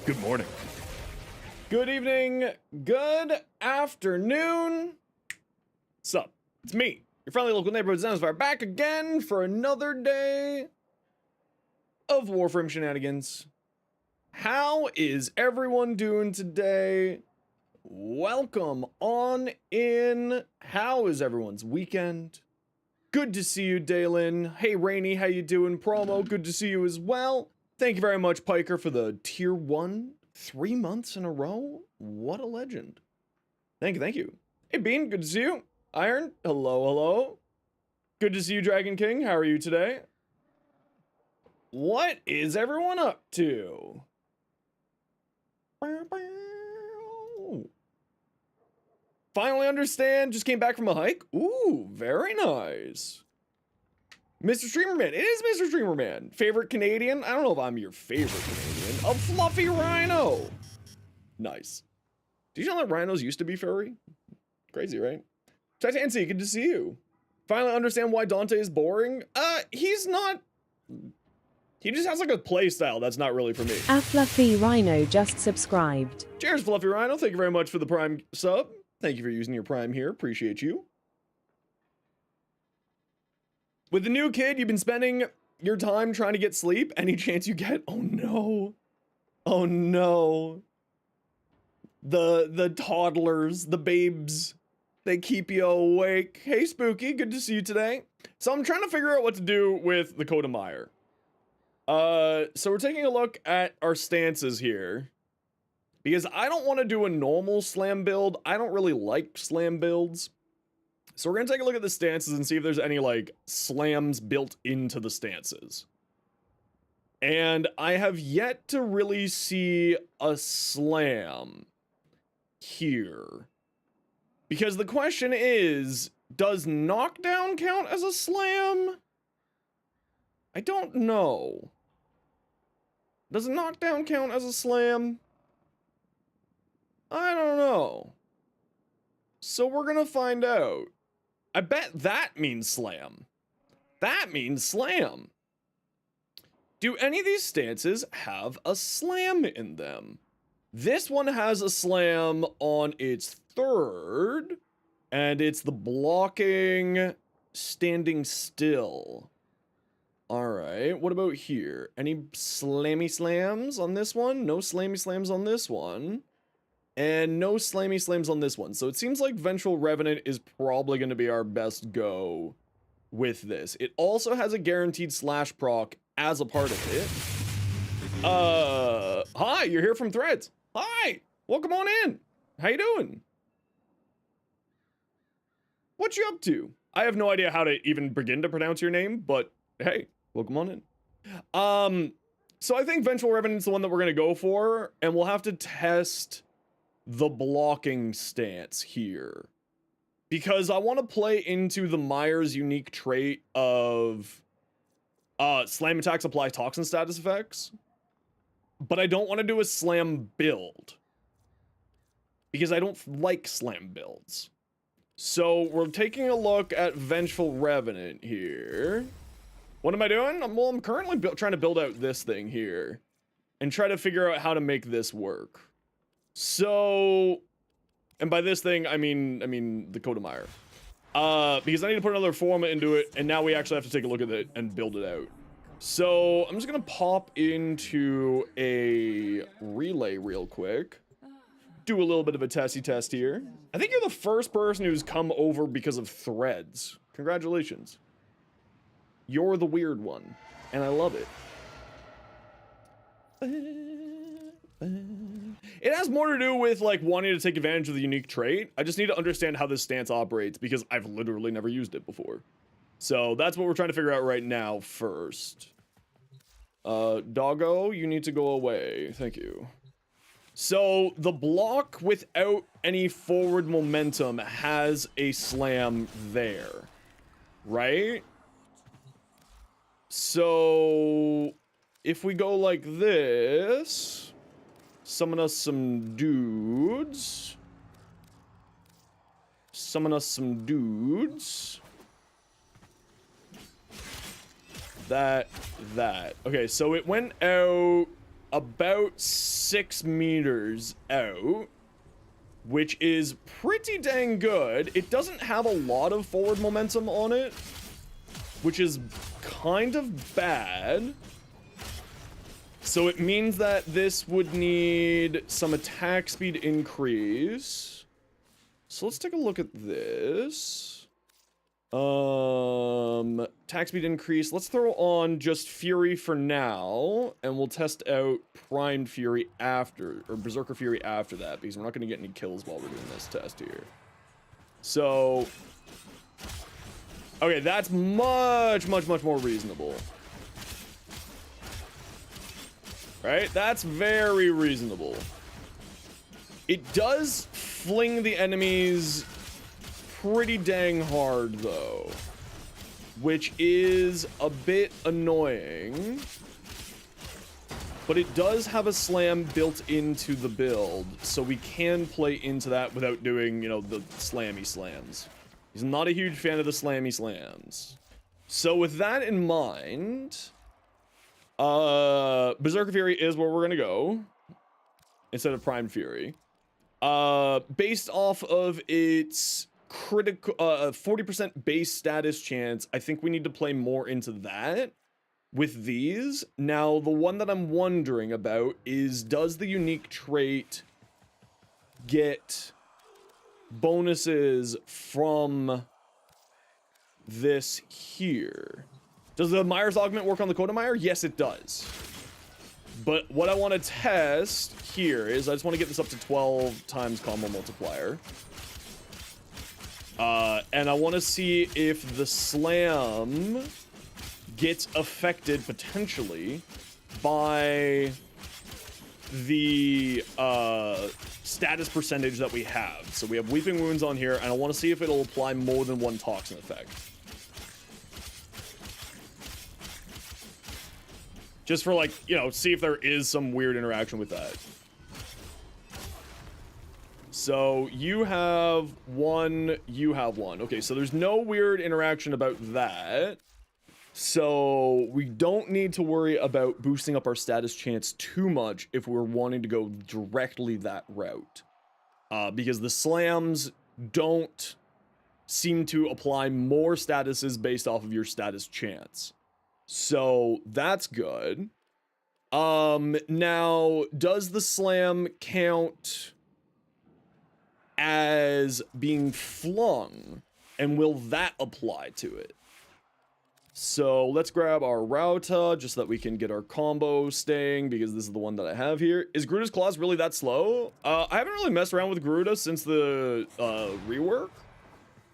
Good morning. Good evening. Good afternoon. What's up? It's me, your friendly local neighborhood Zenosfire, back again for another day of Warframe shenanigans. How is everyone doing today? Welcome on in. How is everyone's weekend? Good to see you, Dalen. Hey, Rainy, how you doing? Promo, good to see you as well. Thank you very much, Piker, for the tier 1, 3 months in a row. What a legend. Thank you, thank you. Hey, Bean, good to see you. Iron, hello, hello. Good to see you, Dragon King. How are you today? What is everyone up to? Finally understand, just came back from a hike. Ooh, very nice. Mr. Streamerman, it is Mr. Streamerman. Favorite Canadian? I don't know if I'm your favorite Canadian. A fluffy rhino. Nice. Did you know that rhinos used to be furry? Crazy, right? Titancy, good to see you. Finally understand why Dante is boring? He's not. He just has like a play style that's not really for me. A fluffy rhino just subscribed. Cheers, Fluffy Rhino. Thank you very much for the Prime sub. Thank you for using your Prime here. Appreciate you. With the new kid, you've been spending your time trying to get sleep. Any chance you get? Oh no. Oh no. The toddlers, the babes, they keep you awake. Hey Spooky, good to see you today. So I'm trying to figure out what to do with the Coda Mire. So we're taking a look at our stances here. Because I don't want to do a normal slam build. I don't really like slam builds. So we're going to take a look at the stances and see if there's any, like, slams built into the stances. And I have yet to really see a slam here. Because the question is, does knockdown count as a slam? I don't know. Does knockdown count as a slam? I don't know. So we're going to find out. I bet that means slam. That means slam. Do any of these stances have a slam in them? This one has a slam on its third, and it's the blocking standing still. All right, what about here? Any slammy slams on this one? No slammy slams on this one. And no slammy slams on this one. So it seems like Vengeful Revenant is probably going to be our best go with this. It also has a guaranteed slash proc as a part of it. Hi, you're here from Threads. Hi, welcome on in. How you doing? What you up to? I have no idea how to even begin to pronounce your name, but hey, welcome on in. So I think Vengeful Revenant's the one that we're going to go for, and we'll have to test the blocking stance here, because I want to play into the Mire's unique trait of slam attacks apply toxin status effects, but I don't want to do a slam build because I don't like slam builds. So we're taking a look at Vengeful Revenant here. What am I doing? Well, I'm currently trying to build out this thing here and try to figure out how to make this work. So, and by this thing, I mean the Coda Mire. Because I need to put another form into it, and now we actually have to take a look at it and build it out. So, I'm just gonna pop into a relay real quick. Do a little bit of a testy test here. I think you're the first person who's come over because of Threads. Congratulations. You're the weird one, and I love it. It has more to do with, like, wanting to take advantage of the unique trait. I just need to understand how this stance operates because I've literally never used it before. So that's what we're trying to figure out right now first. Doggo, you need to go away. Thank you. So the block without any forward momentum has a slam there, right? So if we go like this, summon us some dudes. Summon us some dudes. That. Okay, so it went out about 6 meters out, which is pretty dang good. It doesn't have a lot of forward momentum on it, which is kind of bad. So it means that this would need some attack speed increase. So let's take a look at this. Attack speed increase. Let's throw on just Fury for now, and we'll test out Primed Fury after, or Berserker Fury after that, because we're not going to get any kills while we're doing this test here. So, okay, that's much more reasonable. Right? That's very reasonable. It does fling the enemies pretty dang hard, though, which is a bit annoying. But it does have a slam built into the build, so we can play into that without doing, you know, the slammy slams. He's not a huge fan of the slammy slams. So with that in mind, Berserker Fury is where we're gonna go instead of Prime Fury. Based off of its critical 40% base status chance, I think we need to play more into that with these. Now, the one that I'm wondering about is, does the unique trait get bonuses from this here? Does the Myers augment work on the Coda Meyer? Yes, it does. But what I want to test here is I just want to get this up to 12 times combo multiplier. And I want to see if the slam gets affected potentially by the status percentage that we have. So we have Weeping Wounds on here, and I want to see if it'll apply more than one toxin effect. Just for, like, you know, see if there is some weird interaction with that. So you have one, you have one. Okay, so there's no weird interaction about that. So we don't need to worry about boosting up our status chance too much if we're wanting to go directly that route. Because the slams don't seem to apply more statuses based off of your status chance. So that's good. Now, does the slam count as being flung, and will that apply to it? So let's grab our Rauta just so that we can get our combo staying, because this is the one that I have here. Is Garuda's Claws really that slow? I haven't really messed around with Garuda since the rework,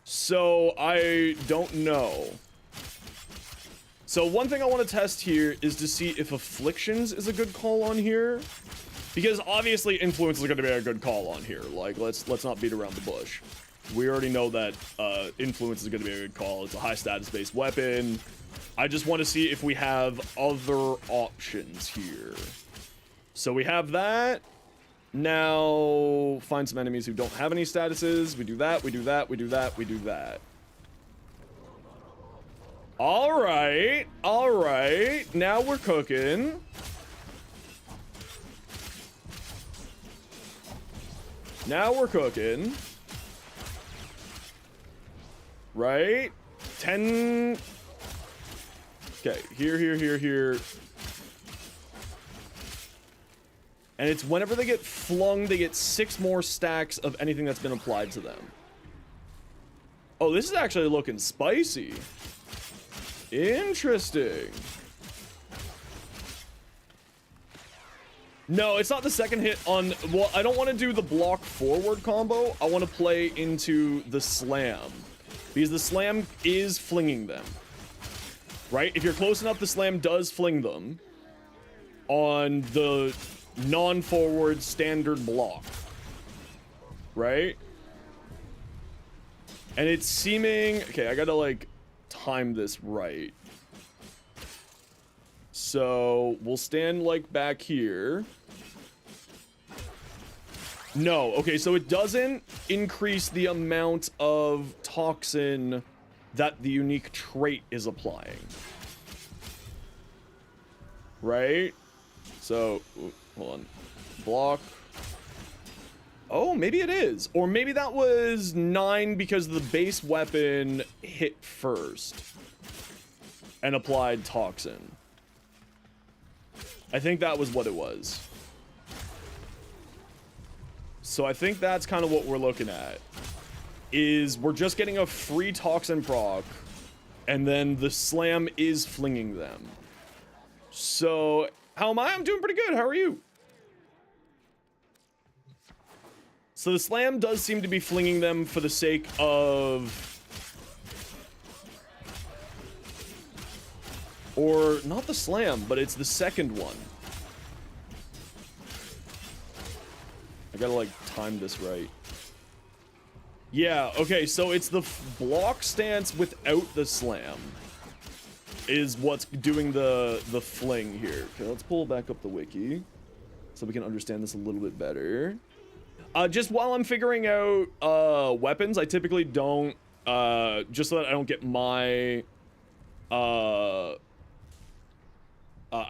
so I don't know. So one thing I want to test here is to see if Afflictions is a good call on here. Because obviously Influence is going to be a good call on here. Like, let's not beat around the bush. We already know that Influence is going to be a good call. It's a high status based weapon. I just want to see if we have other options here. So we have that. Now, find some enemies who don't have any statuses. We do that, we do that, we do that, we do that. Alright, alright. Now we're cooking. Now we're cooking. Right? 10. Okay, here. And it's whenever they get flung, they get 6 more stacks of anything that's been applied to them. Oh, this is actually looking spicy. Interesting. No, it's not the second hit on... Well, I don't want to do the block forward combo. I want to play into the slam. Because the slam is flinging them. Right? If you're close enough, the slam does fling them. On the non-forward standard block. Right? And it's seeming... Okay, I gotta, like, time this right. So, we'll stand, like, back here. No, okay, so it doesn't increase the amount of toxin that the unique trait is applying. Right? So, hold on. Block. Oh, maybe it is. Or maybe that was 9 because the base weapon hit first and applied Toxin. I think that was what it was. So I think that's kind of what we're looking at. Is we're just getting a free Toxin proc, and then the slam is flinging them. So, how am I? I'm doing pretty good. How are you? So the slam does seem to be flinging them for the sake of... Or, not the slam, but it's the second one. I gotta, like, time this right. Yeah, okay, so it's the block stance without the slam is what's doing the fling here. Okay, let's pull back up the wiki so we can understand this a little bit better. Just while I'm figuring out weapons, I typically don't, just so that I don't get my, I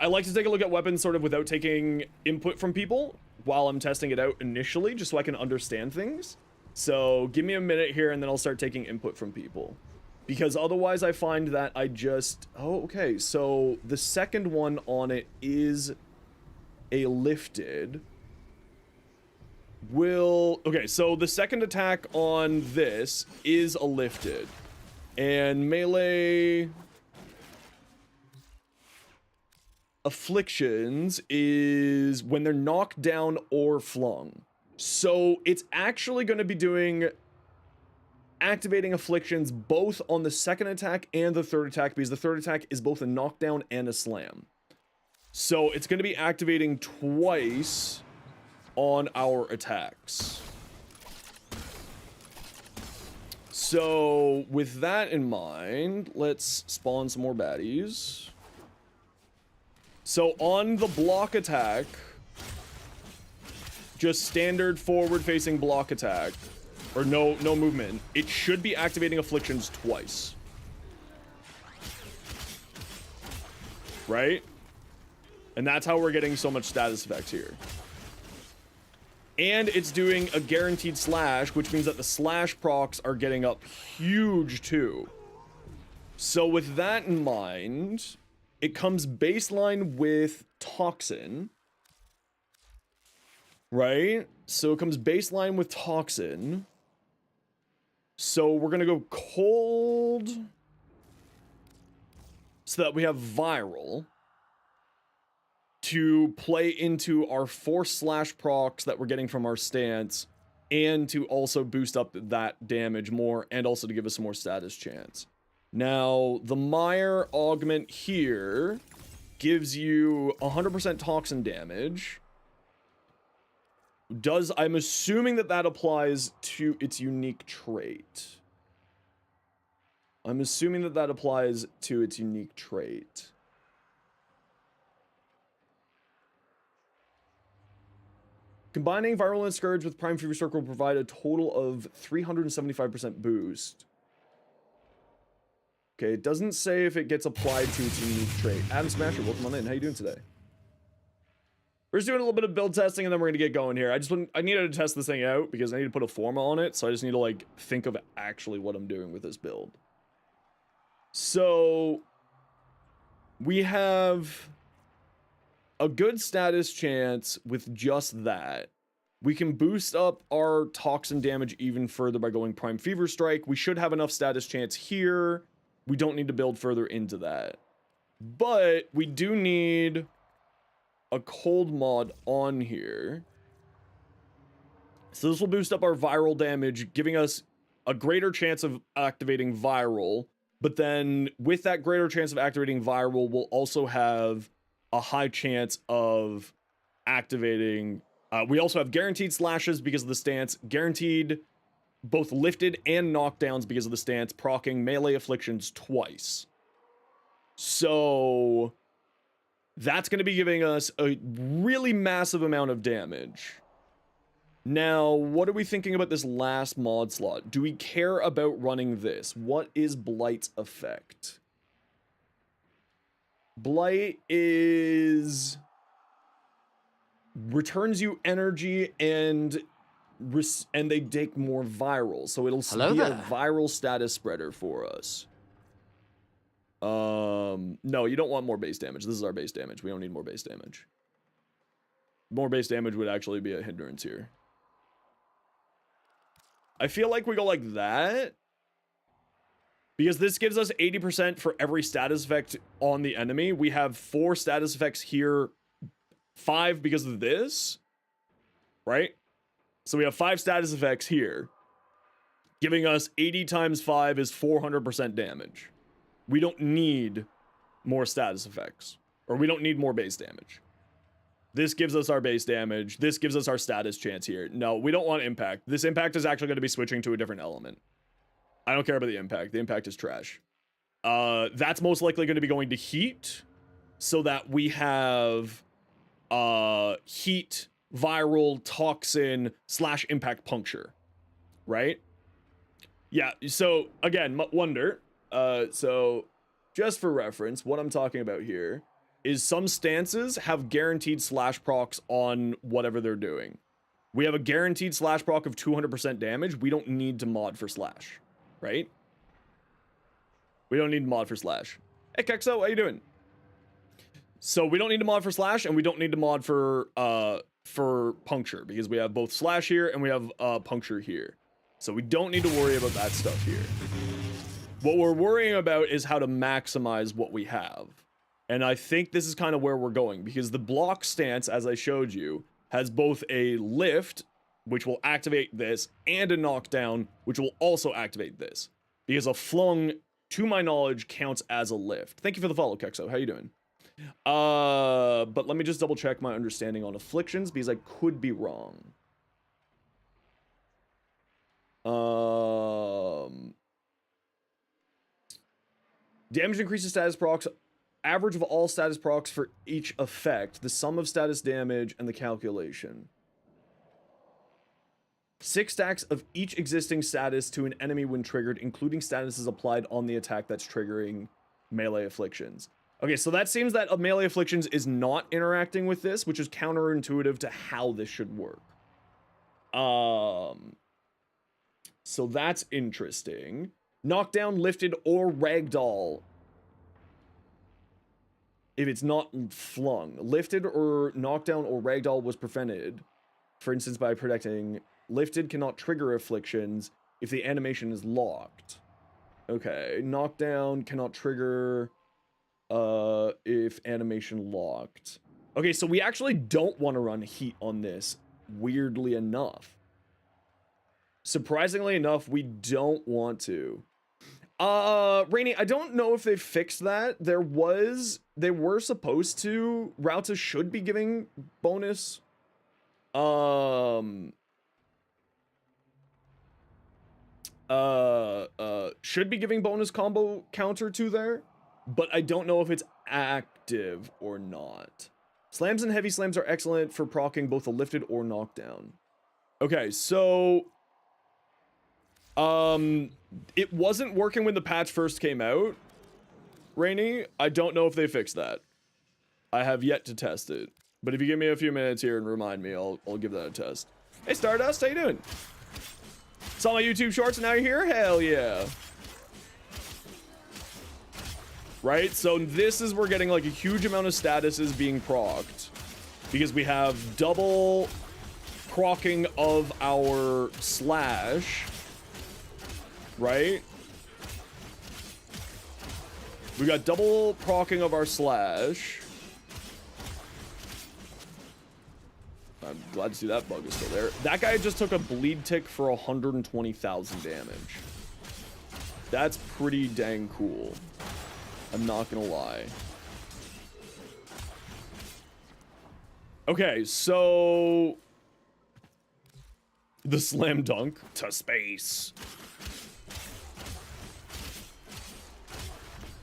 like to take a look at weapons sort of without taking input from people while I'm testing it out initially, just so I can understand things. So give me a minute here and then I'll start taking input from people. Because otherwise I find that I just... Oh, okay. So the second one on it is a lifted. Okay, so the second attack on this is a lifted. And melee... afflictions is when they're knocked down or flung. So it's actually going to be doing activating afflictions both on the second attack and the third attack, because the third attack is both a knockdown and a slam. So it's going to be activating twice on our attacks. So with that in mind, let's spawn some more baddies. So on the block attack, just standard forward-facing block attack, or no movement, it should be activating afflictions twice. Right? And that's how we're getting so much status effect here. And it's doing a guaranteed slash, which means that the slash procs are getting up huge too. So with that in mind, it comes baseline with Toxin. Right? So it comes baseline with Toxin. So we're gonna go cold so that we have viral to play into our force slash procs that we're getting from our stance, and to also boost up that damage more, and also to give us some more status chance. Now, the Mire augment here gives you 100% Toxin damage. I'm assuming that that applies to its unique trait. I'm assuming that that applies to its unique trait. Combining Viral and Scourge with Prime Fever Circle will provide a total of 375% boost. Okay, it doesn't say if it gets applied to its unique trait. Adam Smasher, welcome on in. How you doing today? We're just doing a little bit of build testing and then we're gonna get going here. I needed to test this thing out because I need to put a forma on it, so I just need to like think of actually what I'm doing with this build. So we have a good status chance with just that. We can boost up our Toxin damage even further by going Prime Fever Strike. We should have enough status chance here. We don't need to build further into that. But we do need a cold mod on here. So this will boost up our viral damage, giving us a greater chance of activating viral. But then with that greater chance of activating viral, we'll also have a high chance of activating. We also have guaranteed slashes because of the stance, guaranteed both lifted and knockdowns because of the stance, proccing melee afflictions twice. So that's going to be giving us a really massive amount of damage. Now, what are we thinking about this last mod slot? Do we care about running this? What is Blight's effect? Blight is returns you energy and they take more viral, so it'll be a viral status spreader for us. No, you don't want more base damage. This is our base damage. We don't need more base damage. More base damage would actually be a hindrance here. I feel like we go like that, because this gives us 80% for every status effect on the enemy. We have 4 status effects here, 5 because of this, right? So we have 5 status effects here, giving us 80 times 5 is 400% damage. We don't need more status effects, or we don't need more base damage. This gives us our base damage. This gives us our status chance here. No, we don't want impact. This impact is actually going to be switching to a different element. I don't care about the impact. The impact is trash. That's most likely going to be going to heat, so that we have heat, viral, toxin, / impact puncture, right? Yeah, so again, wonder. So just for reference, what I'm talking about here is some stances have guaranteed / procs on whatever they're doing. We have a guaranteed / proc of 200% damage. We don't need to mod for /, right? We don't need to mod for /. Hey, Kexo, how you doing? So we don't need to mod for /, and we don't need to mod for puncture, because we have both / here and we have puncture here. So we don't need to worry about that stuff here. What we're worrying about is how to maximize what we have. And I think this is kind of where we're going, because the block stance, as I showed you, has both a lift, which will activate this, and a knockdown, which will also activate this. Because a flung, to my knowledge, counts as a lift. Thank you for the follow, Kexo. How you doing? But let me just double check my understanding on afflictions, because I could be wrong. Damage increases status procs. Average of all status procs for each effect. The sum of status damage and the calculation. 6 stacks of each existing status to an enemy when triggered, including statuses applied on the attack that's triggering melee afflictions. Okay, so that seems that melee afflictions is not interacting with this, which is counterintuitive to how this should work. So that's interesting. Knockdown, lifted, or ragdoll. If it's not flung. Lifted or knockdown or ragdoll was prevented. For instance, by protecting. Lifted cannot trigger afflictions if the animation is locked. Okay, knockdown cannot trigger if animation locked. Okay, so we actually don't want to run heat on this, weirdly enough. Surprisingly enough, we don't want to. Rainy, I don't know if they fixed that. They were supposed to. Routes should be giving bonus. Should be giving bonus combo counter to there, but I don't know if it's active or not. Slams and heavy slams are excellent for proccing both a lifted or knockdown. Okay, so it wasn't working when the patch first came out, Rainy. I don't know if they fixed that. I have yet to test it. But if you give me a few minutes here and remind me, I'll give that a test. Hey Stardust, how you doing? Saw my YouTube shorts and now you're here? Hell yeah. Right? So this is, we're getting like a huge amount of statuses being procced. Because we have double proccing of our slash. Right? We got double proccing of our slash. I'm glad to see that bug is still there. That guy just took a bleed tick for 120,000 damage. That's pretty dang cool. I'm not gonna lie. Okay, so the slam dunk to space.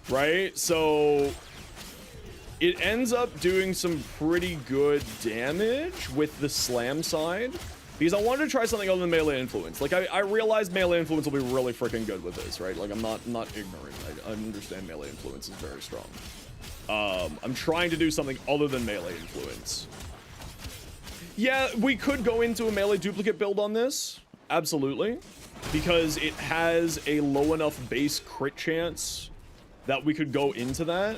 Right? So it ends up doing some pretty good damage with the slam side. Because I wanted to try something other than melee influence. Like, I realized melee influence will be really freaking good with this, right? Like, I'm not ignorant. I understand melee influence is very strong. I'm trying to do something other than melee influence. Yeah, we could go into a melee duplicate build on this. Absolutely. Because it has a low enough base crit chance that we could go into that.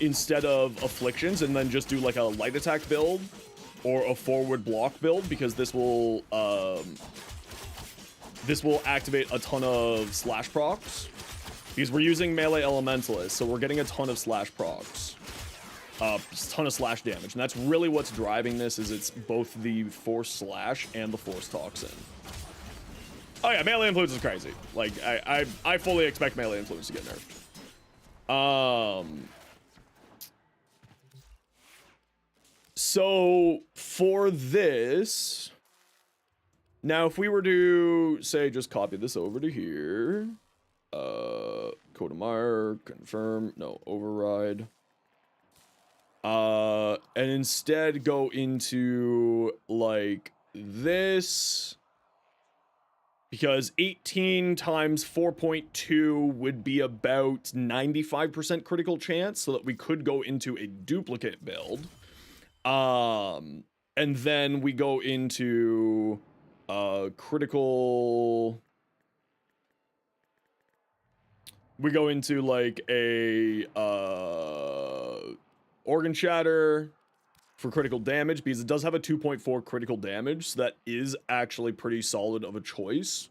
Instead of afflictions, and then just do like a light attack build or a forward block build, because this will activate a ton of slash procs. Because we're using melee elementalists, so we're getting a ton of slash procs. A ton of slash damage, and that's really what's driving this, is it's both the force slash and the force toxin. Oh yeah, melee influence is crazy. Like, I fully expect melee influence to get nerfed. So for this, now if we were to say just copy this over to here, Coda mark, confirm, no, override. And instead go into like this, because 18 times 4.2 would be about 95% critical chance, so that we could go into a duplicate build. And then we go into critical. We go into like a organ shatter for critical damage, because it does have a 2.4 critical damage, so that is actually pretty solid of a choice.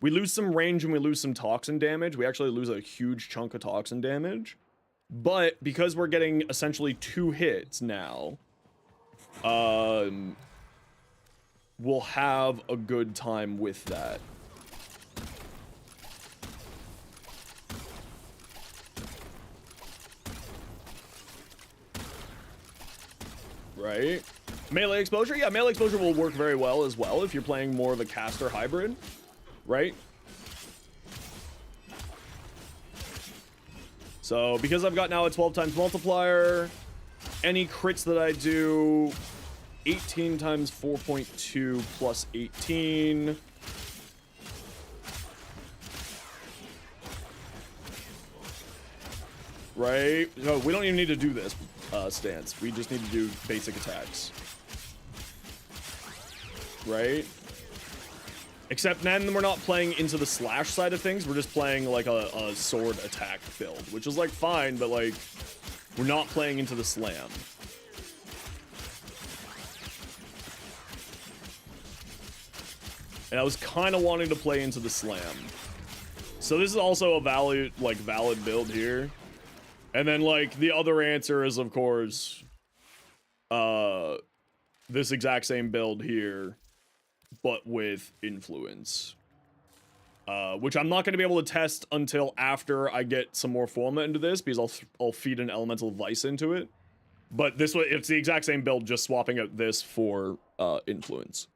We lose some range and we lose some toxin damage. We actually lose a huge chunk of toxin damage, but because we're getting essentially 2 hits now, we'll have a good time with that. Right? Melee exposure? Yeah, melee exposure will work very well as well if you're playing more of a caster hybrid, right? So, because I've got now a 12 times multiplier, any crits that I do, 18 times 4.2 plus 18. Right? No, we don't even need to do this stance. We just need to do basic attacks. Right? Except then we're not playing into the slash side of things. We're just playing like a sword attack build, which is like fine, but like we're not playing into the slam. And I was kind of wanting to play into the slam. So this is also a valid build here. And then like the other answer is of course this exact same build here, but with influence. Which I'm not going to be able to test until after I get some more format into this, because I'll feed an elemental vice into it. But this way, it's the exact same build, just swapping out this for influence.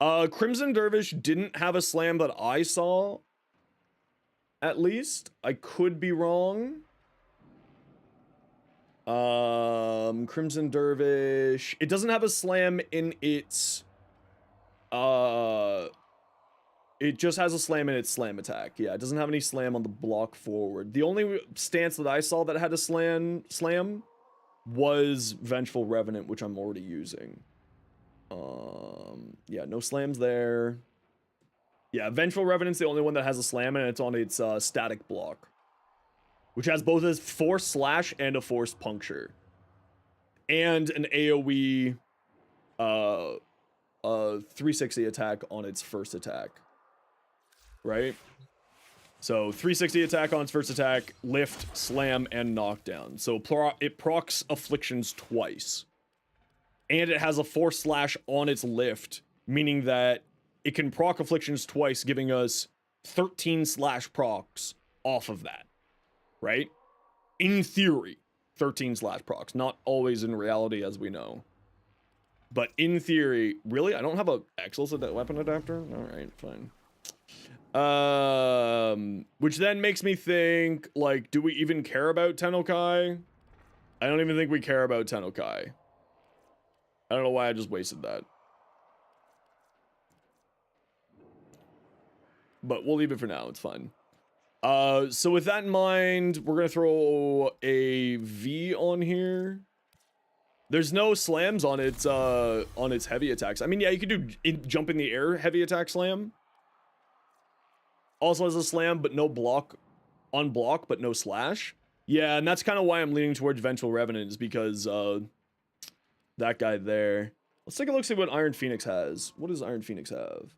Crimson Dervish didn't have a slam that I saw. At least I could be wrong. Crimson Dervish, it doesn't have a slam in its it just has a slam in its slam attack. Yeah, it doesn't have any slam on the block forward. The only stance that I saw that had a slam was Vengeful Revenant, which I'm already using. Yeah, no slams there. Yeah, Vengeful Revenant's the only one that has a slam, and it's on its static block, which has both a force slash and a force puncture, and an AoE 360 attack on its first attack. Right? So 360 attack on its first attack, lift, slam, and knockdown. So it procs afflictions twice. And it has a force slash on its lift, meaning that it can proc afflictions twice, giving us 13 slash procs off of that. Right? In theory, 13 slash procs. Not always in reality, as we know. But in theory, really? I don't have a Exil's weapon adapter? Alright, fine. Which then makes me think, like, do we even care about Tennokai? I don't even think we care about Tennokai. I don't know why I just wasted that. But we'll leave it for now, it's fine. So with that in mind, we're gonna throw a V on here. There's no slams on its heavy attacks. I mean, yeah, you could do jump in the air heavy attack slam. Also has a slam, but no block, on block, but no slash. Yeah, and that's kind of why I'm leaning towards Vengeful Revenant, is because that guy there. Let's take a look, see what Iron Phoenix has. What does Iron Phoenix have?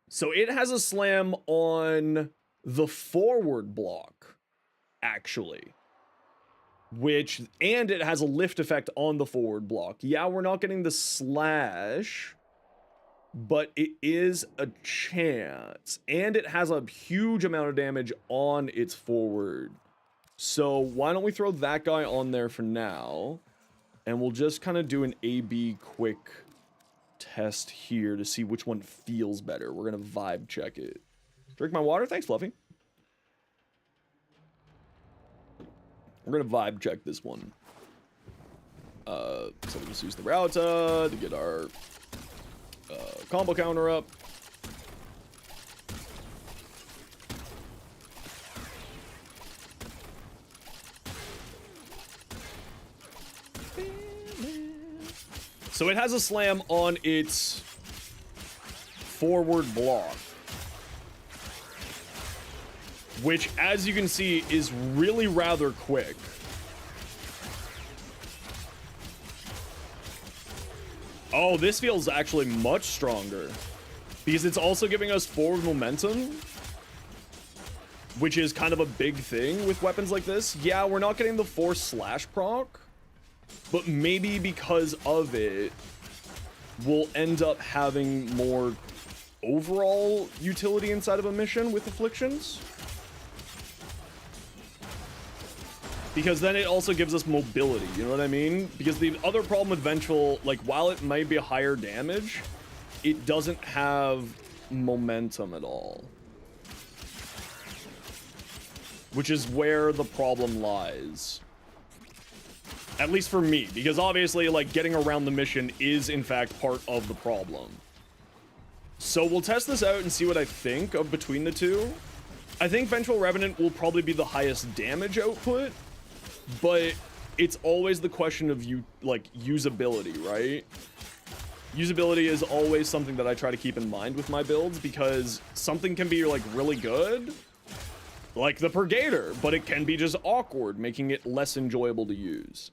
So it has a slam on the forward block, actually. And it has a lift effect on the forward block. Yeah, we're not getting the slash, but it is a chance. And it has a huge amount of damage on its forward. So why don't we throw that guy on there for now? And we'll just kind of do an A-B quick test here to see which one feels better. We're going to vibe check it. Drink my water. Thanks, Fluffy. We're going to vibe check this one. So we'll just use the Rauta to get our combo counter up. So it has a slam on its forward block, which, as you can see, is really rather quick. Oh, this feels actually much stronger because it's also giving us forward momentum, which is kind of a big thing with weapons like this. Yeah, we're not getting the force slash proc, but maybe because of it, we'll end up having more overall utility inside of a mission with afflictions. Because then it also gives us mobility, you know what I mean? Because the other problem with Vengeful, like, while it might be a higher damage, it doesn't have momentum at all. Which is where the problem lies. At least for me, because obviously, like, getting around the mission is, in fact, part of the problem. So we'll test this out and see what I think of between the two. I think Vengeful Revenant will probably be the highest damage output, but it's always the question of usability, right? Usability is always something that I try to keep in mind with my builds, because something can be, like, really good, like the Purgator, but it can be just awkward, making it less enjoyable to use.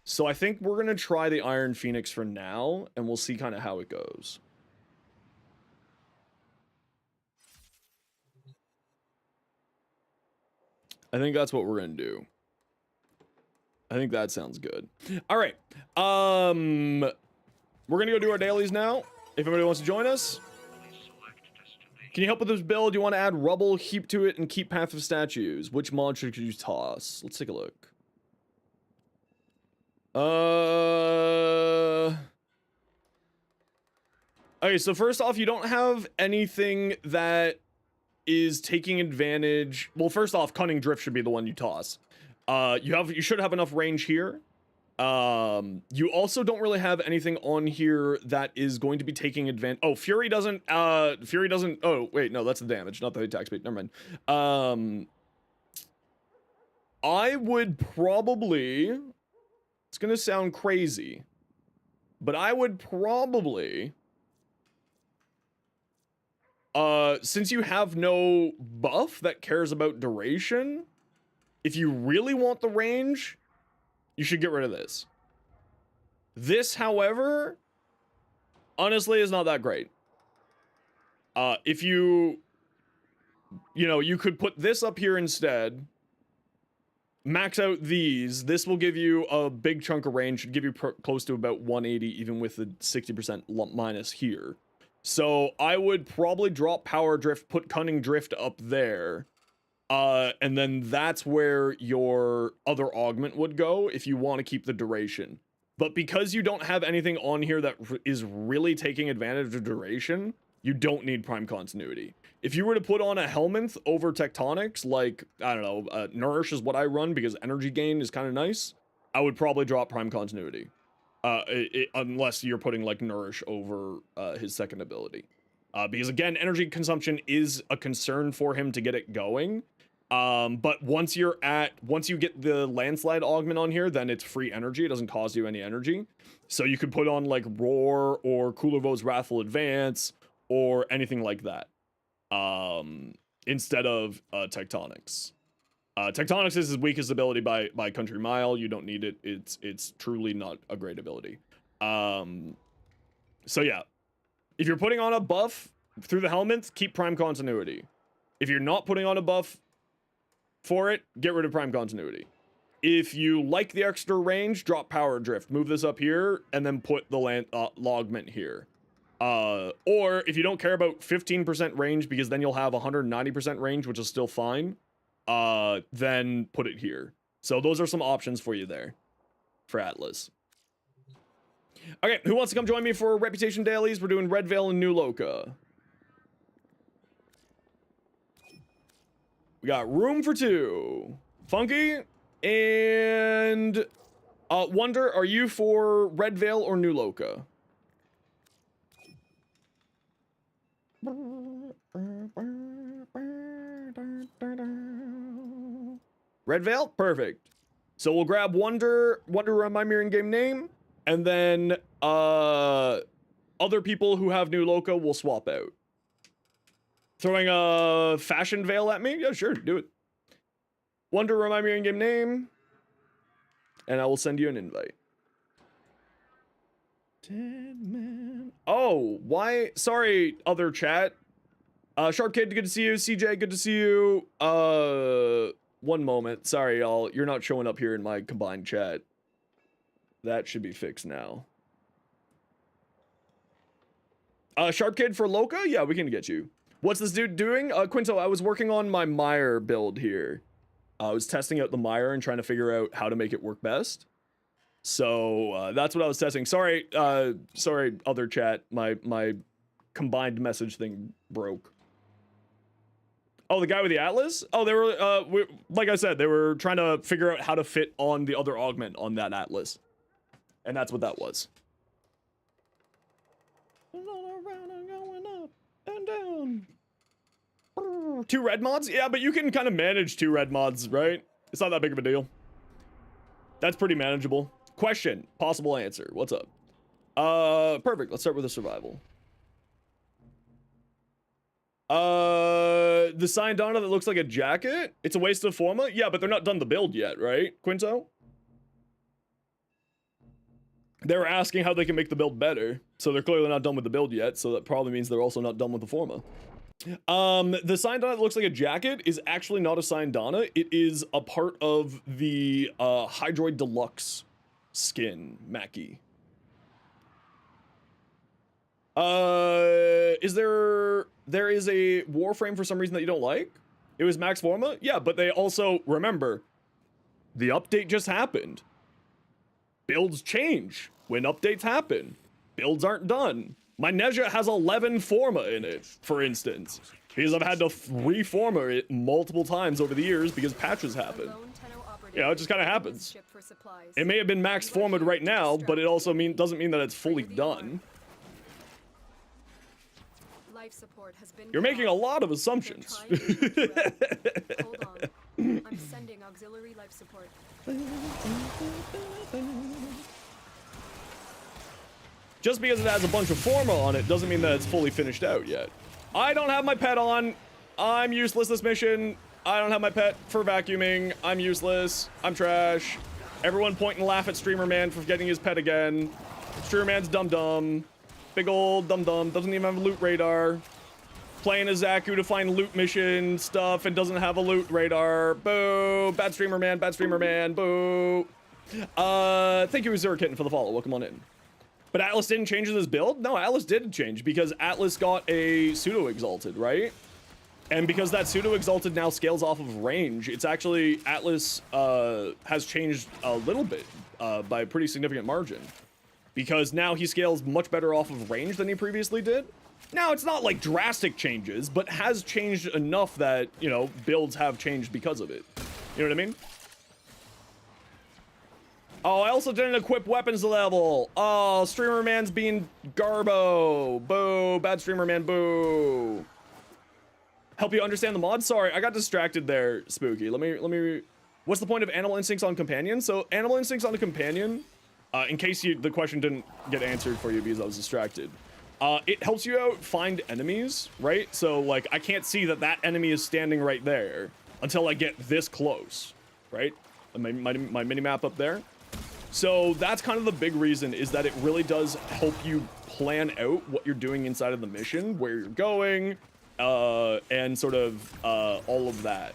So I think we're going to try the Iron Phoenix for now, and we'll see kind of how it goes. I think that's what we're going to do. I think that sounds good. All right. We're going to go do our dailies now. If anybody wants to join us. Can you help with this build? You want to add rubble, heap to it, and keep path of statues. Which mod should you toss? Let's take a look. Okay, so first off, you don't have anything that is taking advantage. Well, first off, Cunning Drift should be the one you toss. You should have enough range here. You also don't really have anything on here that is going to be taking advantage. Oh, Fury doesn't, oh, wait, no, that's the damage, not the attack speed. Never mind. I would probably, it's going to sound crazy, but I would probably, since you have no buff that cares about duration, if you really want the range, you should get rid of this. This, however, honestly is not that great. If you could put this up here instead, max out these. This will give you a big chunk of range, should give you close to about 180, even with the 60% lump minus here. So I would probably drop Power Drift, put Cunning Drift up there. And then that's where your other augment would go if you want to keep the duration. But because you don't have anything on here that is really taking advantage of duration, you don't need Prime Continuity. If you were to put on a Helminth over Tectonics, like, I don't know, Nourish is what I run because energy gain is kind of nice, I would probably drop Prime Continuity. Unless you're putting like Nourish over his second ability. Because again, energy consumption is a concern for him to get it going. But once you get the Landslide augment on here, then it's free energy. It doesn't cost you any energy. So you could put on like Roar or Kulavo's Wrathful Advance or anything like that. Instead of Tectonics. Tectonics is his weakest ability by country mile. You don't need it. It's truly not a great ability. So yeah, if you're putting on a buff through the helmets, keep Prime Continuity. If you're not putting on a buff for it, get rid of Prime Continuity. If you like the extra range, drop Power Drift. Move this up here and then put the Logment here. Or if you don't care about 15% range, because then you'll have 190% range, which is still fine, then put it here. So those are some options for you there for Atlas. Okay, who wants to come join me for Reputation Dailies? We're doing Red Veil and New Loka. We got room for two. Funky and Wonder, are you for Red Veil or New Loka? Red Veil? Perfect. So we'll grab Wonder around my mirror in-game name, and then other people who have New Loka will swap out. Throwing a Fashion Veil at me? Yeah, sure, do it. Wonder around my mirror in-game name, and I will send you an invite. Oh, why? Sorry, other chat. Sharp Kid, good to see you. CJ, good to see you. One moment. Sorry, y'all. You're not showing up here in my combined chat. That should be fixed now. Sharp Kid for Loka? Yeah, we can get you. What's this dude doing? Quinto, I was working on my Mire build here. I was testing out the Mire and trying to figure out how to make it work best. So, that's what I was testing. Sorry, sorry, other chat. My combined message thing broke. Oh, the guy with the Atlas? Oh, they were, like I said, they were trying to figure out how to fit on the other augment on that Atlas. And that's what that was. Going up and down. 2 red mods? Yeah, but you can kind of manage 2 red mods, right? It's not that big of a deal. That's pretty manageable. Question, possible answer. What's up? Perfect. Let's start with the survival. The Sign Donna that looks like a jacket? It's a waste of forma? Yeah, but they're not done the build yet, right, Quinto? They were asking how they can make the build better, so they're clearly not done with the build yet, so that probably means they're also not done with the forma. The Sign Donna that looks like a jacket is actually not a Sign Donna. It is a part of the Hydroid Deluxe skin, Mackie. There is a Warframe for some reason that you don't like? It was Max Forma? Yeah, but they also, remember, the update just happened. Builds change when updates happen. Builds aren't done. My Nezha has 11 Forma in it, for instance, because I've had to reforma it multiple times over the years because patches happen. Yeah, it just kind of happens. It may have been max formatted right now, but it also doesn't mean that it's fully done. You're making a lot of assumptions. Hold on. I'm sending auxiliary life support. Just because it has a bunch of forma on it doesn't mean that it's fully finished out yet. I don't have my pet on. I'm useless this mission. I don't have my pet for vacuuming. I'm useless. I'm trash. Everyone point and laugh at Streamer Man for getting his pet again. Streamer Man's dumb. Big old dumb. Doesn't even have a loot radar. Playing a Zaku to find loot mission stuff and doesn't have a loot radar. Boo. Bad Streamer Man. Bad Streamer Man. Boo. Thank you, Azure Kitten, for the follow. Welcome on in. But Atlas didn't change his build? No, Atlas did change because Atlas got a pseudo exalted, right? And because that pseudo exalted now scales off of range, it's actually Atlas has changed a little bit by a pretty significant margin. Because now he scales much better off of range than he previously did. Now, it's not like drastic changes, but has changed enough that, you know, builds have changed because of it. You know what I mean? Oh, I also didn't equip weapons level. Oh, streamer man's being garbo. Boo, bad streamer man, boo. Help you understand the mod? Sorry, I got distracted there, Spooky. Let me, what's the point of Animal Instincts on Companion? So Animal Instincts on a Companion, in case the question didn't get answered for you because I was distracted. It helps you out find enemies, right? So like, I can't see that enemy is standing right there until I get this close, right? My mini-map up there. So that's kind of the big reason, is that it really does help you plan out what you're doing inside of the mission, where you're going, and sort of all of that.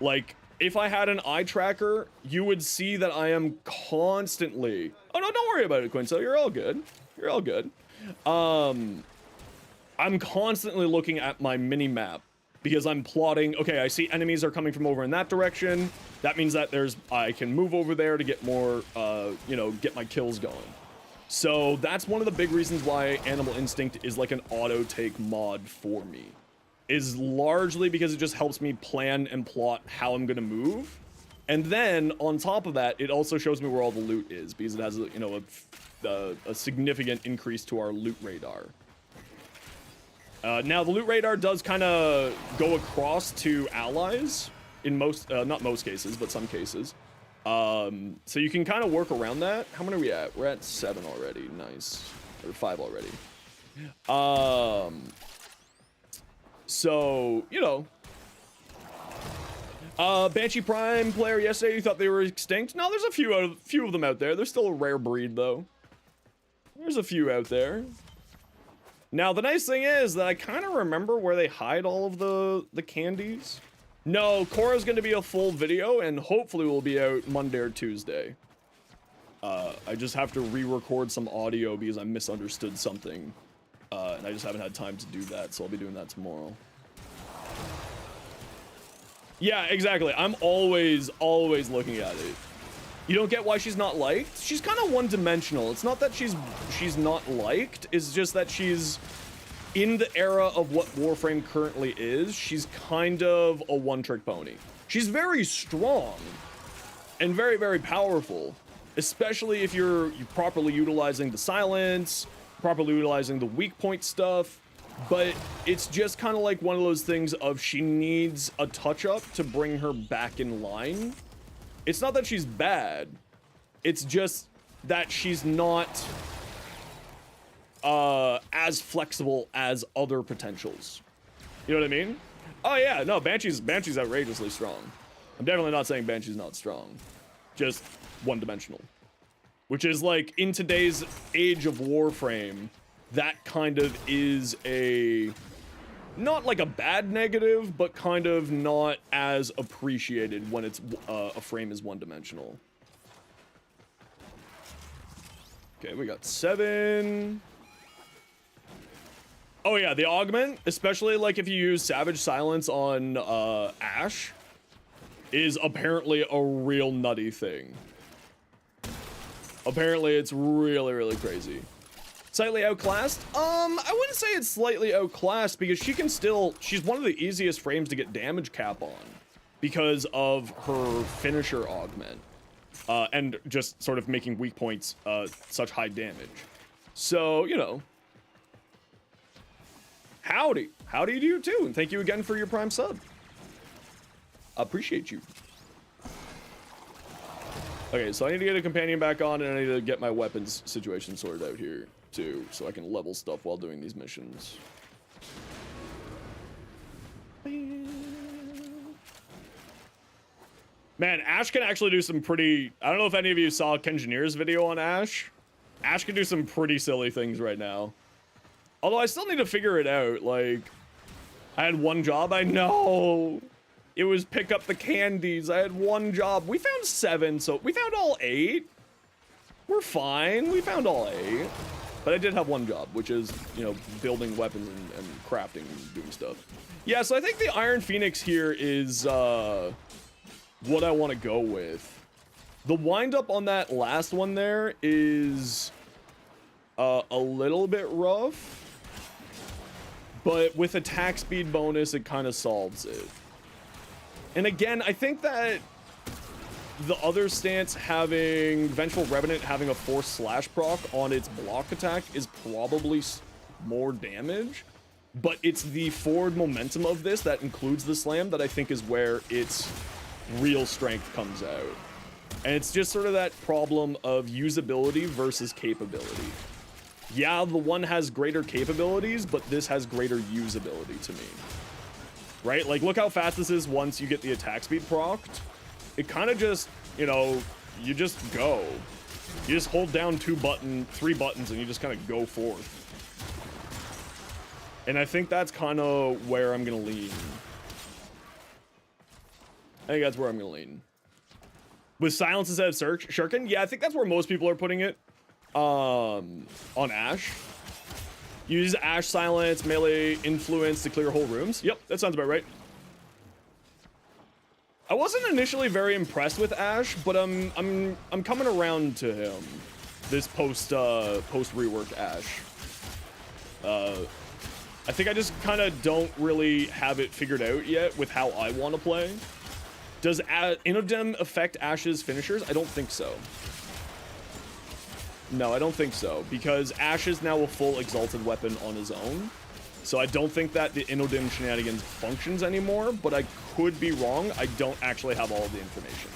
Like, if I had an eye tracker, you would see that I am constantly... Oh, no, don't worry about it, Quinto. You're all good. You're all good. I'm constantly looking at my mini-map because I'm plotting, okay, I see enemies are coming from over in that direction. That means that I can move over there to get more, you know, get my kills going. So that's one of the big reasons why Animal Instinct is like an auto take mod for me, is largely because it just helps me plan and plot how I'm gonna move. And then on top of that, it also shows me where all the loot is, because it has, you know, a significant increase to our loot radar. Now the loot radar does kind of go across to allies in most, not most cases, but some cases. So you can kind of work around that. How many are we at? We're at 7 already. Nice. Or 5 already. So, you know. Banshee Prime player yesterday, you thought they were extinct? No, there's a few of them out there. They're still a rare breed, though. There's a few out there. Now, the nice thing is that I kind of remember where they hide all of the candies. No, Cora's going to be a full video, and hopefully will be out Monday or Tuesday. I just have to re-record some audio because I misunderstood something. And I just haven't had time to do that, so I'll be doing that tomorrow. Yeah, exactly. I'm always looking at it. You don't get why she's not liked? She's kind of one-dimensional. It's not that she's not liked. It's just that she's in the era of what Warframe currently is. She's kind of a one-trick pony. She's very strong and very, very powerful, especially if you're properly utilizing the silence, properly utilizing the weak point stuff. But it's just kind of like one of those things of she needs a touch-up to bring her back in line. It's not that she's bad, it's just that she's not as flexible as other potentials. You know what I mean? Oh yeah, no, Banshee's outrageously strong. I'm definitely not saying Banshee's not strong, just one-dimensional. Which is like, in today's age of Warframe, that kind of is a, not like a bad negative, but kind of not as appreciated when it's a frame is one-dimensional. Okay, we got 7. Oh yeah, the augment, especially like if you use Savage Silence on Ashe, is apparently a real nutty thing. Apparently it's really, really crazy. Slightly outclassed? I wouldn't say it's slightly outclassed, because she can still, she's one of the easiest frames to get damage cap on because of her finisher augment, and just sort of making weak points such high damage. So, you know, howdy to you too, and thank you again for your Prime sub. Appreciate you. Okay, so I need to get a companion back on, and I need to get my weapons situation sorted out here too, so I can level stuff while doing these missions. Man, Ashe can actually do some pretty... I don't know if any of you saw Kengineer's video on Ashe. Ashe can do some pretty silly things right now. Although I still need to figure it out. Like, I had one job. I know. It was pick up the candies. I had one job. We found 7, so we found all 8. We're fine. We found all 8. But I did have one job, which is, you know, building weapons and crafting and doing stuff. Yeah, so I think the Iron Phoenix here is what I want to go with. The wind-up on that last one there is a little bit rough. But with attack speed bonus, it kind of solves it. And again, I think that the other stance having Vengeful Revenant having a force slash proc on its block attack is probably more damage, but it's the forward momentum of this that includes the slam that I think is where its real strength comes out. And it's just sort of that problem of usability versus capability. Yeah, the one has greater capabilities, but this has greater usability to me. Right? Like, look how fast this is once you get the attack speed procced. It kind of just, you know, you just go. You just hold down 3 buttons, and you just kind of go forth. And I think that's kind of where I'm going to lean. I think that's where I'm going to lean. With silence instead of shuriken? Yeah, I think that's where most people are putting it. On Ashe. Use Ashe silence, melee influence to clear whole rooms. Yep, that sounds about right. I wasn't initially very impressed with Ashe, but I'm coming around to him. This post rework Ashe. I think I just kind of don't really have it figured out yet with how I want to play. Does Inodem affect Ashe's finishers? I don't think so. No, I don't think so, because Ashe is now a full exalted weapon on his own. So I don't think that the Inodem shenanigans functions anymore, but I could be wrong. I don't actually have all of the information.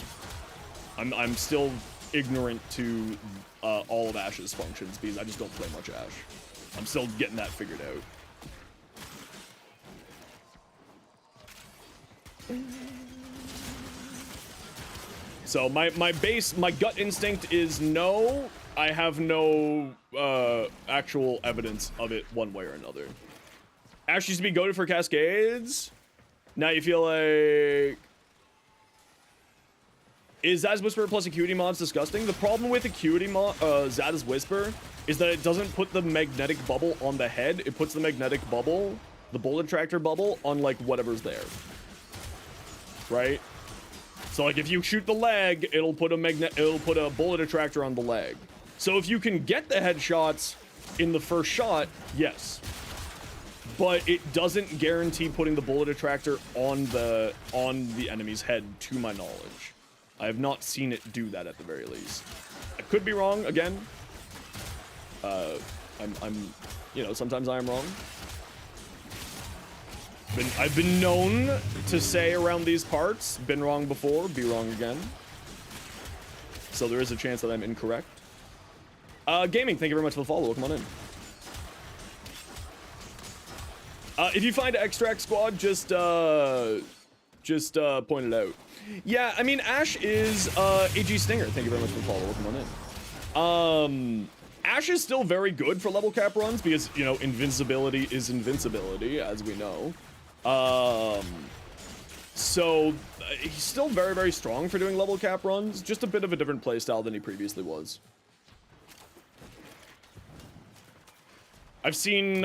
I'm still ignorant to all of Ashe's functions because I just don't play much Ashe. I'm still getting that figured out. So my gut instinct is no. I have no actual evidence of it one way or another. Ashe used to be goated for Cascades. Now you feel like... Is Zada's Whisper plus Acuity mods disgusting? The problem with Acuity mod, Zada's Whisper, is that it doesn't put the magnetic bubble on the head. It puts the magnetic bubble, the bullet attractor bubble, on like whatever's there. Right? So like if you shoot the leg, it'll put a bullet attractor on the leg. So if you can get the headshots in the first shot, yes. But it doesn't guarantee putting the bullet attractor on the enemy's head, to my knowledge. I have not seen it do that at the very least. I could be wrong again. I'm you know, sometimes I am wrong. I've been known to say around these parts, been wrong before, be wrong again. So there is a chance that I'm incorrect. Gaming, thank you very much for the follow. Come on in. If you find Extract Squad, just point it out. Yeah, I mean, Ashe is AG Stinger. Thank you very much for the follow. Come on in. Ashe is still very good for level cap runs because, you know, invincibility is invincibility, as we know. So he's still very, very strong for doing level cap runs. Just a bit of a different playstyle than he previously was. I've seen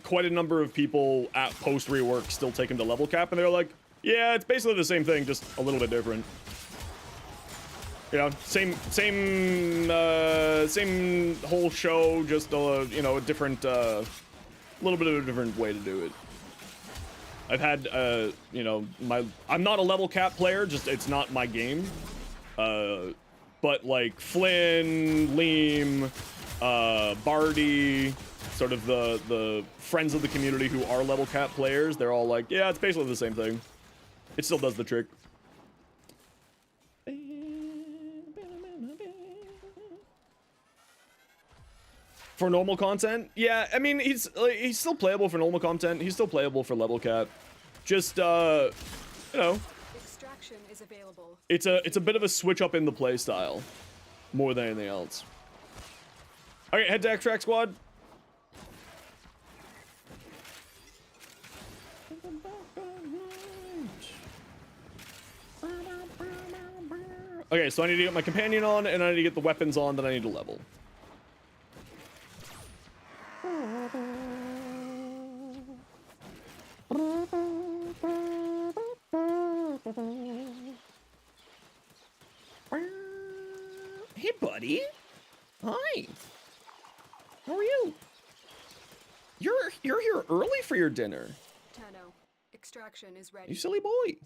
quite a number of people at post rework still take him to level cap, and they're like, yeah, it's basically the same thing, just a little bit different. You know, same whole show, just you know, a different, little bit of a different way to do it. I've had, you know, I'm not a level cap player, just it's not my game. But like Flynn, Leem, Barty, sort of the friends of the community who are level cap players, they're all like, yeah, it's basically the same thing. It still does the trick. For normal content, yeah, I mean, he's still playable for normal content. He's still playable for level cap. Just, you know, Extraction is available. it's a bit of a switch up in the play style, more than anything else. All right, head to Extract Squad. Okay, so I need to get my companion on, and I need to get the weapons on that I need to level. Hey, buddy. Hi. How are you? You're here early for your dinner. Tano, extraction is ready. You silly boy.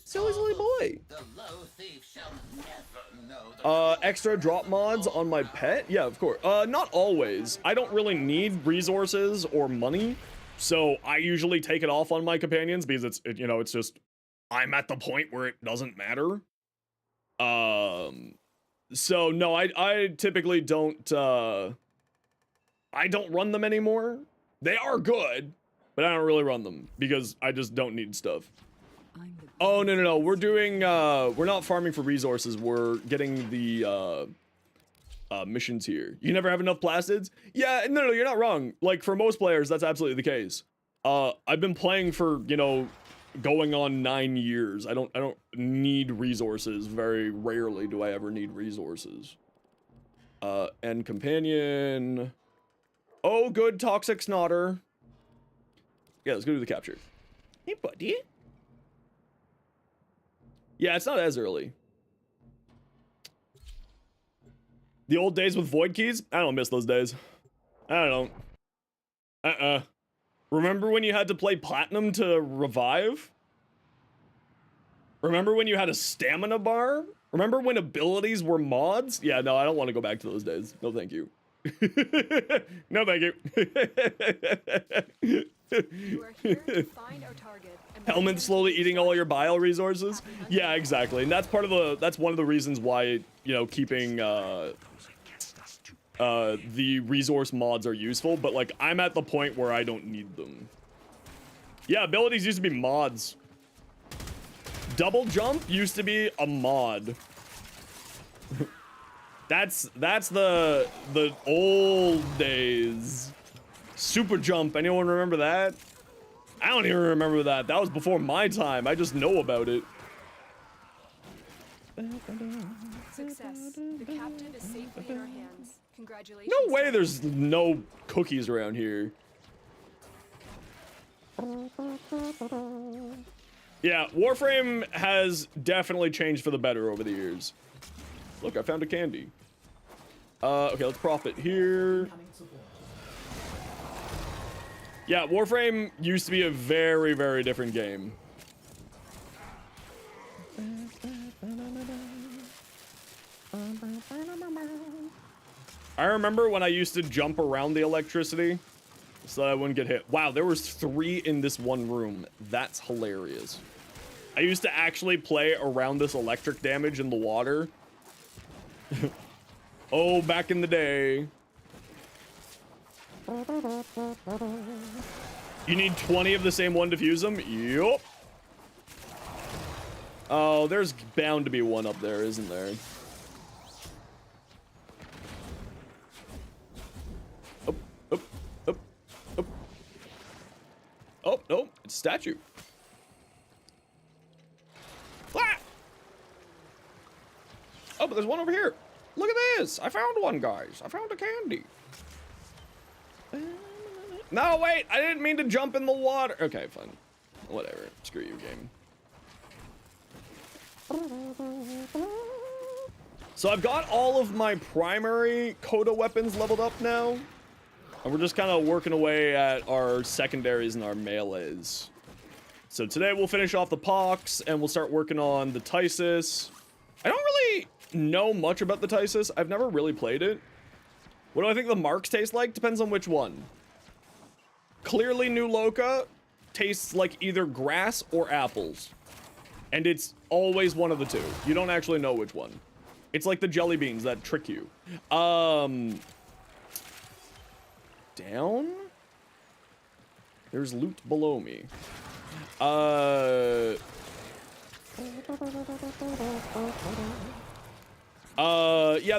Silly boy. The low thief shall never know the Extra drop mods on my pet? Yeah, of course. Not always. I don't really need resources or money, so I usually take it off on my companions because it's just, I'm at the point where it doesn't matter. So no, I typically don't, I don't run them anymore. They are good, but I don't really run them because I just don't need stuff. Oh, no. We're doing, we're not farming for resources. We're getting the, missions here. You never have enough plastids? Yeah, no, you're not wrong. Like, for most players, that's absolutely the case. I've been playing for, going on 9 years. I don't need resources. Very rarely do I ever need resources. End companion. Oh, good, toxic snotter. Yeah, let's go do the capture. Hey, buddy. Yeah, it's not as early. The old days with void keys? I don't miss those days. I don't. Remember when you had to play platinum to revive? Remember when you had a stamina bar? Remember when abilities were mods? Yeah, no, I don't want to go back to those days. No, thank you. No, thank you. You are here to find our target. Helmet slowly eating all your bile resources. Yeah, exactly. And that's one of the reasons why, keeping the resource mods are useful, but like I'm at the point where I don't need them. Yeah, abilities used to be mods. Double jump used to be a mod. That's the old days. Super jump, anyone remember that? I don't even remember that. That was before my time. I just know about it. Success. The captive is safely in our hands. Congratulations. No way there's no cookies around here. Yeah, Warframe has definitely changed for the better over the years. Look, I found a candy. Okay, let's prop it here. Yeah, Warframe used to be a very, very different game. I remember when I used to jump around the electricity so that I wouldn't get hit. Wow, there was 3 in this one room. That's hilarious. I used to actually play around this electric damage in the water. Oh, back in the day. You need 20 of the same one to fuse them? Yup. Oh, there's bound to be one up there, isn't there? Up, up, up, up. Oh, no, it's a statue. Ah! Oh, but there's one over here. Look at this. I found one, guys. I found a candy. No, wait. I didn't mean to jump in the water. Okay, fine. Whatever. Screw you, game. So I've got all of my primary Coda weapons leveled up now. And we're just kind of working away at our secondaries and our melees. So today we'll finish off the Pox and we'll start working on the Tysis. I don't really know much about the Tysis. I've never really played it. What do I think the marks taste like? Depends on which one. Clearly, New Loca tastes like either grass or apples. And it's always one of the two. You don't actually know which one. It's like the jelly beans that trick you. Down? There's loot below me. Yeah,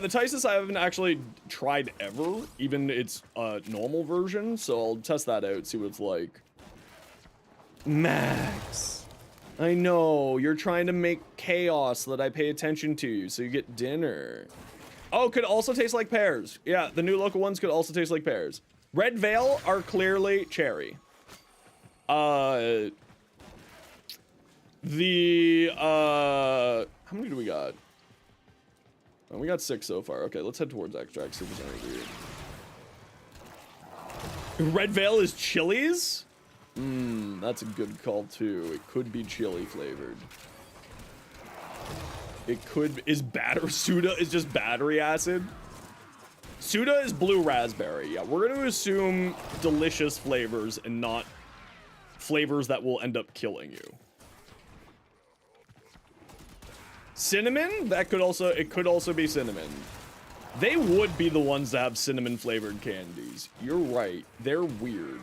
the Tysis I haven't actually tried ever, even its normal version, so I'll test that out, see what it's like. Max, I know, you're trying to make chaos so that I pay attention to you, so you get dinner. Oh, could also taste like pears. Yeah, the new local ones could also taste like pears. Red Veil are clearly cherry. How many do we got? Oh, we got 6 so far. Okay, let's head towards extract. See if there's anything weird. Red Veil is chilies? That's a good call too. It could be chili flavored. It could, is Suda is just battery acid? Suda is blue raspberry. Yeah, we're gonna assume delicious flavors and not flavors that will end up killing you. Cinnamon? That could also, it could also be cinnamon. They would be the ones that have cinnamon flavored candies. You're right. They're weird.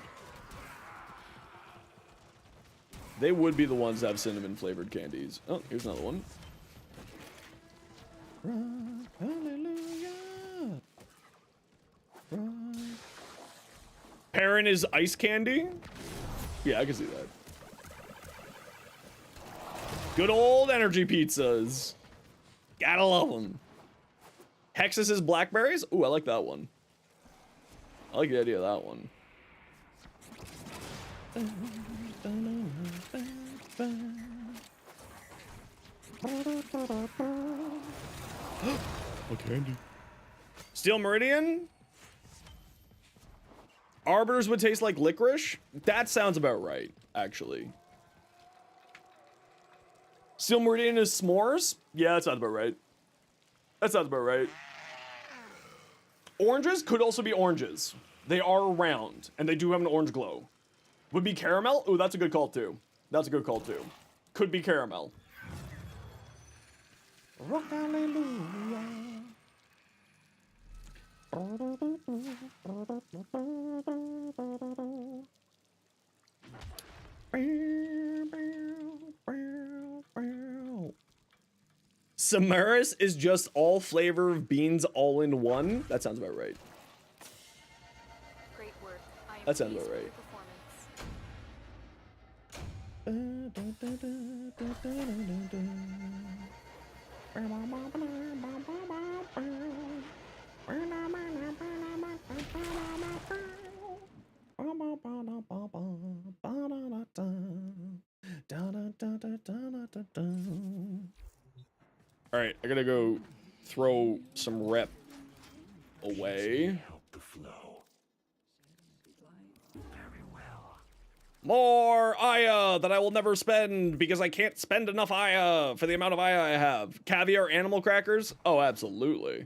They would be the ones that have cinnamon flavored candies. Oh, here's another one. Run, hallelujah. Run. Perrin is ice candy? Yeah, I can see that. Good old energy pizzas. Gotta love them. Hexus is blackberries? Ooh, I like that one. I like the idea of that one. What candy? Steel Meridian? Arbiters would taste like licorice? That sounds about right, actually. Steel Meridian is s'mores? Yeah, that sounds about right. That sounds about right. Oranges could also be oranges. They are round, and they do have an orange glow. Would be caramel? Ooh, that's a good call, too. That's a good call, too. Could be caramel. Samaras is just all flavor of beans all in one? That sounds about right. Great work. I am That sounds pleased about with right. All right, I gotta go throw some rep away. More Aya that I will never spend because I can't spend enough Aya for the amount of Aya I have. Caviar animal crackers? Oh, absolutely.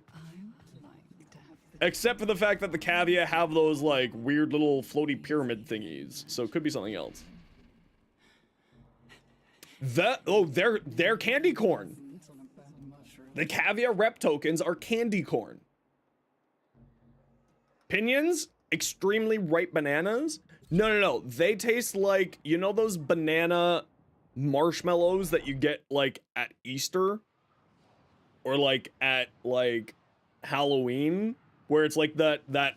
Except for the fact that the caviar have those like weird little floaty pyramid thingies, so it could be something else. They're candy corn. The caviar rep tokens are candy corn. Pinions, extremely ripe bananas. No. They taste like, you know those banana marshmallows that you get like at Easter? Or like at like Halloween? Where it's like that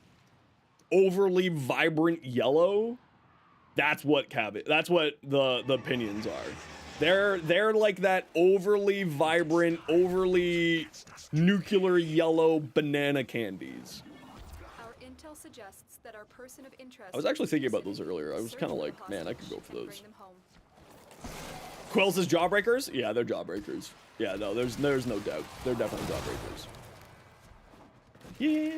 overly vibrant yellow? That's what the pinions are. They're like that overly vibrant, overly nuclear yellow banana candies. Our intel suggests that our person of interest. I was actually thinking about those earlier. I was kind of like, man, I could go for those. Quills is jawbreakers? Yeah, they're jawbreakers. Yeah, no, there's no doubt. They're definitely jawbreakers. Yeah.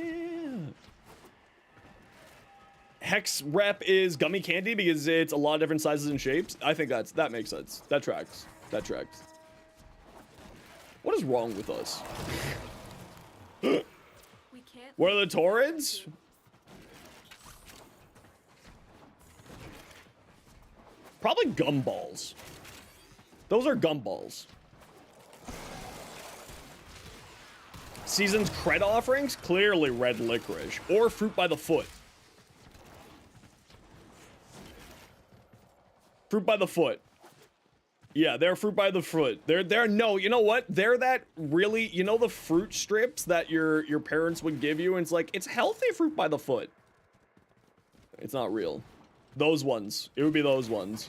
Hex rep is gummy candy because it's a lot of different sizes and shapes. I think that makes sense. That tracks. That tracks. What is wrong with us? What are the Taurids? Probably gumballs. Those are gumballs. Season's cred offerings? Clearly red licorice. Or fruit by the foot. Fruit by the foot. Yeah, they're fruit by the foot. They're no, you know what? They're that really, you know the fruit strips that your parents would give you, and it's like, it's healthy fruit by the foot. It's not real. Those ones. It would be those ones.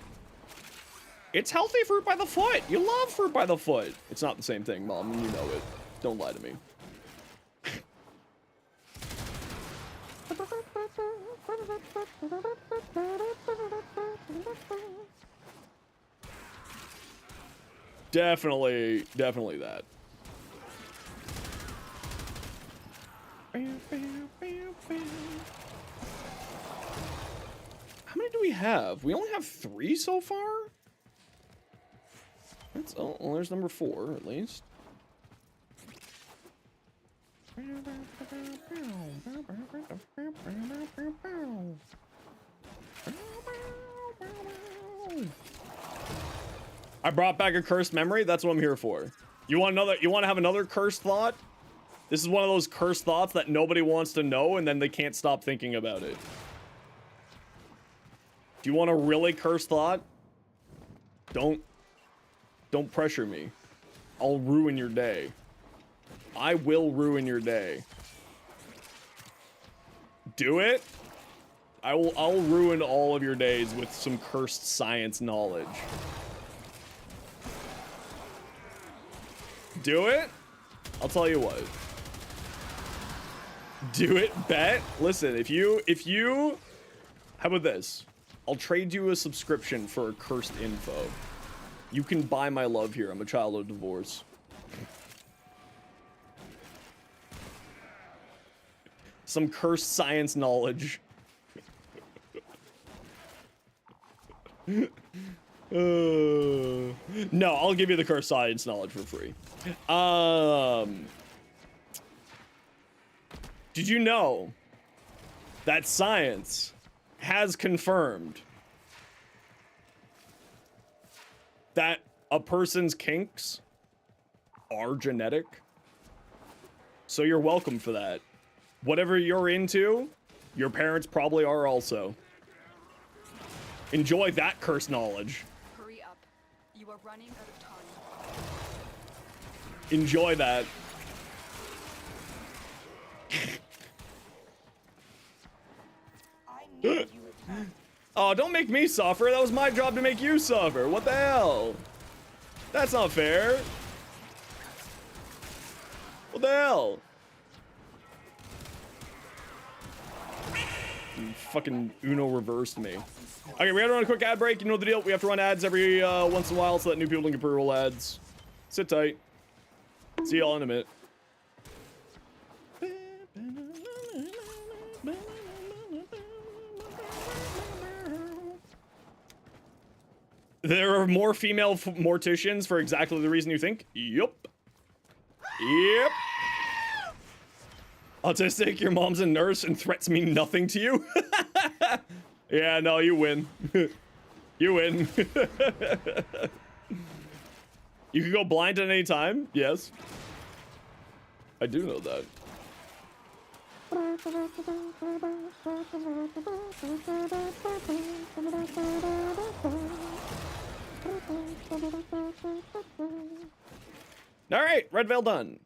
It's healthy fruit by the foot. You love fruit by the foot. It's not the same thing, Mom. You know it. Don't lie to me. Definitely that. How many do we have? We only have 3 so far? That's, oh, well, there's number 4, at least. I brought back a cursed memory. That's what I'm here for. You want to have another cursed thought? This is one of those cursed thoughts that nobody wants to know and then they can't stop thinking about it. Do you want a really cursed thought? Don't pressure me. I'll ruin your day. I will ruin your day. Do it? I'll ruin all of your days with some cursed science knowledge. Do it? I'll tell you what. Do it, bet. Listen, if you how about this? I'll trade you a subscription for cursed info. You can buy my love here. I'm a child of divorce. Some cursed science knowledge. No, I'll give you the cursed science knowledge for free. Did you know that science has confirmed that a person's kinks are genetic? So you're welcome for that. Whatever you're into, your parents probably are also. Enjoy that cursed knowledge. Hurry up. You are running out of time. Enjoy that. Oh, don't make me suffer. That was my job to make you suffer. What the hell? That's not fair. What the hell? You fucking Uno reversed me. Okay, we gotta run a quick ad break. You know the deal. We have to run ads every once in a while so that new people can get pre-roll ads. Sit tight. See y'all in a minute. There are more female morticians for exactly the reason you think. Yup. Yep. Autistic, your mom's a nurse and threats mean nothing to you? Yeah, no, you win. You win. You can go blind at any time. Yes. I do know that. All right, red veil done.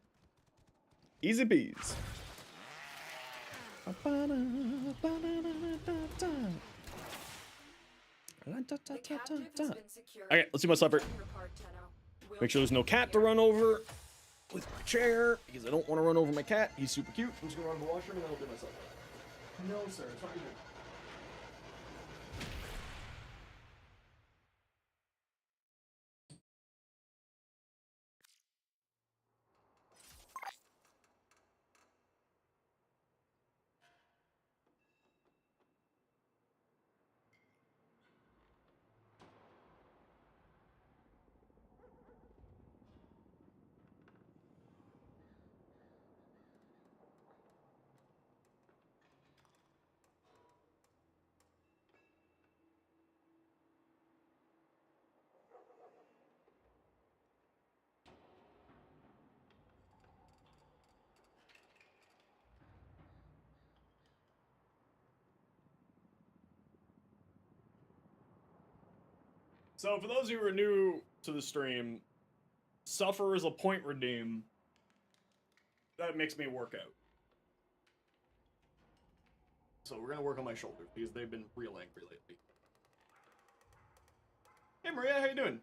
Easy peas. Okay, let's do my supper. Make sure there's no cat to run over with my chair because I don't want to run over my cat. He's super cute. I'm just gonna run to the washroom and then I'll do my supper. No, sir, it's not good. So for those of you who are new to the stream, suffer is a point redeem that makes me work out. So we're gonna work on my shoulders because they've been real angry lately. Hey Maria, how you doing?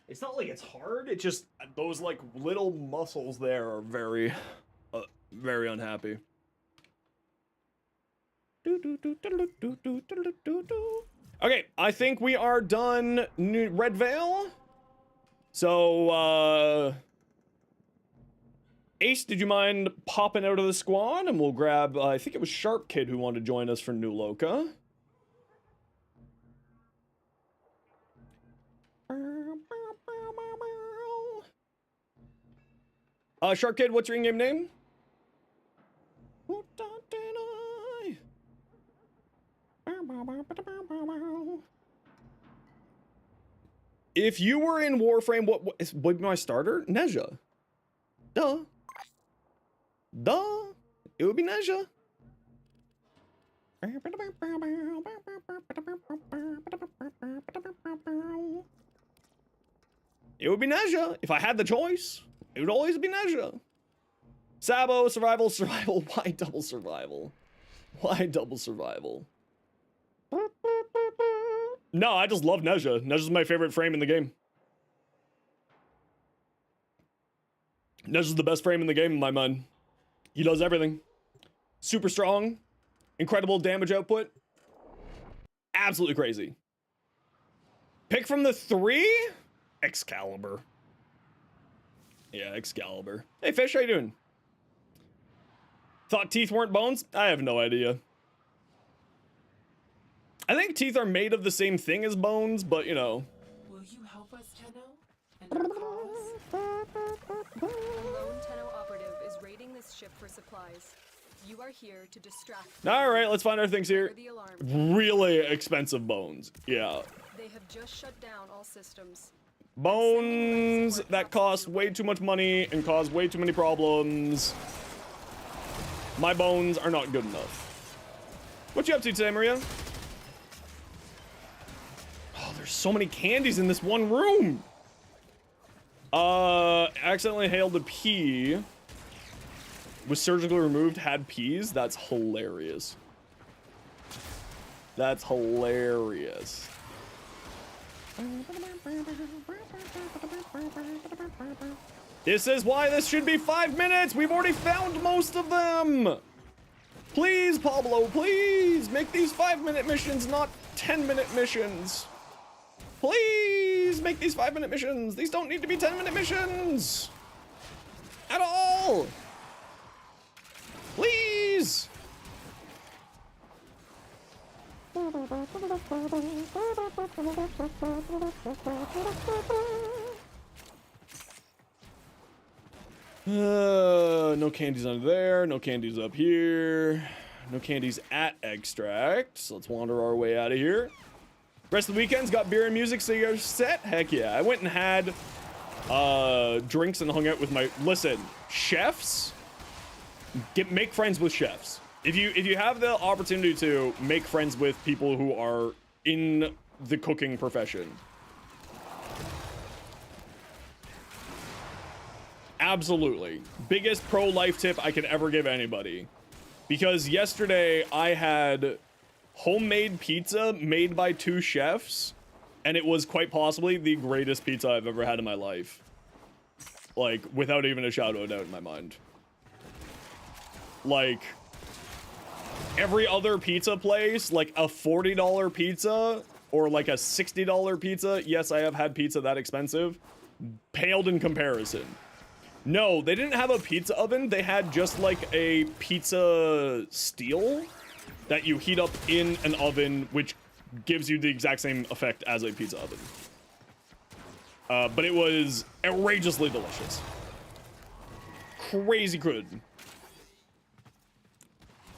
It's not like it's hard. It's just those like little muscles there are very, very unhappy. Okay, I think we are done. Red Veil. So, Ace, did you mind popping out of the squad? And we'll grab, I think it was Sharp Kid who wanted to join us for New Loca. Shark Kid, what's your in-game name? If you were in Warframe, what would be my starter? Nezha. Duh. Duh. It would be Nezha. It would be Nezha. If I had the choice, it would always be Nezha. Sabo, survival, survival. Why double survival? Why double survival? No, I just love Nezha. Nezha's my favorite frame in the game. Nezha's the best frame in the game in my mind. He does everything. Super strong. Incredible damage output. Absolutely crazy. Pick from the 3? Excalibur. Yeah, Excalibur. Hey, Fish, how you doing? Thought teeth weren't bones? I have no idea. I think teeth are made of the same thing as bones, but you know. Will you help us, Tenno? And our cause? A lone Tenno operative is raiding this ship for supplies. You are here to distract them. All right, let's find our things here. Trigger the alarm. Really expensive bones. Yeah. They have just shut down all systems. Bones that cost way too much money and cause way too many problems. My bones are not good enough. What you up to today, Maria? Oh, there's so many candies in this one room. Accidentally inhaled a pea. Was surgically removed, had peas. That's hilarious. That's hilarious. This is why this should be 5 minutes. We've already found most of them. Please, Pablo, please make these 5-minute missions, not 10-minute missions. Please make these 5-minute missions. These don't need to be 10-minute missions at all. Please. No candies under there. No candies up here. No candies at Extract. So let's wander our way out of here. Rest of the weekend's got beer and music, so you're set? Heck yeah. I went and had drinks and hung out with my... Listen, chefs... Make friends with chefs. If you have the opportunity to make friends with people who are in the cooking profession, absolutely. Biggest pro life tip I could ever give anybody. Because yesterday I had homemade pizza made by 2 chefs, and it was quite possibly the greatest pizza I've ever had in my life. Like, without even a shadow of doubt in my mind. Like, every other pizza place, like a $40 pizza or like a $60 pizza, yes, I have had pizza that expensive, paled in comparison. No, they didn't have a pizza oven. They had just like a pizza steel that you heat up in an oven, which gives you the exact same effect as a pizza oven. But it was outrageously delicious. Crazy good.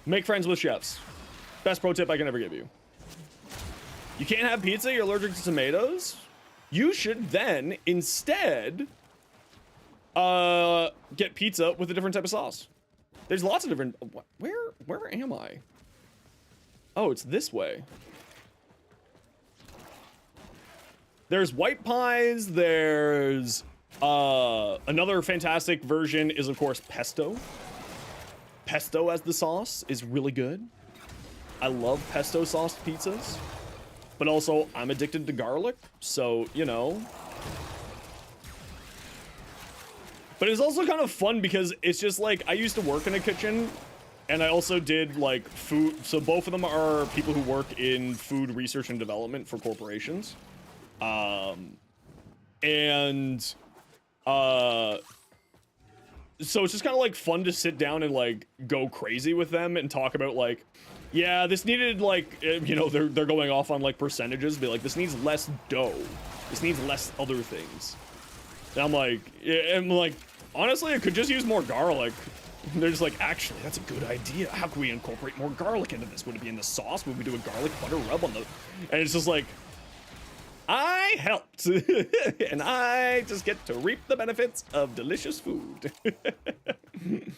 Make friends with chefs. Best pro tip I can ever give you. You can't have pizza, you're allergic to tomatoes? You should then, instead, get pizza with a different type of sauce. There's lots of different... Where am I? Oh, it's this way. There's white pies, there's... another fantastic version is, of course, pesto. Pesto as the sauce is really good. I love pesto sauce pizzas. But also, I'm addicted to garlic, so, you know. But it's also kind of fun because it's just like, I used to work in a kitchen, and I also did like food. So both of them are people who work in food research and development for corporations. So it's just kind of like fun to sit down and like go crazy with them and talk about like, yeah, this needed like, you know, they're going off on like percentages, be like, this needs less dough. This needs less other things. And I'm like, honestly, it could just use more garlic. And they're just like, actually, that's a good idea. How can we incorporate more garlic into this? Would it be in the sauce? Would we do a garlic butter rub on the... And it's just like, I helped. And I just get to reap the benefits of delicious food. You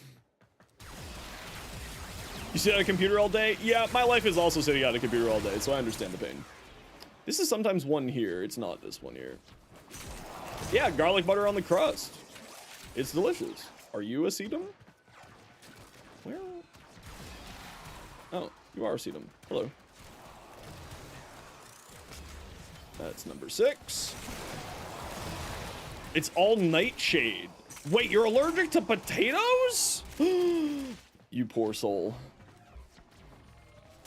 sit at a computer all day? Yeah, my life is also sitting at a computer all day, so I understand the pain. This is sometimes one here. It's not this one here. Yeah, garlic butter on the crust. It's delicious. Are you a sedum? Where? Oh, you are a sedum. Hello. That's number 6. It's all nightshade. Wait, you're allergic to potatoes? You poor soul.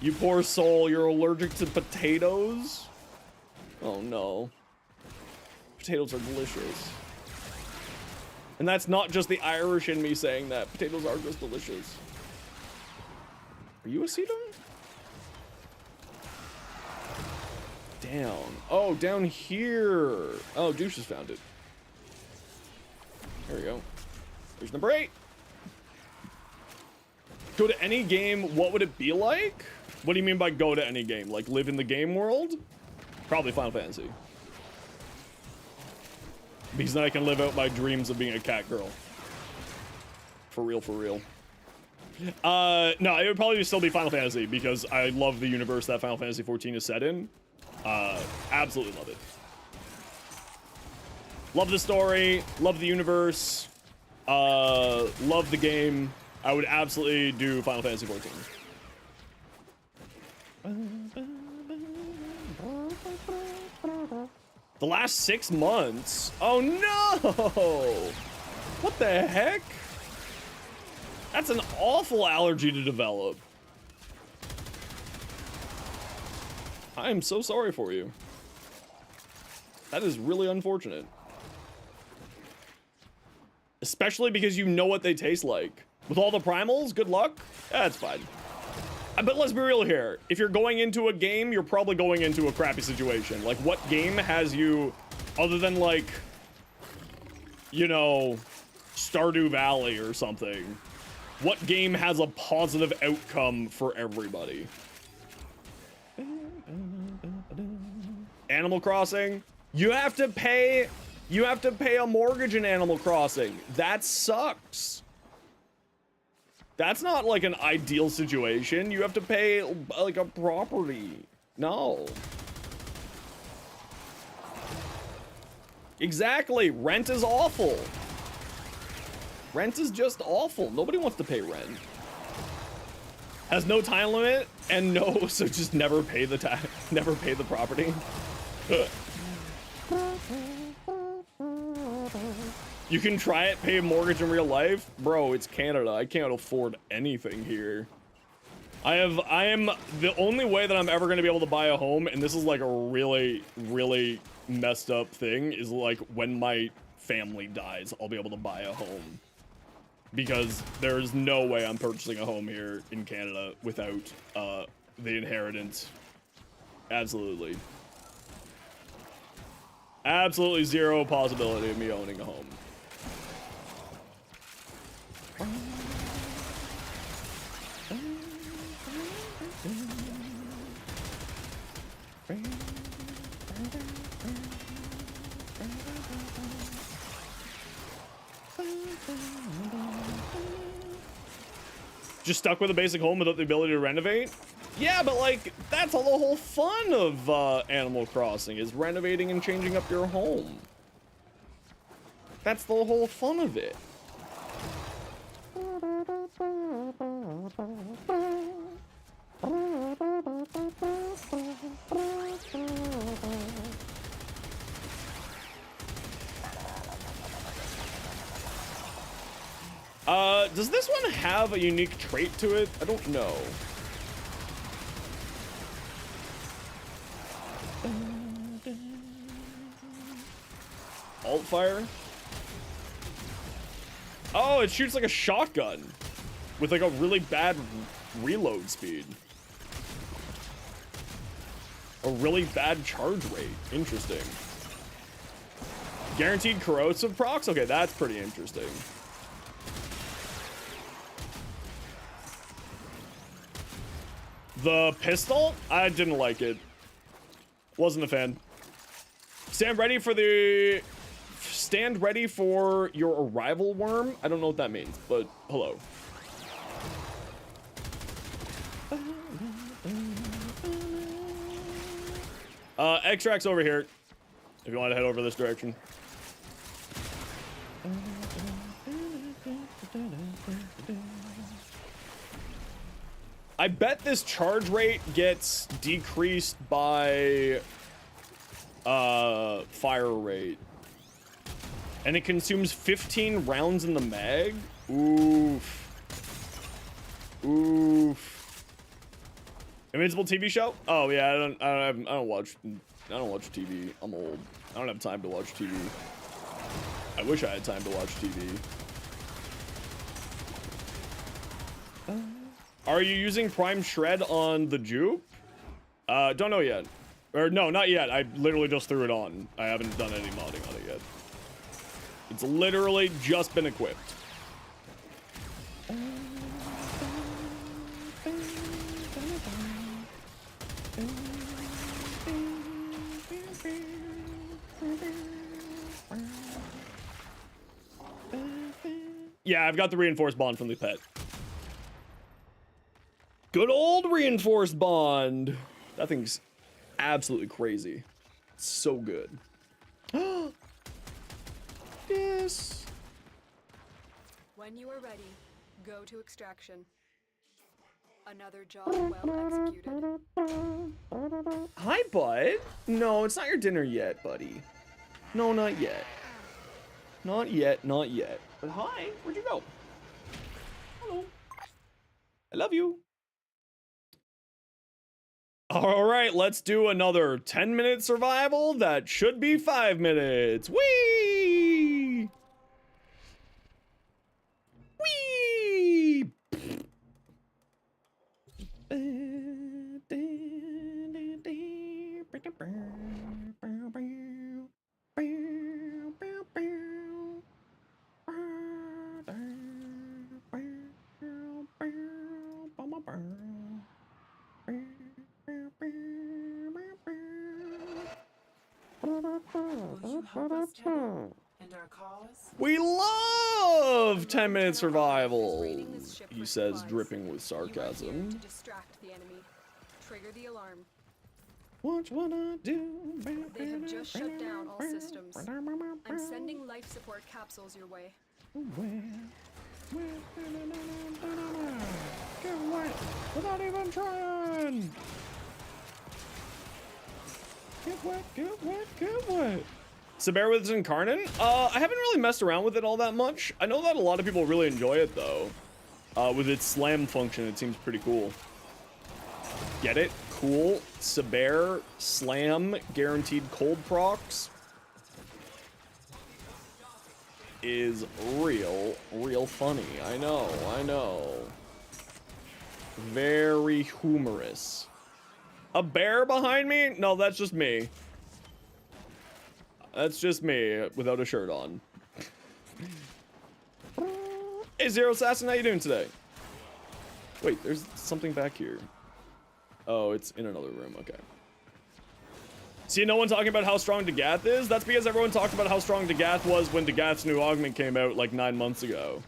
You poor soul, you're allergic to potatoes? Oh no. Potatoes are delicious. And that's not just the Irish in me saying that. Potatoes are just delicious. Are you a sedum? Down. Oh, down here. Oh, Douche has found it. There we go. There's number 8. Go to any game, what would it be like? What do you mean by go to any game? Like live in the game world? Probably Final Fantasy. Because then I can live out my dreams of being a cat girl. For real, for real. No, it would probably still be Final Fantasy because I love the universe that Final Fantasy 14 is set in. Absolutely love it. Love the story, love the universe, love the game. I would absolutely do Final Fantasy 14. The last 6 months? Oh no! What the heck? That's an awful allergy to develop. I am so sorry for you. That is really unfortunate. Especially because you know what they taste like. With all the primals, good luck. That's fine. But let's be real here. If you're going into a game, you're probably going into a crappy situation. Like, what game has you, other than like, you know, Stardew Valley or something, what game has a positive outcome for everybody? Animal Crossing? You have to pay a mortgage in Animal Crossing. That sucks. That's not like an ideal situation. You have to pay like a property. No. Exactly. Rent is awful. Rent is just awful. Nobody wants to pay rent. Has no time limit and no, so just never pay the tax, never pay the property. You can try it, pay a mortgage in real life. Bro, it's Canada. I can't afford anything here. I am the only way that I'm ever going to be able to buy a home, and this is like a really, really messed up thing, is like when my family dies, I'll be able to buy a home. Because there's no way I'm purchasing a home here in Canada without the inheritance. Absolutely. Absolutely zero possibility of me owning a home. Just stuck with a basic home without the ability to renovate? Yeah, but like, that's all the whole fun of Animal Crossing, is renovating and changing up your home. That's the whole fun of it. Does this one have a unique trait to it? I don't know. Alt fire? Oh, it shoots like a shotgun with like a really bad reload speed. A really bad charge rate. Interesting. Guaranteed corrosive procs? Okay, that's pretty interesting. The pistol? I didn't like it. Wasn't a fan. Stand ready for your arrival worm. I don't know what that means, but hello. Extract's over here. If you want to head over this direction. I bet this charge rate gets decreased by fire rate. And it consumes 15 rounds in the mag? Oof. Oof. Invincible TV show? Oh yeah, I don't watch TV. I'm old. I don't have time to watch TV. I wish I had time to watch TV. Are you using Prime Shred on the Jupe? Don't know yet. Or no, not yet. I literally just threw it on. I haven't done any modding on it yet. It's literally just been equipped. Yeah, I've got the reinforced bond from the pet. Good old reinforced bond. That thing's absolutely crazy. It's so good. Yes. When you are ready, go to extraction. Another job well executed. Hi, bud. No, it's not your dinner yet, buddy. No, not yet. Not yet, not yet. But hi, where'd you go? Hello. I love you. All right, let's do another 10-minute survival that should be 5 minutes. Whee! Whee! Will you help us, Tenno, and our cause? We love 10-minute survival, he says, dripping with You are here to sarcasm. distract the enemy. Trigger the alarm. Watch what I do. They have just shut down all systems. I'm sending life support capsules your way. Get wet without even trying. Get wet, get wet, get wet. Saber with Incarnate? I haven't really messed around with it all that much. I know that a lot of people really enjoy it though. With its slam function, it seems pretty cool. Get it? Cool. Saber, slam, guaranteed cold procs. Is real funny. I know. Very humorous. A bear behind me? No, that's just me. That's just me without a shirt on. Hey, Zero Assassin, how you doing today? Wait, there's something back here. Oh, it's in another room, okay. See, no one talking about how strong Dagath is? That's because everyone talked about how strong Dagath was when Dagath's new augment came out like 9 months ago.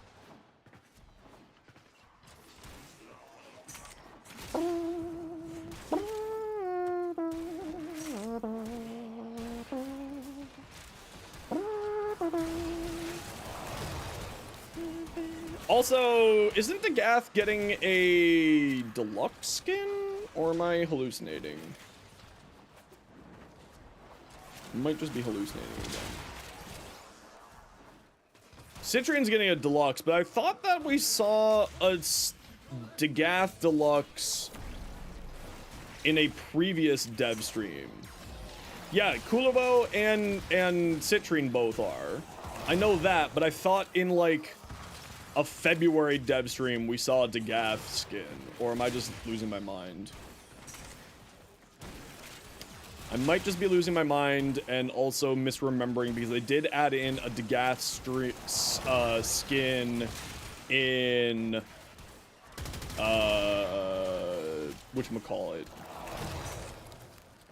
Also, isn't Dagath getting a deluxe skin? Or am I hallucinating? Might just be hallucinating again. Citrian's getting a deluxe, but I thought that we saw a Degath deluxe in a previous dev stream. Yeah, Kulivo and Citrine both are. I know that, but I thought in like a February dev stream we saw a Degath skin. Or am I just losing my mind? I might just be losing my mind and also misremembering because they did add in a Degath skin in whatchamacallit?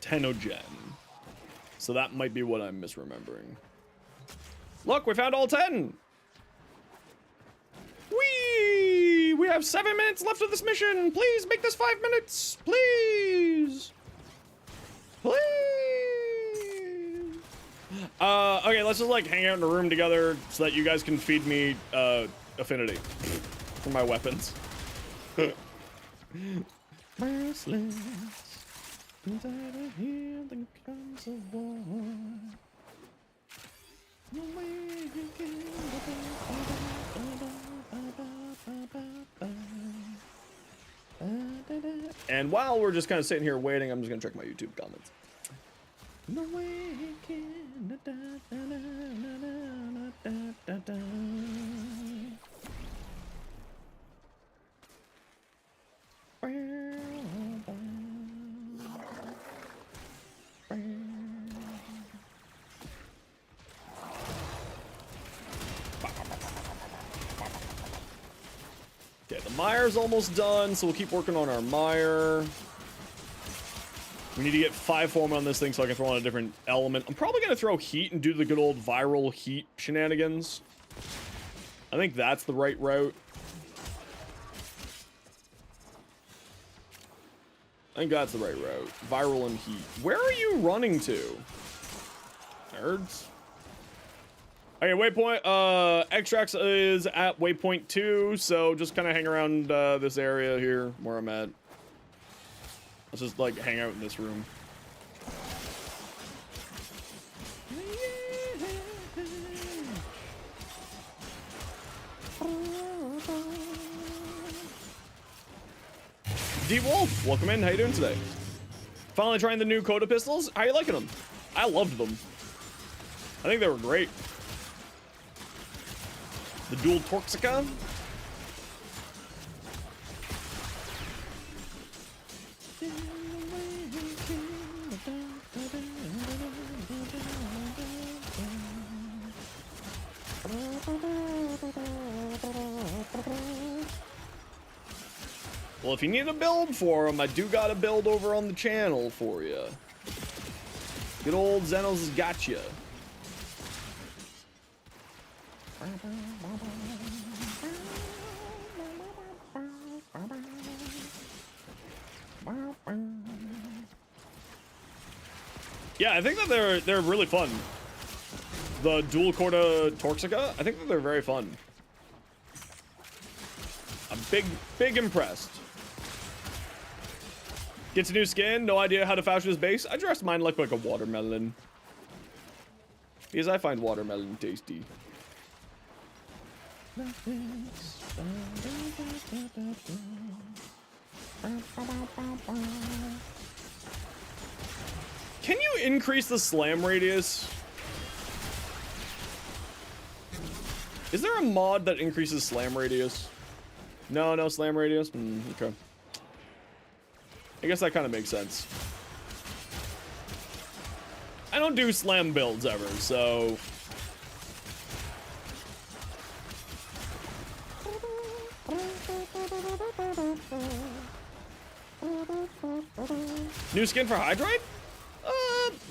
Tenogen. So that might be what I'm misremembering. Look, we found all 10! Whee! We have 7 minutes left of this mission! Please make this 5 minutes! Please! Please! Okay, let's just like hang out in a room together so that you guys can feed me affinity for my weapons. Merciless. Inside I hear the guns of war. No way you can. And while we're just kind of sitting here waiting, I'm just gonna check my YouTube comments. No way you can. Okay, the mire's almost done, so we'll keep working on our mire. We need to get 5 form on this thing so I can throw on a different element. I'm probably going to throw heat and do the good old viral heat shenanigans. I think that's the right route. I think that's the right route. Viral and heat. Where are you running to? Nerds. Okay, waypoint, Extracts is at waypoint 2, so just kind of hang around this area here where I'm at. Let's just like hang out in this room. D-Wolf, welcome in. How you doing today? Finally trying the new Coda pistols. How you liking them? I loved them. I think they were great. The dual Torxica. Well, if you need a build for them, I do got a build over on the channel for you. Good old Zenos has got you. Yeah, I think that they're really fun. The dual Coda Torxica, I think that they're very fun. I'm big impressed. Gets a new skin, no idea how to fashion his base. I dressed mine like a watermelon. Because I find watermelon tasty. Can you increase the slam radius? Is there a mod that increases slam radius? No slam radius? Okay. I guess that kind of makes sense. I don't do slam builds ever, so... New skin for Hydroid?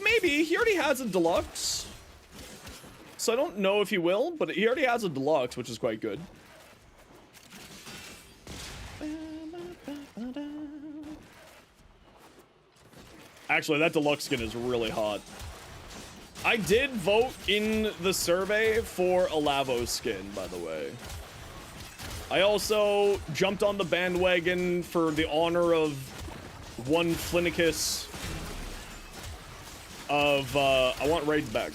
Maybe. He already has a deluxe. So I don't know if he will, but he already has a deluxe, which is quite good. Actually, that deluxe skin is really hot. I did vote in the survey for a Lavos skin, by the way. I also jumped on the bandwagon for the honor of one Flinicus of, I want raids back.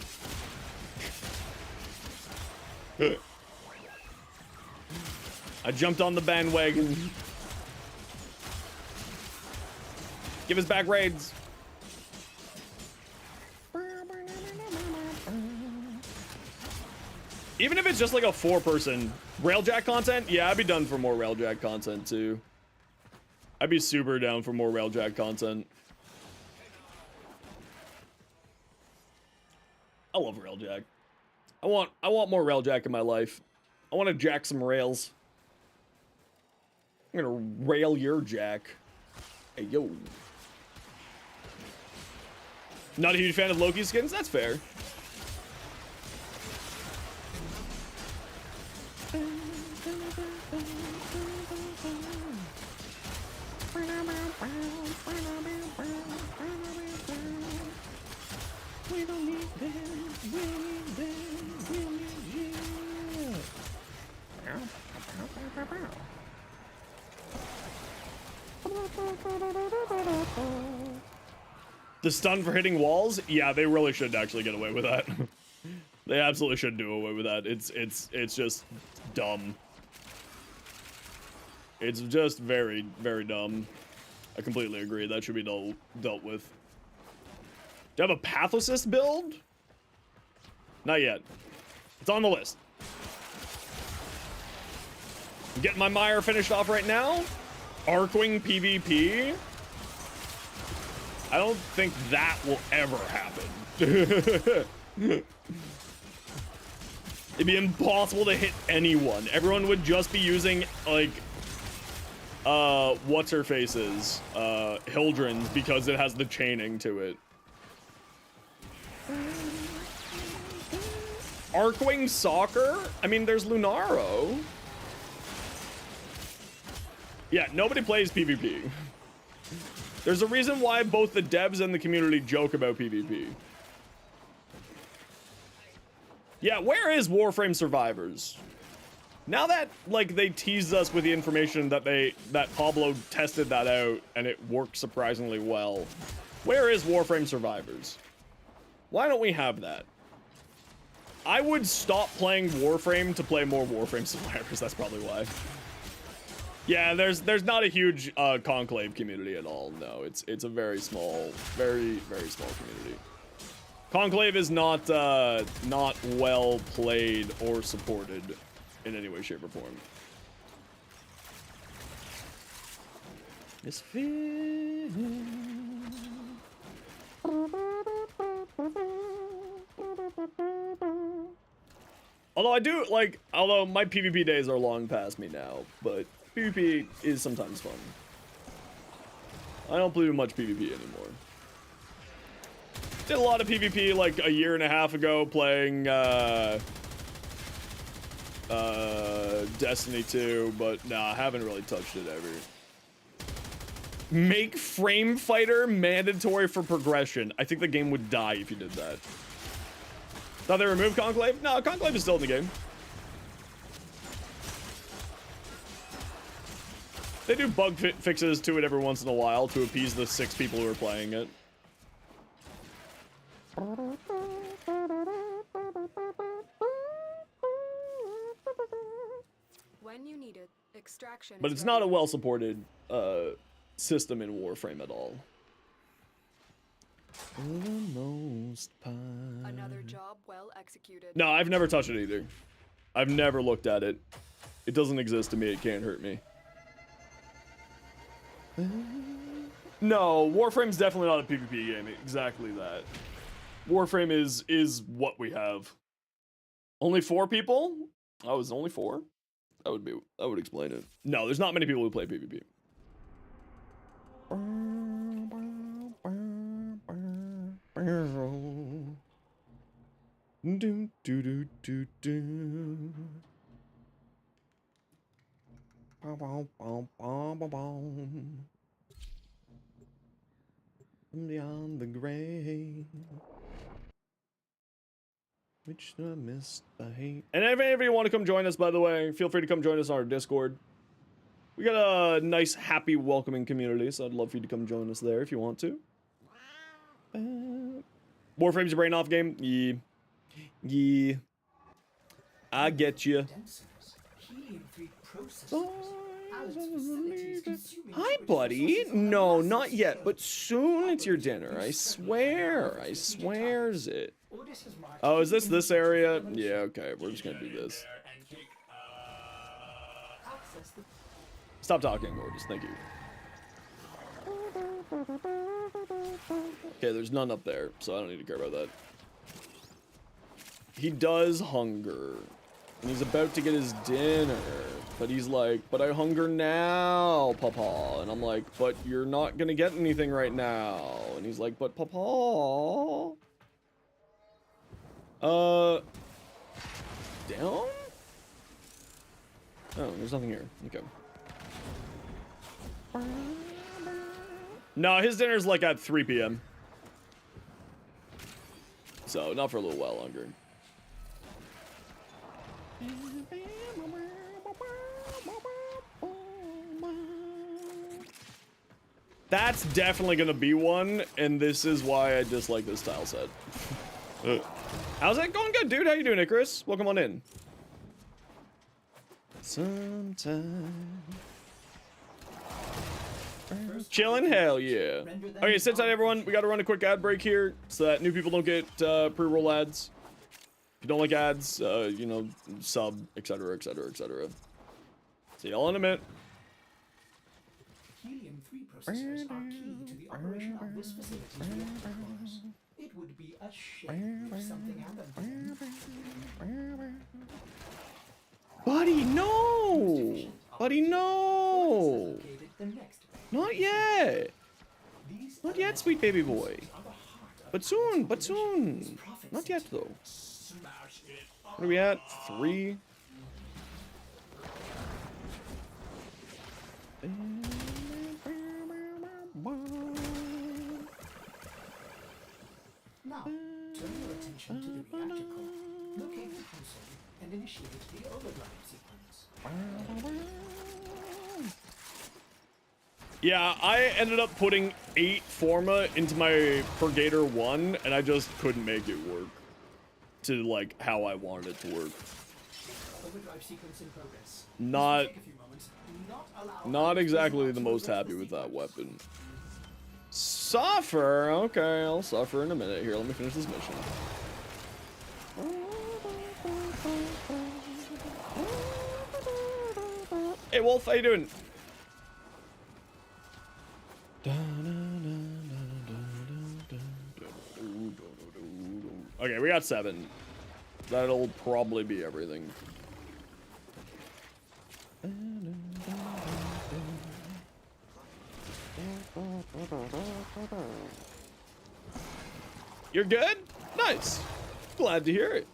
I jumped on the bandwagon. Give us back raids. Even if it's just like a 4-person Railjack content, yeah, I'd be done for more Railjack content too. I'd be super down for more Railjack content. I love Railjack. I want more Railjack in my life. I want to jack some rails. I'm gonna rail your jack. Hey, yo. Not a huge fan of Loki skins? That's fair. The stun for hitting walls? Yeah, they really should actually get away with that. They absolutely should do away with that. It's just dumb. It's just very, very dumb. I completely agree. That should be dealt with. Do you have a Pathosist build? Not yet. It's on the list. I'm getting my mire finished off right now. Arcwing PvP. I don't think that will ever happen. It'd be impossible to hit anyone. Everyone would just be using, like, what's-her-faces, Hildrens, because it has the chaining to it. Arcwing Soccer? I mean, there's Lunaro. Yeah, nobody plays PvP. There's a reason why both the devs and the community joke about PvP. Yeah, where is Warframe Survivors? Now that, like, they teased us with the information that Pablo tested that out and it worked surprisingly well. Where is Warframe Survivors? Why don't we have that? I would stop playing Warframe to play more Warframe Survivors. That's probably why. Yeah, there's not a huge Conclave community at all. No, it's a very small, very small community. Conclave is not well played or supported in any way, shape, or form. Misfit. Although I do like, although my PvP days are long past me now, but PvP is sometimes fun. I don't play much PvP anymore. Did a lot of PvP like a year and a half ago playing Destiny 2, but nah, I haven't really touched it ever. Make Frame Fighter mandatory for progression. I think the game would die if you did that. Thought they removed Conclave? No, Conclave is still in the game. They do bug fixes to it every once in a while to appease the 6 people who are playing it. When you need it, extraction. But it's not a well-supported system in Warframe at all. For the most part. Another job well executed. No, I've never touched it either. I've never looked at it. It doesn't exist to me. It can't hurt me. No, Warframe's definitely not a PvP game. Exactly that. Warframe is what we have. Only 4 people? Oh, it's only 4? That would explain it. No, there's not many people who play PvP. Do do do do do. Beyond the grave, which I missed, I hate. And if you want to come join us, by the way, feel free to come join us on our Discord. We got a nice, happy, welcoming community, so I'd love for you to come join us there if you want to. Warframe's a brain off game? Yeah. Yeah. I get you. Hi, buddy. No, not yet, but soon it's your dinner. I swear. I swears it. Oh, is this area? Yeah, okay. We're just gonna do this. Stop talking, Gorgeous. Thank you. Okay, there's none up there, so I don't need to care about that. He does hunger. And he's about to get his dinner. But he's like, but I hunger now, Papa. And I'm like, but you're not gonna get anything right now. And he's like, but Papa. Down? Oh, there's nothing here. Okay. No, his dinner's like at 3 p.m. So, not for a little while longer. That's definitely gonna be one, and this is why I dislike this tile set. How's it going? Good, dude. How you doing, Icarus? Welcome on in. Sometime. Chillin', hell yeah. Okay, sit tight, everyone. We gotta run a quick ad break here so that new people don't get pre-roll ads. If you don't like ads, you know, sub, etc., etc., etc. See y'all in a minute. Helium-3 processors are key to the operation of this facility's reactor cores. It would be a shame if something happened to them. Buddy, no! Buddy, no! Not yet! Not yet, sweet baby boy. But soon, but soon. Not yet, though. What are we at? 3? Now, turn your attention to the reactor core. Locate the console and initiate the overdrive sequence. Yeah, I ended up putting 8 Forma into my Purgator 1, and I just couldn't make it work to, like, how I wanted it to work. Overdrive sequence in progress. Not exactly the most happy with that weapon. Suffer? Okay, I'll suffer in a minute. Here, let me finish this mission. Hey, Wolf, how you doing? Okay, we got 7. That'll probably be everything. You're good? Nice. Glad to hear it.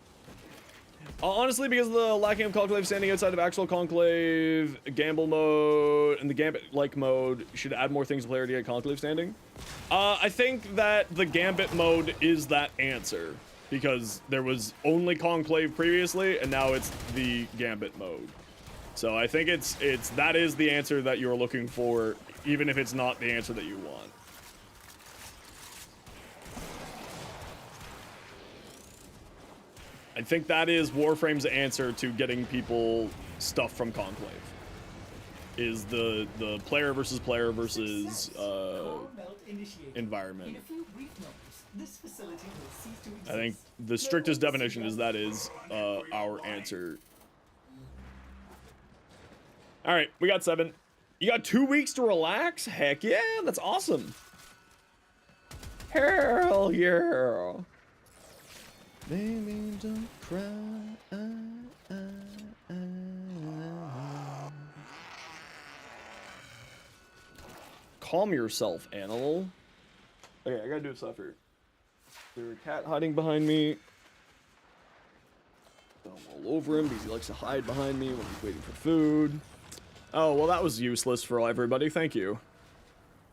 Honestly, because of the lacking of Conclave standing outside of actual Conclave, Gamble mode, and the Gambit-like mode should add more things to player to get Conclave standing. I think that the Gambit mode is that answer, because there was only Conclave previously, and now it's the Gambit mode. So I think that is the answer that you're looking for, even if it's not the answer that you want. I think that is Warframe's answer to getting people stuff from Conclave. Is the player versus environment. I think the strictest definition is that is our answer. All right, we got 7. You got 2 weeks to relax? Heck yeah, that's awesome. Hell yeah. Baby, don't cry. Calm yourself, animal. Okay, I gotta do stuff here. There's a cat hiding behind me. I'm all over him because he likes to hide behind me when he's waiting for food. Oh, well, that was useless for everybody. Thank you.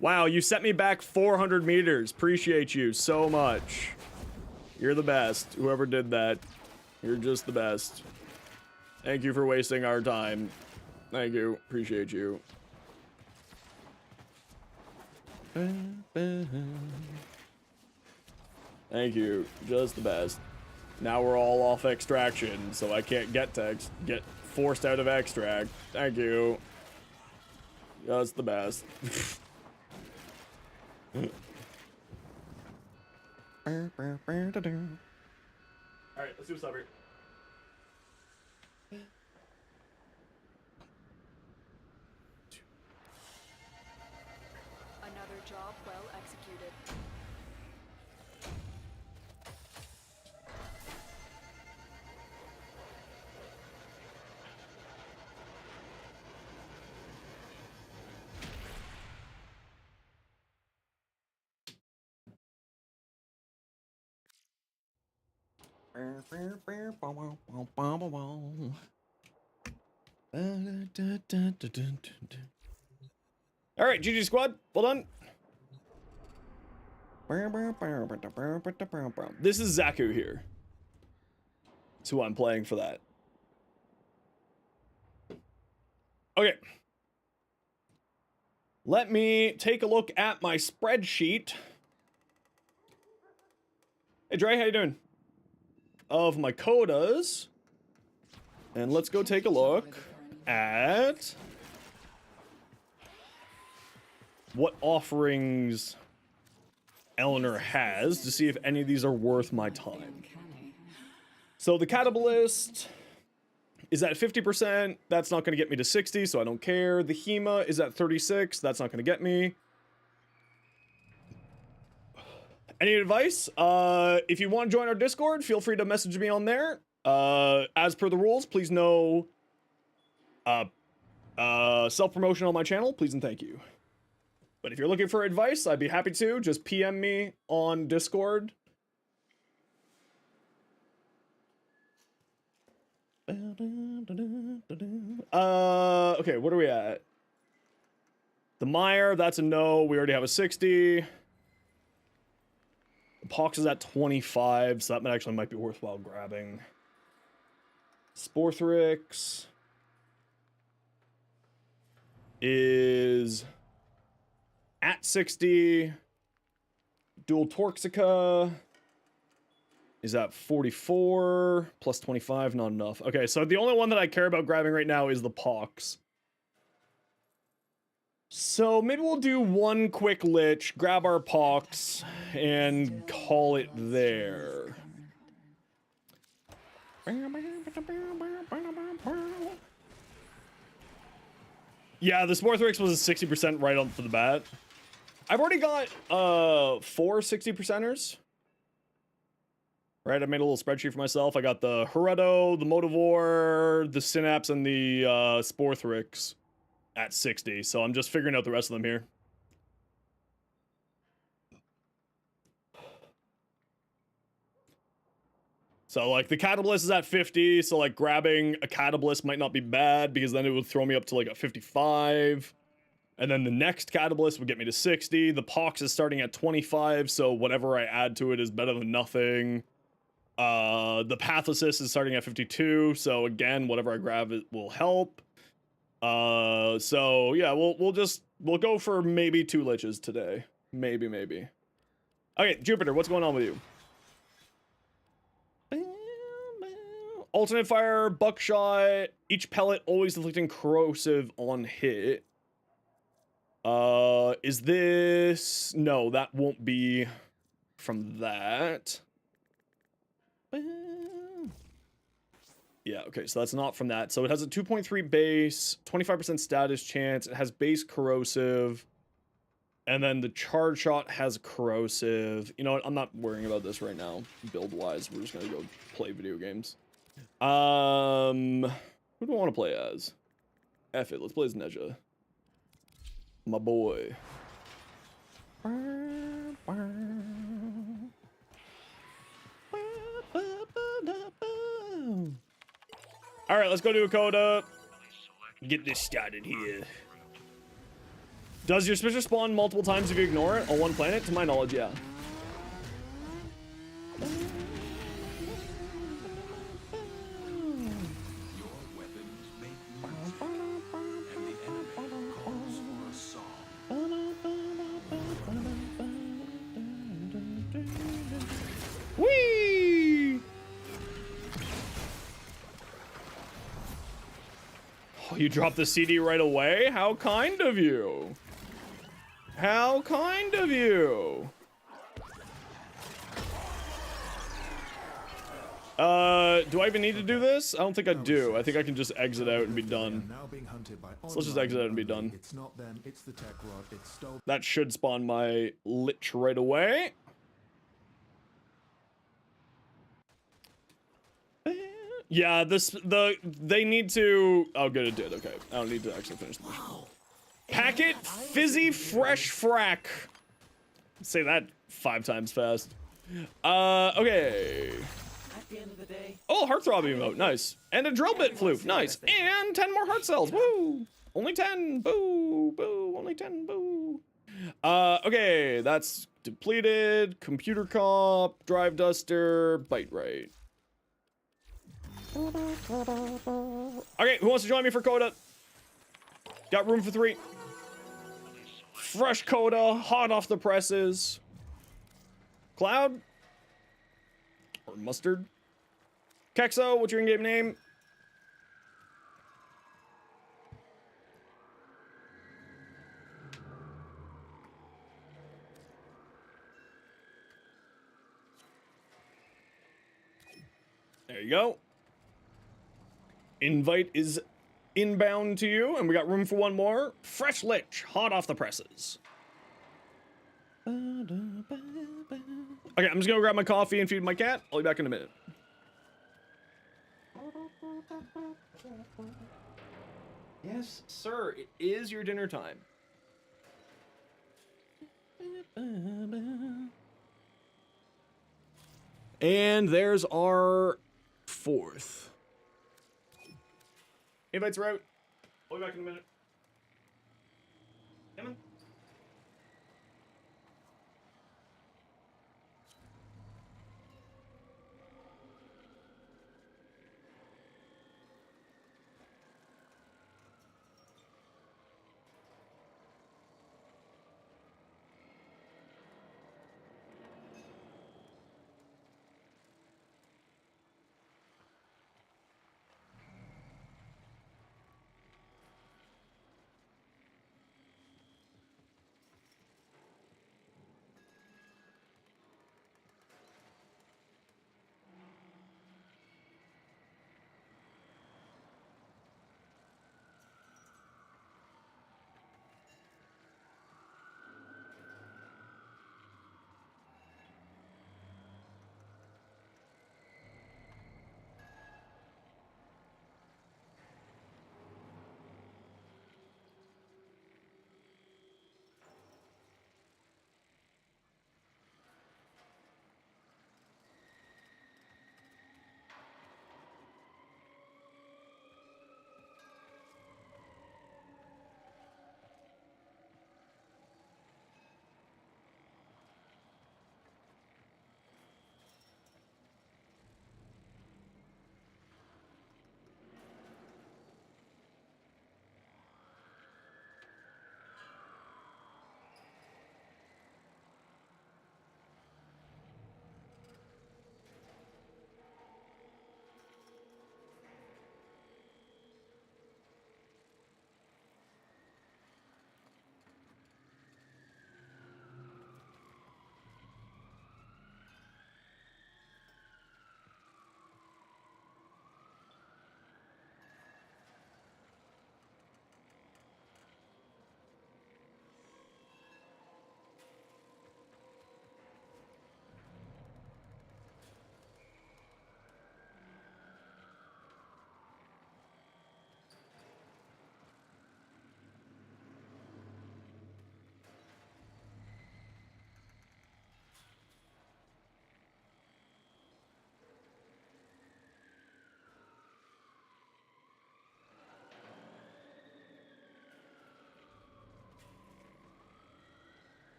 Wow, you sent me back 400 meters. Appreciate you so much. You're the best. Whoever did that. You're just the best. Thank you for wasting our time. Thank you. Appreciate you. Thank you. Just the best. Now we're all off extraction, so I can't get forced out of extract. Thank you. That's the best. Alright, let's do a sub here. Another job well executed. All right, GG squad, well done. This is Zaku here. That's who I'm playing for that. Okay. Let me take a look at my spreadsheet. Hey Dre, how you doing? Of my Codas. And let's go take a look at what offerings Eleanor has to see if any of these are worth my time. So the Catalyst is at 50%. That's not going to get me to 60, so I don't care. The Hema is at 36. That's not going to get me. Any advice? If you want to join our Discord, feel free to message me on there. As per the rules, please no self-promotion on my channel, please and thank you. But if you're looking for advice, I'd be happy to. Just PM me on Discord. Okay, what are we at? The Meyer, that's a no. We already have a 60. The Pox is at 25, so that actually might be worthwhile grabbing. Sporthrix is at 60. Dual Torxica is at 44. Plus 25, not enough. Okay, so the only one that I care about grabbing right now is the Pox. So maybe we'll do one quick lich, grab our Pox, and call it there. Yeah, the Sporthrix was a 60% right on for the bat. I've already got 4 60%ers. Right, I made a little spreadsheet for myself. I got the Hereto, the Motivore, the Synapse, and the Sporthrix at 60. So I'm just figuring out the rest of them here. So, like, the Catablist is at 50, so, like, grabbing a Catablist might not be bad, because then it would throw me up to, like, a 55. And then the next Catablist would get me to 60. The Pox is starting at 25, so whatever I add to it is better than nothing. The Path Assist is starting at 52, so, again, whatever I grab it will help. So, yeah, we'll go for maybe 2 liches today. Maybe. Okay, Jupiter, what's going on with you? Alternate fire, buckshot, each pellet always inflicting corrosive on hit. Is this... No, that won't be from that. Yeah, okay, so that's not from that. So it has a 2.3 base, 25% status chance, it has base corrosive, and then the charge shot has corrosive. You know what, I'm not worrying about this right now, build-wise. We're just gonna go play video games. Who do I want to play as? F it, let's play as Neja. My boy. Alright, let's go do a Coda. Get this started here. Does your Spisher spawn multiple times if you ignore it on one planet? To my knowledge, yeah. Whee! Oh, you dropped the CD right away? How kind of you. How kind of you. Do I even need to do this? I don't think I do. I think I can just exit out and be done. So let's just exit out and be done. It's not them, it's the tech rod. It's stolen. That should spawn my lich right away. Yeah, they need to. Oh, good, it did. Okay, I don't need to actually finish the mission. Packet fizzy fresh frack. Say that 5 times fast. Okay. At the end of the day, Oh, heartthrob emote, nice. And a drill bit flute, nice. And 10 more heart cells, woo! Only 10, boo, boo, only 10, boo. Okay, that's depleted, computer comp, drive duster, bite right. Okay, who wants to join me for Coda? Got room for 3. Fresh Coda, hot off the presses. Cloud? Or Mustard? Kexo, what's your in-game name? There you go. Invite is inbound to you, and we got room for one more. Fresh Lich, hot off the presses. Okay, I'm just gonna grab my coffee and feed my cat. I'll be back in a minute. Yes, sir, it is your dinner time. And there's our 4th. Invites are out. I'll be back in a minute. Come on.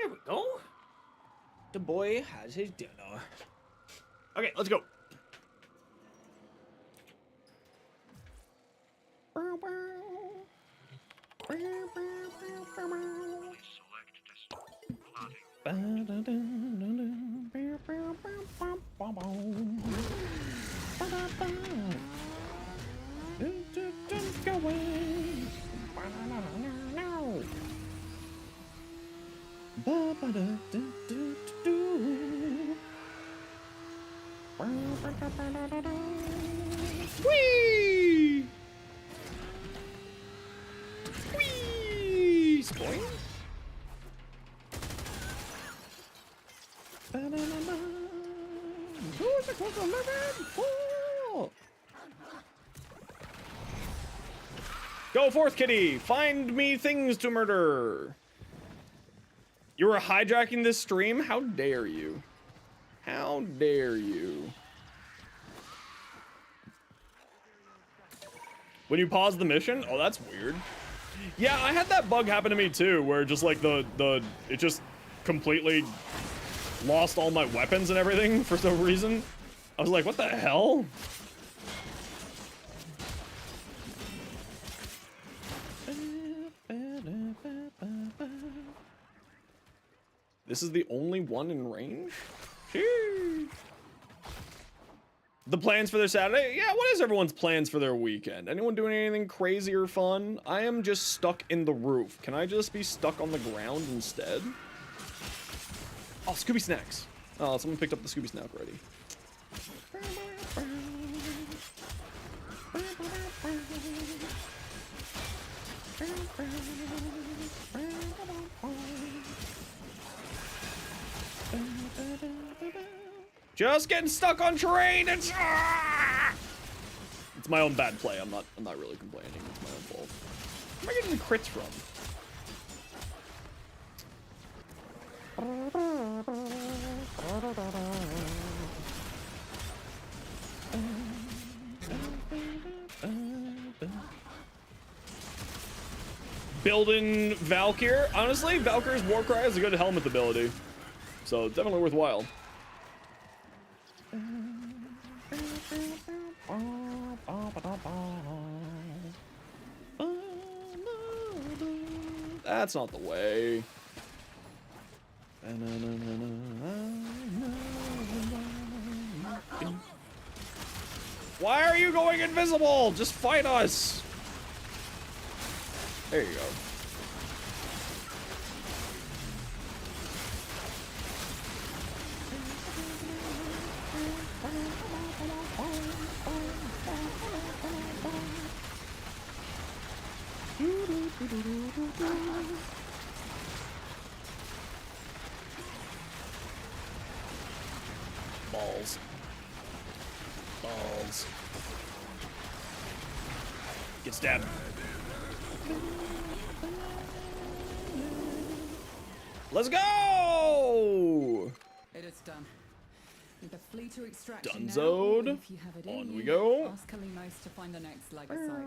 There we go. The boy has his dinner. Okay, let's go. Whee! Whee! Spoing. Who's supposed to live in? Oh. Go forth, kitty! Find me things to murder! You were hijacking this stream? How dare you? How dare you? When you pause the mission? Oh, that's weird. Yeah, I had that bug happen to me too, where just like it just completely lost all my weapons and everything for some reason. I was like, what the hell? This is the only one in range? Sheesh. The plans for their Saturday? Yeah, what is everyone's plans for their weekend? Anyone doing anything crazy or fun? I am just stuck in the roof. Can I just be stuck on the ground instead? Oh, Scooby Snacks. Oh, someone picked up the Scooby Snack already. Just getting stuck on terrain. It's my own bad play. I'm not really complaining. It's my own fault. Where am I getting the crits from? Building Valkyr. Honestly, Valkyr's Warcry is a good helmet ability. So it's definitely worthwhile. That's not the way. Why are you going invisible? Just fight us. There you go. Balls. Balls. Get stabbed. Let's go! It is done. With the fleet to extraction Dunzoed. now, if you have it in On you, we go. Ask Kalimos to find the next Liger site.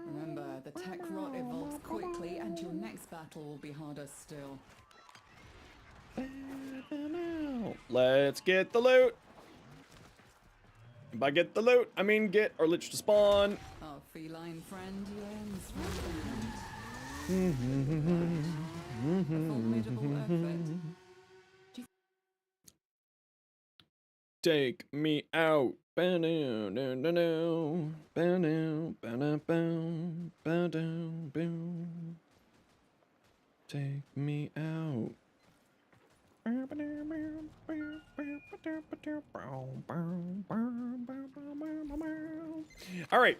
Remember, the tech rot evolves quickly, and your next battle will be harder still. Let's get the loot. By get the loot, I mean get our lich to spawn. Our feline friend yearns for revenge. A formidable effort. Take me out. Take me out. All right,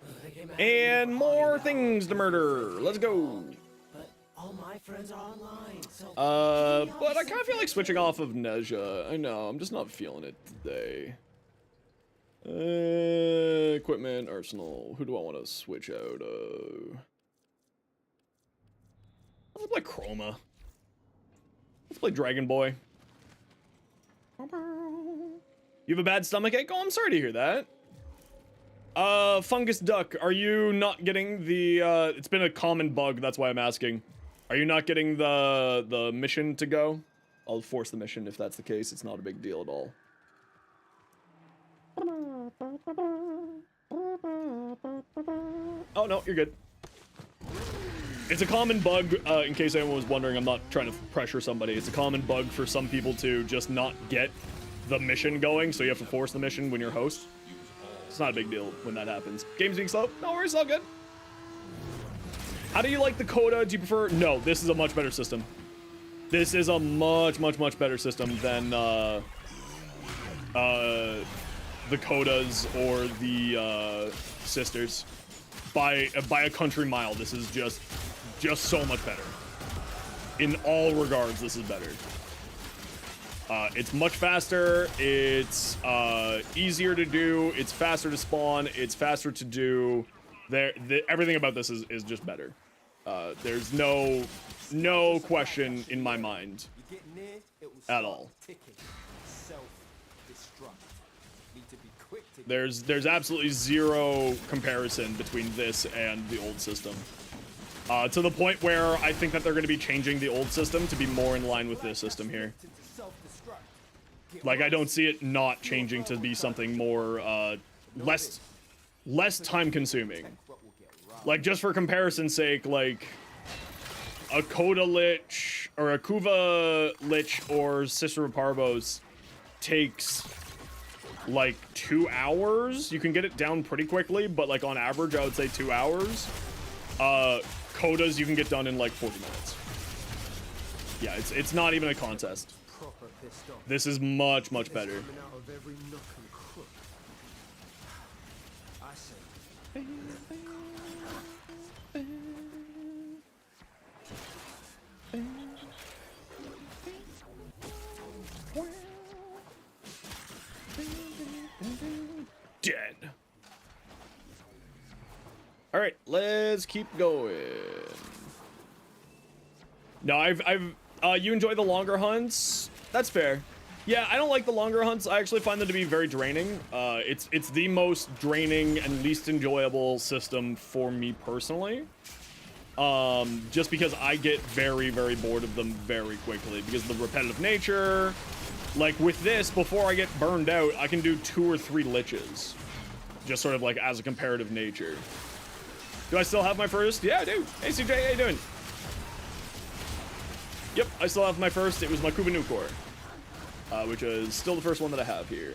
and more things to murder. Let's go. But all my friends are online, so But I kind of feel like switching off of Nezha. I know, I'm just not feeling it today. Equipment, arsenal. Who do I want to switch out of? Let's play Chroma. Let's play Dragon Boy. You have a bad stomachache? Oh, I'm sorry to hear that. Fungus Duck, are you not getting the, it's been a common bug, that's why I'm asking. Are you not getting the mission to go? I'll force the mission if that's the case. It's not a big deal at all. Oh, no, you're good. It's a common bug, in case anyone was wondering. I'm not trying to pressure somebody. It's a common bug for some people to just not get the mission going, so you have to force the mission when you're host. It's not a big deal when that happens. Game's being slow? No worries, all good. How do you like the Coda? Do you prefer? No, this is a much better system. This is a much better system than the Codas or the Sisters. By a country mile, this is just so much better. In all regards, this is better. It's much faster, it's easier to do, it's faster to spawn, it's faster to do. Everything about this is just better. There's no question in my mind at all. There's absolutely zero comparison between this and the old system. To the point where I think that they're going to be changing the old system to be more in line with this system here. Like, I don't see it not changing to be something more, less time consuming. Like, just for comparison's sake, like, a Coda Lich, or a Kuva Lich, or Sister of Parvos takes, like, 2 hours. You can get it down pretty quickly, but, like, on average, I would say 2 hours. Codas you can get done in, like, 40 minutes. Yeah, it's not even a contest. This is much better. Dead. All right, let's keep going. No, you enjoy the longer hunts? That's fair. Yeah, I don't like the longer hunts. I actually find them to be very draining. It's the most draining and least enjoyable system for me personally. Just because I get very bored of them very quickly because of the repetitive nature. Like with this, before I get burned out, I can do 2 or 3 liches. Just sort of like as a comparative nature. Do I still have my first? Yeah, I do. Hey CJ, how you doing? Yep, I still have my first. It was my Kuba Nukor. Which is still the first one that I have here.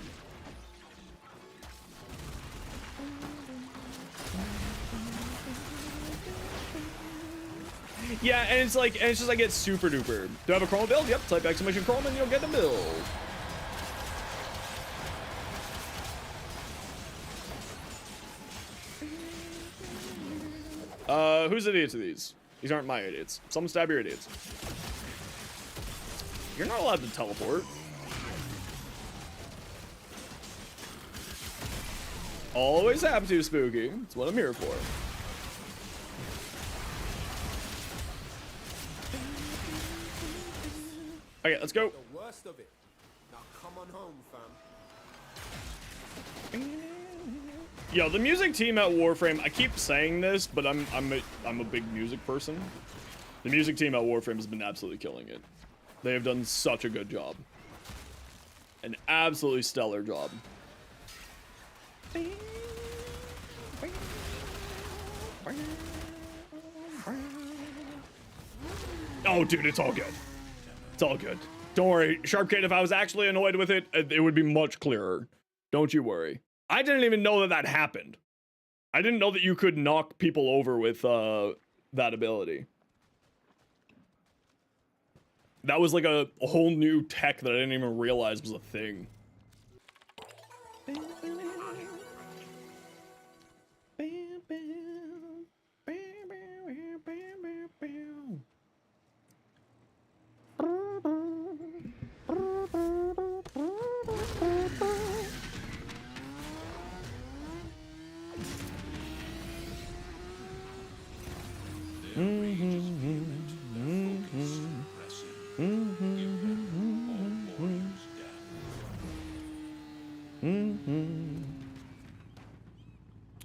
Yeah, and it's just I get super duper. Do I have a chroma build? Yep, type exclamation chroma and you'll get a build. Whose idiots are these? These aren't my idiots. Someone stab your idiots. You're not allowed to teleport. Always have to, Spooky. That's what I'm here for. Okay, let's go. The worst of it. Now come on home, fam. Yo, the music team at Warframe, I keep saying this, but I'm a big music person. The music team at Warframe has been absolutely killing it. They have done such a good job. An absolutely stellar job. Oh, dude, it's all good. It's all good. Don't worry, Sharpkid, if I was actually annoyed with it, it would be much clearer. Don't you worry. I didn't even know that happened. I didn't know that you could knock people over with that ability. That was like a whole new tech that I didn't even realize was a thing.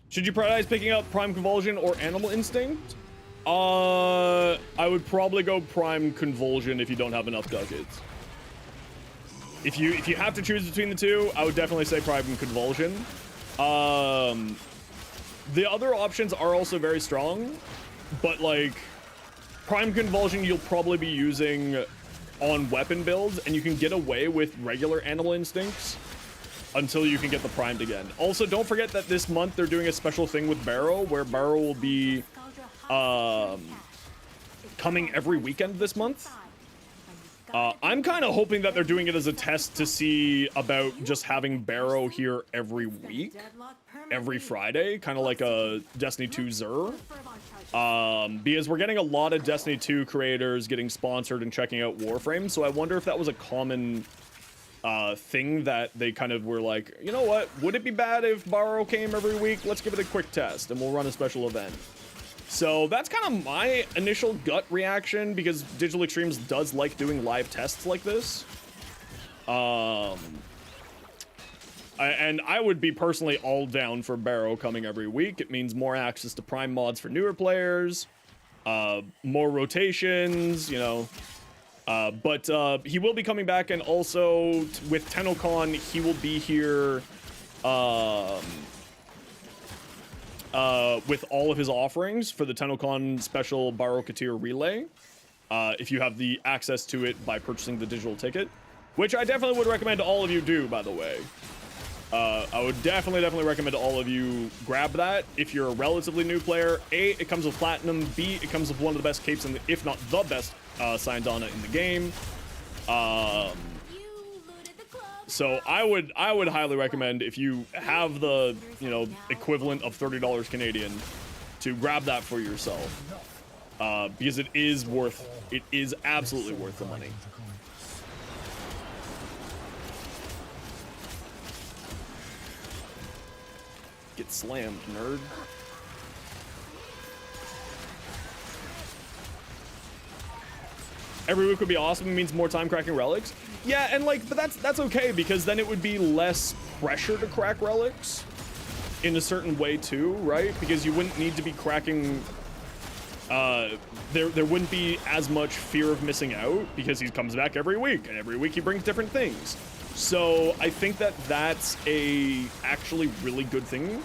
Should you prioritize picking up Prime Convulsion or Animal Instinct? I would probably go Prime Convulsion if you don't have enough ducats. If you have to choose between the two, I would definitely say Prime Convulsion. The other options are also very strong, but like Prime Convulsion you'll probably be using on weapon builds, and you can get away with regular Animal Instincts until you can get the primed again. Also, don't forget that this month they're doing a special thing with Barrow, where Barrow will be coming every weekend this month. I'm kind of hoping that they're doing it as a test to see about just having Barrow here every week, every Friday, kind of like a Destiny 2 Xur. Because we're getting a lot of Destiny 2 creators getting sponsored and checking out Warframe, so I wonder if that was a common thing that they kind of were like, you know what, would it be bad if Barrow came every week? Let's give it a quick test and we'll run a special event. So that's kind of my initial gut reaction, because Digital Extremes does like doing live tests like this. And I would be personally all down for Barrow coming every week. It means more access to Prime mods for newer players, more rotations, you know. But he will be coming back, and also with TennoCon, he will be here with all of his offerings for the TennoCon special Barrow Katir relay, if you have the access to it by purchasing the digital ticket, which I definitely would recommend all of you do, by the way. I would definitely recommend all of you grab that if you're a relatively new player. A, it comes with Platinum. B, it comes with one of the best capes, if not the best, Syndana in the game. So I would highly recommend, if you have the, you know, equivalent of $30 Canadian, to grab that for yourself. Because it is absolutely worth the money. Get slammed, nerd. Every week would be awesome. It means more time cracking relics. Yeah, and like, but that's okay, because then it would be less pressure to crack relics in a certain way too, right? Because you wouldn't need to be cracking. There wouldn't be as much fear of missing out, because he comes back every week, and every week he brings different things. So I think that that's a actually really good thing.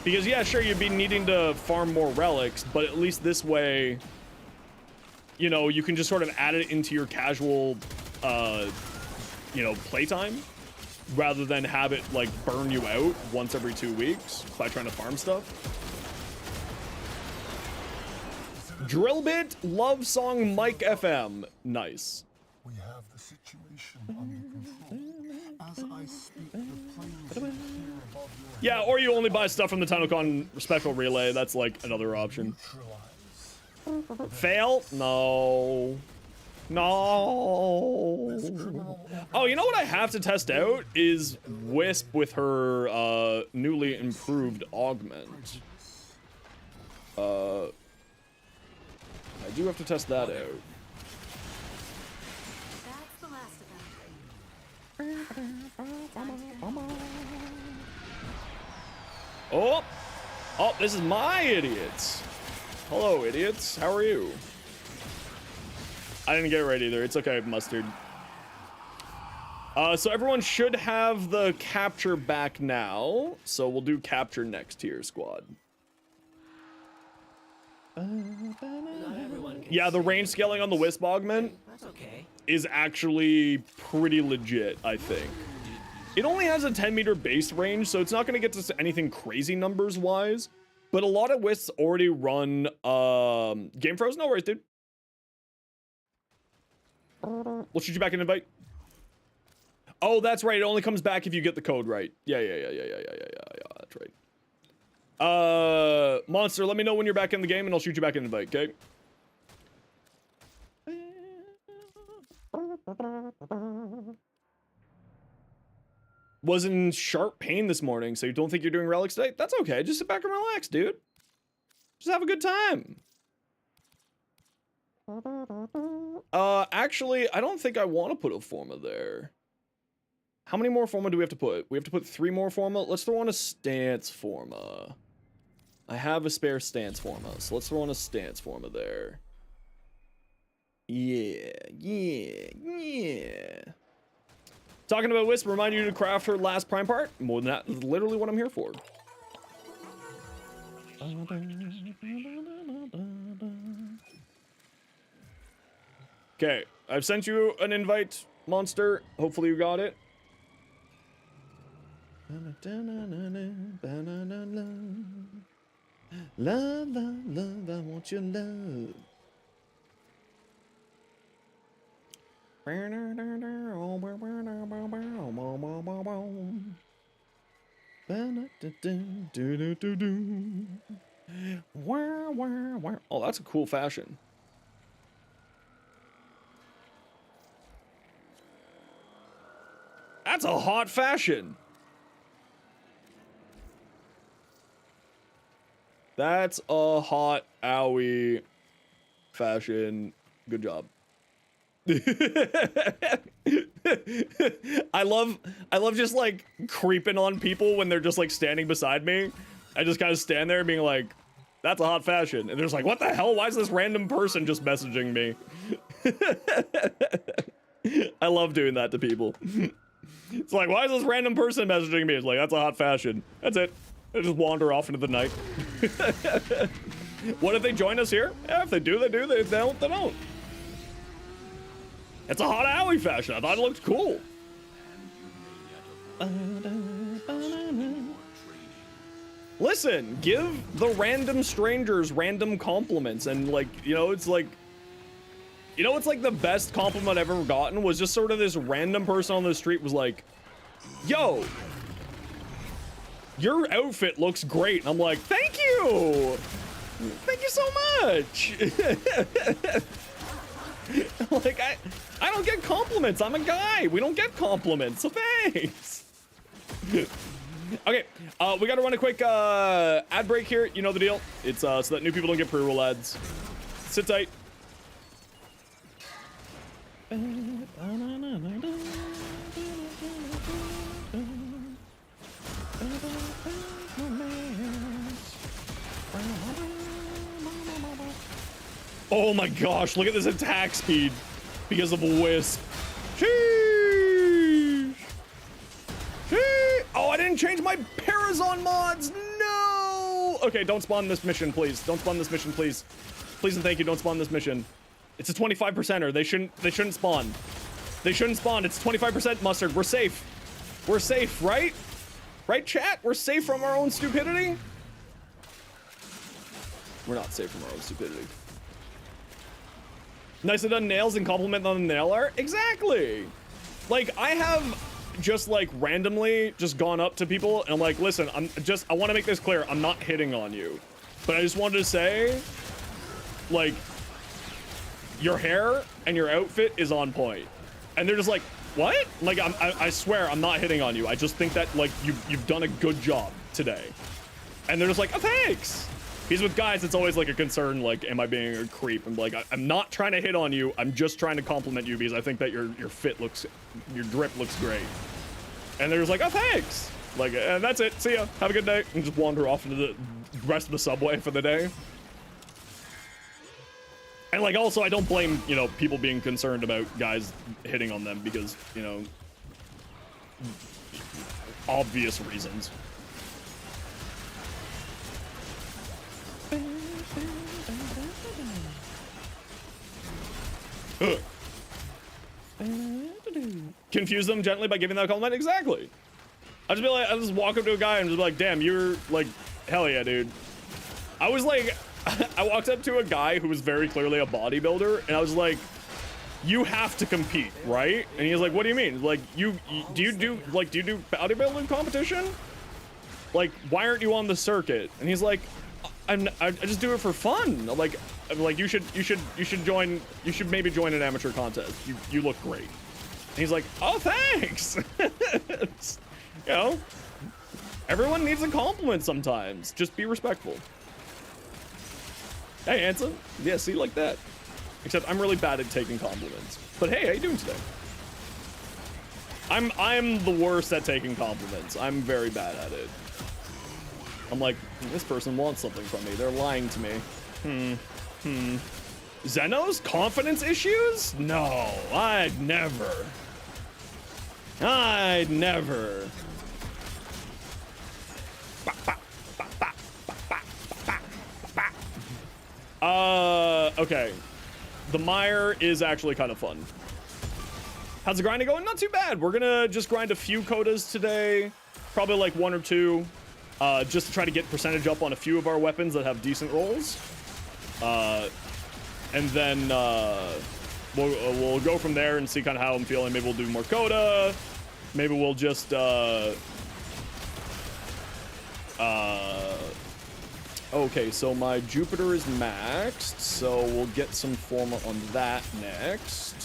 Because yeah, sure, you'd be needing to farm more relics, but at least this way, you know, you can just sort of add it into your casual, you know, playtime, rather than have it like burn you out once every 2 weeks by trying to farm stuff. Drillbit, love song, Mike FM. Nice. We have the situation under control. As I speak, the planes appear above your Yeah, or you only buy stuff from the TennoCon special relay. That's like another option. Fail? No. No. Oh, you know what I have to test out is Wisp with her newly improved augment. I do have to test that out. That's the last of them. Oh! Oh, this is my idiots. Hello, idiots. How are you? I didn't get it right either. It's okay, Mustard. So everyone should have the capture back now. So we'll do capture next here, squad. Yeah, the range scaling on the Wisp augment is actually pretty legit, I think. It only has a 10-meter base range, so it's not going to get to anything crazy numbers-wise. But a lot of Wisps already run game froze. No worries, dude. We'll shoot you back an invite. Oh, that's right. It only comes back if you get the code right. Yeah. That's right. Monster, let me know when you're back in the game, and I'll shoot you back an invite. Okay. Was in sharp pain this morning, so you don't think you're doing relics today? That's okay. Just sit back and relax, dude. Just have a good time. Actually, I don't think I want to put a Forma there. How many more Forma do we have to put? We have to put 3 more Forma. Let's throw on a Stance Forma. I have a spare stance forma, so let's throw in a stance forma there. Yeah. Talking about Wisp, remind you to craft her last prime part. More than that, is literally what I'm here for. Okay, I've sent you an invite, monster. Hopefully you got it. Love, love, love, I want your love. Oh, that's a cool fashion. That's a hot fashion. That's a hot owie fashion. Good job. I love just like creeping on people when they're just like standing beside me. I just kind of stand there being like, that's a hot fashion. And they're just like, what the hell? Why is this random person just messaging me? I love doing that to people. It's like, why is this random person messaging me? It's like, that's a hot fashion. That's it. They just wander off into the night. What if they join us here? Yeah, if they do, they do. They don't, they don't. It's a hot alley fashion. I thought it looked cool. Listen, give the random strangers random compliments. And like, you know, it's like, you know, it's like the best compliment I've ever gotten was just sort of this random person on the street was like, yo, your outfit looks great. And I'm like, thank you. Thank you so much. Like, I don't get compliments. I'm a guy. We don't get compliments, so thanks. Okay, we gotta run a quick ad break here. You know the deal. It's so that new people don't get pre-roll ads. Sit tight. Oh my gosh, look at this attack speed because of a Wisp. Sheesh. Sheesh. Oh, I didn't change my Parazon mods. No. Okay, don't spawn this mission, please. Don't spawn this mission, please. Please and thank you, don't spawn this mission. It's a 25%er. They shouldn't spawn. They shouldn't spawn. It's 25% mustard. We're safe. We're safe, right? Right, chat? We're safe from our own stupidity? We're not safe from our own stupidity. Nicely done nails and compliment on the nail art. Exactly. Like, I have just like randomly just gone up to people and I'm like, listen, I want to make this clear. I'm not hitting on you, but I just wanted to say, like, your hair and your outfit is on point. And they're just like, what? Like, I swear I'm not hitting on you. I just think that like you've done a good job today. And they're just like, oh, thanks. Because with guys, it's always like a concern, like, am I being a creep? I'm like, I'm not trying to hit on you. I'm just trying to compliment you because I think that your fit looks, your drip looks great. And they're just like, oh, thanks. Like, and that's it. See ya. Have a good day. And just wander off into the rest of the subway for the day. And like, also, I don't blame, you know, people being concerned about guys hitting on them because, you know, obvious reasons. Confuse them gently by giving that compliment. Exactly. I'll just walk up to a guy and just be like, damn, you're like, hell yeah, dude. I was like, I walked up to a guy who was very clearly a bodybuilder and I was like, you have to compete, right? And he's like, what do you mean? Like, do you do bodybuilding competition? Like, why aren't you on the circuit? And he's like, I just do it for fun. Like you should maybe join an amateur contest. You look great. And he's like, oh, thanks. You know, everyone needs a compliment sometimes. Just be respectful. Hey, handsome. Yeah, see, like that. Except I'm really bad at taking compliments. But hey, how you doing today? I'm the worst at taking compliments. I'm very bad at it. I'm like, this person wants something from me. They're lying to me. Zenos? Confidence issues? No, I'd never. I'd never. Okay. The mire is actually kind of fun. How's the grinding going? Not too bad. We're gonna just grind a few Codas today. Probably like 1 or 2. Just to try to get percentage up on a few of our weapons that have decent rolls. And then we'll go from there and see kind of how I'm feeling. Maybe we'll do more Coda. Maybe we'll just okay, so my Jupiter is maxed, so we'll get some Forma on that next.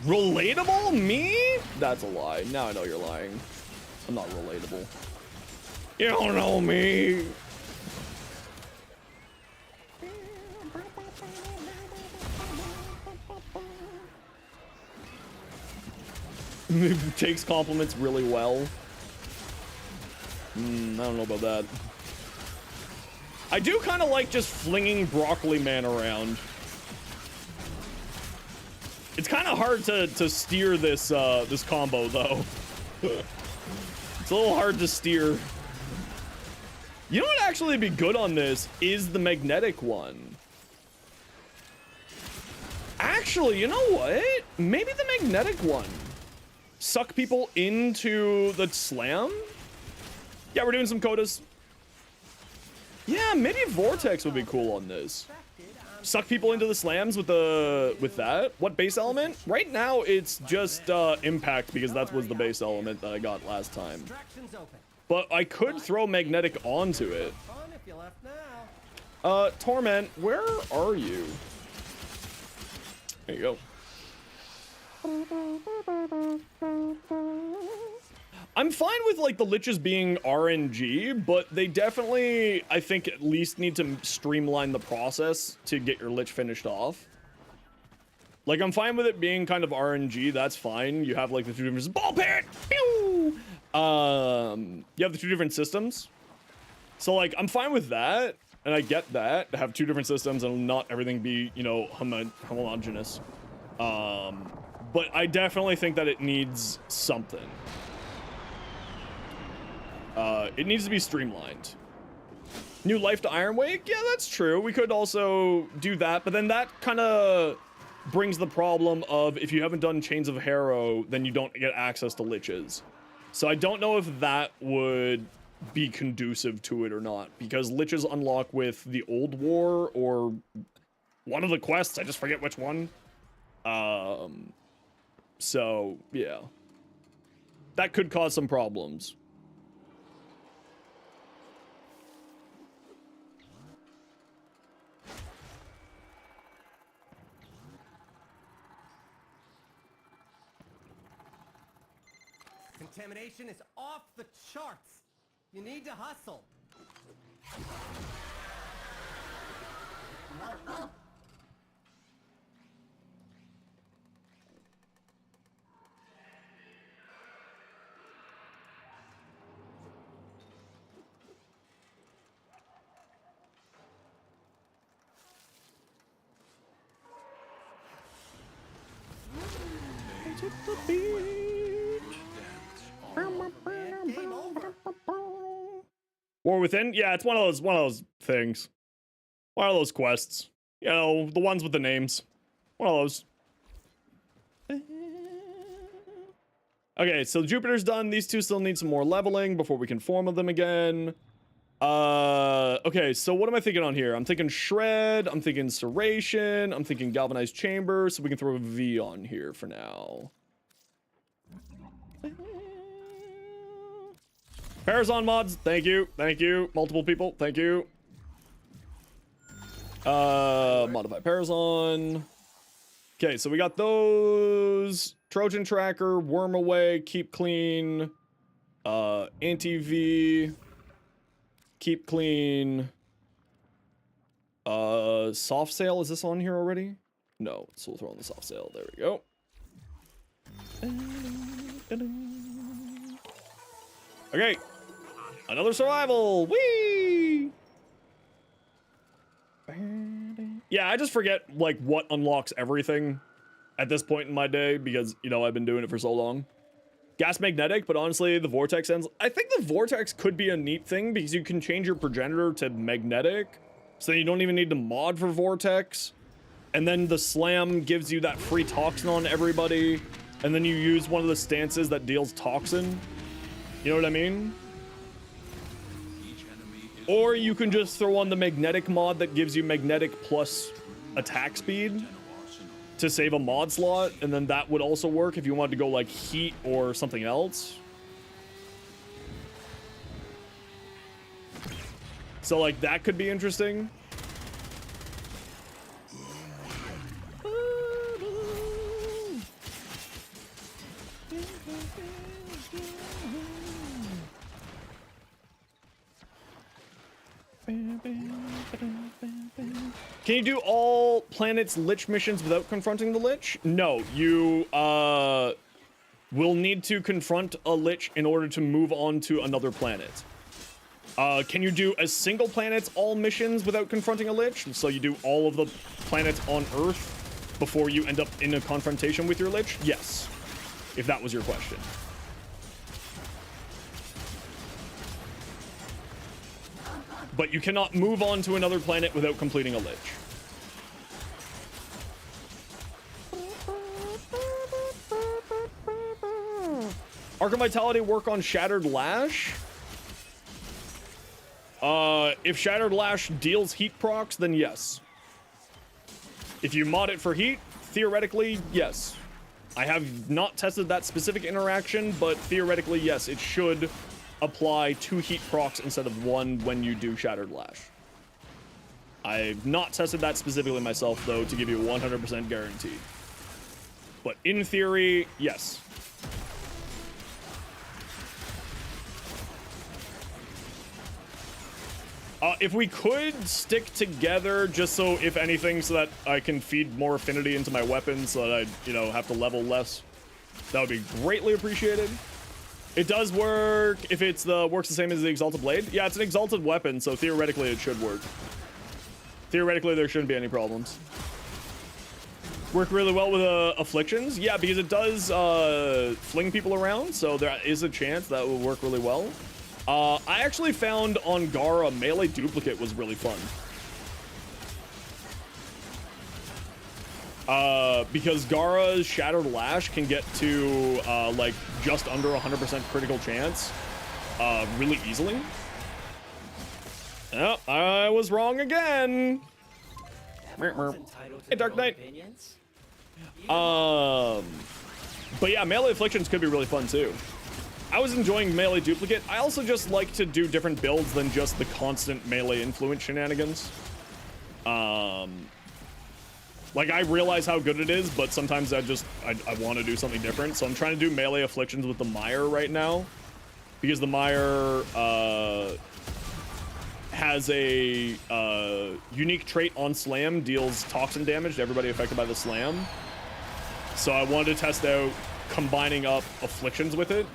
Relatable? Me? That's a lie. Now I know you're lying. I'm not relatable. You don't know me. Takes compliments really well. I don't know about that. I do kind of like just flinging Broccoli Man around. It's kind of hard to steer this this combo though. It's a little hard to steer. You know what actually be good on this is the magnetic one. Actually, you know what? Maybe the magnetic one. Suck people into the slam? Yeah, we're doing some Codas. Yeah, maybe Vortex would be cool on this. Suck people into the slams with that. What base element? Right now it's just impact because that was the base element that I got last time. But I could throw magnetic onto it. Torment, where are you? There you go. I'm fine with like the liches being RNG, but they definitely, I think, at least need to streamline the process to get your lich finished off. Like, I'm fine with it being kind of RNG. That's fine. You have like the 2 different ball parrot. Pew! You have the 2 different systems. So like, I'm fine with that, and I get that to have 2 different systems and not everything be, you know, homogeneous. But I definitely think that it needs something. It needs to be streamlined. New life to Ironwake? Yeah, that's true. We could also do that, but then that kind of brings the problem of if you haven't done Chains of Harrow, then you don't get access to liches. So I don't know if that would be conducive to it or not, because liches unlock with the Old War or one of the quests. I just forget which one. So, yeah. That could cause some problems. Contamination is off the charts. You need to hustle. War Within? Yeah, it's one of those things. One of those quests. You know, the ones with the names. One of those. Okay, so Jupiter's done. These 2 still need some more leveling before we can form them again. Okay, so what am I thinking on here? I'm thinking Shred, I'm thinking Serration, I'm thinking Galvanized Chamber, so we can throw a V on here for now. Parazon mods, thank you, multiple people, thank you. Modify Parazon. Okay, so we got those. Trojan Tracker, Worm Away, Keep Clean, Anti-V, Keep Clean, Soft Sail, is this on here already? No, so we'll throw on the Soft Sail, there we go. Okay. Another survival. Whee! Yeah, I just forget, like, what unlocks everything at this point in my day because, you know, I've been doing it for so long. Gas magnetic, but honestly, the vortex ends. I think the vortex could be a neat thing because you can change your progenitor to magnetic, so you don't even need to mod for vortex. And then the slam gives you that free toxin on everybody, and then you use one of the stances that deals toxin. You know what I mean? Or you can just throw on the magnetic mod that gives you magnetic plus attack speed to save a mod slot, and then that would also work if you wanted to go like heat or something else. So like that could be interesting. Can you do all planets Lich missions without confronting the Lich? No, you will need to confront a Lich in order to move on to another planet. Can you do a single planet's all missions without confronting a Lich? So you do all of the planets on Earth before you end up in a confrontation with your Lich? Yes, if that was your question. But you cannot move on to another planet without completing a Lich. Arc of Vitality work on Shattered Lash? If Shattered Lash deals heat procs, then yes. If you mod it for heat, theoretically, yes. I have not tested that specific interaction, but theoretically, yes, it should apply 2 heat procs instead of 1 when you do Shattered Lash. I've not tested that specifically myself, though, to give you a 100% guarantee. But in theory, yes. If we could stick together, just so, if anything, so that I can feed more affinity into my weapon, so that I, you know, have to level less, that would be greatly appreciated. It does work if it's works the same as the Exalted Blade. Yeah, it's an Exalted weapon, so theoretically it should work. Theoretically, there shouldn't be any problems. Work really well with Afflictions. Yeah, because it does fling people around, so there is a chance that will work really well. I actually found on Gara, melee duplicate was really fun. Because Gara's Shattered Lash can get to, like, just under 100% critical chance, really easily. Oh, I was wrong again. Hey, Dark Knight. But yeah, melee Afflictions could be really fun, too. I was enjoying melee duplicate. I also just like to do different builds than just the constant melee influence shenanigans. Like, I realize how good it is, but sometimes I want to do something different. So I'm trying to do melee Afflictions with the Mire right now, because the Mire has a unique trait on Slam, deals toxin damage to everybody affected by the Slam. So I wanted to test out combining up Afflictions with it.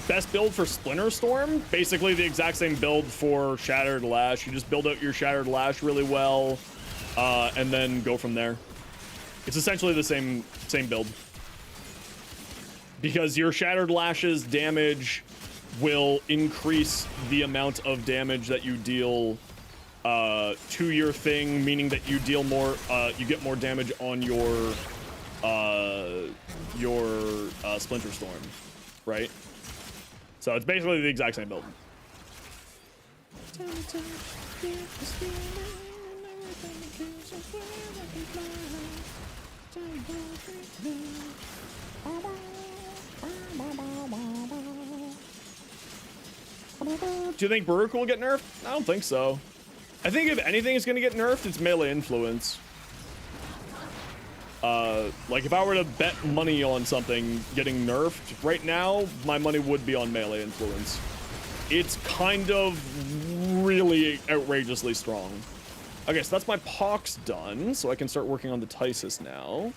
Best build for Splinter Storm? Basically the exact same build for Shattered Lash. You just build out your Shattered Lash really well, and then go from there. It's essentially the same build. Because your Shattered Lash's damage will increase the amount of damage that you deal to your thing, meaning that you deal more, you get more damage on your Splinter Storm, right? So it's basically the exact same build. Do you think Baruch will get nerfed? I don't think so. I think if anything is going to get nerfed, it's melee influence. Like if I were to bet money on something getting nerfed right now, my money would be on melee influence. It's kind of really outrageously strong. Okay, so that's my Pox done, so I can start working on the Tysus now.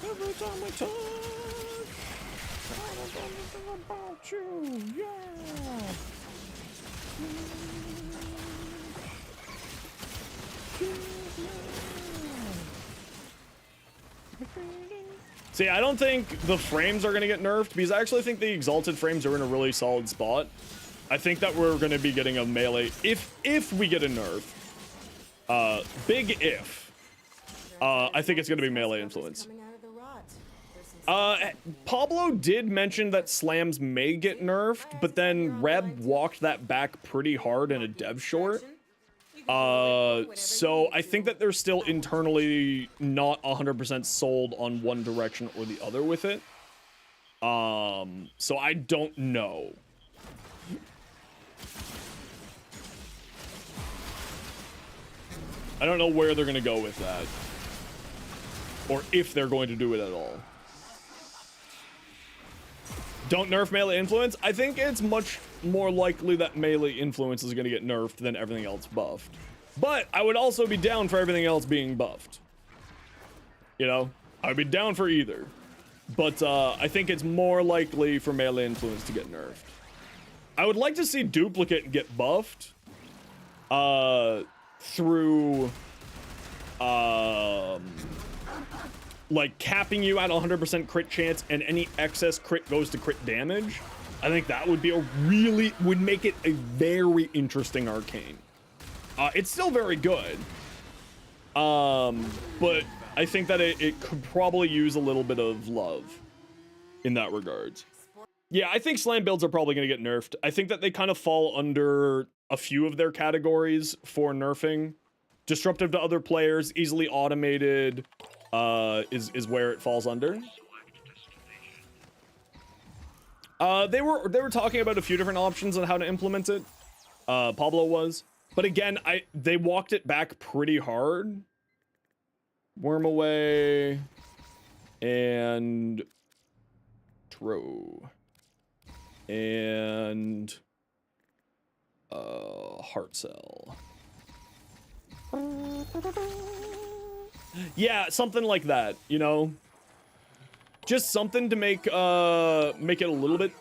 Every time we touch, about you, yeah. See, I don't think the frames are going to get nerfed because I actually think the exalted frames are in a really solid spot. I think that we're going to be getting a melee if we get a nerf. Big if. I think it's going to be melee influence. Pablo did mention that slams may get nerfed, but then Reb walked that back pretty hard in a dev short. So I think that they're still internally not 100% sold on one direction or the other with it. So I don't know. I don't know where they're going to go with that. Or if they're going to do it at all. Don't nerf melee influence? I think it's much more likely that melee influence is going to get nerfed than everything else buffed. But I would also be down for everything else being buffed. You know? I'd be down for either. But I think it's more likely for melee influence to get nerfed. I would like to see duplicate get buffed. Through... like capping you at 100% crit chance and any excess crit goes to crit damage. I think that would be would make it a very interesting arcane. It's still very good. But I think that it could probably use a little bit of love in that regards. Yeah, I think slam builds are probably going to get nerfed. I think that they kind of fall under a few of their categories for nerfing. Disruptive to other players, easily automated, is where it falls under. They were talking about a few different options on how to implement it. Pablo was, but again, they walked it back pretty hard. Worm away and Tro and heart cell. Yeah, something like that, you know? Just something to make it a little bit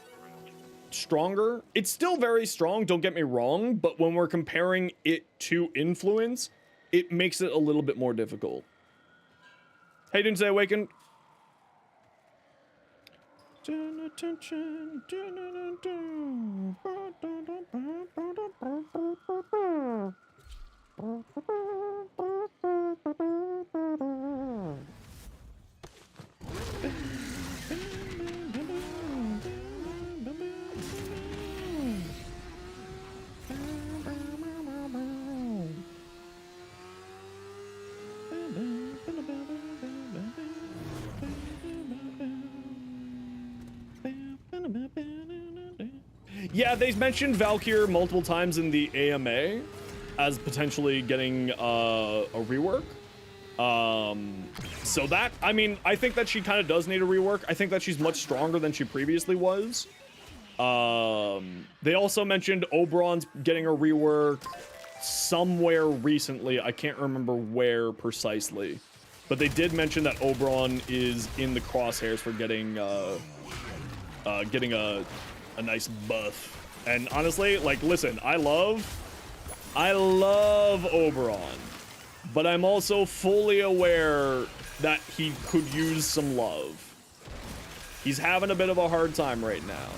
stronger. It's still very strong, don't get me wrong, but when we're comparing it to influence, it makes it a little bit more difficult. Hey, didn't say awaken. Yeah, they mentioned Valkyr multiple times in the AMA as potentially getting a rework. So that, I mean, I think that she kind of does need a rework. I think that she's much stronger than she previously was. They also mentioned Oberon's getting a rework somewhere recently. I can't remember where precisely. But they did mention that Oberon is in the crosshairs for getting a nice buff. And honestly, like, listen, I love Oberon, but I'm also fully aware that he could use some love. He's having a bit of a hard time right now.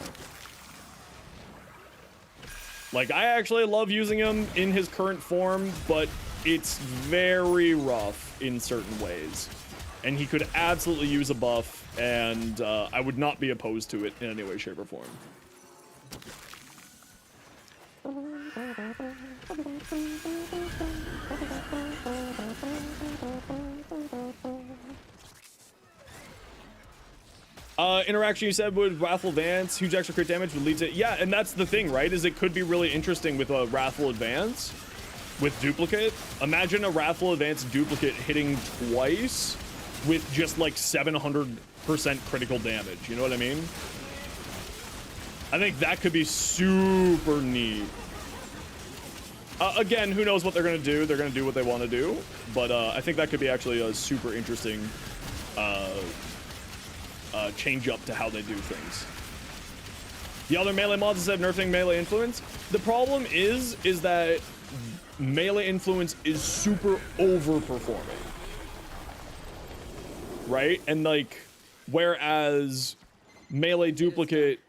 Like, I actually love using him in his current form, but it's very rough in certain ways. And he could absolutely use a buff, and I would not be opposed to it in any way, shape, or form. Interaction you said would Wrathful Advance, huge extra crit damage would lead to, yeah, and that's the thing, right? Is it could be really interesting with a Wrathful Advance with duplicate. Imagine a Wrathful Advance duplicate hitting twice with just like 700% critical damage. You know what I mean? I think that could be super neat. Again, who knows what they're gonna do? They're gonna do what they want to do, but I think that could be actually a super interesting change up to how they do things. The other melee mods instead of nerfing melee influence. The problem is that melee influence is super overperforming, right? And like, whereas melee duplicate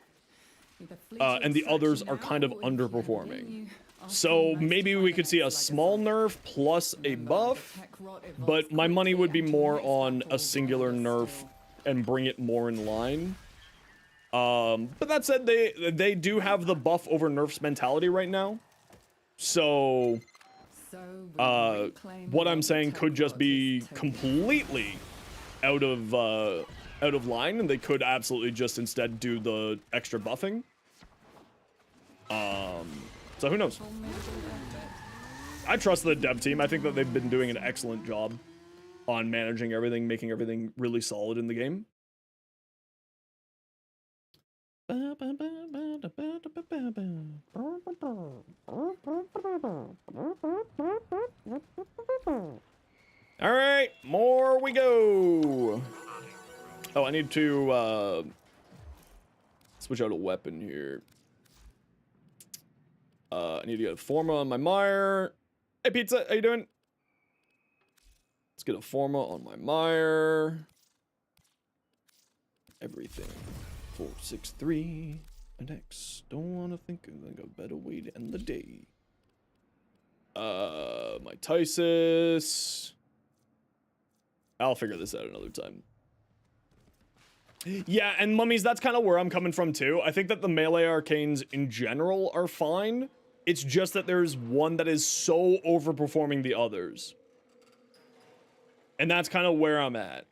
and the others are kind of underperforming. So maybe we could see a small nerf plus a buff, but my money would be more on a singular nerf and bring it more in line. But that said, they do have the buff over nerfs mentality right now. So what I'm saying could just be completely out of line, and they could absolutely just instead do the extra buffing. So who knows? I trust the dev team. I think that they've been doing an excellent job on managing everything, making everything really solid in the game. All right, more we go. Oh, I need to switch out a weapon here. I need to get a Forma on my Mire. Hey, Pizza, how you doing? Let's get a Forma on my Mire. Everything. 463. And X. Don't want to think of a better way to end the day. My Tysus. I'll figure this out another time. Yeah, and mummies, that's kind of where I'm coming from too. I think that the melee arcanes in general are fine. It's just that there's one that is so overperforming the others. And that's kind of where I'm at.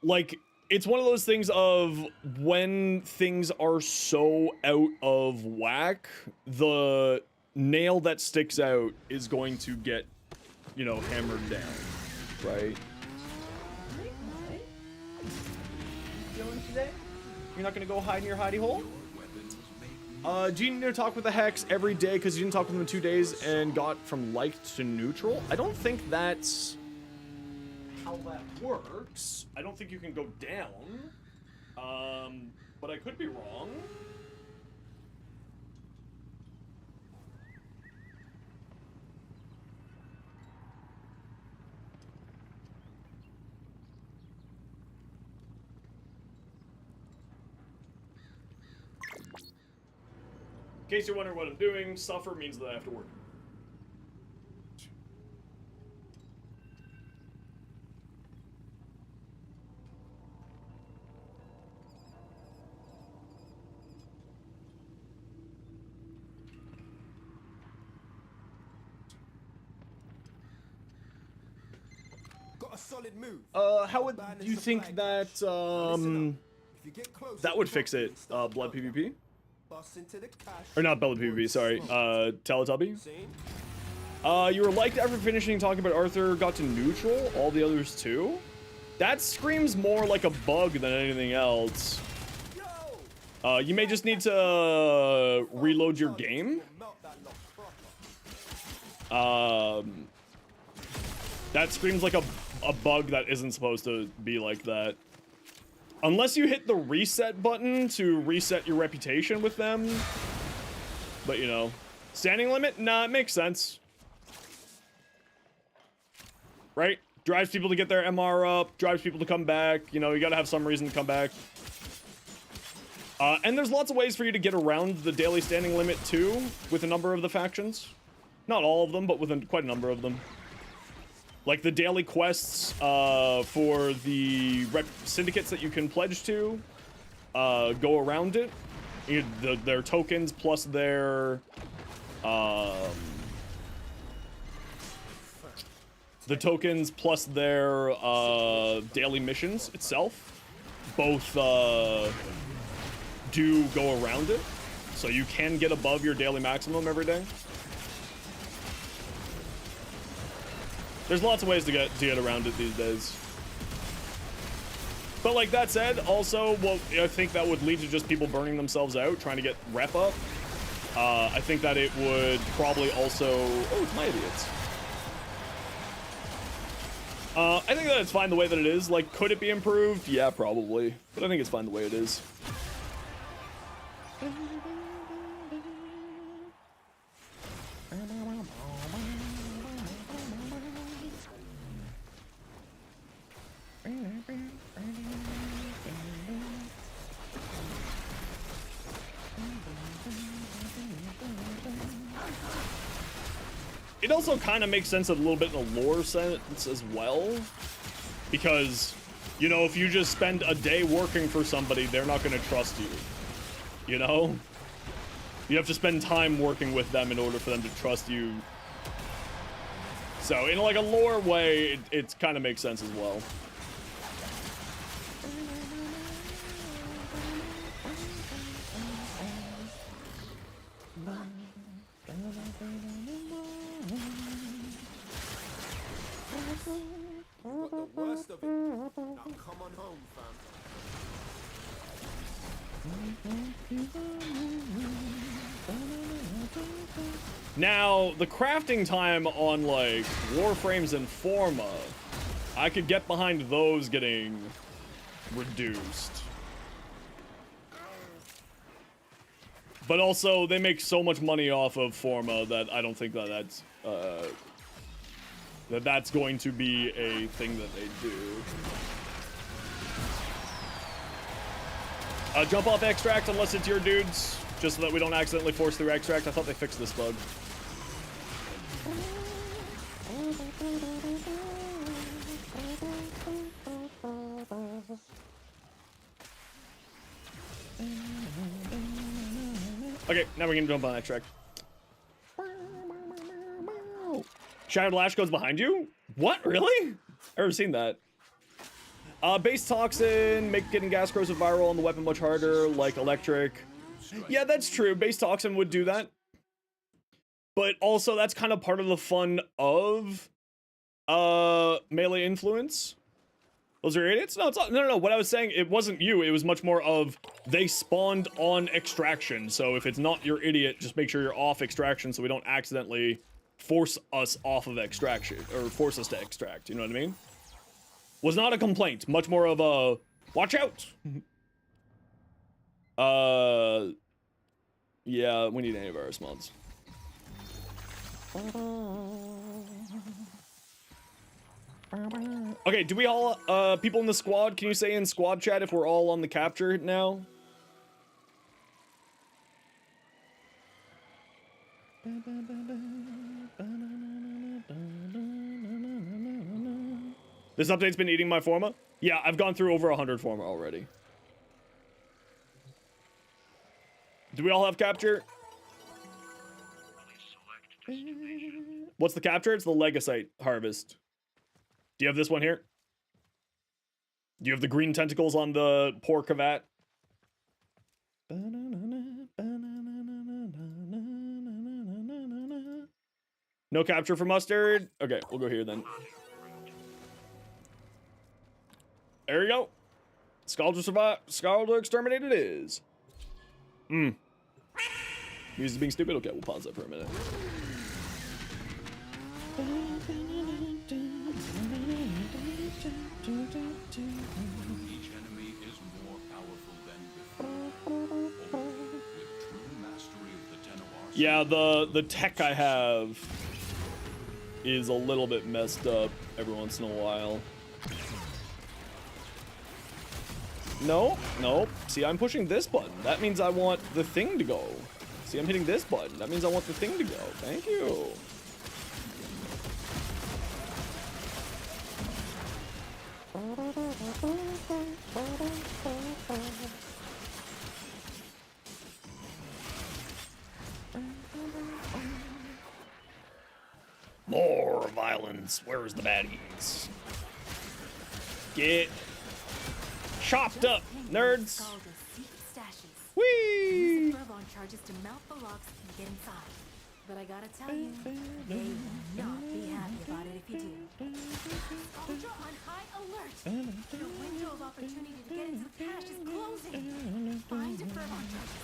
Like, it's one of those things of when things are so out of whack, the nail that sticks out is going to get, you know, hammered down, right? Today? You're not gonna go hide in your hidey hole? Do you need to talk with the Hex every day because you didn't talk with them in 2 days and got from liked to neutral? I don't think that's how that works. I don't think you can go down. But I could be wrong. In case you're wondering what I'm doing, suffer means that I have to work. Got a solid move. How would you think that, that would fix it, Blood PvP? Or not Blood PvP, sorry, Teletubby? You were liked after finishing talking about Arthur, got to neutral, all the others too? That screams more like a bug than anything else. You may just need to reload your game. That screams like a bug that isn't supposed to be like that. Unless you hit the reset button to reset your reputation with them. But, you know, standing limit? Nah, it makes sense. Right? Drives people to get their MR up, drives people to come back. You know, you gotta have some reason to come back. And there's lots of ways for you to get around the daily standing limit, too, with a number of the factions. Not all of them, but with quite a number of them. Like the daily quests for the syndicates that you can pledge to go around it. Their tokens plus their the tokens plus their daily missions itself both do go around it. So you can get above your daily maximum every day. There's lots of ways to get around it these days. But like that said, also, well, I think that would lead to just people burning themselves out, trying to get rep up. I think that it would probably also... Oh, it's my idiots. I think that it's fine the way that it is. Like, could it be improved? Yeah, probably. But I think it's fine the way it is. It also kind of makes sense a little bit in a lore sense as well, because, you know, if you just spend a day working for somebody, they're not going to trust you, you know? You have to spend time working with them in order for them to trust you. So in like a lore way, it kind of makes sense as well. Got the worst of it. Now come on home, fam. Now, the crafting time on, like, Warframes and Forma, I could get behind those getting reduced. But also, they make so much money off of Forma that I don't think that that's going to be a thing that they do. Jump off extract unless it's your dudes, just so that we don't accidentally force through extract. I thought they fixed this bug. Okay, now we can jump on extract. Shattered Lash goes behind you? What? Really? I've never seen that. Base Toxin, make getting gas corrosive viral on the weapon much harder, like electric. Yeah, that's true. Base Toxin would do that. But also, that's kind of part of the fun of melee influence. Those are idiots? No, it's not. No. What I was saying, it wasn't you. It was much more of they spawned on extraction. So if it's not your idiot, just make sure you're off extraction so we don't accidentally force us off of extraction, or force us to extract, you know what I mean? Was not a complaint, much more of a watch out. Yeah, we need antivirus mods. Okay, do we all people in the squad, can you say in squad chat if we're all on the capture now? This update's been eating my Forma? Yeah, I've gone through over 100 Forma already. Do we all have capture? What's the capture? It's the Legasite harvest. Do you have this one here? Do you have the green tentacles on the poor Kavat? No capture for mustard? Okay, we'll go here then. There we go. Scalder survived. Scalder exterminated is. Music being stupid? Okay, we'll pause that for a minute. Each enemy is more powerful than before. With true mastery of the Tenevar. Yeah, the tech I have is a little bit messed up every once in a while. No. See, I'm pushing this button. That means I want the thing to go. See, I'm hitting this button. That means I want the thing to go. Thank you. More violence. Where's the baddies? Get chopped up, nerds. Whee! On charges to mount the locks and get inside. But I gotta tell you, they will not be happy about it if you do. Soldier on high alert. Your window of opportunity to get into the cache is closing. Find a on charges.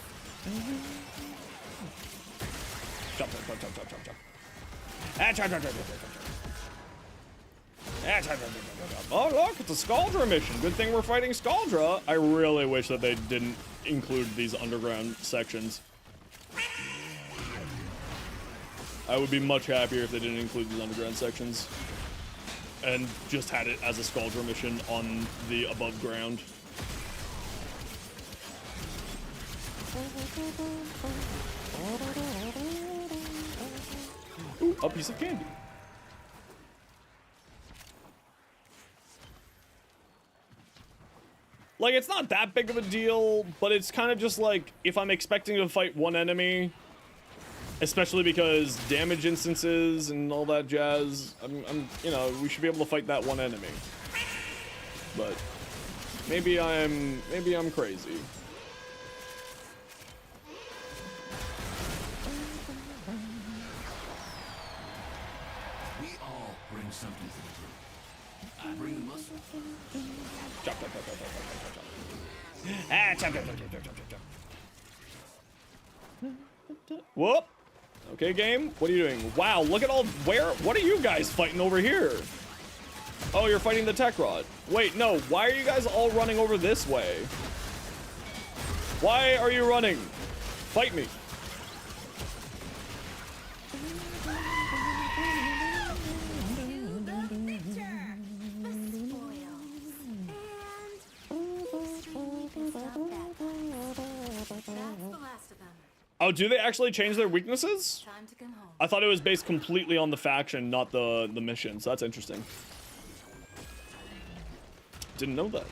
Jump, jump, jump, jump, jump, jump, jump. Ah, jump, jump, jump, jump, jump, jump. Ah, jump, jump, jump, jump, jump. Oh, look, it's a Scaldra mission. Good thing we're fighting Scaldra. I really wish that they didn't include these underground sections. I would be much happier if they didn't include these underground sections and just had it as a Scaldra mission on the above ground. Ooh, a piece of candy. Like, it's not that big of a deal, but it's kind of just like, if I'm expecting to fight one enemy, especially because damage instances and all that jazz, you know, we should be able to fight that one enemy. But maybe I'm crazy. We all bring something to the group. I bring the muscle. Jump, jump, jump, jump, jump, jump, jump. Ah, jump, jump, jump, jump, jump, jump, jump. Whoop. Okay, game. What are you doing? Wow, look at all. What are you guys fighting over here? Oh, you're fighting the tech rod. Wait, no. Why are you guys all running over this way? Why are you running? Fight me. Oh, do they actually change their weaknesses? Time to come home. I thought it was based completely on the faction, not the mission, so that's interesting. Didn't know that.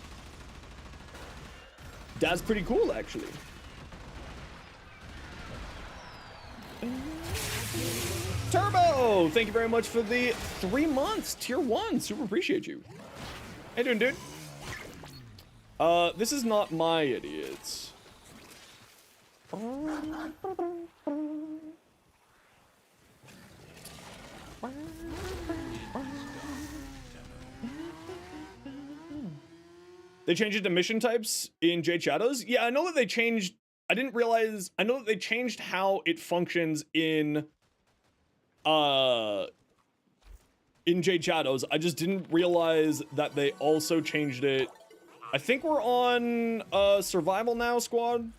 That's pretty cool, actually. Turbo! Thank you very much for the 3 months. Tier 1. Super appreciate you. How you doing, dude? This is not my idiots. They changed it to mission types in Jade Shadows? Yeah, I know that they changed. I didn't realize. I know that they changed how it functions in Jade Shadows. I just didn't realize that they also changed it. I think we're on survival now, squad.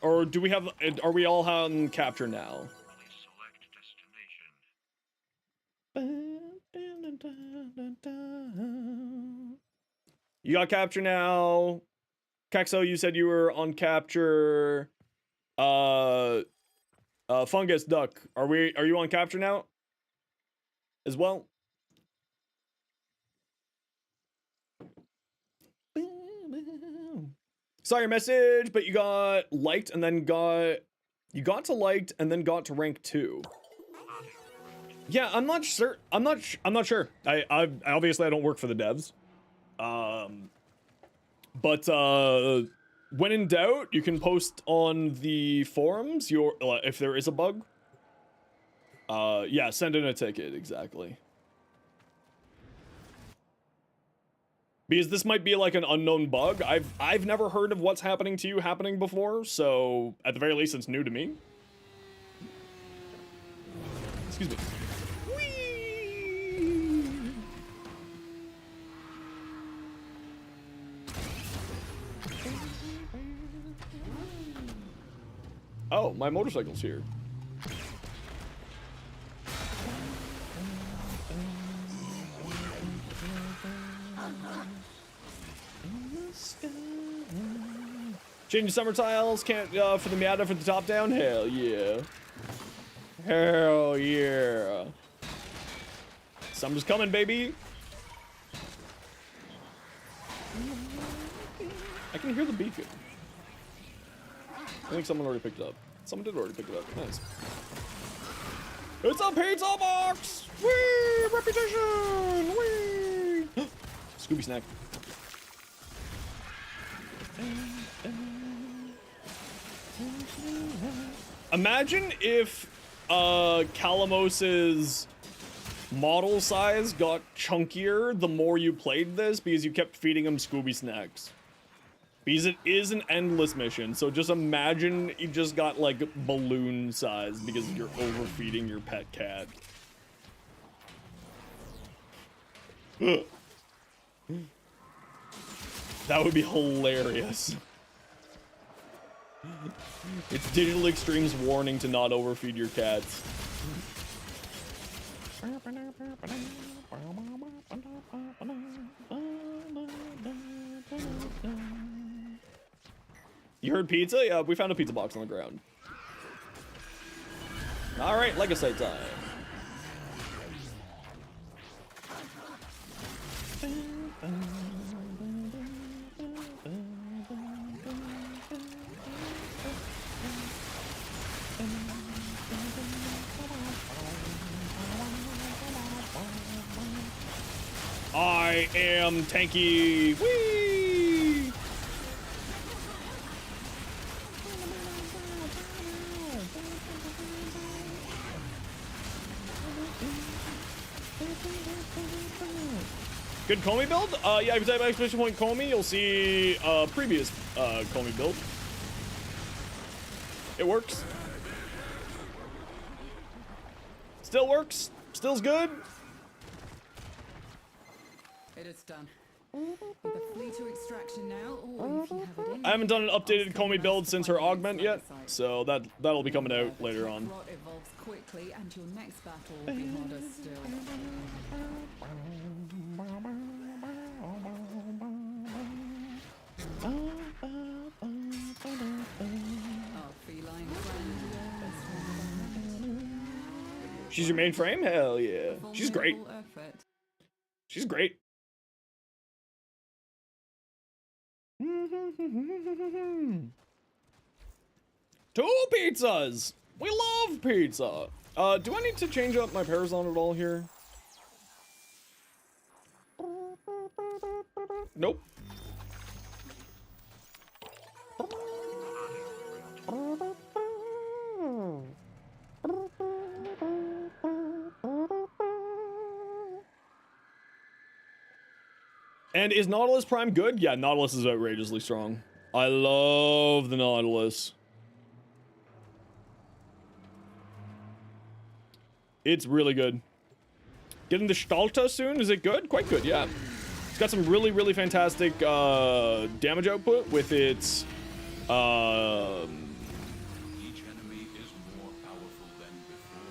Or do we have, are we all on capture now? You got capture now. Kexo, you said you were on capture. Fungus Duck, are you on capture now? As well? Saw your message, but you got liked and then got to liked and then got to rank 2. Yeah, I'm not sure. I'm not sure. I obviously I don't work for the devs. But when in doubt, you can post on the forums if there is a bug. Yeah, send in a ticket, exactly. Because this might be like an unknown bug. I've never heard of what's happening to you happening before, so at the very least it's new to me. Excuse me. Whee! Oh, my motorcycle's here. Changing summer tiles, can't for the Miata for the top down? Hell yeah. Hell yeah. Summer's coming, baby. I can hear the beacon. I think someone already picked it up. Someone did already pick it up. Nice. It's a pizza box! Woo! Scooby snack. Imagine if Calamos's model size got chunkier the more you played this because you kept feeding him Scooby snacks. Because it is an endless mission, so just imagine you just got like balloon size because you're overfeeding your pet cat. That would be hilarious. It's Digital Extreme's warning to not overfeed your cats. You heard pizza? Yeah, we found a pizza box on the ground. Alright, Legosite time. I am tanky. Whee! Good Comey build? Yeah, if you type exclamation point Comey, you'll see previous Comey build. It works. Still works. Still's good. It is done. Either flee to extraction now, or if you have it in, I haven't done an updated Comey build since her augment yet, so that'll be coming out later on. Rot evolves quickly, and your next battle will be harder still. Our feline friend. She's your main frame? Hell yeah. She's great. She's great. Two pizzas! We love pizza! Do I need to change up my Parazon at all here? Nope. And is Nautilus Prime good? Yeah, Nautilus is outrageously strong. I love the Nautilus. It's really good. Getting the Stalta soon? Is it good? Quite good, yeah. It's got some really, really fantastic damage output with its... Each enemy is more powerful than before.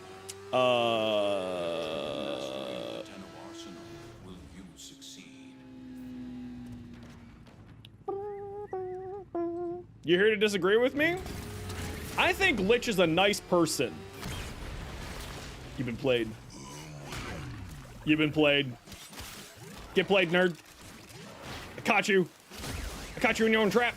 You here to disagree with me? I think Lich is a nice person. You've been played. You've been played. Get played, nerd. I caught you. I caught you in your own trap.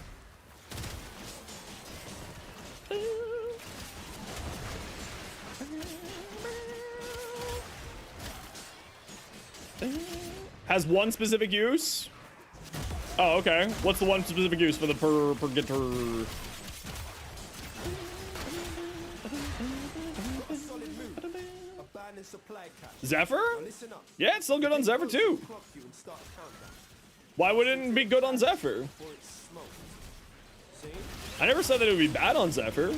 Has one specific use? Oh, okay. What's the one specific use for the Purgator? Zephyr? Yeah, it's still good on Zephyr too. Why wouldn't it be good on Zephyr? I never said that it would be bad on Zephyr.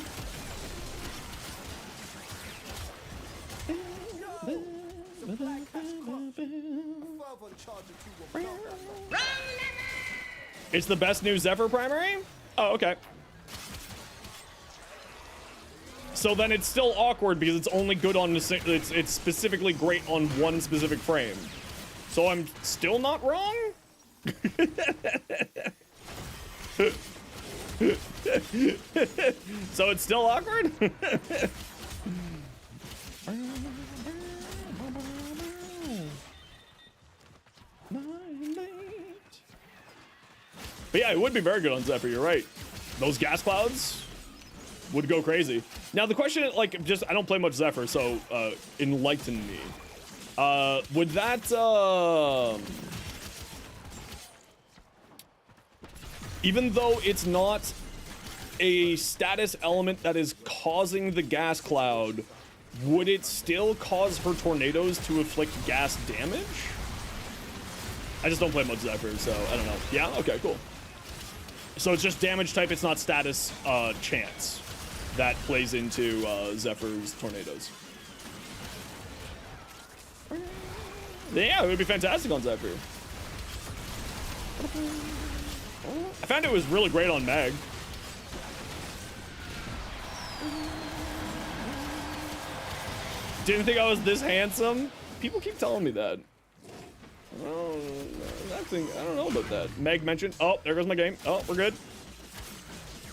It's the best new Zephyr primary? Oh, okay. So then it's still awkward because it's only good on the it's specifically great on one specific frame. So I'm still not wrong? So it's still awkward? But yeah, it would be very good on Zephyr, you're right. Those gas clouds would go crazy. Now the question, like, just, I don't play much Zephyr, so enlighten me. Would that, Even though it's not a status element that is causing the gas cloud, would it still cause her tornadoes to inflict gas damage? I just don't play much Zephyr, so I don't know. Yeah, okay, cool. So it's just damage type, it's not status chance that plays into Zephyr's tornadoes. Yeah, it would be fantastic on Zephyr. I found it was really great on Meg. Didn't think I was this handsome? People keep telling me that. Oh, I don't know about that. Meg mentioned. Oh, there goes my game. Oh, we're good.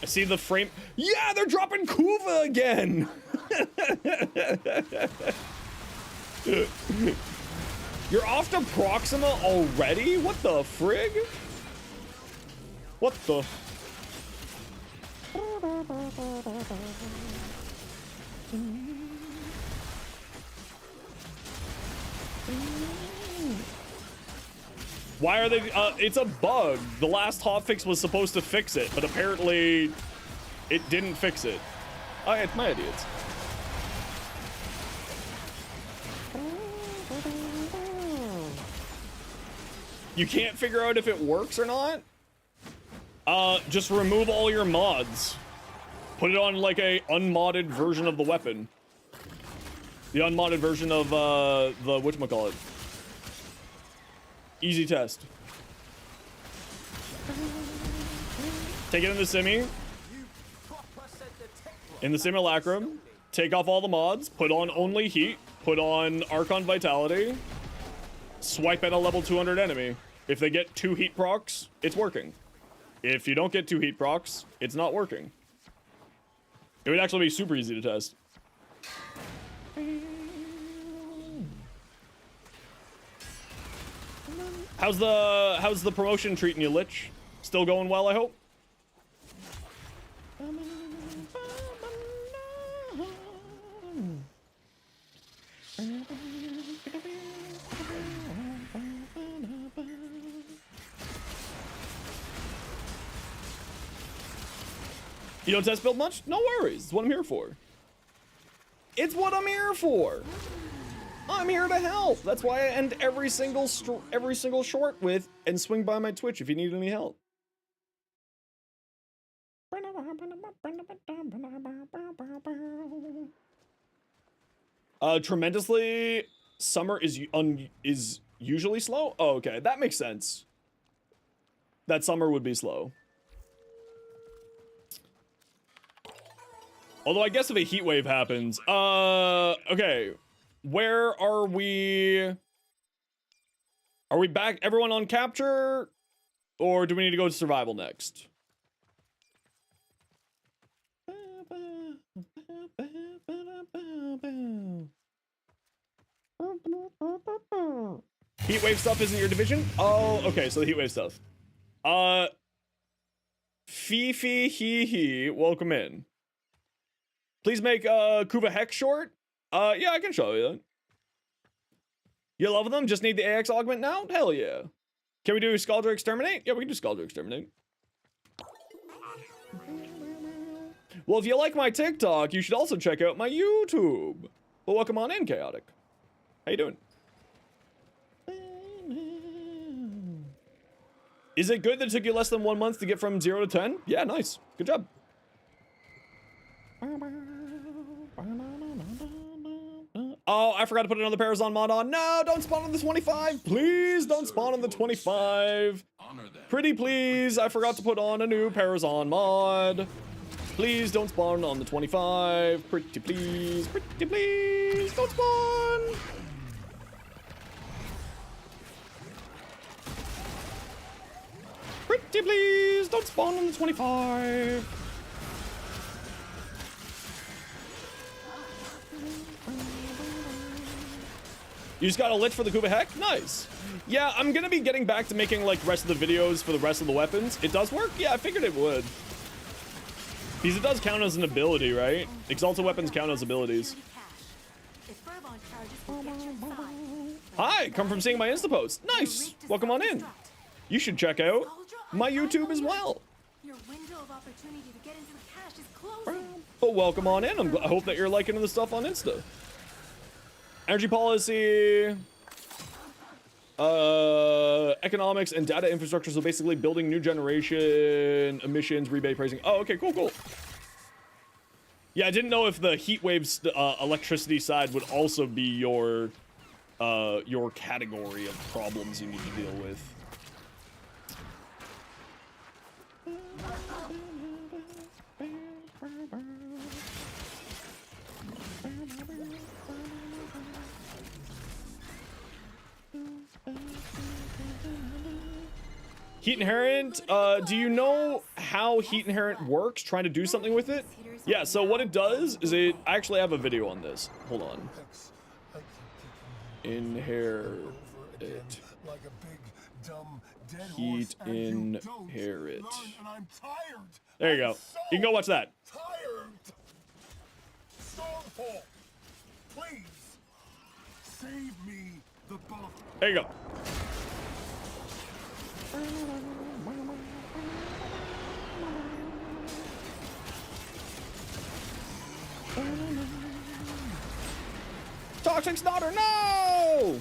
I see the frame. Yeah, they're dropping Kuva again. You're off to Proxima already? What the frig? What the? Why are they? It's a bug. The last hotfix was supposed to fix it, but apparently it didn't fix it. Oh, it's my idiots. You can't figure out if it works or not? Just remove all your mods. Put it on like a unmodded version of the weapon. The unmodded version of the whatchamacallit. Easy test. Take it in the simi. In the simulacrum. Take off all the mods. Put on only heat. Put on Archon Vitality. Swipe at a level 200 enemy. If they get 2 heat procs, it's working. If you don't get 2 heat procs, it's not working. It would actually be super easy to test. How's the promotion treating you, Lich? Still going well, I hope? You don't test build much? No worries. It's what I'm here for. It's what I'm here for. I'm here to help. That's why I end every single short with and swing by my Twitch if you need any help. Tremendously summer is usually slow. Oh, okay, that makes sense. That summer would be slow. Although I guess if a heat wave happens, okay. Where are we? Are we back, everyone on capture? Or do we need to go to survival next? Heatwave stuff isn't your division? Oh, okay, so the heatwave stuff. Fifi hee hee, welcome in. Please make Kuva Hex short. Yeah, I can show you that. You love them? Just need the AX augment now? Hell yeah. Can we do Scaldra Exterminate? Yeah, we can do Scaldra Exterminate. Well, if you like my TikTok, you should also check out my YouTube. Well, welcome on in, Chaotic. How you doing? Is it good that it took you less than 1 month to get from 0 to 10? Yeah, nice. Good job. Oh, I forgot to put another Parazon mod on. No, don't spawn on the 25. Please don't spawn on the 25. Pretty please, I forgot to put on a new Parazon mod. Please don't spawn on the 25. Pretty please, don't spawn. Pretty please, don't spawn on the 25. You just got a lich for the Kuva Heck? Nice. Yeah, I'm gonna be getting back to making like rest of the videos for the rest of the weapons. It does work? Yeah, I figured it would. Because it does count as an ability, right? Exalted weapons count as abilities. Hi, come from seeing my Insta post. Nice. Welcome on in. You should check out my YouTube as well. of opportunity to get into the cache is closing. But welcome on in. I hope that you're liking the stuff on Insta. Energy policy, economics, and data infrastructure. So basically building new generation, emissions, rebate pricing. Oh, okay, cool. Yeah, I didn't know if the heat waves electricity side would also be your category of problems you need to deal with. Heat inherent, do you know how heat inherent works? Trying to do something with it? Yeah, so what it does is I actually have a video on this. Hold on. Inherit. Heat inherit. There you go. You can go watch that. Stormfall, please save me the bottle. There you go. Toxic Snodder, no!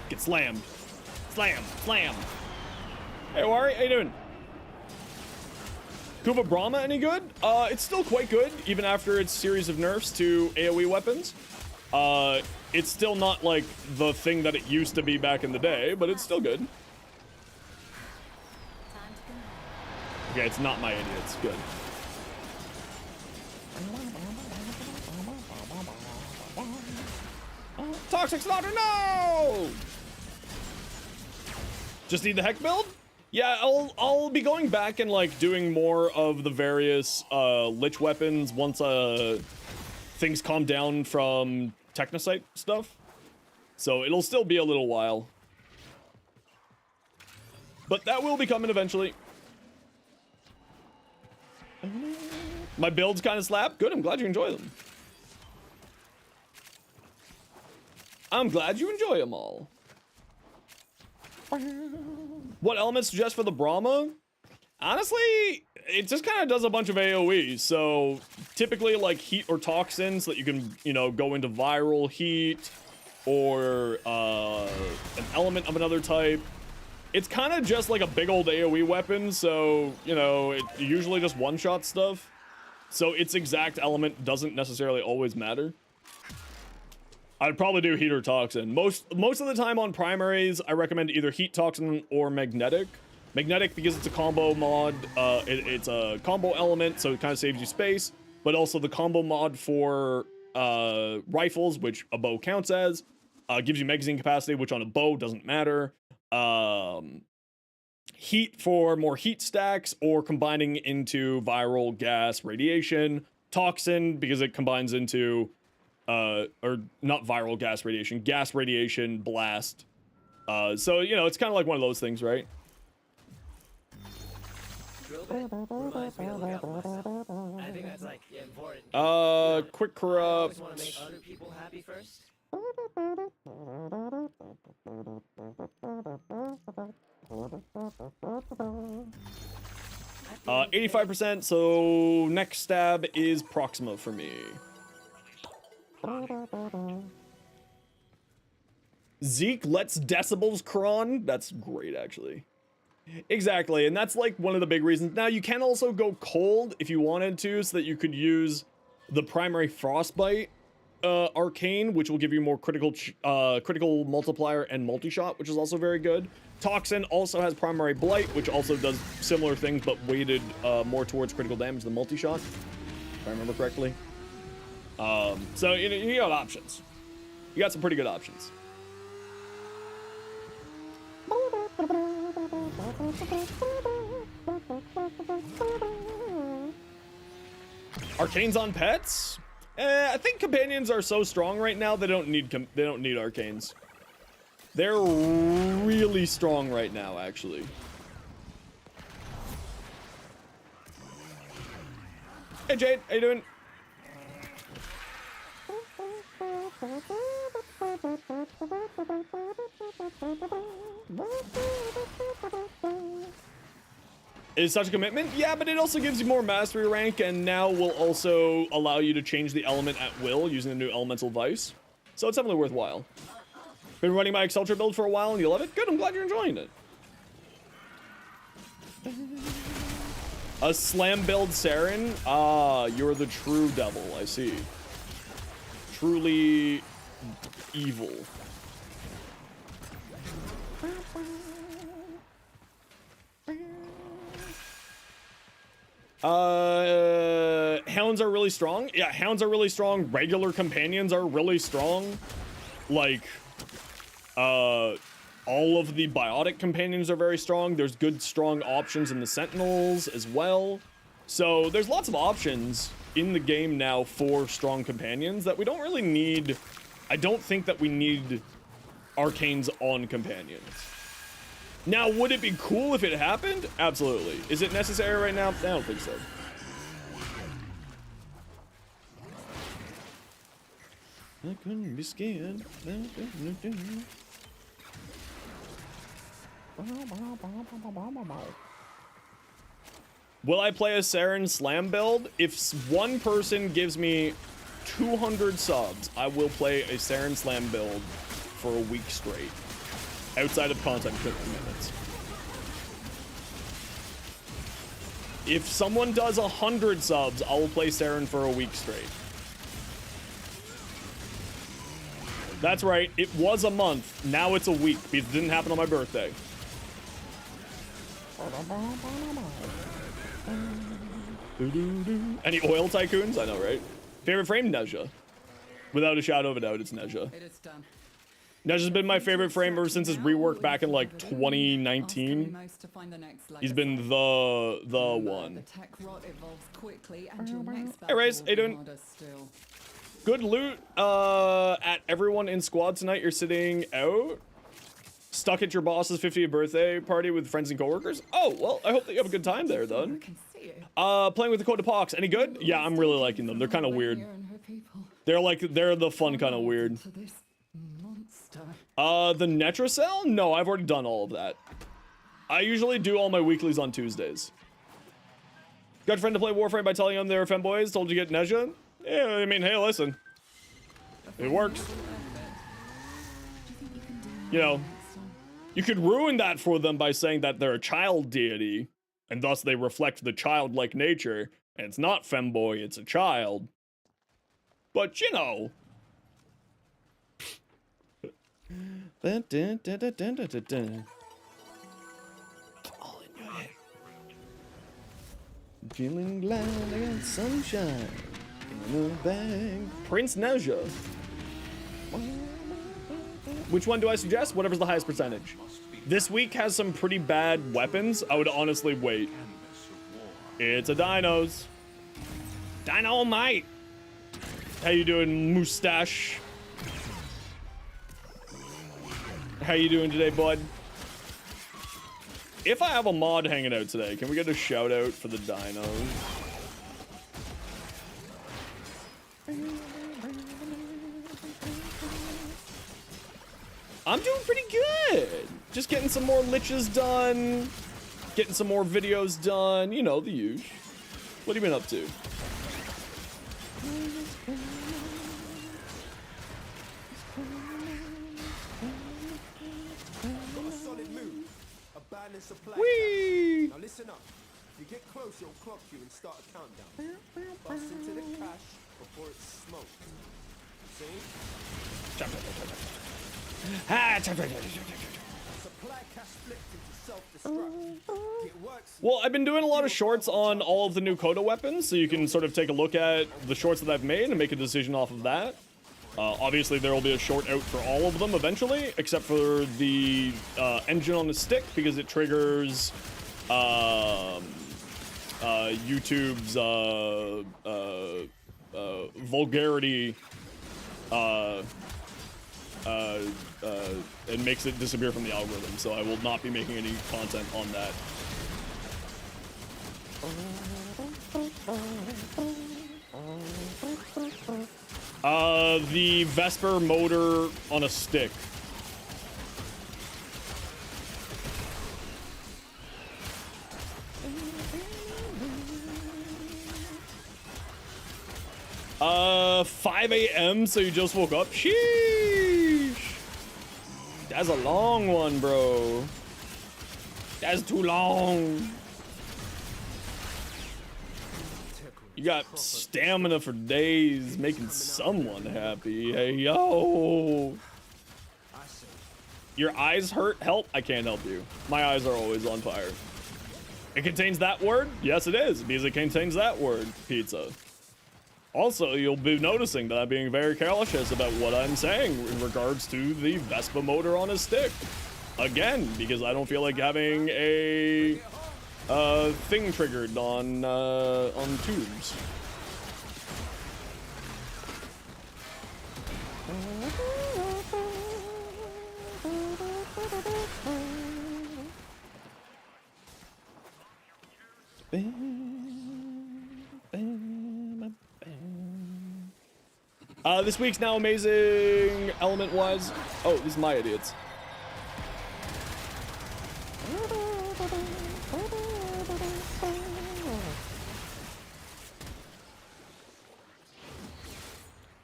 Get slammed. Slam. Hey, Wari, how you doing? Kuva Brahma any good? It's still quite good, even after its series of nerfs to AoE weapons. It's still not like the thing that it used to be back in the day, but it's still good. Okay, it's not my idea, it's good. Toxic Slaughter, no! Just need the heck build? Yeah, I'll be going back and like doing more of the various lich weapons once things calm down from Technocyte stuff. So it'll still be a little while. But that will be coming eventually. My builds kind of slap. Good, I'm glad you enjoy them. I'm glad you enjoy them all. What elements suggest for the Brahma? Honestly, it just kind of does a bunch of AoE. So typically like heat or toxins so that you can, you know, go into viral heat or an element of another type. It's kind of just like a big old AoE weapon. So, you know, it usually just one-shot stuff. So its exact element doesn't necessarily always matter. I'd probably do heat or toxin. Most of the time on primaries, I recommend either heat, toxin, or magnetic. Magnetic because it's a combo mod. It's a combo element, so it kind of saves you space. But also the combo mod for rifles, which a bow counts as, gives you magazine capacity, which on a bow doesn't matter. Heat for more heat stacks or combining into viral gas radiation. Toxin because it combines into or not viral gas radiation blast. So, you know, it's kind of like one of those things, right? I think that's like important. Quick corrupt. Want to make other people happy first? 85%, so next stab is Proxima for me. Zeke lets decibels cron. That's great, actually. Exactly, and that's like one of the big reasons. Now, you can also go cold if you wanted to, so that you could use the primary Frostbite arcane, which will give you more critical multiplier and multi-shot, which is also very good. Toxin also has primary Blight, which also does similar things, but weighted more towards critical damage than multi-shot, if I remember correctly. So, you know, you got options. You got some pretty good options. Arcanes on pets? I think companions are so strong right now they don't need arcanes. They're really strong right now, actually. Hey Jade, how you doing? Is such a commitment? Yeah, but it also gives you more mastery rank, and now will also allow you to change the element at will using the new elemental vice. So it's definitely worthwhile. Been running my Exultra build for a while and you love it? Good, I'm glad you're enjoying it. A slam build Saren? Ah, you're the true devil, I see. Truly evil. Hounds are really strong. Yeah, hounds are really strong. Regular companions are really strong. Like, all of the biotic companions are very strong. There's good, strong options in the sentinels as well. So there's lots of options in the game now for strong companions that we don't really need. I don't think that we need arcanes on companions. Now, would it be cool if it happened? Absolutely. Is it necessary right now? I don't think so. I couldn't be scared. Will I play a Saren Slam build? If one person gives me 200 subs, I will play a Saren Slam build for a week straight. Outside of content commitments. If someone does 100 subs, I will play Saren for a week straight. That's right, it was a month, now it's a week, because it didn't happen on my birthday. Any oil tycoons? I know, right? Favorite frame? Neja. Without a shadow of a doubt, it's Neja. It is done. Neja's been my favorite frame ever since his rework back in like 2019. He's been the one. Hey Race, how you doing? Good loot at everyone in squad tonight. You're sitting out. Stuck at your boss's 50th birthday party with friends and coworkers. Oh, well, I hope that you have a good time there, then. Playing with the Coda Pox. Any good? Yeah, I'm really liking them. They're kind of weird. They're the fun kind of weird. The Netracell? No, I've already done all of that. I usually do all my weeklies on Tuesdays. Got a friend to play Warframe by telling them they were femboys, told you to get Neja? Yeah, I mean, hey, listen. It works. You know, you could ruin that for them by saying that they're a child deity, and thus they reflect the childlike nature, and it's not femboy, it's a child. But, you know. All in your head. Feeling glad I got sunshine in a bag. Prince Neja. Which one do I suggest? Whatever's the highest percentage. This week has some pretty bad weapons. I would honestly wait. It's a dinos. Dynamite. How you doing, mustache? How you doing today, bud? If I have a mod hanging out today, can we get a shout out for the dinos? I'm doing pretty good. Just getting some more liches done. Getting some more videos done. You know, the usual. What have you been up to? Whee! Now listen up. If you get close, it'll clock you and start a countdown. Bust into the cache before it's smoked. See? Supply cache flipped into self-destruct. It works. Well, I've been doing a lot of shorts on all of the new Coda weapons, so you can sort of take a look at the shorts that I've made and make a decision off of that. Obviously, there will be a short out for all of them eventually, except for the engine on the stick, because it triggers YouTube's vulgarity and makes it disappear from the algorithm. So I will not be making any content on that. The Vesper motor on a stick 5 a.m. So you just woke up? Sheesh. That's a long one, bro. That's too long. You got stamina for days, making someone happy. Hey, yo. Your eyes hurt? Help? I can't help you. My eyes are always on fire. It contains that word? Yes, it is, because it contains that word, pizza. Also, you'll be noticing that I'm being very cautious about what I'm saying in regards to the Vespa motor on his stick. Again, because I don't feel like having a thing triggered on tubes. This week's now amazing element-wise. Oh, these are my idiots.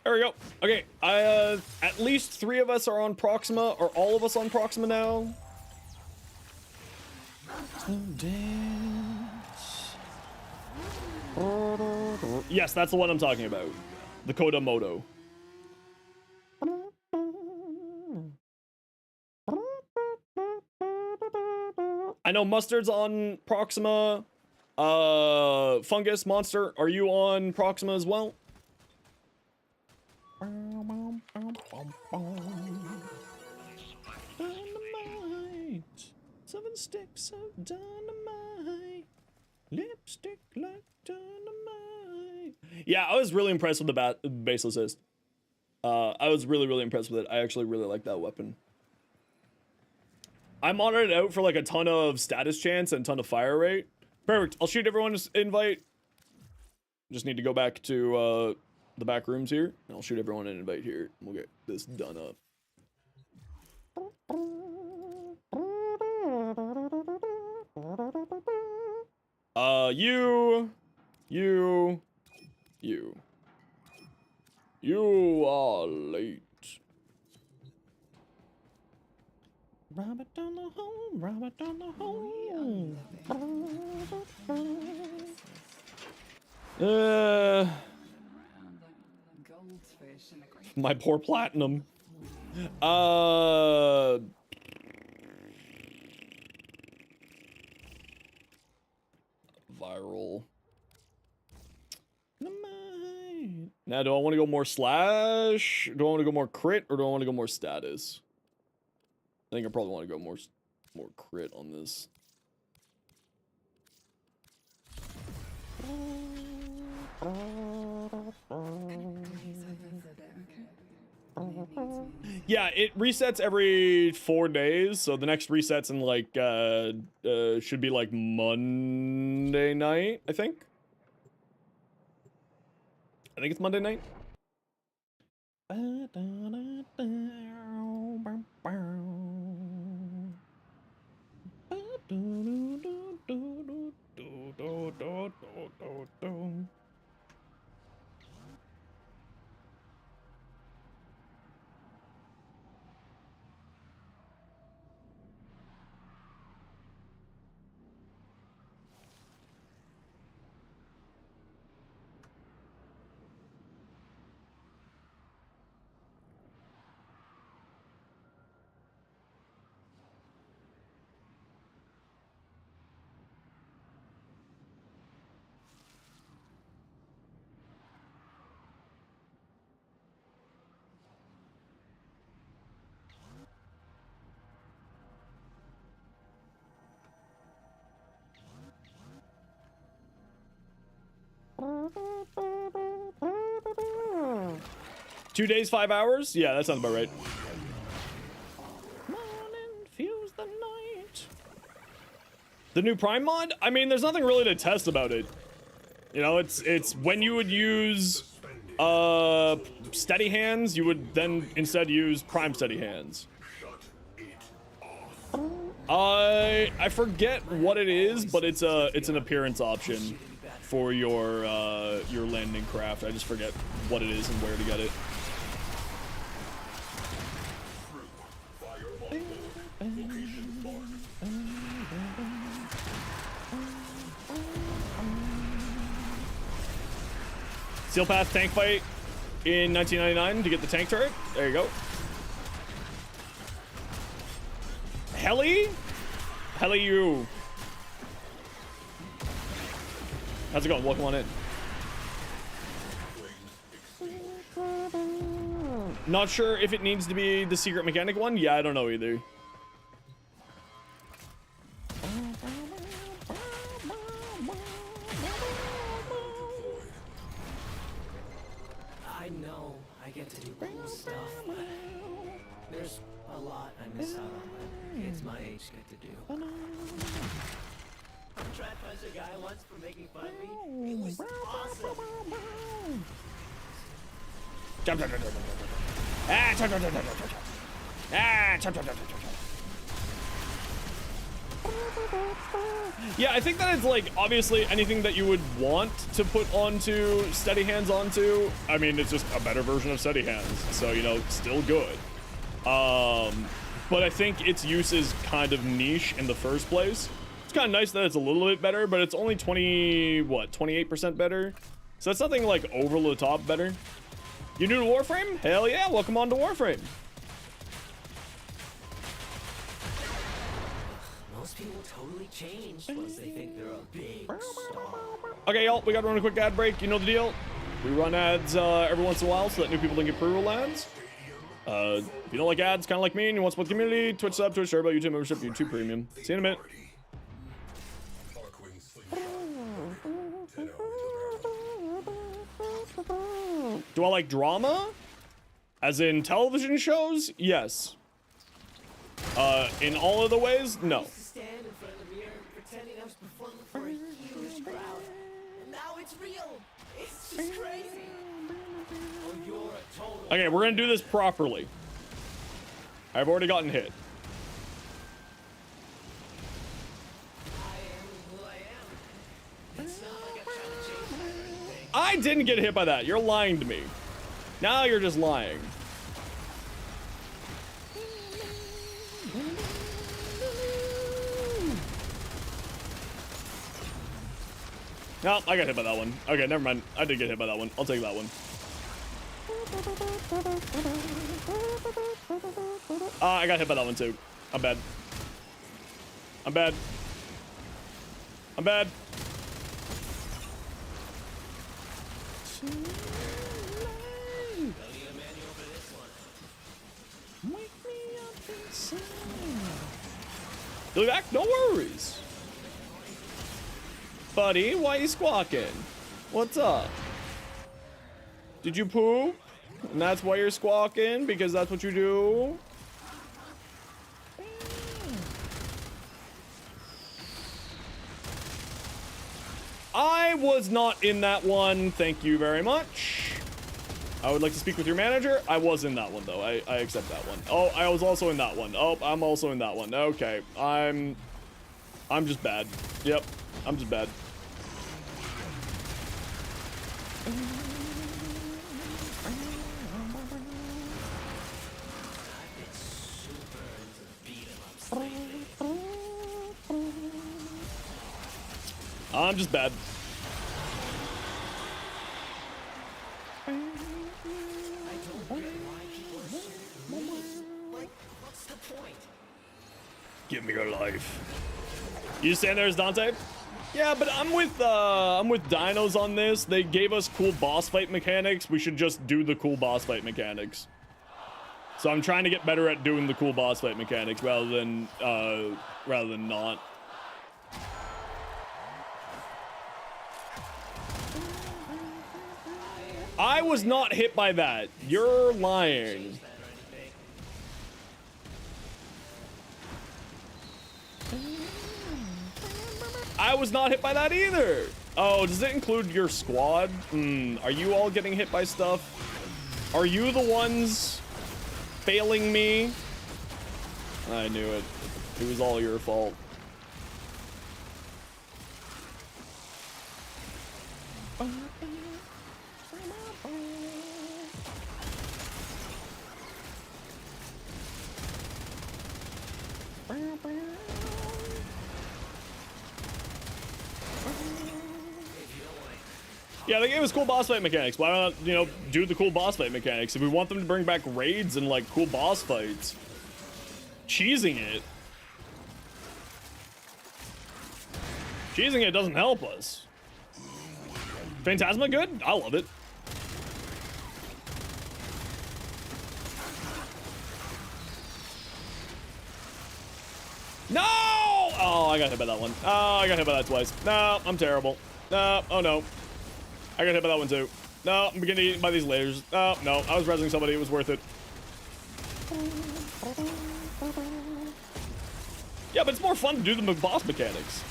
There we go. Okay, at least 3 of us are on Proxima, or all of us on Proxima now. Yes, that's the one I'm talking about. The Coda Moto. I know Mustard's on Proxima. Fungus, Monster, are you on Proxima as well? Dynamite. 7 sticks of dynamite. Lipstick like dynamite. Yeah, I was really impressed with the base assist. I was really impressed with it. I actually really like that weapon. I monitored it out for like a ton of status chance and a ton of fire rate. Perfect. I'll shoot everyone's invite. Just need to go back to the back rooms here. And I'll shoot everyone an invite here. We'll get this done up. You are late. Robert down the hole, Robert down the hole. My poor platinum. Viral. Now, do I want to go more slash? Do I want to go more crit, or do I want to go more status? I think I probably want to go more crit on this. Yeah, it resets every 4 days, so the next resets in like should be like Monday night, I think. I think it's Monday night. Two days, 5 hours? Yeah, that sounds about right. Come on and fuse the night. The new Prime mod? I mean, there's nothing really to test about it. You know, it's when you would use steady hands, you would then instead use Prime steady hands. I forget what it is, but it's an appearance option for your land landing craft. I just forget what it is and where to get it. Steel Path tank fight in 1999 to get the tank turret. There you go. Heli? Heli you. How's it going? Welcome on in. Not sure if it needs to be the secret mechanic one. Yeah, I don't know either. I know I get to do cool stuff, but there's a lot I miss out on what kids my age get to do. I tried to punch a guy once for making fun of me. It was awesome. Yeah, I think that it's like obviously anything that you would want to put onto steady hands onto. I mean, it's just a better version of steady hands, so you know, still good. But I think its use is kind of niche in the first place. It's kind of nice that it's a little bit better, but it's only 28% better. So that's nothing like over the top better. You new to Warframe? Hell yeah, welcome on to Warframe. Most people totally change once they think they're a big star. Okay, y'all, we gotta run a quick ad break. You know the deal. We run ads every once in a while so that new people don't get pre-roll ads. If you don't like ads, kind of like me, and you want to support the community, Twitch sub, Twitch Turbo, YouTube membership, YouTube Premium. See you in a minute. Do I like drama? As in television shows? Yes. In all of the ways? No. I used to stand in front of the mirror pretending I was performing for a huge crowd. And now it's real. It's just crazy. Oh, you're a total... Okay, we're gonna do this properly. I've already gotten hit. I didn't get hit by that. You're lying to me. Now you're just lying. No, I got hit by that one. Okay, never mind. I did get hit by that one. I'll take that one. I got hit by that one too. I'm bad. I'm bad. I'm bad. You'll be back? No worries. Buddy, why you squawking? What's up? Did you poop? And that's why you're squawking? Because that's what you do? I was not in that one. Thank you very much. I would like to speak with your manager. I was in that one, though. I accept that one. Oh, I was also in that one. Oh, I'm also in that one. Okay. I'm just bad. Yep. I'm just bad. I'm just bad. Give me your life. You stand there as Dante? Yeah, but I'm with Dinos on this. They gave us cool boss fight mechanics. We should just do the cool boss fight mechanics. So I'm trying to get better at doing the cool boss fight mechanics rather than not. I was not hit by that. You're lying. I was not hit by that either. Oh, does it include your squad? Are you all getting hit by stuff? Are you the ones failing me? I knew it. It was all your fault. Yeah, they gave us cool boss fight mechanics. Why not, you know, do the cool boss fight mechanics? If we want them to bring back raids and, like, cool boss fights, cheesing it doesn't help us. Phantasma good? I love it. No! Oh, I got hit by that one. Oh, I got hit by that twice. No, I'm terrible. No, oh no. I got hit by that one too. No, I'm getting eaten by these lasers. Oh, no, I was rezzing somebody. It was worth it. Yeah, but it's more fun to do the boss mechanics.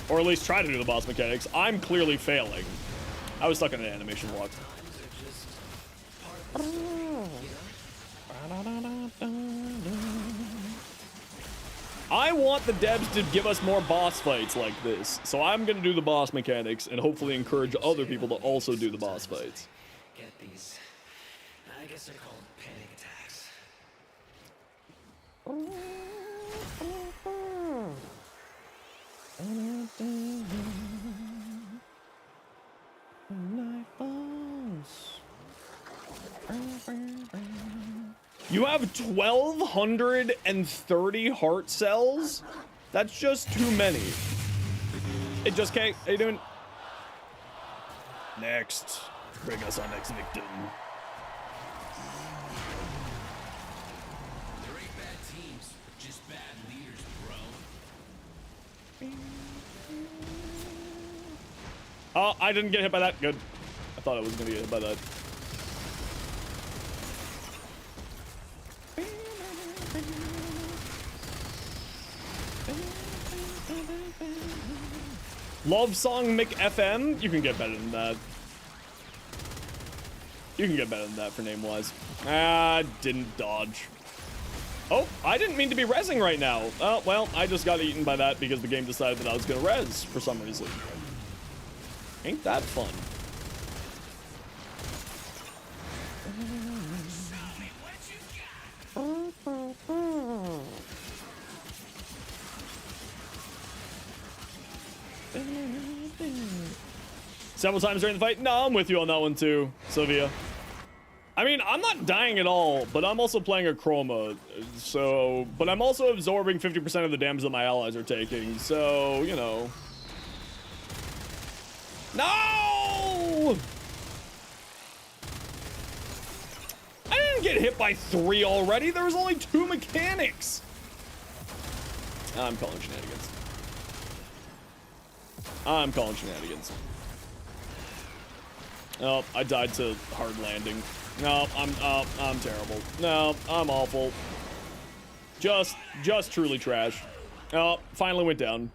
Or at least try to do the boss mechanics. I'm clearly failing. I was stuck in an animation block. I want the devs to give us more boss fights like this, so I'm gonna do the boss mechanics and hopefully encourage other people to also do the boss fights. Get these. I guess they're called panic attacks. You have 1,230 heart cells? That's just too many. Hey, Just K, how you doing? Next. Bring us our next victim. There ain't bad teams, just bad leaders, bro. Oh, I didn't get hit by that. Good. I thought I was gonna get hit by that. Love Song McFM? You can get better than that. You can get better than that for name-wise. Ah, didn't dodge. Oh, I didn't mean to be rezzing right now. Oh, well, I just got eaten by that because the game decided that I was gonna rez for some reason. Ain't that fun? Several times during the fight? No, I'm with you on that one too, Sylvia. I mean, I'm not dying at all, but I'm also playing a chroma, so... But I'm also absorbing 50% of the damage that my allies are taking, so, you know... No! I didn't get hit by 3 already. There was only 2 mechanics. I'm calling shenanigans. I'm calling shenanigans. Oh, I died to hard landing. No, I'm terrible. No, I'm awful. Just truly trash. Oh, finally went down.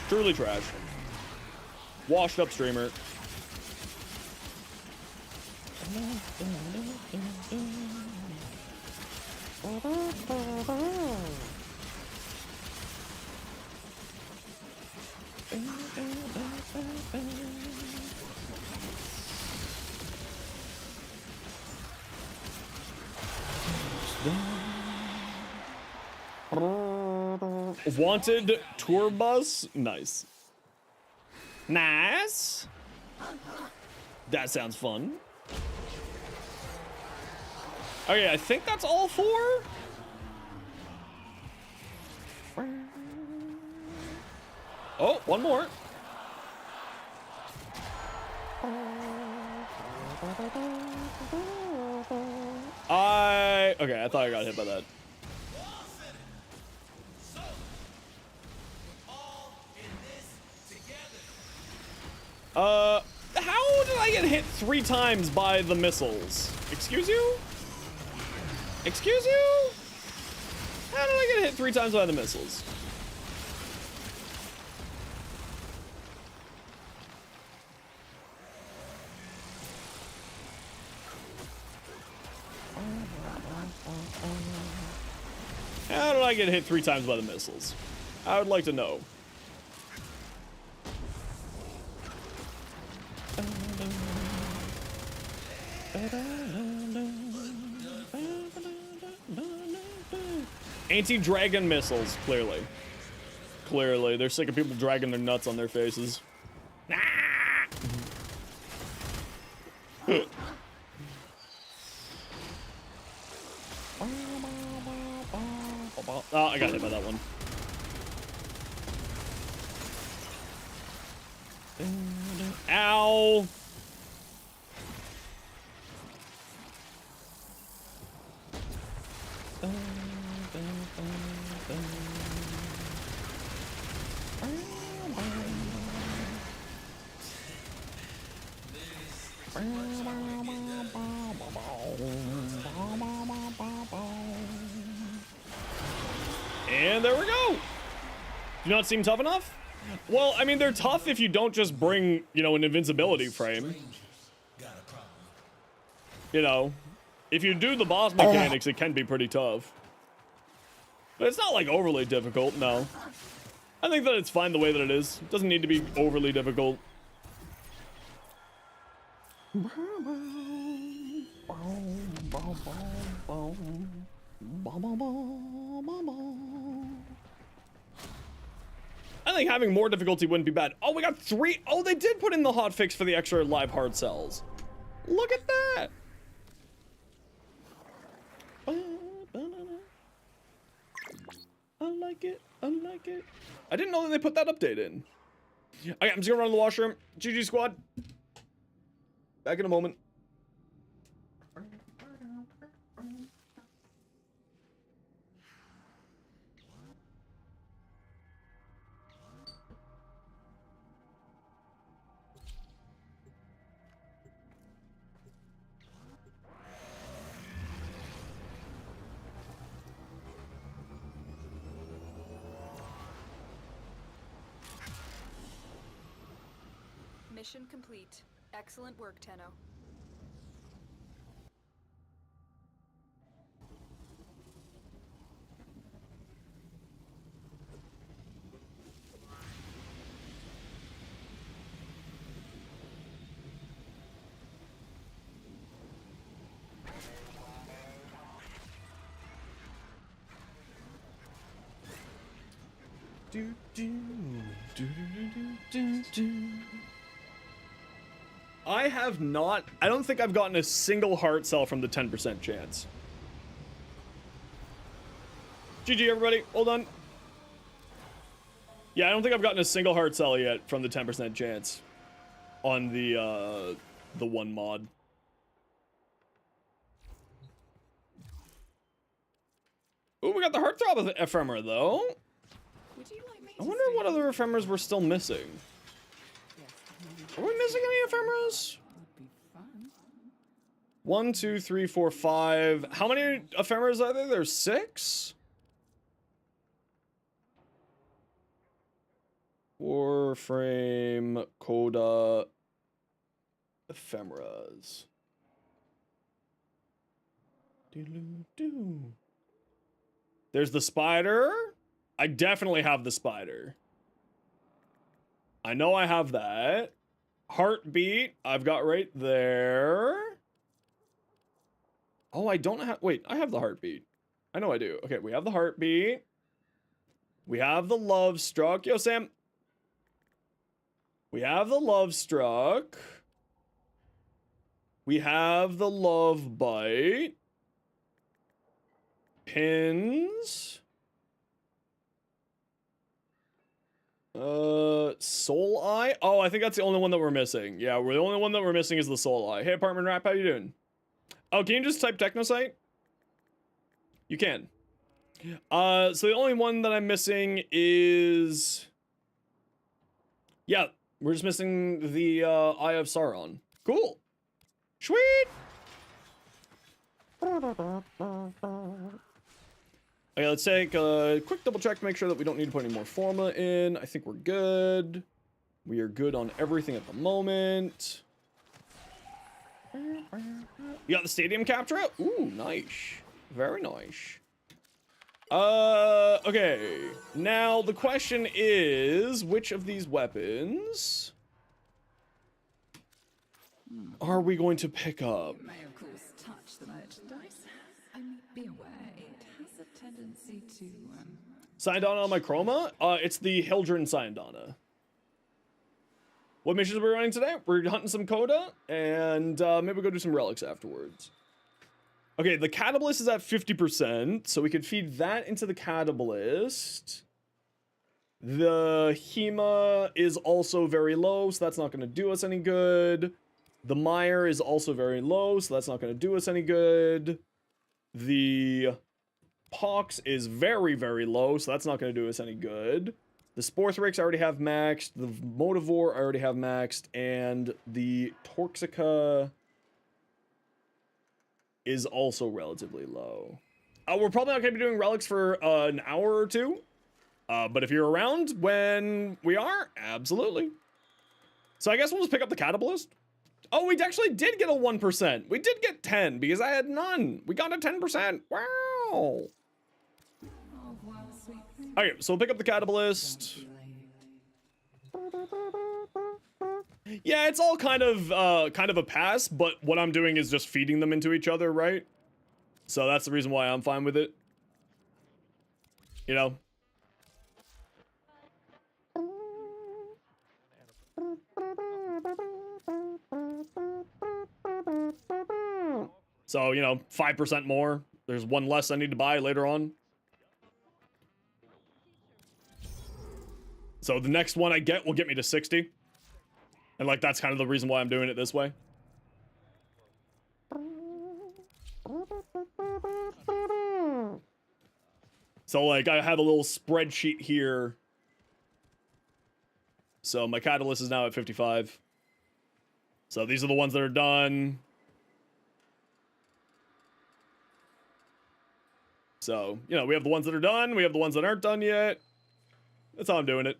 Truly trash. Washed up streamer. Wanted tour bus? Nice. Nice. That sounds fun. Okay, I think that's all 4. Oh, one more. Okay, I thought I got hit by that. How did I get hit 3 times by the missiles? Excuse you? Excuse you? How did I get hit 3 times by the missiles? How did I get hit 3 times by the missiles? I would like to know. Anti-dragon missiles, clearly. Clearly, they're sick of people dragging their nuts on their faces. Oh, I got hit by that one. Ow! And there we go. Do not seem tough enough? Well, I mean, they're tough if you don't just bring, you know, an invincibility frame. You know, if you do the boss mechanics, it can be pretty tough. But it's not like overly difficult, no. I think that it's fine the way that it is. It doesn't need to be overly difficult. I think having more difficulty wouldn't be bad. Oh, we got 3. Oh, they did put in the hotfix for the extra live hard cells. Look at that. I like it. I like it. I didn't know that they put that update in. Okay, I'm just gonna run to the washroom. GG squad. Back in a moment. Mission complete. Excellent work, Tenno. I have not. I don't think I've gotten a single heart cell from the 10% chance. GG, everybody. Hold on. Yeah, I don't think I've gotten a single heart cell yet from the 10% chance on the one mod. Ooh, we got the heartthrob of the ephemera though. Would you like me I wonder what other ephemeras we're still missing. Are we missing any ephemeras? Would be fun. 1, 2, 3, 4, 5. How many ephemeras are there? There's 6? Warframe, Coda, ephemeras. There's the spider. I definitely have the spider. I know I have that. Heartbeat, I've got right there. Oh, I don't have... Wait, I have the heartbeat. I know I do. Okay, we have the heartbeat. We have the love struck. Yo, Sam. We have the love struck. We have the love bite. Pins. Soul Eye? Oh, I think that's the only one that we're missing. Yeah, we're the only one that we're missing is the Soul Eye. Hey, Apartment Rap, how you doing? Oh, can you just type Technosite? You can. So the only one that I'm missing is... Yeah, we're just missing the Eye of Sauron. Cool. Sweet! Okay, let's take a quick double check to make sure that we don't need to put any more formula in. I think we're good. We are good on everything at the moment. You got the stadium capture? Ooh, nice. Very nice. Okay. Now, the question is, which of these weapons are we going to pick up? You may, of course, touch the merchandise. Only be aware it has a tendency tendency to Syndana on my Chroma? It's the Hildren Syndana. What missions are we running today? We're hunting some Coda, and maybe we'll go do some Relics afterwards. Okay, the Catalyst is at 50%, so we could feed that into the Catalyst. The Hema is also very low, so that's not going to do us any good. The Mire is also very low, so that's not going to do us any good. The Pox is very, very low, so that's not going to do us any good. The Sporthrix I already have maxed, the Motivore I already have maxed, and the Torxica is also relatively low. We're probably not going to be doing Relics for an hour or two, but if you're around when we are, absolutely. So I guess we'll just pick up the Catalyst. Oh, we actually did get a 1%. We did get 10 because I had none. We got a 10%. Wow. Okay, so we'll pick up the Catalyst. Yeah, it's all kind of a pass, but what I'm doing is just feeding them into each other, right? So that's the reason why I'm fine with it. You know? So, you know, 5% more. There's one less I need to buy later on. So the next one I get will get me to 60. And like, that's kind of the reason why I'm doing it this way. So like, I have a little spreadsheet here. So my Catalyst is now at 55. So these are the ones that are done. So, you know, we have the ones that are done. We have the ones that aren't done yet. That's how I'm doing it.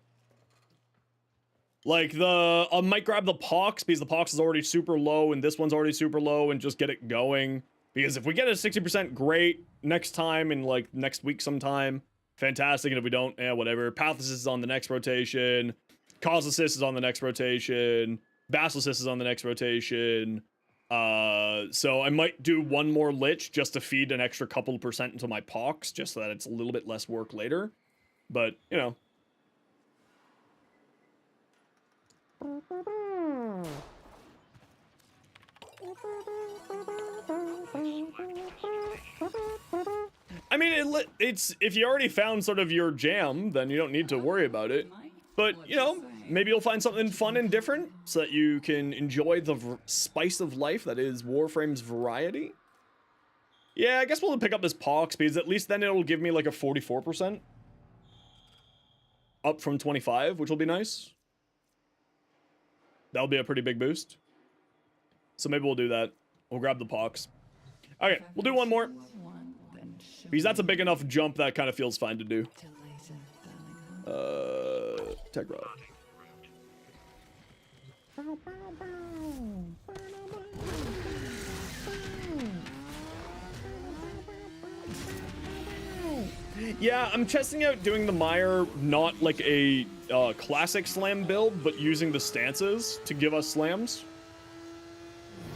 Like I might grab the Pox because the Pox is already super low and this one's already super low and just get it going. Because if we get a 60%, great. Next time in like next week sometime, fantastic. And if we don't, yeah, whatever. Path Assist is on the next rotation. Cause Assist is on the next rotation. Basal Assist is on the next rotation. So I might do one more Lich just to feed an extra couple percent into my Pox, just so that it's a little bit less work later. But, you know. I mean, it's if you already found sort of your jam, then you don't need to worry about it. But, you know, maybe you'll find something fun and different so that you can enjoy the spice of life that is Warframe's variety. Yeah, I guess we'll pick up this Pox because at least then it'll give me like a 44%. Up from 25, which will be nice. That'll be a pretty big boost. So maybe we'll do that. We'll grab the Pox. Okay, we'll do one more. Because that's a big enough jump that kind of feels fine to do. Tech Rod. Yeah, I'm testing out doing the Mire not like a classic slam build, but using the stances to give us slams.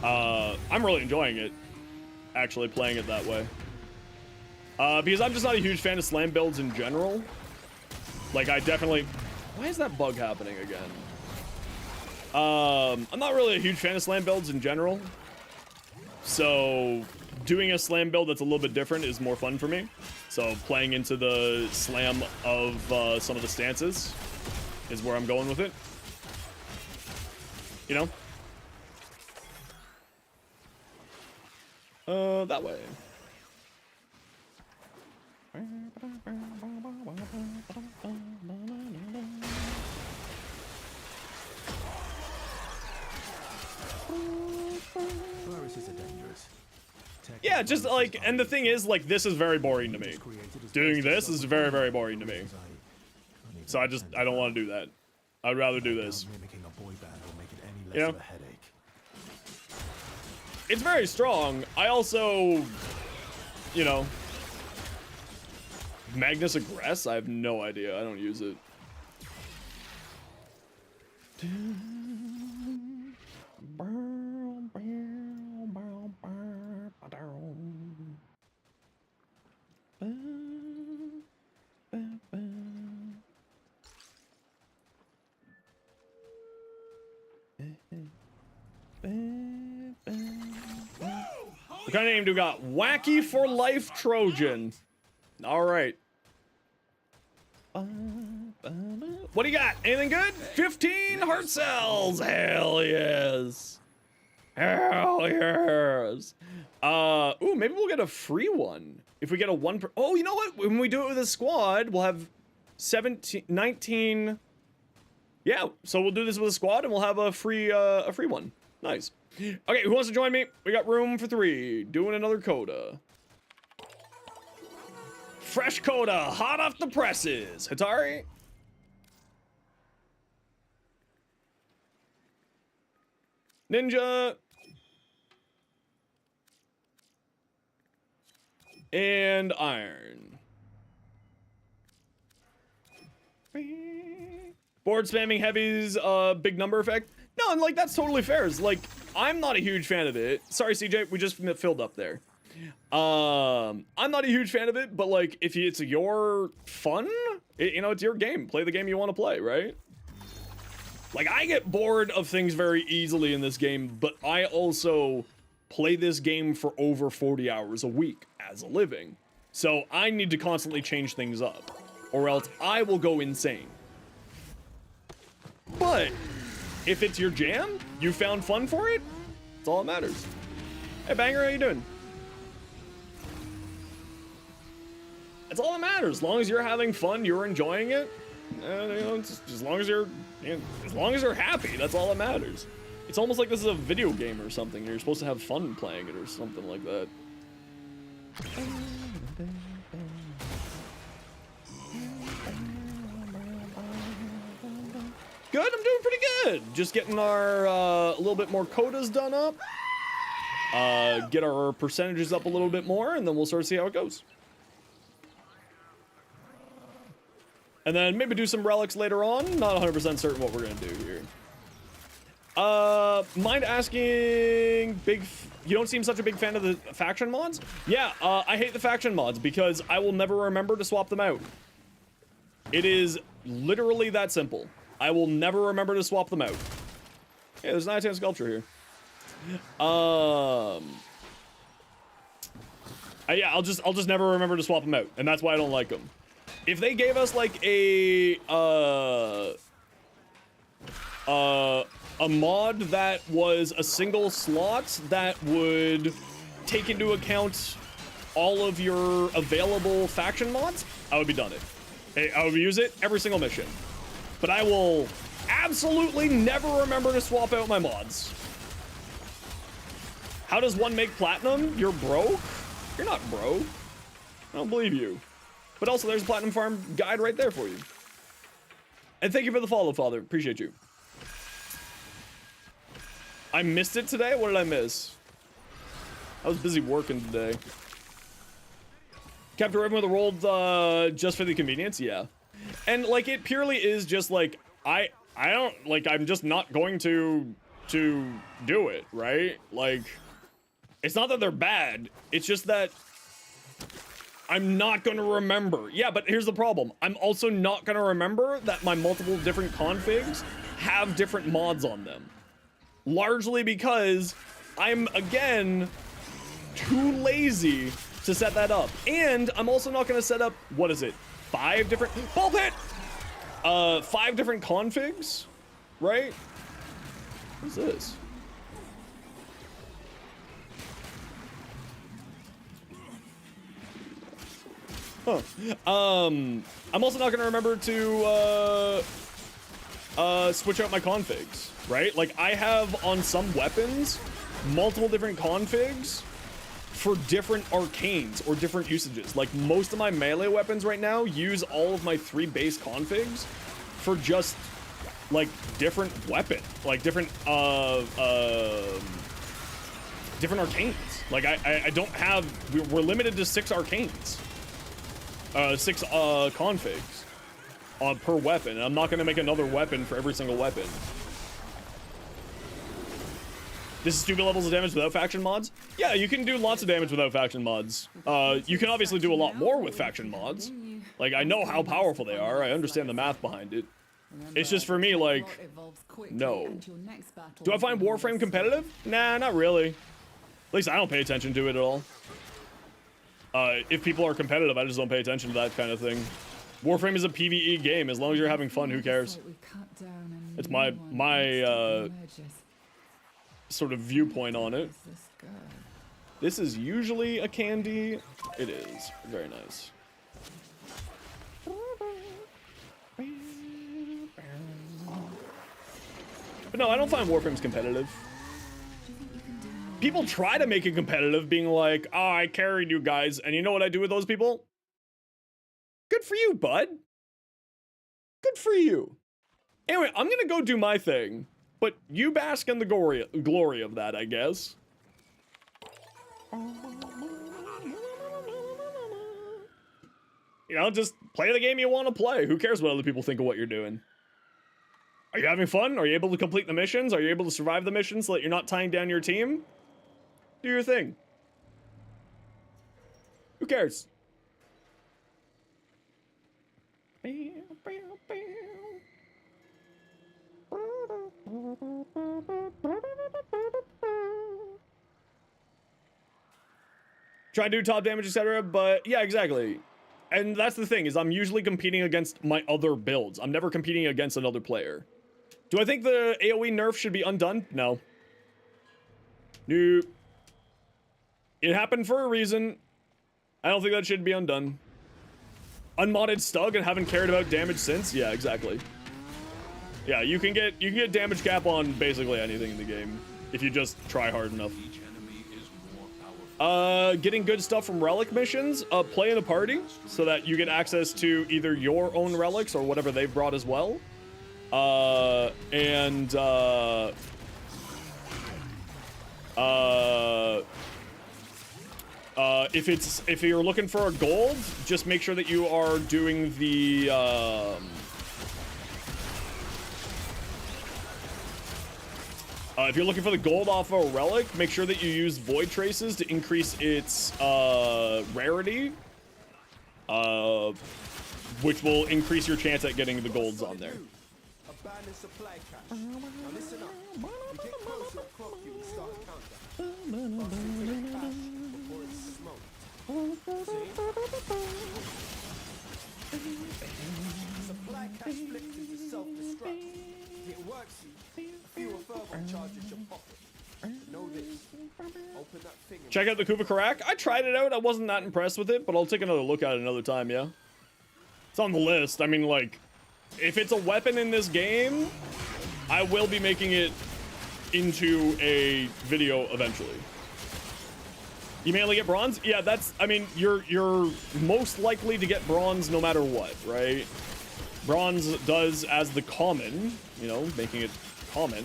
I'm really enjoying it, actually playing it that way. Because I'm just not a huge fan of slam builds in general. Like, I definitely... Why is that bug happening again? I'm not really a huge fan of slam builds in general. So, doing a slam build that's a little bit different is more fun for me. So, playing into the slam of some of the stances is where I'm going with it. You know? That way. Viruses are dangerous. Yeah, just like, and the thing is, like, this is very boring to me. Doing this is very, very boring to me. So I don't want to do that. I'd rather do this. You know? It's very strong. I also, you know, Magnus Aggress? I have no idea. I don't use it. What kind of name do we got? Wacky for Life Trojan. All right. What do you got? Anything good? 15 heart cells. Hell yes. Hell yes. Ooh, maybe we'll get a free one. If we get a one per, oh, you know what? When we do it with a squad, we'll have 19. Yeah, so we'll do this with a squad and we'll have a free one. Nice. Okay, who wants to join me? We got room for 3. Doing another Coda. Fresh Coda, hot off the presses. Hatari? Ninja. And Iron. Board spamming heavies, big number effect. No, and like that's totally fair. It's like I'm not a huge fan of it. Sorry, CJ, we just filled up there. I'm not a huge fan of it, but like if it's your fun, you know, it's your game. Play the game you want to play, right? Like I get bored of things very easily in this game, but I also play this game for over 40 hours a week as a living. So I need to constantly change things up, or else I will go insane. But if it's your jam, you found fun for it, that's all that matters. Hey Banger, how you doing? That's all that matters. As long as you're having fun, you're enjoying it. You know, as long as you're, as long as you're happy, that's all that matters. It's almost like this is a video game or something. You're supposed to have fun playing it or something like that. Good, I'm doing pretty good. Just getting our a little bit more Codas done up. Get our percentages up a little bit more, and then we'll sort of see how it goes. And then maybe do some relics later on. Not 100% certain what we're gonna do here. Mind asking, you don't seem such a big fan of the faction mods? Yeah, I hate the faction mods because I will never remember to swap them out. It is literally that simple. I will never remember to swap them out. Hey, there's an Itan sculpture here. Yeah, I'll just never remember to swap them out, and that's why I don't like them. If they gave us like a mod that was a single slot that would take into account all of your available faction mods, I would be done it. I would use it every single mission. But I will absolutely never remember to swap out my mods. How does one make platinum? You're broke? You're not broke. I don't believe you. But also, there's a platinum farm guide right there for you. And thank you for the follow, Father. Appreciate you. I missed it today? What did I miss? I was busy working today. Capture everyone with the rolled just for the convenience? Yeah. And like it purely is just like I don't like I'm just not going to do it, right? Like it's not that they're bad, it's just that I'm not gonna remember. Yeah, but here's the problem. I'm also not gonna remember that my multiple different configs have different mods on them. Largely because I'm, again, too lazy to set that up. And I'm also not gonna set up, what is it? 5 different, ball pit! 5 different configs, right? What's this? Huh. I'm also not gonna remember to switch out my configs, right? Like I have on some weapons multiple different configs for different arcanes or different usages. Like most of my melee weapons right now use all of my 3 base configs for just like different weapon, like different different arcanes. Like I don't have, we're limited to 6 arcanes. 6 configs per weapon, and I'm not gonna make another weapon for every single weapon. This is stupid levels of damage without faction mods? Yeah, you can do lots of damage without faction mods. You can obviously do a lot more with faction mods. Like, I know how powerful they are, I understand the math behind it. It's just for me, like, no. Do I find Warframe competitive? Nah, not really. At least I don't pay attention to it at all. If people are competitive, I just don't pay attention to that kind of thing. Warframe is a PvE game. As long as you're having fun, who cares? It's my sort of viewpoint on it. This is usually a candy. It is. Very nice. But no, I don't find Warframe's competitive. People try to make it competitive, being like, oh, I carried you guys. And you know what I do with those people? Good for you, bud. Good for you. Anyway, I'm gonna go do my thing. But you bask in the glory of that, I guess. You know, just play the game you want to play. Who cares what other people think of what you're doing? Are you having fun? Are you able to complete the missions? Are you able to survive the missions so that you're not tying down your team? Do your thing. Who cares? Try to do top damage, etc. But yeah, exactly. And that's the thing, is I'm usually competing against my other builds. I'm never competing against another player. Do I think the AoE nerf should be undone? No. Nope. It happened for a reason. I don't think that should be undone. Unmodded Stug and haven't cared about damage since? Yeah, exactly. Yeah, you can get damage cap on basically anything in the game if you just try hard enough. Getting good stuff from relic missions, play in a party so that you get access to either your own relics or whatever they've brought as well. If you're looking for a gold, just make sure that you are doing the if you're looking for the gold off of a relic, make sure that you use void traces to increase its rarity, which will increase your chance at getting the golds on there. Abandoned supply cache. Now listen up. You get close, you'll clock you and start a countdown. Bust into the cache before it's smoked. See? Supply cache flips into self-destruct. It works, see? Fewer further charges your pocket. Know this. Open that thing. Check out the Kuba Karak. I tried it out. I wasn't that impressed with it, but I'll take another look at it another time, yeah? It's on the list. I mean, like, if it's a weapon in this game, I will be making it into a video eventually. You mainly get bronze? Yeah, that's, I mean, you're most likely to get bronze no matter what, right? Bronze does, as the common, you know, making it common,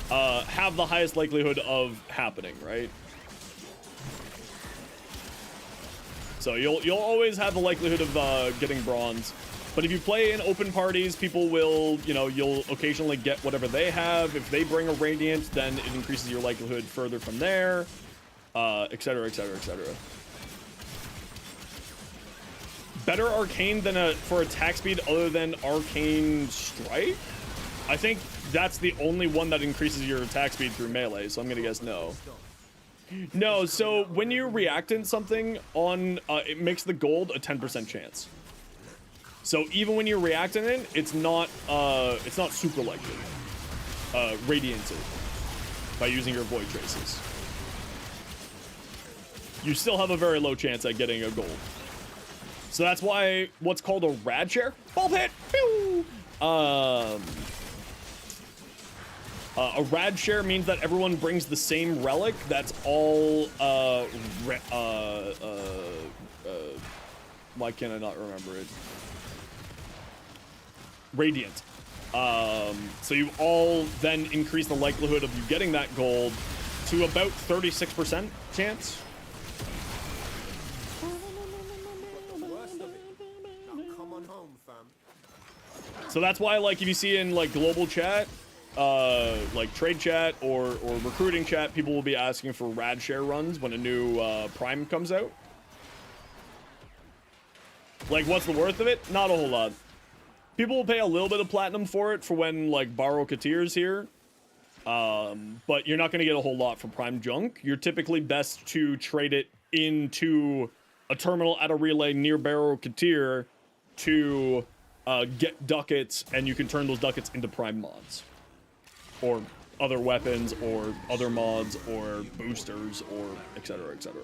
have the highest likelihood of happening, right? So you'll always have the likelihood of getting bronze. But if you play in open parties, people will, you know, you'll occasionally get whatever they have. If they bring a radiant, then it increases your likelihood further from there, etc., etc., etc. Better arcane than for attack speed other than arcane strike? I think that's the only one that increases your attack speed through melee, so I'm gonna guess no. No, so when you react in something on, it makes the gold a 10% chance. So even when you're reacting it, it's not super likely radianted by using your void traces. You still have a very low chance at getting a gold. So that's why what's called a rad share, ball pit, pew! A rad share means that everyone brings the same relic that's all why can't I not remember it? Radiant. So you all then increase the likelihood of you getting that gold to about 36% chance. So that's why, like, if you see in like global chat, like trade chat or recruiting chat, people will be asking for rad share runs when a new prime comes out. Like, what's the worth of it? Not a whole lot. People will pay a little bit of platinum for it for when, like, Baro Katir's here. But you're not going to get a whole lot for prime junk. You're typically best to trade it into a terminal at a relay near Barrow Katir to get ducats, and you can turn those ducats into prime mods. Or other weapons, or other mods, or boosters, or etc., etc.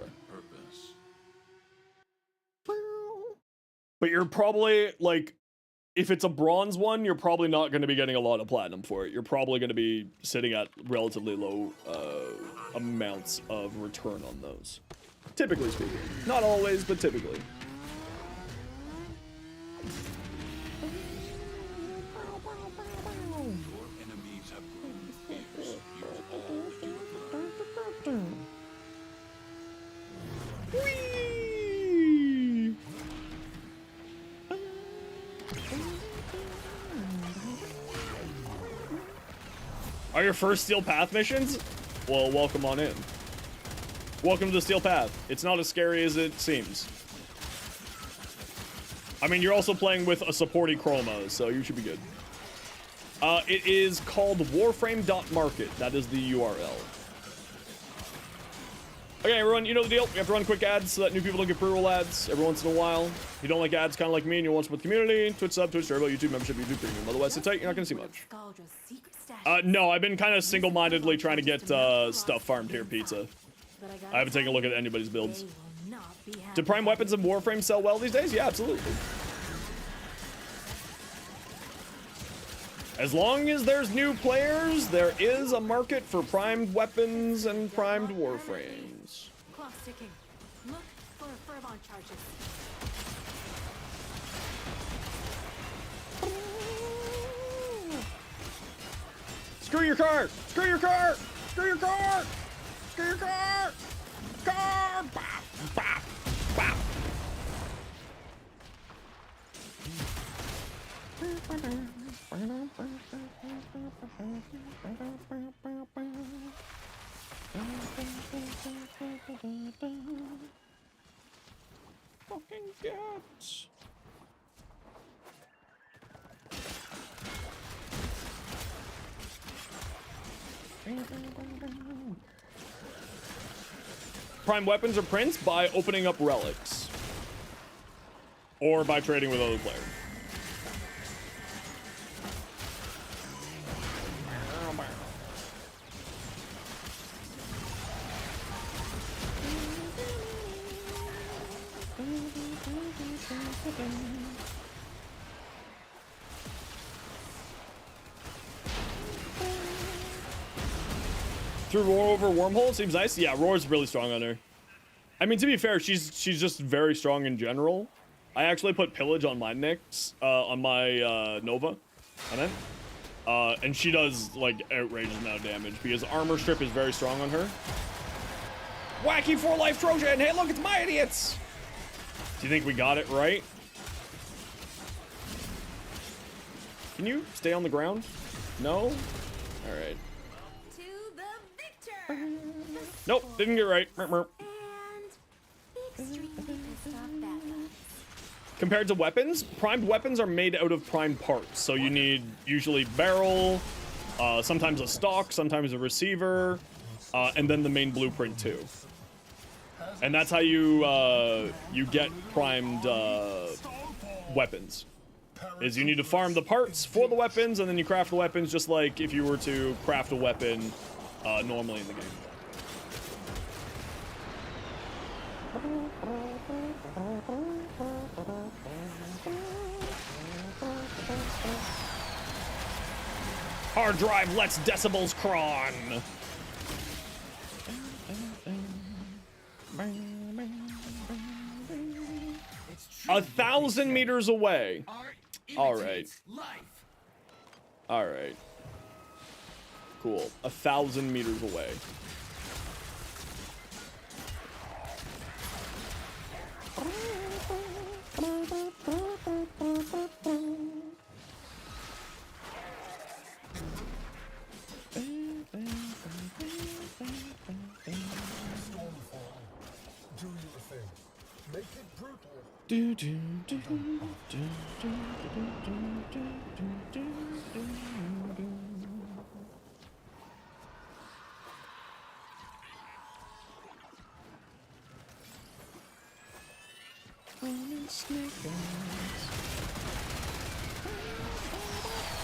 But you're probably, like, if it's a bronze one, you're probably not going to be getting a lot of platinum for it. You're probably going to be sitting at relatively low amounts of return on those. Typically speaking. Not always, but typically. Whee! Are your first Steel Path missions? Well, welcome on in. Welcome to the Steel Path. It's not as scary as it seems. I mean, you're also playing with a supporting chroma, so you should be good. It is called warframe.market. That is the URL. Okay, everyone, you know the deal. We have to run quick ads so that new people don't get pre-roll ads every once in a while. If you don't like ads, kind of like me, and you want to support the community, Twitch sub, Twitch Turbo, YouTube membership, YouTube Premium. Otherwise, sit tight, you're not going to see much. No, I've been kind of single-mindedly trying to get stuff farmed here, Pizza. I haven't taken a look at anybody's builds. Do prime weapons and Warframe sell well these days? Yeah, absolutely. As long as there's new players, there is a market for primed weapons and primed Warframes. Clock ticking. Look for Furbon charges. Screw your car! Screw your car! Screw your car! Screw your car! Car! Bop, bop, bop. Fucking guts. Prime weapons or prints by opening up relics. Or by trading with other players. Through Roar over Wormhole seems nice. Yeah, Roar's really strong on her. I mean, to be fair, she's just very strong in general. I actually put Pillage on my Nyx, on my Nova, and she does like outrageous amount of damage because Armor Strip is very strong on her. Wacky 4-life Trojan! Hey, look, it's my idiots! Do you think we got it right? Can you stay on the ground? No? All right. Nope, didn't get it right. Compared to weapons, primed weapons are made out of primed parts. So you need usually barrel, sometimes a stock, sometimes a receiver, and then the main blueprint too. And that's how you you get primed weapons. Is you need to farm the parts for the weapons, and then you craft the weapons just like if you were to craft a weapon normally in the game. Hard drive lets decibels cron. 1,000 meters away. All right. All right. Cool. 1,000 meters away. Do do do do do do do do do do do.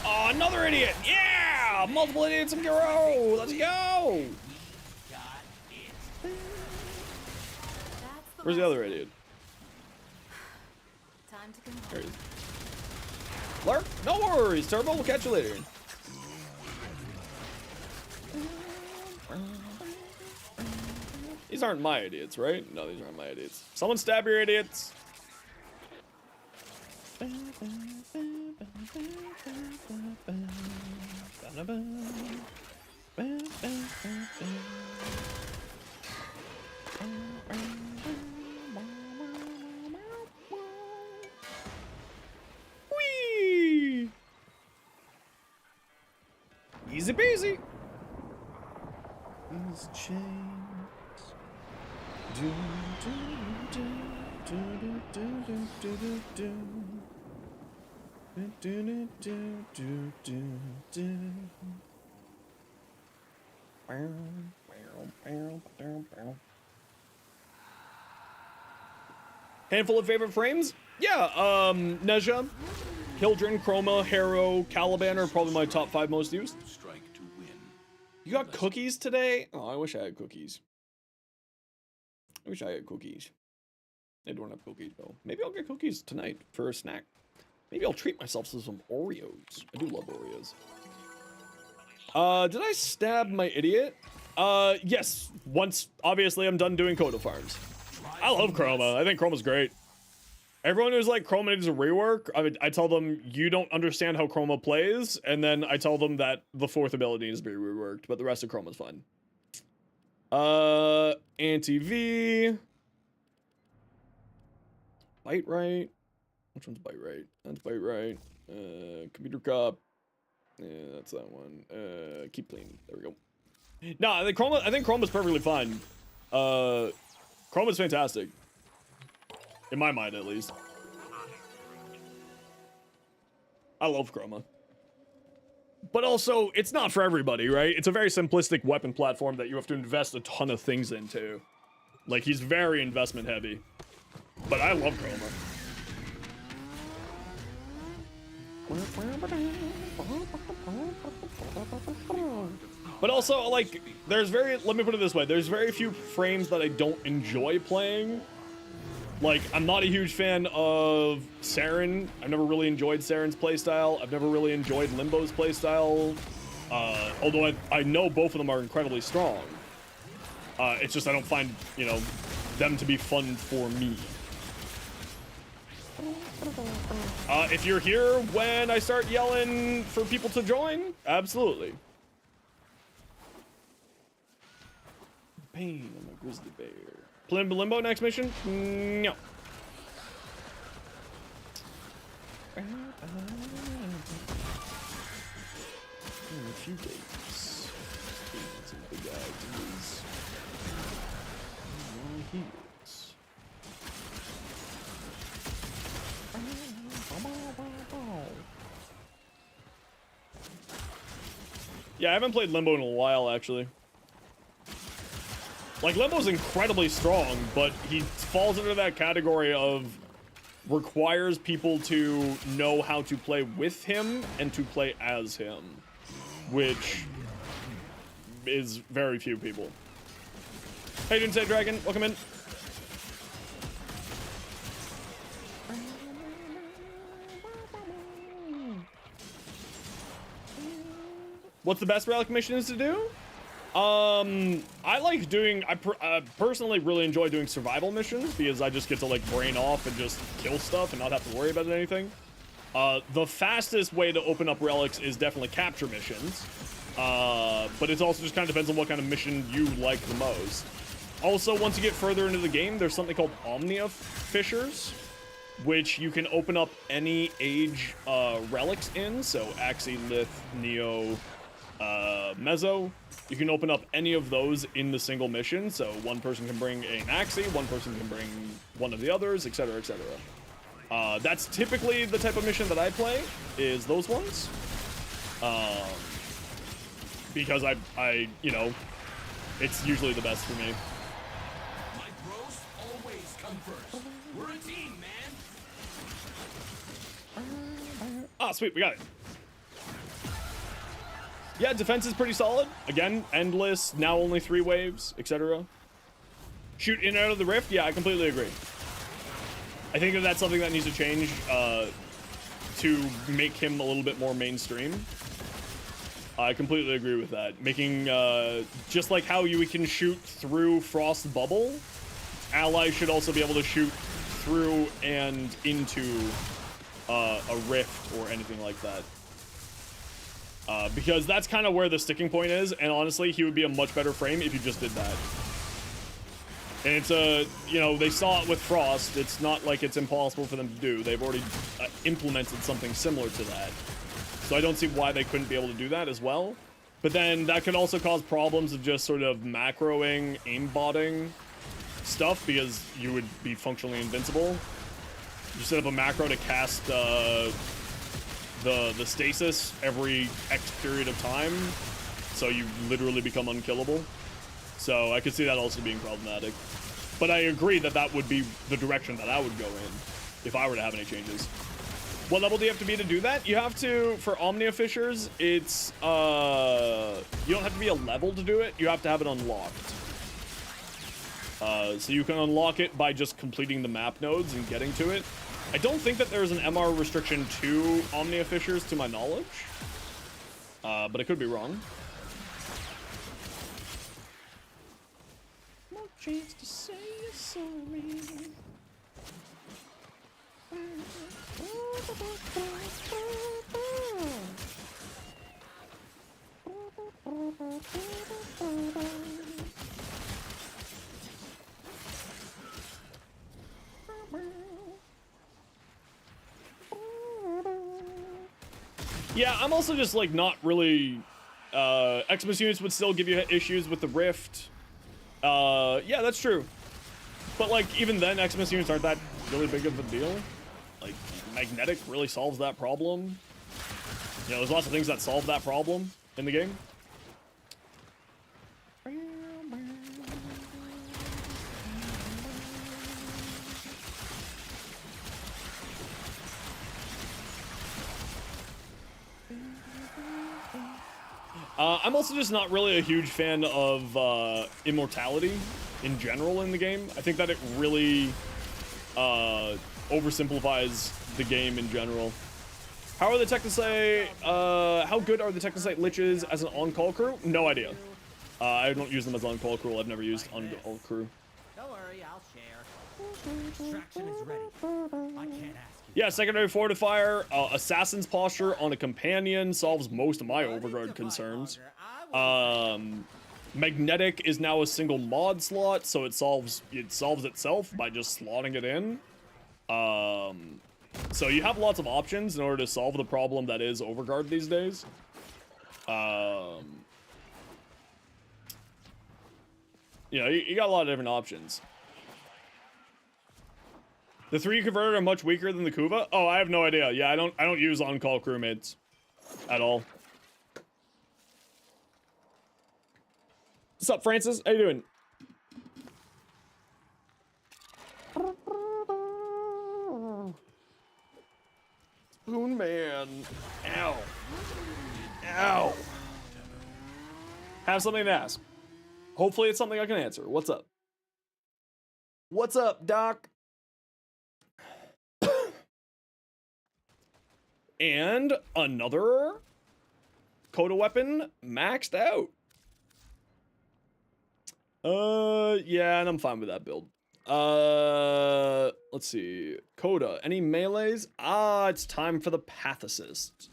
Oh, another idiot! Yeah! Multiple idiots in a row! Let's go! Where's the other idiot? Time to go. There he is. Lurk, no worries, Turbo. We'll catch you later. These aren't my idiots, right? No, these aren't my idiots. Someone stab your idiots. Whee! Easy peasy. These chains. Do, do, do, do, do, do, do, do, do. Do, do, do, do, do, do. Bow, bow, bow, bow, bow. Handful of favorite frames? Yeah, Neja, Hildren, Chroma, Harrow, Caliban are probably my top 5 most used. Strike to win. You got cookies today? Oh, I wish I had cookies. I wish I had cookies. I don't have cookies though. Maybe I'll get cookies tonight for a snack. Maybe I'll treat myself to some Oreos. I do love Oreos. Did I stab my idiot? Yes. Once, obviously, I'm done doing Coda farms. I love Chroma. I think Chroma's great. Everyone who's like, Chroma needs a rework, I tell them, you don't understand how Chroma plays, and then I tell them that the 4th ability needs to be reworked, but the rest of Chroma's fine. Anti-V. Bite right. Which one's bite right? That's bite right. Computer cup. Yeah, that's that one. Keep clean. There we go. No, I think Chroma's perfectly fine. Chroma's fantastic. In my mind, at least. I love Chroma. But also, it's not for everybody, right? It's a very simplistic weapon platform that you have to invest a ton of things into. Like, he's very investment heavy. But I love Chroma. But also, like, let me put it this way, there's very few frames that I don't enjoy playing. Like, I'm not a huge fan of Saren. I've never really enjoyed Saren's playstyle. I've never really enjoyed Limbo's playstyle. Although I know both of them are incredibly strong. It's just I don't find, you know, them to be fun for me. If you're here when I start yelling for people to join, absolutely. Pain on my grizzly bear. Play Limbo next mission? No. In a few days. Some big ideas. Heels. Yeah, I haven't played Limbo in a while, actually. Like, Limbo's incredibly strong, but he falls into that category of requires people to know how to play with him and to play as him, which is very few people. How you doing today, Dragon? Welcome in. What's the best relic missions to do? I like doing, I personally really enjoy doing survival missions because I just get to like brain off and just kill stuff and not have to worry about anything. The fastest way to open up relics is definitely capture missions. But it also just kind of depends on what kind of mission you like the most. Also, once you get further into the game, there's something called Omnia Fissures, which you can open up any age relics in. So Axie, Lith, Neo, Mezzo. You can open up any of those in the single mission. So one person can bring an Axie, one person can bring one of the others, etc., etc. That's typically the type of mission that I play, is those ones. Because I, you know, it's usually the best for me. My bros always come first. We're a team, man. Ah, sweet, we got it. Yeah, defense is pretty solid. Again, endless, now only 3 waves, etc. Shoot in and out of the rift? Yeah, I completely agree. I think that that's something that needs to change to make him a little bit more mainstream. I completely agree with that. Making, just like how you can shoot through Frost Bubble, allies should also be able to shoot through and into a rift or anything like that. Because that's kind of where the sticking point is, and honestly, he would be a much better frame if you just did that. And it's you know, they saw it with Frost. It's not like it's impossible for them to do. They've already implemented something similar to that. So I don't see why they couldn't be able to do that as well. But then that could also cause problems of just sort of macroing, aimbotting stuff, because you would be functionally invincible. You set up a macro to cast the stasis every X period of time, so you literally become unkillable. So I could see that also being problematic. But I agree that that would be the direction that I would go in if I were to have any changes. What level do you have to be to do that? You have to, for Omnia Fishers, it's, you don't have to be a level to do it, you have to have it unlocked. So you can unlock it by just completing the map nodes and getting to it. I don't think that there's an MR restriction to Omnia Fishers, to my knowledge. But I could be wrong. No chance to say you're sorry. Yeah, I'm also just like not really Xmas units would still give you issues with the rift. Yeah, that's true. But like even then Xmas units aren't that really big of a deal. Like magnetic really solves that problem. You know, there's lots of things that solve that problem in the game. I'm also just not really a huge fan of immortality in general in the game. I think that it really oversimplifies the game in general. How are the Technosite, how good are the Technosite Liches as an on-call crew? No idea. I don't use them as on-call crew. I've never used on-call crew. Don't worry, I'll share. Extraction is ready. I can't ask you. Yeah, secondary fortifier, assassin's posture on a companion solves most of my overguard concerns. Magnetic is now a single mod slot, so it solves itself by just slotting it in. So you have lots of options in order to solve the problem that is overguard these days. You know, you got a lot of different options. The 3 converted are much weaker than the Kuva? Oh, I have no idea. Yeah, I don't use on-call crewmates at all. What's up, Francis? How you doing? Spoon Man. Ow. Ow. Have something to ask. Hopefully it's something I can answer. What's up? What's up, Doc? And another Coda weapon maxed out. Yeah, and I'm fine with that build. Let's see. Coda, any melees? Ah, it's time for the Pathicist.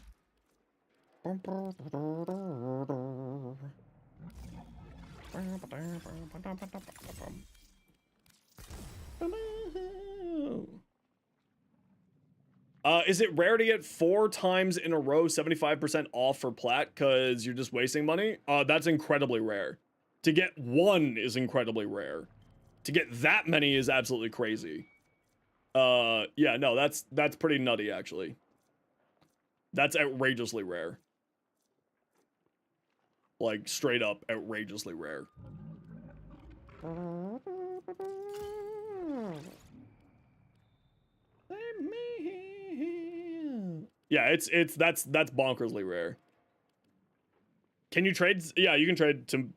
Is it rare to get 4 times in a row 75% off for plat because you're just wasting money? That's incredibly rare. To get 1 is incredibly rare. To get that many is absolutely crazy. Yeah, no, that's pretty nutty, actually. That's outrageously rare. Like, straight up outrageously rare. Yeah, that's bonkersly rare. Can you trade? Yeah, you can trade to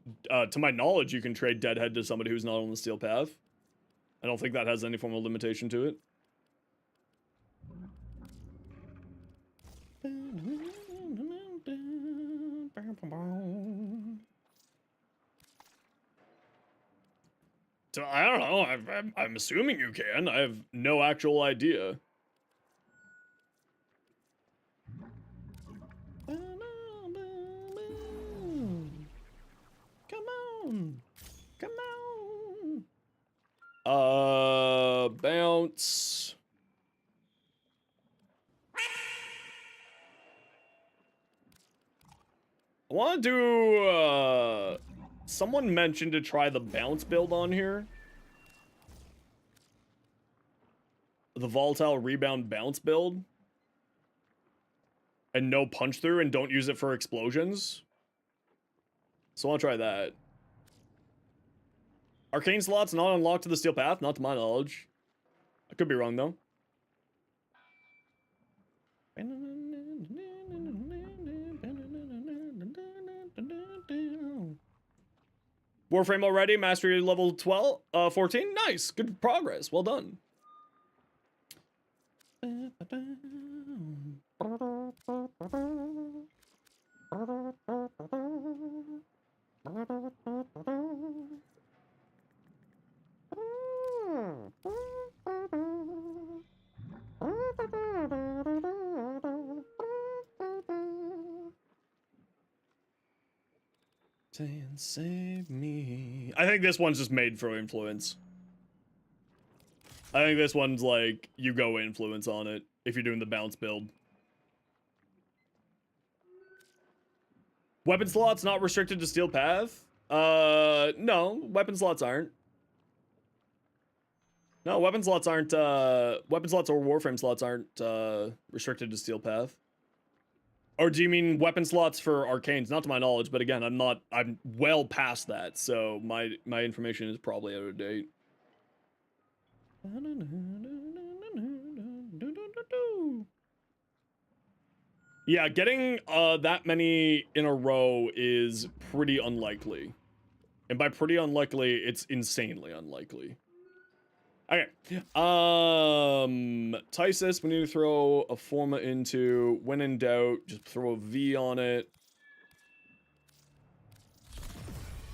my knowledge, you can trade Deadhead to somebody who's not on the Steel Path. I don't think that has any form of limitation to it. So I don't know. I'm assuming you can. I have no actual idea. Come on. Come on. Bounce. I want to do, someone mentioned to try the bounce build on here. The volatile rebound bounce build. And no punch through, and don't use it for explosions. So I want to try that. Arcane slots not unlocked to the Steel Path, not to my knowledge. I could be wrong though. Warframe already, mastery level 12, 14. Nice, good progress. Well done. And save me. I think this one's just made for influence. I think this one's like, you go influence on it if you're doing the bounce build. Weapon slots not restricted to Steel Path? No, weapon slots aren't. No, weapon slots aren't, weapon slots or Warframe slots aren't, restricted to Steel Path. Or do you mean weapon slots for arcanes? Not to my knowledge, but again, I'm well past that, so my information is probably out of date. Yeah, getting that many in a row is pretty unlikely. And by pretty unlikely, it's insanely unlikely. Okay. Tysis, we need to throw a Forma into. When in doubt, just throw a V on it.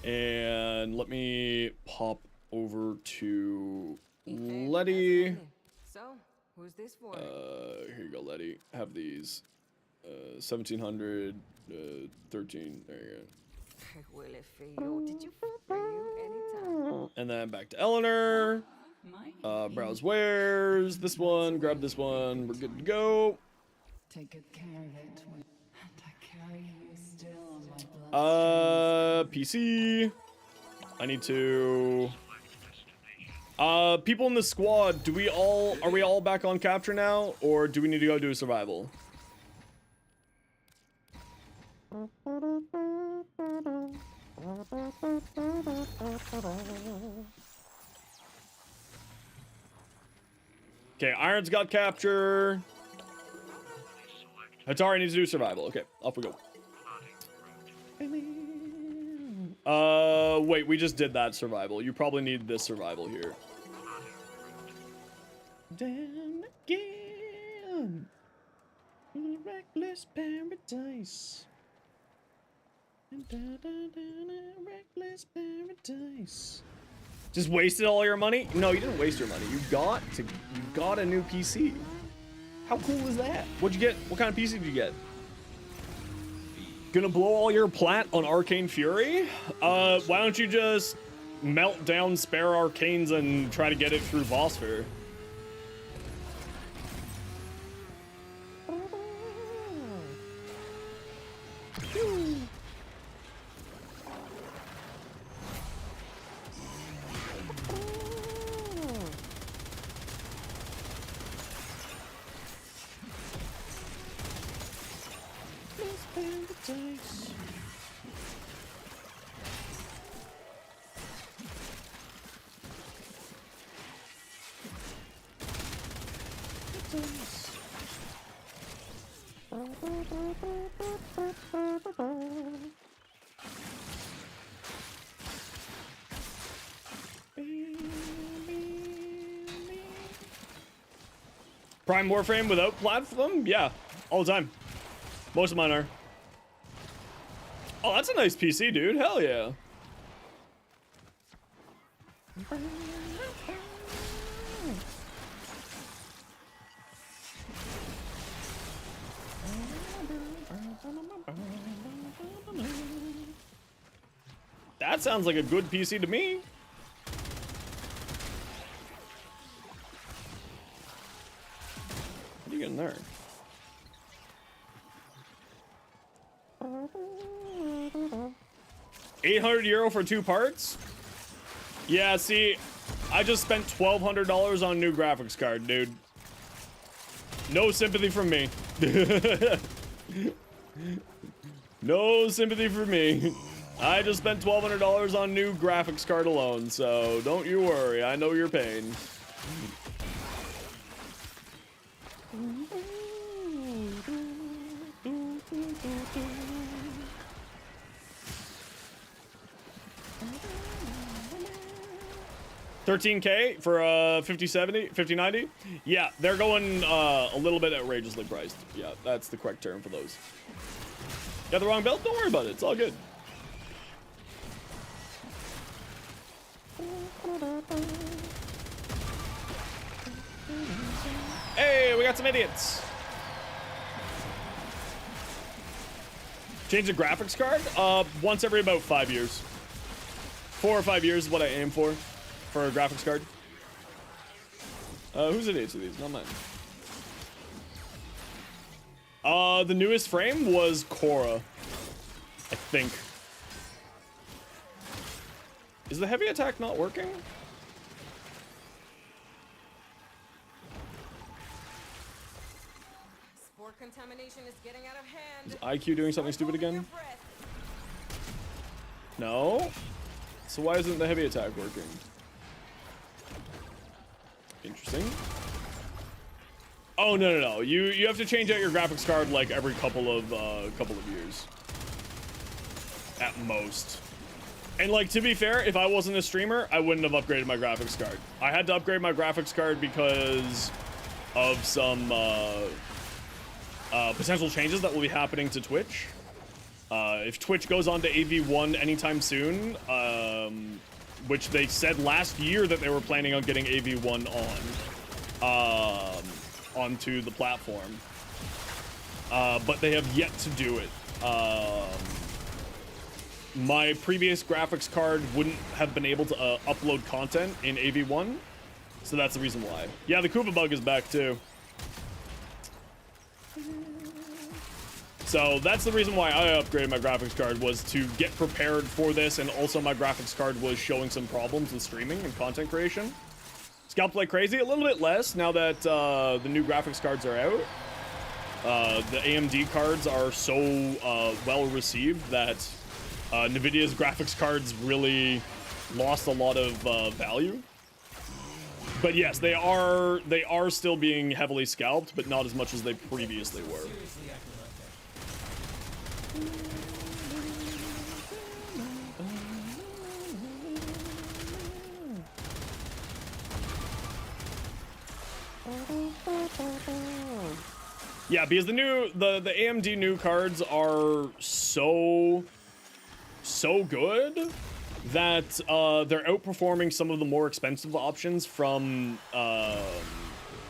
And let me pop over to Letty. So, who's this for? Here you go, Letty. Have these. 1700, 13. There you go. Did you for you anytime? And then back to Eleanor. Browse wares. This one. Grab this one. We're good to go. Take good care of it, and I carry you still on my blood. PC. I need to. People in the squad. Are we all back on capture now, or do we need to go do a survival? Okay, Iron's got capture. Hatari needs to do survival. Okay, off we go. Wait, we just did that survival. You probably need this survival here. Down again. Reckless paradise. Reckless paradise. Just wasted all your money? No, you didn't waste your money. You got a new PC. How cool is that? What'd you get? What kind of PC did you get? Gonna blow all your plat on Arcane Fury? Why don't you just melt down spare arcanes and try to get it through Vosphere? Prime Warframe without platform? Yeah, all the time. Most of mine are. Oh, that's a nice PC, dude. Hell yeah. That sounds like a good PC to me. What are you getting there? €800 for 2 parts? Yeah, see, I just spent $1,200 on a new graphics card, dude. No sympathy from me. No sympathy for me. I just spent $1,200 on new graphics card alone, so don't you worry. I know your pain. $13K for 5070, 5090. Yeah, they're going a little bit outrageously priced. Yeah, that's the correct term for those. Got the wrong build? Don't worry about it. It's all good. Hey, we got some idiots. Change the graphics card? Once every about 5 years. 4 or 5 years is what I aim for a graphics card. Whose idiots are these? Not mine. The newest frame was Coda, I think. Is the heavy attack not working? Spore contamination is getting out of hand. Is IQ doing something stupid again? No? So why isn't the heavy attack working? Interesting. Oh, no. You have to change out your graphics card like every couple of years. At most. And like, to be fair, if I wasn't a streamer, I wouldn't have upgraded my graphics card. I had to upgrade my graphics card because of some potential changes that will be happening to Twitch. If Twitch goes on to AV1 anytime soon, which they said last year that they were planning on getting AV1 onto the platform, but they have yet to do it. My previous graphics card wouldn't have been able to upload content in AV1, so that's the reason why. Yeah, the Kuba bug is back too. So that's the reason why I upgraded my graphics card, was to get prepared for this, and also my graphics card was showing some problems with streaming and content creation. Scalped like crazy, a little bit less now that the new graphics cards are out. The AMD cards are so well received that NVIDIA's graphics cards really lost a lot of value. But yes, they are still being heavily scalped, but not as much as they previously were. Yeah, because the AMD new cards are so good that they're outperforming some of the more expensive options from well,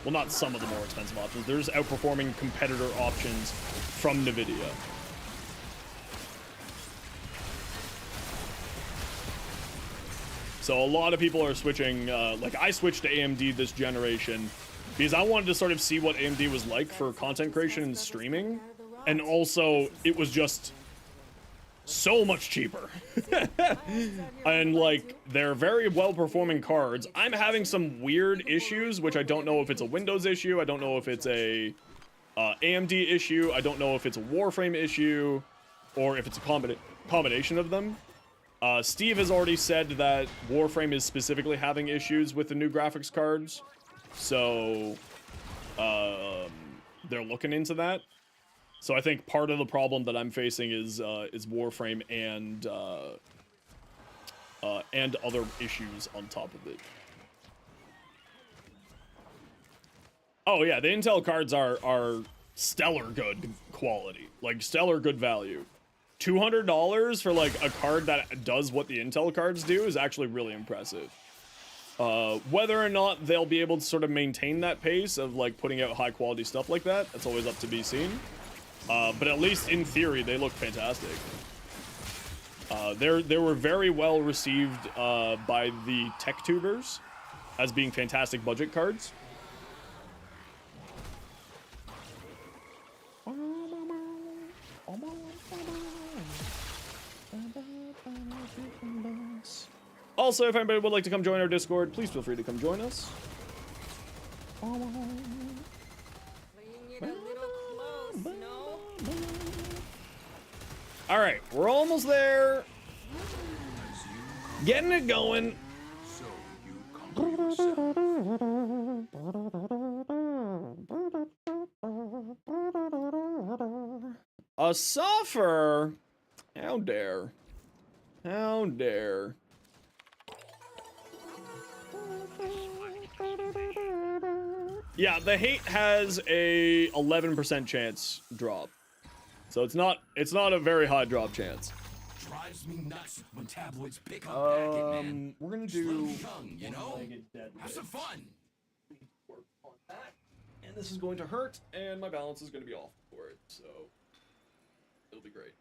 not some of the more expensive options. They're just outperforming competitor options from NVIDIA. So a lot of people are switching, like I switched to AMD this generation because I wanted to sort of see what AMD was like for content creation and streaming. And also, it was just so much cheaper. And like, they're very well-performing cards. I'm having some weird issues, which I don't know if it's a Windows issue. I don't know if it's a AMD issue. I don't know if it's a Warframe issue, or if it's a combination of them. Steve has already said that Warframe is specifically having issues with the new graphics cards. So, they're looking into that. So I think part of the problem that I'm facing is Warframe and other issues on top of it. Oh yeah, the Intel cards are stellar good quality, like stellar good value. $200 for like a card that does what the Intel cards do is actually really impressive. Whether or not they'll be able to sort of maintain that pace of like putting out high quality stuff like that, that's always up to be seen. But at least in theory, they look fantastic. They were very well received by the tech tubers as being fantastic budget cards. Also, if anybody would like to come join our Discord, please feel free to come join us. All right, we're almost there. Getting it going. So you come to yourself. A suffer? How dare? How dare? Yeah, the hate has a 11% chance drop. So it's not a very high drop chance. Drives me nuts when tabloids pick up Packet, man. We're gonna Just do let 'em be young, you know? Have some fun. Work on that. And this is going to hurt, and my balance is going to be off for it, so it'll be great.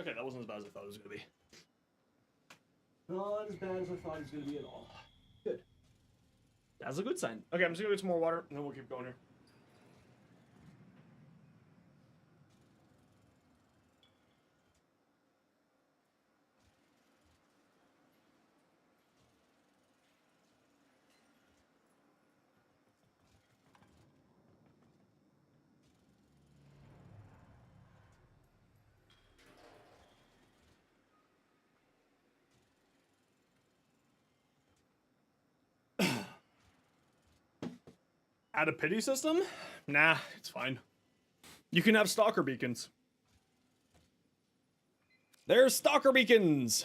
Okay, that wasn't as bad as I thought it was going to be. Not as bad as I thought it was going to be at all. Good. That's a good sign. Okay, I'm just going to get some more water, and then we'll keep going here. Add a pity system? Nah, it's fine. You can have stalker beacons. There's stalker beacons!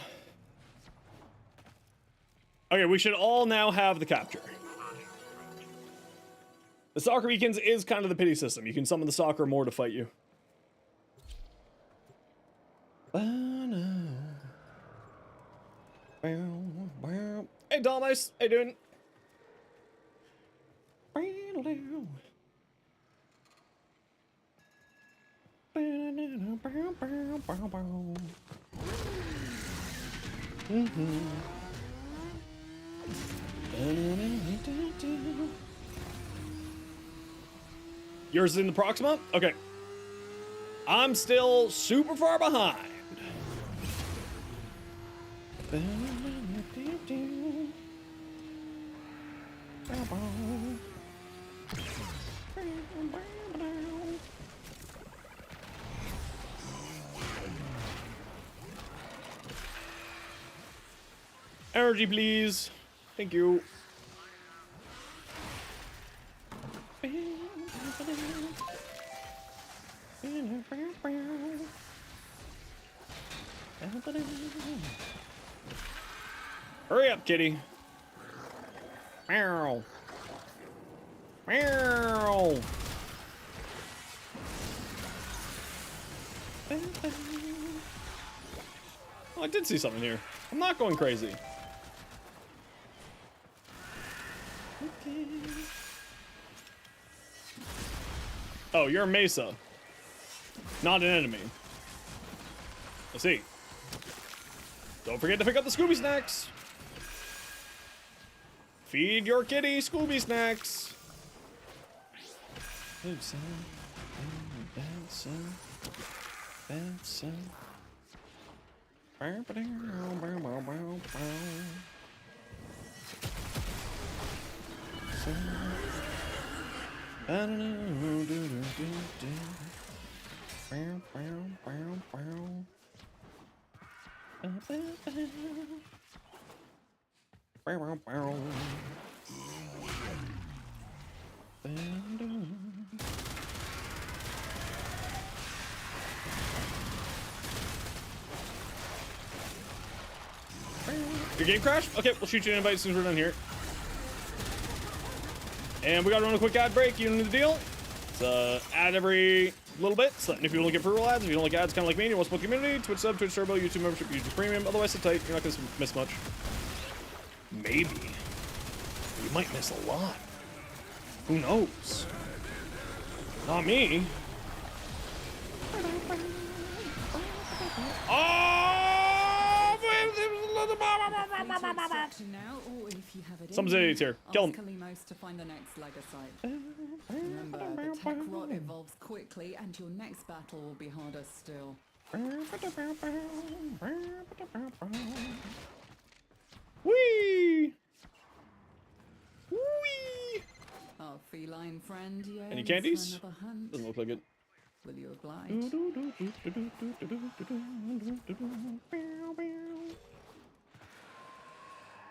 Okay, we should all now have the capture. The stalker beacons is kind of the pity system. You can summon the stalker more to fight you. Hey, Domice, how you doing? Yours is in the Proxima? Okay. I'm still super far behind. Energy, please. Thank you. Hurry up, kitty. Meow. Meow. Oh, I did see something here. I'm not going crazy. Okay. Oh, you're a Mesa. Not an enemy. I see. Don't forget to pick up the Scooby Snacks. Feed your kitty Scooby Snacks. Good son. Bad son. Bad son. I don't know. Your game crashed? Okay, we'll shoot you an invite as soon as we're done here. And we gotta run a quick ad break. You know the deal. It's ad every little bit. So if you don't get pre-roll ads, if you don't like ads, kind of like me, and you want to support the community, Twitch sub, Twitch Turbo, YouTube membership, YouTube Premium. Otherwise, sit tight. You're not gonna miss much. Maybe. You might miss a lot. Who knows? Not me. Someone's idiots here. Kill him. To find the next Legasite. Remember, the tech rot evolves quickly, and your next battle will be harder still. Whee! Whee! Our feline friend, yes. Any candies? Doesn't look like it. Will you oblige?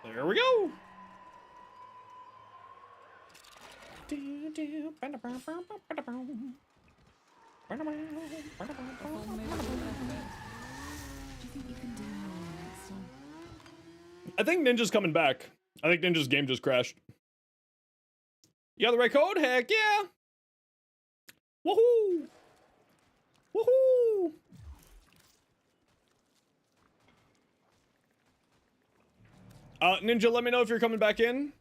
There we go. I think Ninja's coming back. I think Ninja's game just crashed. You got the right code? Heck yeah! Woohoo! Woohoo! Ninja, let me know if you're coming back in.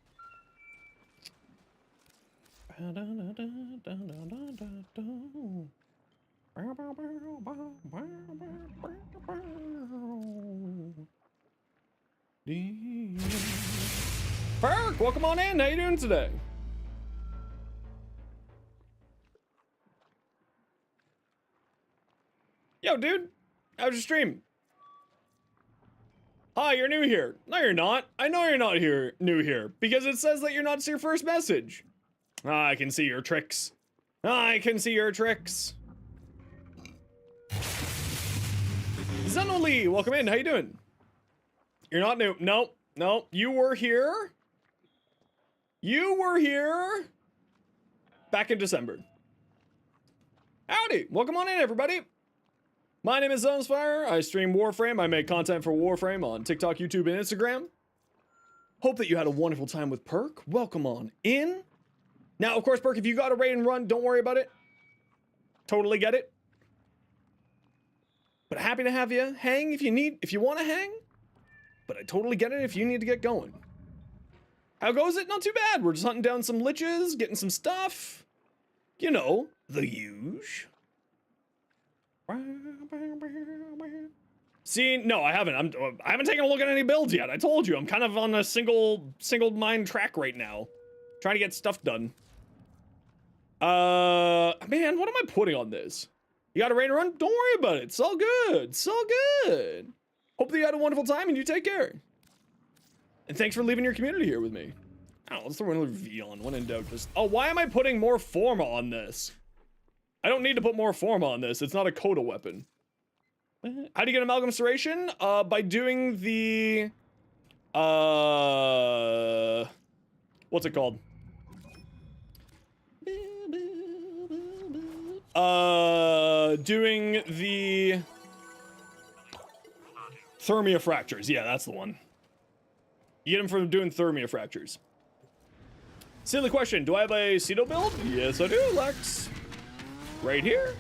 Perk, welcome on in. How you doing today? Yo, dude, how's your stream? Hi, you're new here. No, you're not. I know you're not new here, because it says that you're not your first message. Ah, I can see your tricks. I can see your tricks. Zenoli, welcome in. How you doing? You're not new. Nope. Nope. You were here. You were here back in December. Howdy. Welcome on in, everybody. My name is Zenosfire. I stream Warframe. I make content for Warframe on TikTok, YouTube, and Instagram. Hope that you had a wonderful time with Perk. Welcome on in. Now, of course, Perk, if you got a raid and run, don't worry about it. Totally get it. But happy to have you hang if you want to hang. But I totally get it if you need to get going. How goes it? Not too bad. We're just hunting down some liches, getting some stuff. You know, the huge. See, no, I haven't. I haven't taken a look at any builds yet. I told you, I'm kind of on a single mind track right now, trying to get stuff done. Man, what am I putting on this? You got a raid and run? Don't worry about it. It's all good. It's all good. Hope that you had a wonderful time and you take care. And thanks for leaving your community here with me. I don't know, let's throw another V on. When in doubt, just... Oh, why am I putting more Forma on this? I don't need to put more Forma on this. It's not a Coda weapon. How do you get Amalgam Serration? By doing the... What's it called? Doing the... Thermia Fractures. Yeah, that's the one. You get them from doing Thermia Fractures. Silly question. Do I have a Cedo build? Yes, I do, Lex. Right here.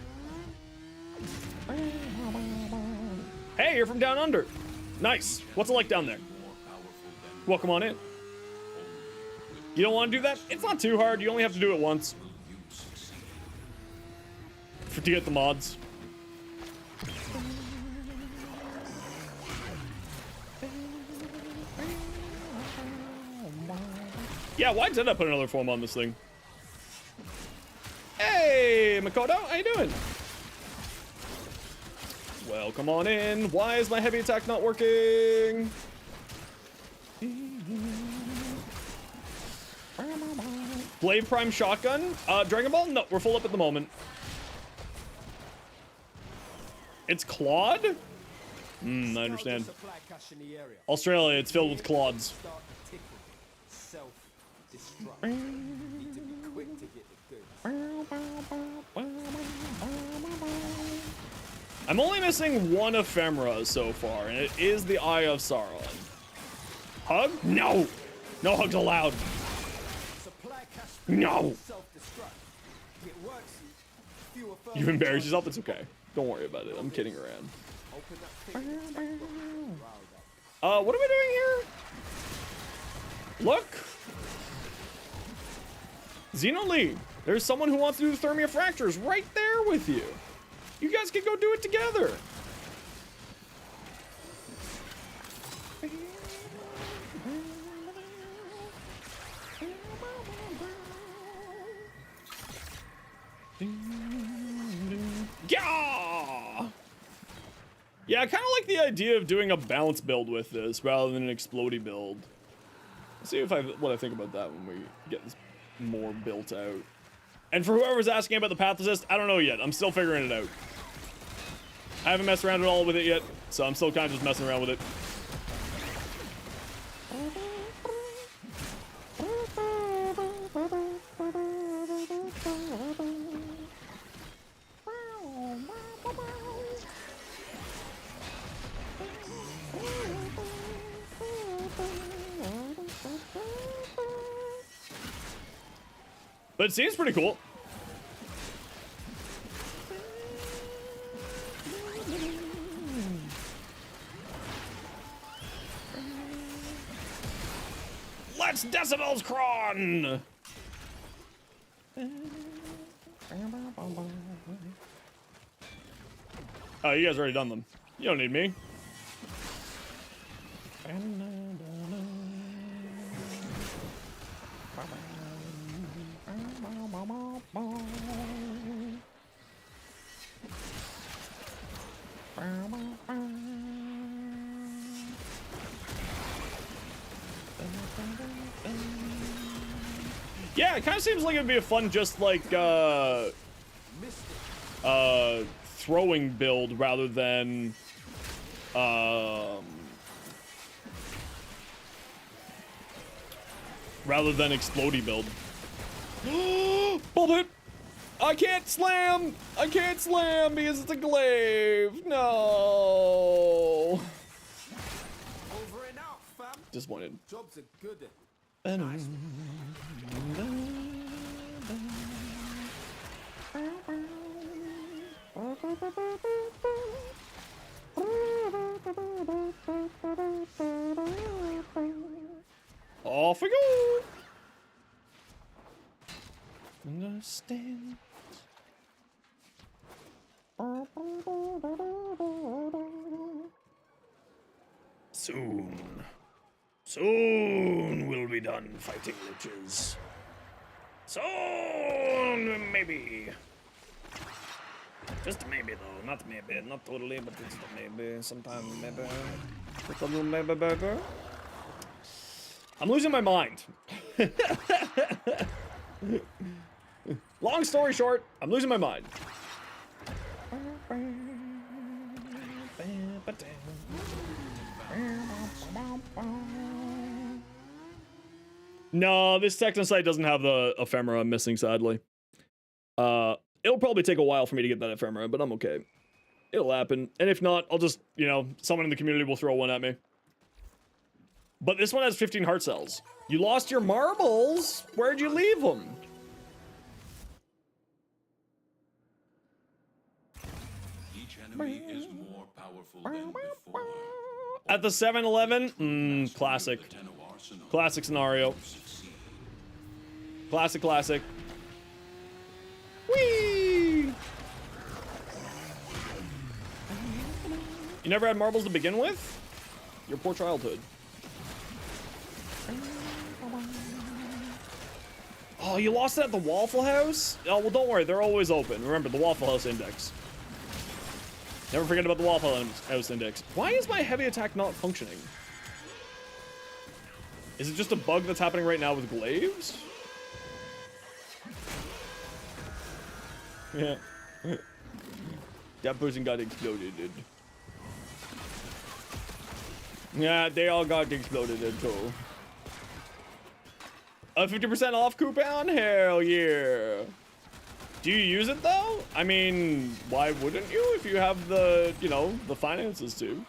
Hey, you're from down under. Nice. What's it like down there? Welcome on in. You don't want to do that? It's not too hard. You only have to do it once. To get the mods. Yeah, why did I put another form on this thing? Hey, Makoto, how you doing? Well, come on in. Why is my heavy attack not working? Blade Prime Shotgun? Dragon Ball? No, we're full up at the moment. It's Claude? I understand. Australia, it's filled with Claudes. I'm only missing one ephemera so far, and it is the Eye of Sauron. Hug? No! No hugs allowed. No! You embarrassed yourself? It's okay. Don't worry about it. I'm kidding around. What are we doing here? Look! Xenolee, there's someone who wants to do the Thermia Fractures right there with you. You guys can go do it together. Yeah, I kind of like the idea of doing a balance build with this rather than an explodey build. Let's see if what I think about that when we get this more built out. And for whoever's asking about the path assist, I don't know yet. I'm still figuring it out. I haven't messed around at all with it yet, so I'm still kind of just messing around with it. But it seems pretty cool. Let's decibels cron! Oh, you guys already done them. You don't need me. Yeah, it kind of seems like it'd be a fun, just like, throwing build rather than, explodey build. Bullet! I can't slam! I can't slam because it's a glaive! No! Over and out, fam. Disappointed. Jobs are good. Nice. Off we go! Understand. Soon we'll be done fighting liches. Soon, maybe. Just maybe though, not maybe, not totally, but just maybe. Sometime maybe. Just a little maybe, baby. I'm losing my mind. Long story short, I'm losing my mind. No, this Technosite doesn't have the ephemera I'm missing, sadly. It'll probably take a while for me to get that ephemera, but I'm okay. It'll happen. And if not, I'll just, you know, someone in the community will throw one at me. But this one has 15 heart cells. You lost your marbles? Where'd you leave them? Each enemy is more powerful than before. At the 7-Eleven? Classic. Classic scenario. Classic, classic. Whee! You never had marbles to begin with? Your poor childhood. Oh, you lost it at the Waffle House? Oh, well, don't worry. They're always open. Remember, the Waffle House Index. Never forget about the Waffle House Index. Why is my heavy attack not functioning? Is it just a bug that's happening right now with glaives? Yeah. That person got exploded. Yeah, they all got exploded too. A 50% off coupon? Hell yeah. Do you use it though? I mean, why wouldn't you if you have the, you know, the finances to?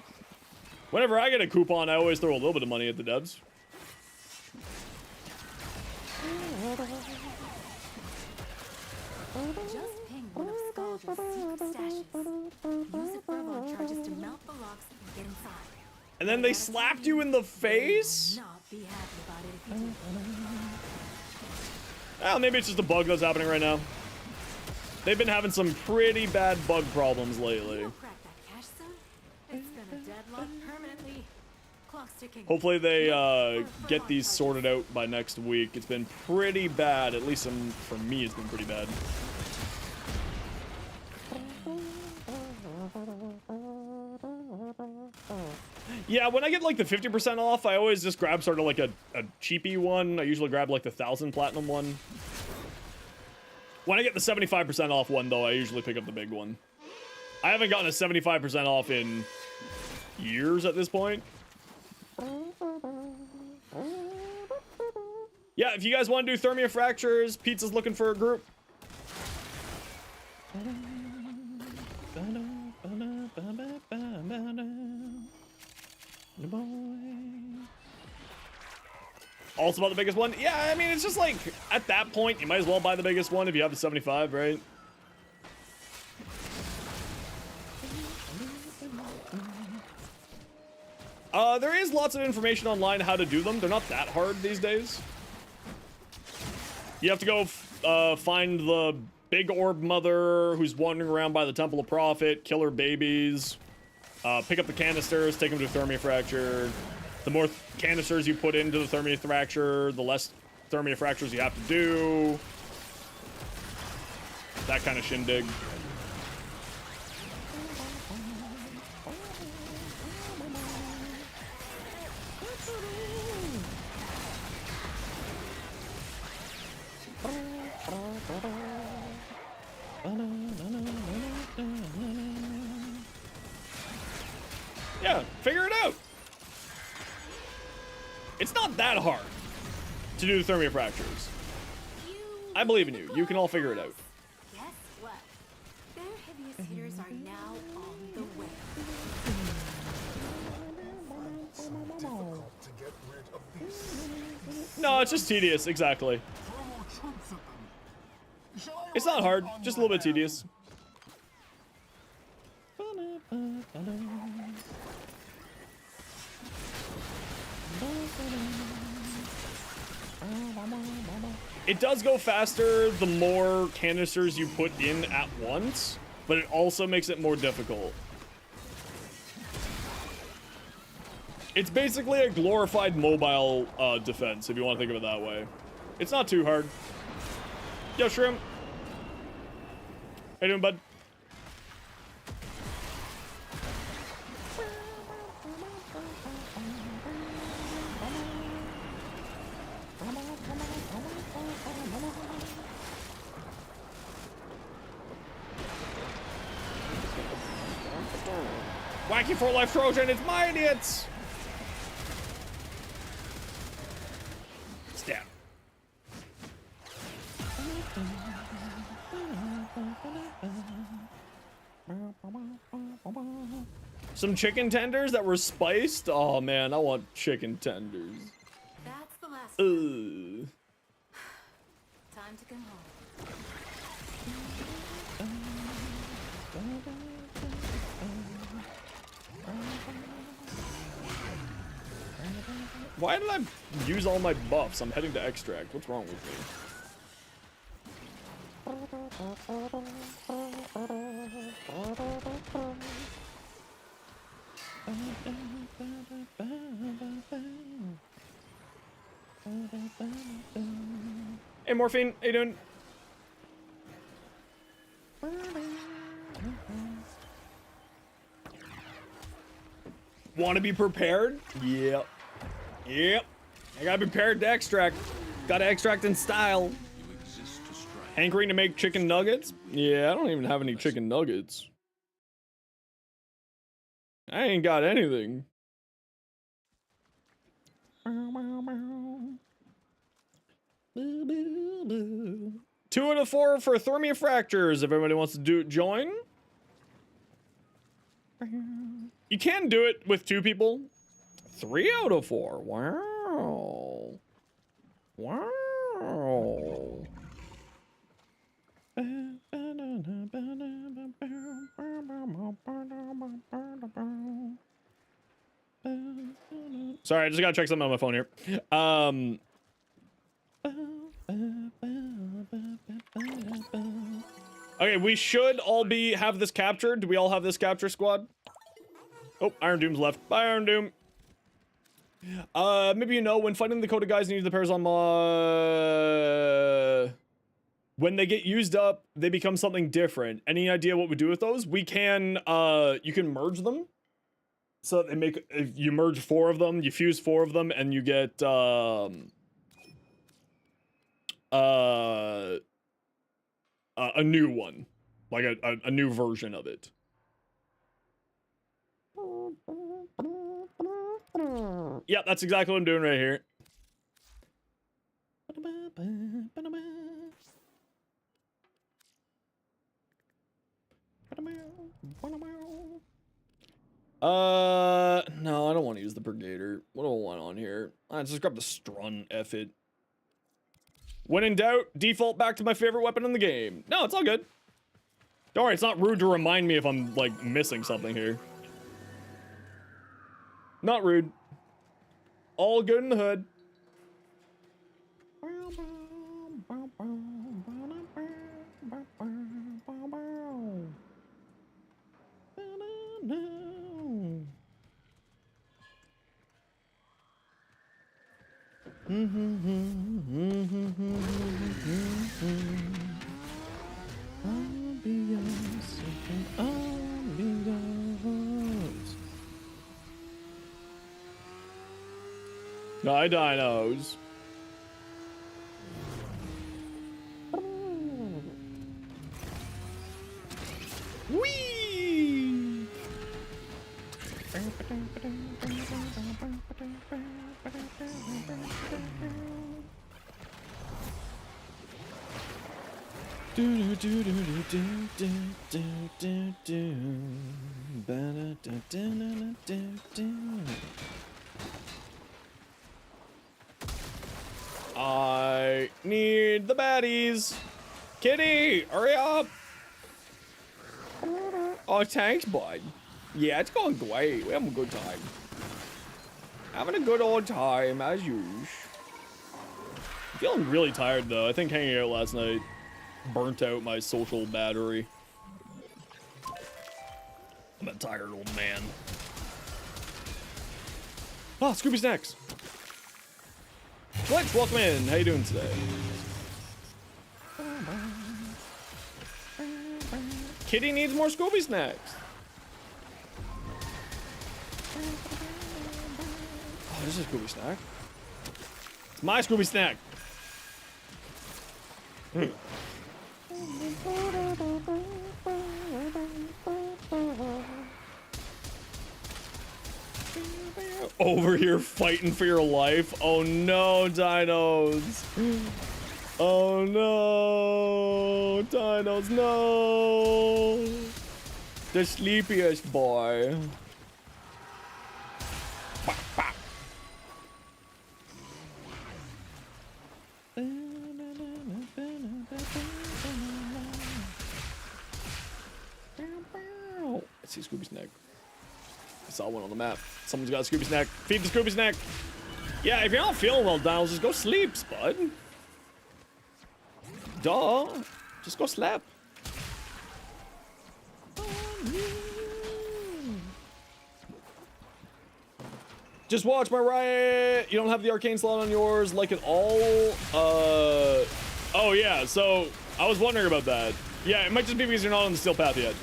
Whenever I get a coupon, I always throw a little bit of money at the devs. Just ping one of Scaldra's secret stashes. Use it for evoke charges to melt the locks and get inside. And then they slapped you in the face? Not be happy about it if you do. Well, maybe it's just a bug that's happening right now. They've been having some pretty bad bug problems lately. Crack that cash soon. It's been a deadlock permanently. Clock ticking. Hopefully they get these sorted out by next week. It's been pretty bad, at least for me it's been pretty bad. Yeah, when I get like the 50% off, I always just grab sort of like a cheapy one. I usually grab like the 1,000 platinum one. When I get the 75% off one though, I usually pick up the big one. I haven't gotten a 75% off in years at this point. Yeah, if you guys want to do Thermia Fractures, Pizza's looking for a group. Also about the biggest one? Yeah, I mean, it's just like, at that point, you might as well buy the biggest one if you have the 75, right? There is lots of information online how to do them. They're not that hard these days. You have to go find the big orb mother who's wandering around by the Temple of Prophet, kill her babies, pick up the canisters, take them to Thermia Fracture. The more canisters you put into the Thermia Fracture, the less Thermia Fractures you have to do. That kind of shindig. Yeah, figure it out. It's not that hard to do the Thermia Fractures. I believe in you. You can all figure it out. Guess what? Their heaviest hitters are now on the way. Difficult to get rid of these. No, it's just tedious. Exactly. It's not hard. Just a little bit tedious. It does go faster the more canisters you put in at once, but it also makes it more difficult. It's basically a glorified mobile defense, if you want to think of it that way. It's not too hard. Yo, Shrimp. How you doing, bud? Wacky for life Trojan, it's my idiots! Stab. Some chicken tenders that were spiced. Oh man, I want chicken tenders. That's the last Ugh. time to come home. Why did I use all my buffs? I'm heading to extract. What's wrong with me? Hey, Morphine, how you doing? Want to be prepared? Yep. Yep. I gotta be prepared to extract. Gotta extract in style. Hankering to make chicken nuggets? Yeah, I don't even have any chicken nuggets. I ain't got anything. 2 out of 4 for Thermia Fractures. If everybody wants to join. You can do it with 2 people. 3 out of 4. Wow. Wow. Sorry, I just gotta check something on my phone here. Okay, we should all have this captured. Do we all have this capture, squad? Oh, Iron Doom's left. Bye, Iron Doom. Maybe you know, when fighting the Coda guys, need the pairs on when they get used up, they become something different. Any idea what we do with those? We can, you can merge them. So they make, if you merge 4 of them, you fuse 4 of them, and you get, a new one. Like a new version of it. Yeah, that's exactly what I'm doing right here. No, I don't want to use the Brigader. What do I want on here? Let's just grab the Strun, F it. When in doubt, default back to my favorite weapon in the game. No, it's all good. Don't worry, it's not rude to remind me if I'm, like, missing something here. Not rude. All good in the hood. Hi, dinos. Whee! Do do do do do do do do do. Ba da da da da. I need the baddies. Kitty, hurry up. Oh, thanks, bud. Yeah, it's going great. We're having a good time. Having a good old time, as usual. I'm feeling really tired, though. I think hanging out last night burnt out my social battery. I'm a tired old man. Oh, Scooby Snacks. Glitch, welcome in. How you doing today? Kitty needs more Scooby Snacks. Oh, this is a Scooby Snack. It's my Scooby Snack. Over here fighting for your life. Oh no, dinos. Oh no, dinos, no. The sleepiest boy. see Scooby Snack. I saw one on the map. Someone's got a Scooby Snack. Feed the Scooby Snack. Yeah, if you're not feeling well, Donald, just go sleep, Spud. Duh. Just go slap. Just watch my riot. You don't have the arcane slot on yours like at all. Oh yeah, so I was wondering about that. Yeah, it might just be because you're not on the steel path yet.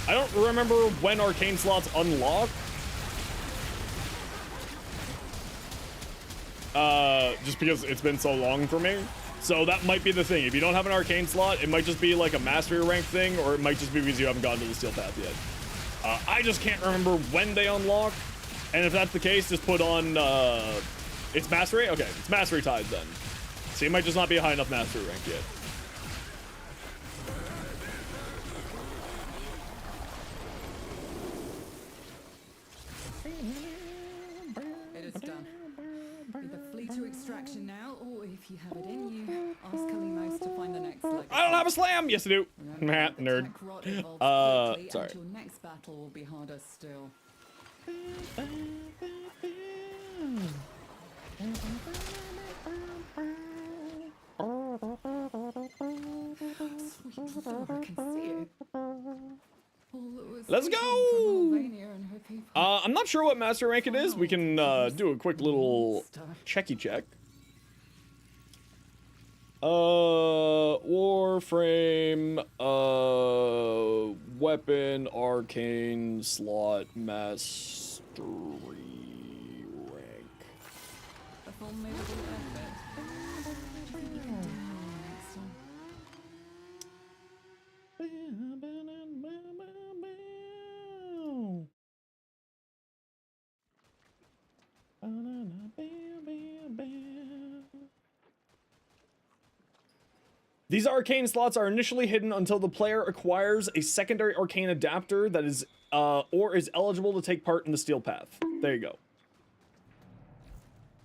I don't remember when arcane slots unlock. Just because it's been so long for me. So that might be the thing. If you don't have an arcane slot, it might just be like a mastery rank thing, or it might just be because you haven't gotten to the steel path yet. I just can't remember when they unlock. And if that's the case, just put on, it's mastery? Okay, it's mastery tied then. So you might just not be a high enough mastery rank yet. It is done. Either flee to extraction now, or if you have it in you, ask Kalimos to find the next legacy. I don't have a slam! Yes, I do. Remember, the Nerd. tech rot evolves quickly, Sorry. and your next battle will be harder still. Sweet Lord, I can see it. Let's go! I'm not sure what master rank it is. We can do a quick little checky check. Warframe, weapon, arcane, slot, mastery rank. A formidable effort. Do you think you can do more next time? These arcane slots are initially hidden until the player acquires a secondary arcane adapter that is, or is eligible to take part in the steel path. There you go.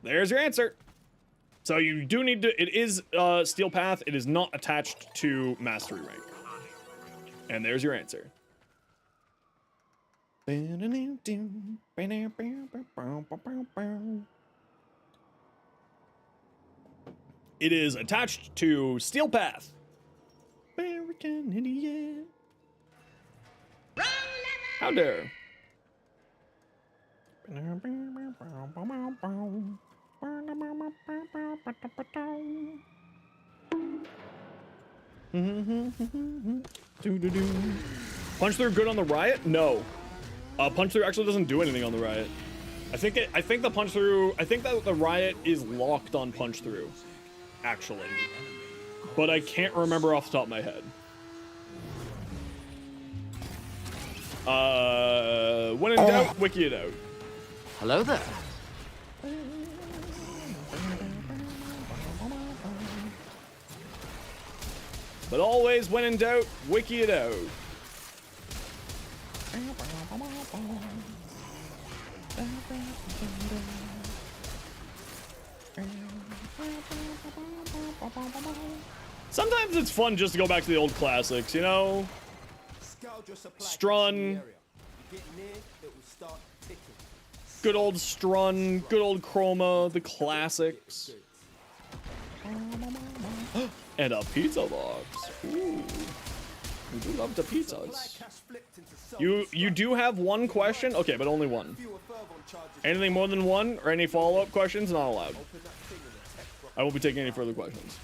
There's your answer. So you do need to, it is steel path. It is not attached to mastery rank. And there's your answer. It is attached to steel path. American Indian. How dare. Punch through good on the riot? No. Punch through actually doesn't do anything on the riot. I think the punch through, I think that the riot is locked on punch through, actually. But I can't remember off the top of my head. When in doubt, wiki it out. Hello there. But always, when in doubt, wiki it out. Sometimes it's fun just to go back to the old classics, you know? Strun. Good old Strun, good old Chroma, the classics. And a pizza box. Ooh. We do love the pizzas. You do have one question? Okay, but only one. Anything more than one or any follow-up questions? Not allowed. I won't be taking any further questions.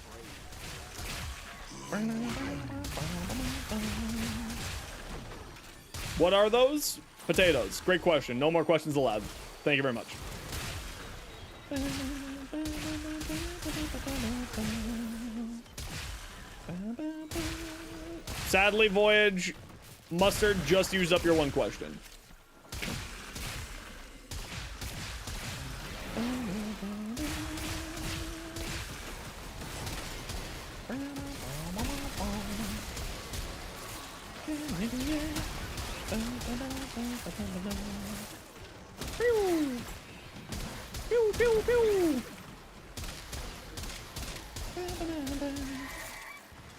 What are those? Potatoes. Great question. No more questions allowed. Thank you very much. Sadly, Voyage, Mustard just used up your one question. Pew, pew, pew.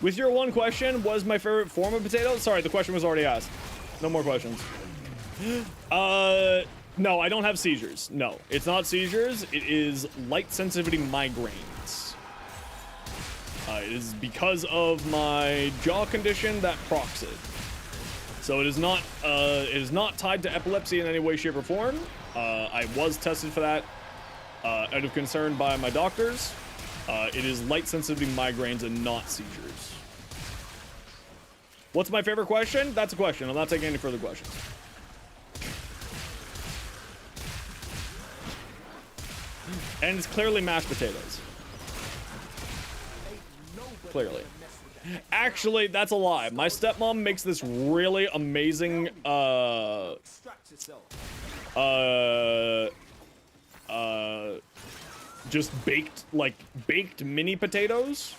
With your one question, was my favorite form of potato? Sorry, the question was already asked. No more questions. No, I don't have seizures. No, it's not seizures. It is light sensitivity migraines. It is because of my jaw condition that procs it. So it is not tied to epilepsy in any way, shape, or form. I was tested for that out of concern by my doctors. It is light sensitivity migraines and not seizures. What's my favorite question? That's a question. I'm not taking any further questions. And it's clearly mashed potatoes. Clearly. Actually, that's a lie. My stepmom makes this really amazing, just baked mini potatoes,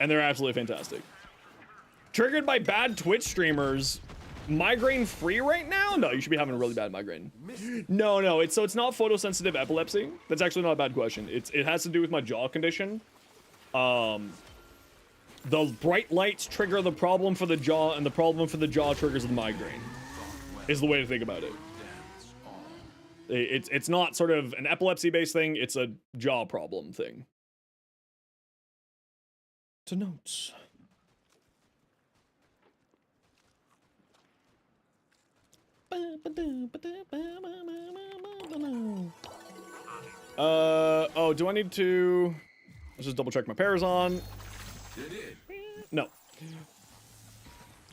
and they're absolutely fantastic. Triggered by bad Twitch streamers, migraine free right now? No, you should be having a really bad migraine. No, it's not photosensitive epilepsy. That's actually not a bad question. It has to do with my jaw condition. The bright lights trigger the problem for the jaw, and the problem for the jaw triggers the migraine. Is the way to think about it. It's not sort of an epilepsy-based thing, it's a jaw problem thing. To notes. Oh, do I need to... Let's just double check my pairs on. No.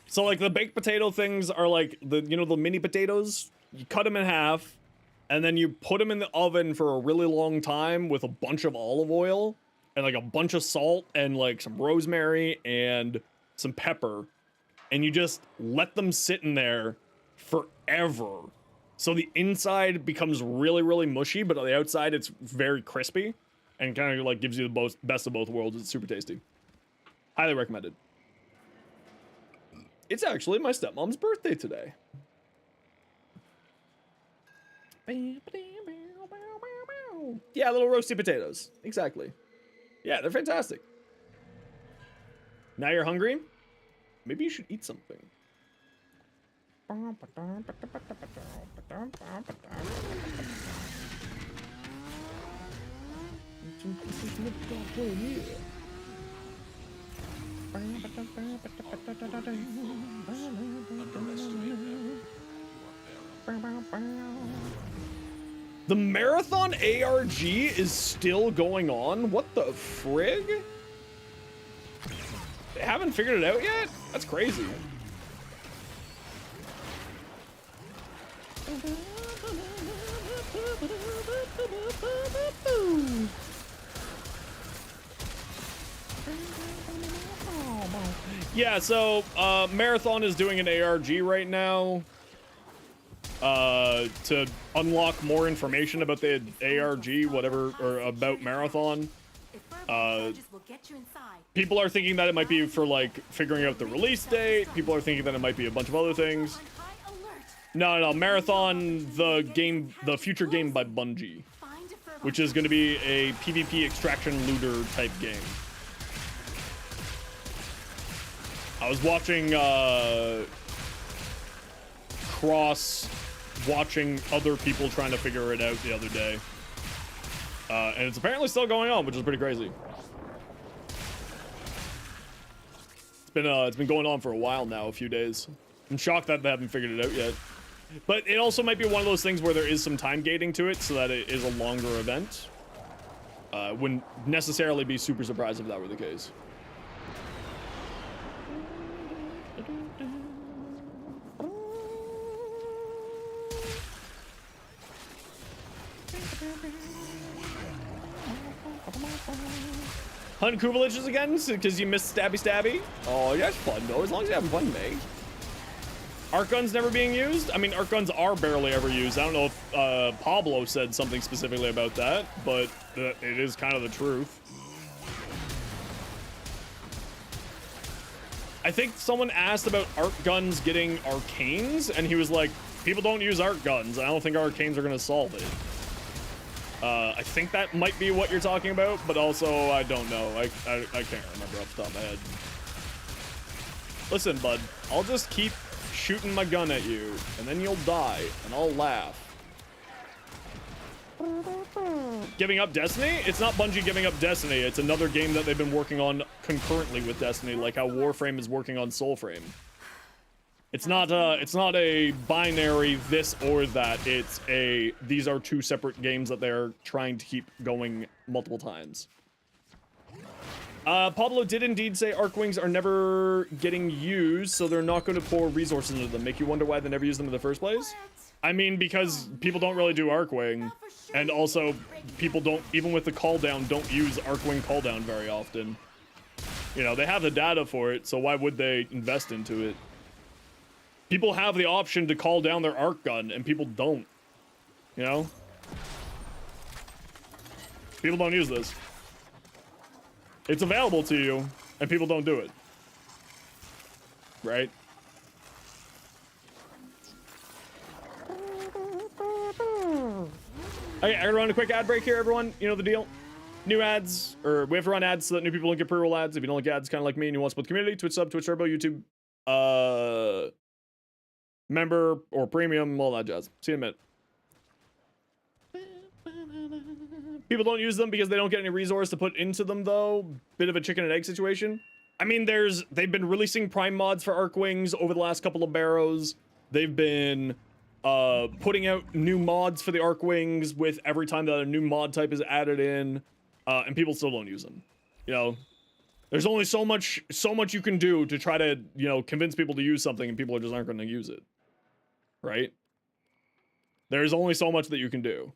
So like the baked potato things are like the mini potatoes. You cut them in half, and then you put them in the oven for a really long time with a bunch of olive oil and like a bunch of salt and like some rosemary and some pepper, and you just let them sit in there forever. So the inside becomes really, really mushy, but on the outside it's very crispy and kind of like gives you the best of both worlds. It's super tasty. Highly recommended. It's actually my stepmom's birthday today. Yeah, little roasty potatoes. Exactly. Yeah, they're fantastic. Now you're hungry? Maybe you should eat something. The marathon ARG is still going on? What the frig? They haven't figured it out yet? That's crazy. Yeah, so Marathon is doing an ARG right now to unlock more information about the ARG, whatever, or about Marathon. People are thinking that it might be for like figuring out the release date. People are thinking that it might be a bunch of other things. No, Marathon, the future game by Bungie, which is going to be a PvP extraction looter type game. I was watching watching other people trying to figure it out the other day, and it's apparently still going on, which is pretty crazy. It's been going on for a while now, a few days. I'm shocked that they haven't figured it out yet. But it also might be one of those things where there is some time gating to it, so that it is a longer event. Wouldn't necessarily be super surprised if that were the case. Hunt Kubelic's again because you missed Stabby Stabby. Oh, that's fun though, as long as you're having fun, mate. Arc guns never being used? I mean, arc guns are barely ever used. I don't know if Pablo said something specifically about that, but it is kind of the truth. I think someone asked about arc guns getting arcanes, and he was like, people don't use arc guns. I don't think arcanes are going to solve it. I think that might be what you're talking about, but also I don't know. I can't remember off the top of my head. Listen, bud, I'll just keep shooting my gun at you, and then you'll die, and I'll laugh. Giving up Destiny? It's not Bungie giving up Destiny. It's another game that they've been working on concurrently with Destiny, like how Warframe is working on Soulframe. It's not a binary this or that. It's a, these are two separate games that they're trying to keep going multiple times. Pablo did indeed say Arcwings are never getting used, so they're not going to pour resources into them. Make you wonder why they never use them in the first place? I mean, because people don't really do Arcwing, and also people don't, even with the call down, don't use Arcwing call down very often. You know, they have the data for it, so why would they invest into it? People have the option to call down their arc gun, and people don't. You know? People don't use this. It's available to you, and people don't do it. Right? Okay, I gotta run a quick ad break here, everyone. You know the deal. New ads, or we have to run ads so that new people don't get pre-roll ads. If you don't like ads, kind of like me, and you want to support the community, Twitch sub, Twitch Turbo, YouTube, member, or premium, all that jazz. See you in a minute. People don't use them because they don't get any resource to put into them, though. Bit of a chicken and egg situation. I mean, they've been releasing Prime mods for Arcwings over the last couple of barrows. They've been putting out new mods for the Arcwings with every time that a new mod type is added in, and people still don't use them. You know, there's only so much you can do to try to, you know, convince people to use something, and people just aren't going to use it. Right? There's only so much that you can do.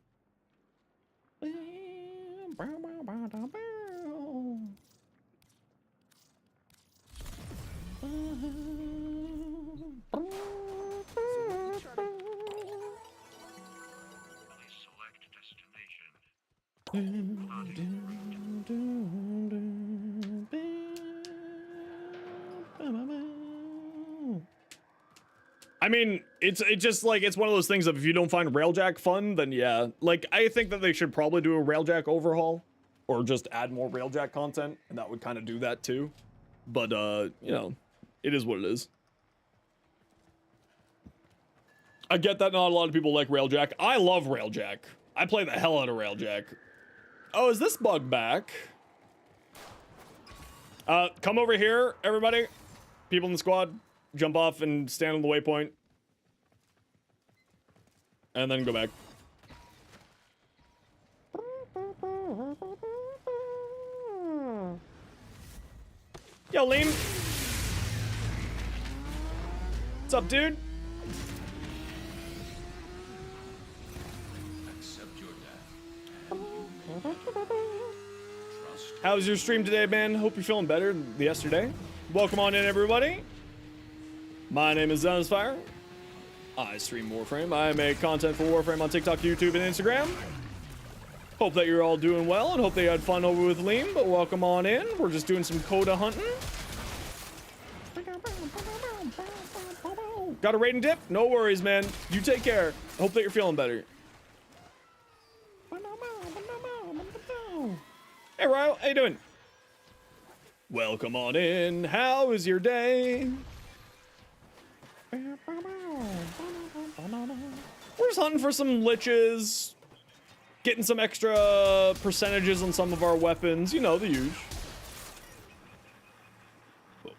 I mean, it's just like, it's one of those things of if you don't find Railjack fun, then yeah. Like, I think that they should probably do a Railjack overhaul, or just add more Railjack content, and that would kind of do that too. But, you know, it is what it is. I get that not a lot of people like Railjack. I love Railjack. I play the hell out of Railjack. Oh, is this bug back? Come over here, everybody. People in the squad. Jump off and stand on the waypoint. And then go back. Yo, Liam. What's up, dude? Accept your death. And you may trust. How was your stream today, man? Hope you're feeling better than yesterday. Welcome on in, everybody. My name is Zenosfire. I stream Warframe. I make content for Warframe on TikTok, YouTube, and Instagram. Hope that you're all doing well, and hope that you had fun over with Liam, but welcome on in. We're just doing some Coda hunting. Got a rating dip? No worries, man. You take care. Hope that you're feeling better. Hey, Ryle. How you doing? Welcome on in. How is your day? We're just hunting for some liches, getting some extra percentages on some of our weapons, you know, the huge.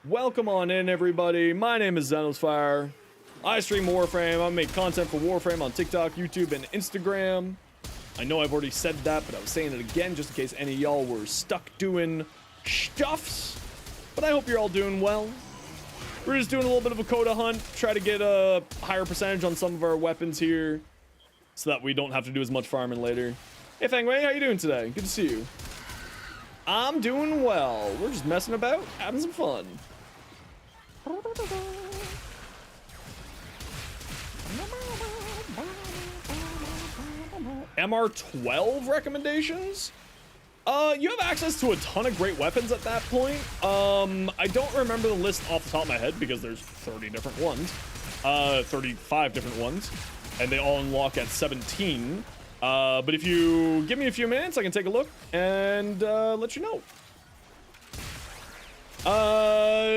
Welcome on in, everybody. My name is Zenosfire. I stream Warframe. I make content for Warframe on TikTok, YouTube, and Instagram. I know I've already said that, but I was saying it again just in case any of y'all were stuck doing stuffs. But I hope you're all doing well. We're just doing a little bit of a Coda hunt, try to get a higher percentage on some of our weapons here, so that we don't have to do as much farming later. Hey, Fangwei, how you doing today? Good to see you. I'm doing well. We're just messing about, having some fun. MR12 recommendations? You have access to a ton of great weapons at that point. I don't remember the list off the top of my head because there's 30 different ones. 35 different ones. And they all unlock at 17. But if you give me a few minutes, I can take a look and let you know.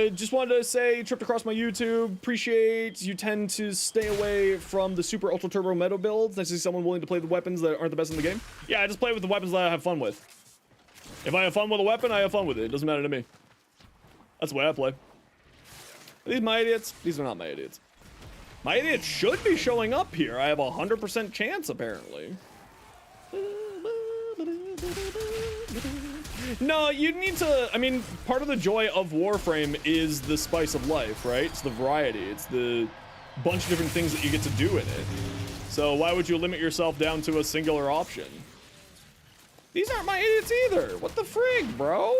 just wanted to say, tripped across my YouTube. Appreciate you tend to stay away from the super ultra turbo metal builds. Nice to see someone willing to play the weapons that aren't the best in the game. Yeah, I just play with the weapons that I have fun with. If I have fun with a weapon, I have fun with it. It doesn't matter to me. That's the way I play. Are these my idiots? These are not my idiots. My idiots should be showing up here. I have a 100% chance, apparently. No, you need to, I mean, part of the joy of Warframe is the spice of life, right? It's the variety. It's the bunch of different things that you get to do in it. So why would you limit yourself down to a singular option? These aren't my idiots either. What the frig, bro?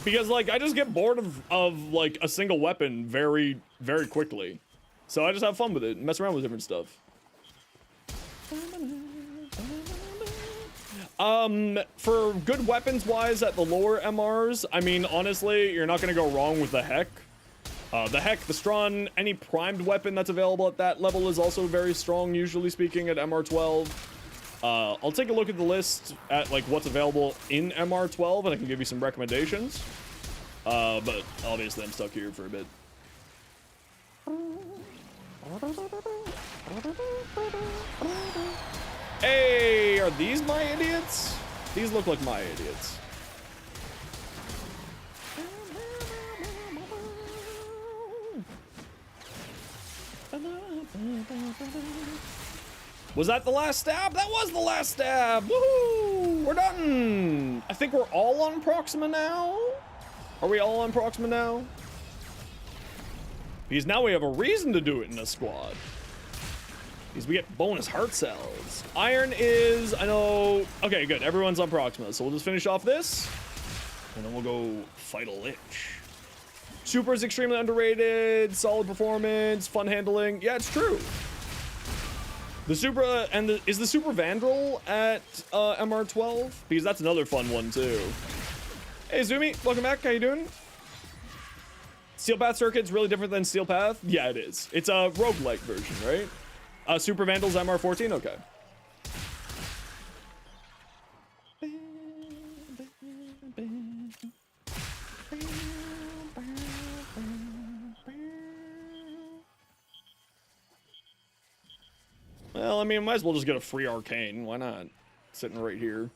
Because, like, I just get bored of like, a single weapon very, very quickly. So I just have fun with it and mess around with different stuff. For good weapons-wise at the lower MRs, I mean, honestly, you're not gonna go wrong with the Heck. The Strun, any primed weapon that's available at that level is also very strong, usually speaking, at MR12. I'll take a look at the list at, like, what's available in MR12, and I can give you some recommendations. But obviously I'm stuck here for a bit. Hey, are these my idiots? These look like my idiots. Was that the last stab? That was the last stab! Woohoo! We're done! I think we're all on Proxima now? Are we all on Proxima now? Because now we have a reason to do it in a squad. Because we get bonus heart cells. Iron is, I know... Okay, good. Everyone's on Proxima. So we'll just finish off this. And then we'll go fight a lich. Super is extremely underrated. Solid performance. Fun handling. Yeah, it's true. The Supra... And is the Super Vandal at MR12? Because that's another fun one, too. Hey, Zumi. Welcome back. How you doing? Steel Path Circuit's really different than Steel Path? Yeah, it is. It's a roguelike version, right? Super Vandal's MR14? Okay. Well, I mean, might as well just get a free arcane. Why not? Sitting right here.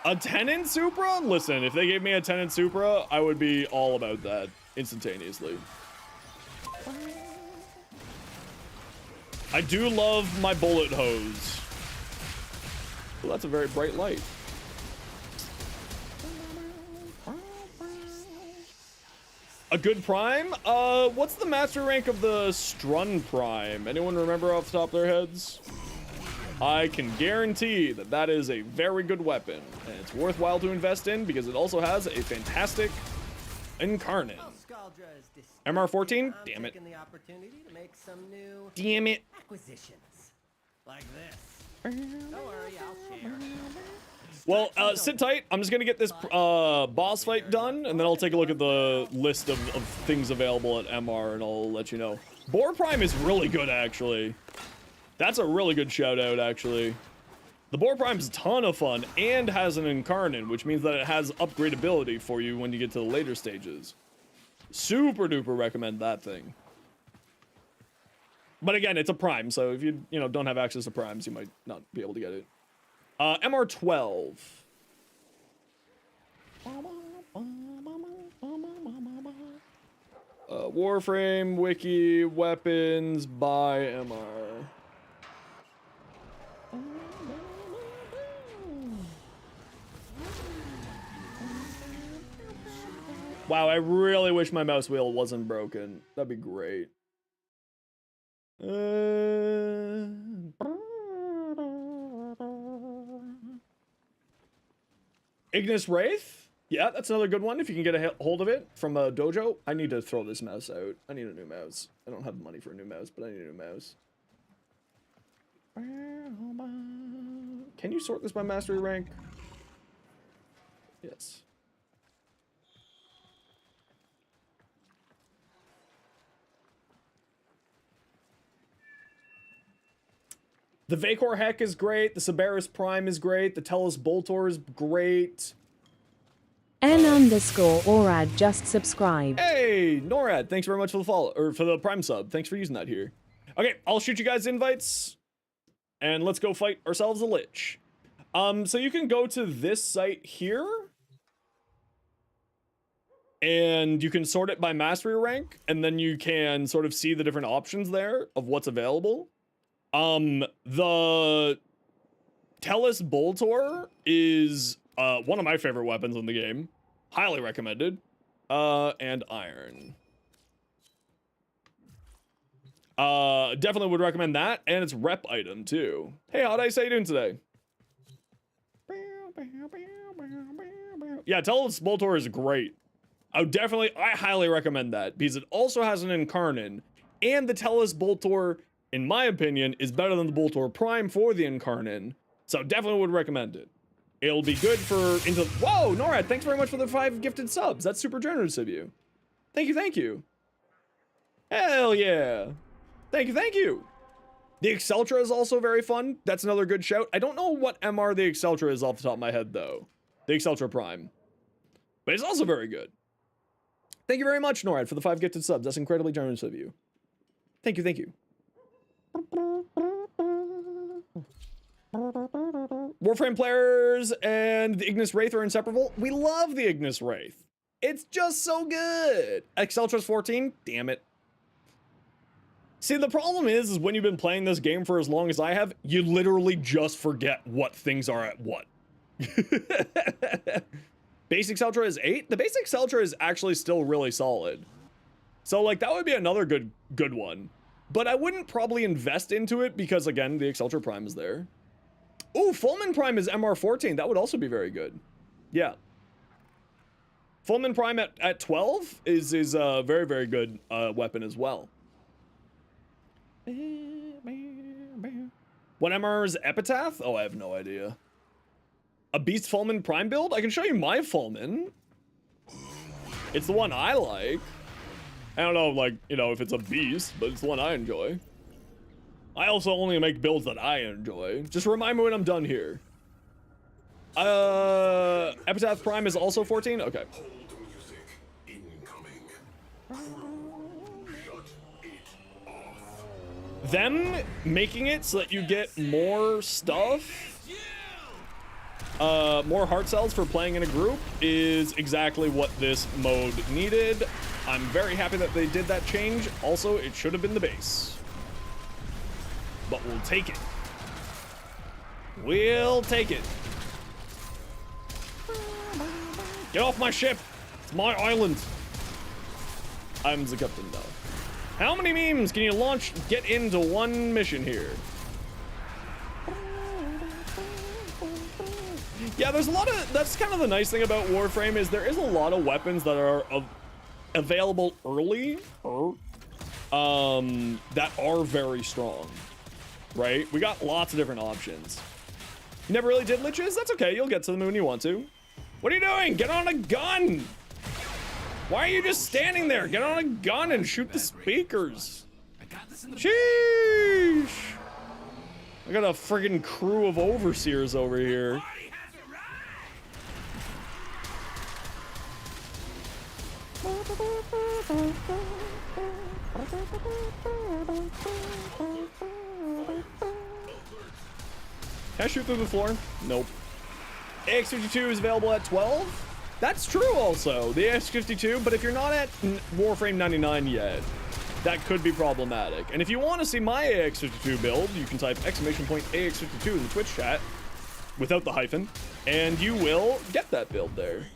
A Tenant Supra? Listen, if they gave me a Tenant Supra, I would be all about that instantaneously. I do love my bullet hose. Well, that's a very bright light. A good prime? What's the master rank of the Strun prime? Anyone remember off the top of their heads? I can guarantee that that is a very good weapon, and it's worthwhile to invest in because it also has a fantastic incarnate. MR14? Damn it. The opportunity to make some new Damn it. acquisitions. Like this. Don't worry, I'll share. Well, sit tight. I'm just gonna get this boss fight done, and then I'll take a look at the list of things available at MR, and I'll let you know. Boar Prime is really good, actually. That's a really good shout out, actually. The Boar Prime's a ton of fun and has an incarnate, which means that it has upgradability for you when you get to the later stages. Super duper recommend that thing. But again, it's a prime, so if you don't have access to primes, you might not be able to get it. MR12. Warframe, wiki, weapons, buy MR. Wow, I really wish my mouse wheel wasn't broken. That'd be great. Ignis Wraith? Yeah, that's another good one if you can get a hold of it from a dojo. I need to throw this mouse out. I need a new mouse. I don't have money for a new mouse, but I need a new mouse. Can you sort this by mastery rank? Yes. The Vacor Heck is great. The Cerberus Prime is great. The Tellus Boltor is great. N_Orad just subscribed. Hey, NORAD, thanks very much for the follow, or for the Prime sub. Thanks for using that here. Okay, I'll shoot you guys invites, and let's go fight ourselves a Lich. So you can go to this site here, and you can sort it by mastery rank, and then you can sort of see the different options there of what's available. The Tellus Boltor is one of my favorite weapons in the game. Highly recommended. And iron. Definitely would recommend that, and it's rep item too. Hey, how'd I say you doing today? Yeah, Tellus Boltor is great. I highly recommend that because it also has an Incarnate, and the Tellus Boltor, in my opinion, is better than the Boltor Prime for the Incarnate. So definitely would recommend it. It'll be good for into. Whoa, NORAD, thanks very much for the 5 gifted subs. That's super generous of you. Thank you, thank you. Hell yeah. Thank you, thank you. The Exceltra is also very fun. That's another good shout. I don't know what MR the Exceltra is off the top of my head, though. The Exceltra Prime. But it's also very good. Thank you very much, NORAD, for the 5 gifted subs. That's incredibly generous of you. Thank you, thank you. Warframe players and the Ignis Wraith are inseparable. We love the Ignis Wraith. It's just so good. Exceltra's 14? Damn it. See, the problem is when you've been playing this game for as long as I have, you literally just forget what things are at what. Basic Exceltra is 8? The Basic Exceltra is actually still really solid. So, like, that would be another good one. But I wouldn't probably invest into it because, again, the Exceltra Prime is there. Ooh, Fulman Prime is MR14. That would also be very good. Yeah. Fulman Prime at 12 is a very, very good weapon as well. What MR is Epitaph? Oh, I have no idea. A Beast Fulman Prime build? I can show you my Fulman. It's the one I like. I don't know, like, you know, if it's a beast, but it's the one I enjoy. I also only make builds that I enjoy. Just remind me when I'm done here. Epitaph Prime is also 14? Okay. Them making it so that you get more stuff, more heart cells for playing in a group is exactly what this mode needed. I'm very happy that they did that change. Also, it should have been the base. But we'll take it. We'll take it. Get off my ship. It's my island. I'm the captain now. How many memes can you launch, get into one mission here? Yeah, there's a lot of, that's kind of the nice thing about Warframe is there is a lot of weapons that are available early, that are very strong, right? We got lots of different options. You never really did liches? That's okay, you'll get to them when you want to. What are you doing? Get on a gun! Why are you just standing there? Get on a gun and shoot the speakers. Sheesh! I got a friggin' crew of overseers over here. Can I shoot through the floor? Nope. AX52 is available at 12? That's true also, the AX52, but if you're not at Warframe 99 yet, that could be problematic. And if you want to see my AX52 build, you can type !AX52 in the Twitch chat, without the hyphen, and you will get that build there.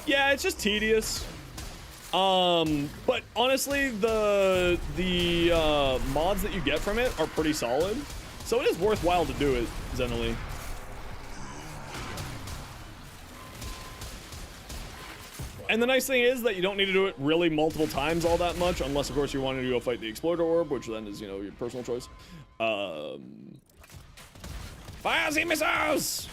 Yeah, it's just tedious. But honestly, the mods that you get from it are pretty solid, so it is worthwhile to do it, Zenily. And the nice thing is that you don't need to do it really multiple times all that much, unless of course you wanted to go fight the Exploder Orb, which then is, you know, your personal choice. Fire the missiles!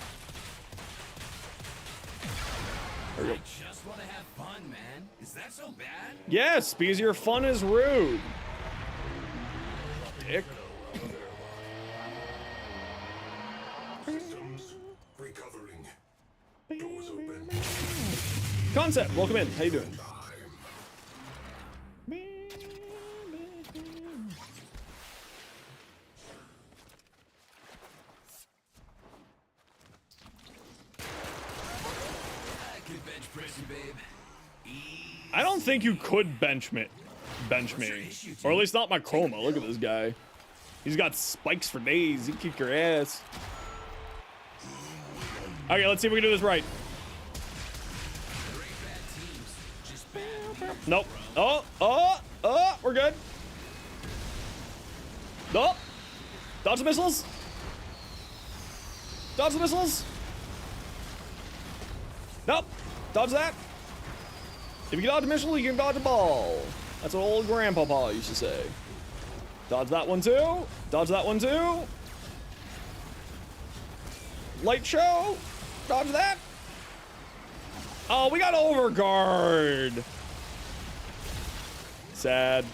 There we go. I just want to have fun, man. Is that so bad? Yes, because your fun is rude. sick. Systems recovering. Doors open. Concept, welcome in. How you doing? I don't think you could bench me, or at least not my chroma. Look at this guy. He's got spikes for days. He kick your ass. Okay, let's see if we can do this right. Nope. Oh, we're good. Nope. Dodge the missiles. Dodge the missiles. Nope. Dodge that. If you can dodge a missile, you can dodge a ball. That's what old Grandpapa used to say. Dodge that one too. Dodge that one too. Light show. Dodge that. Oh, we got overguard. Sad.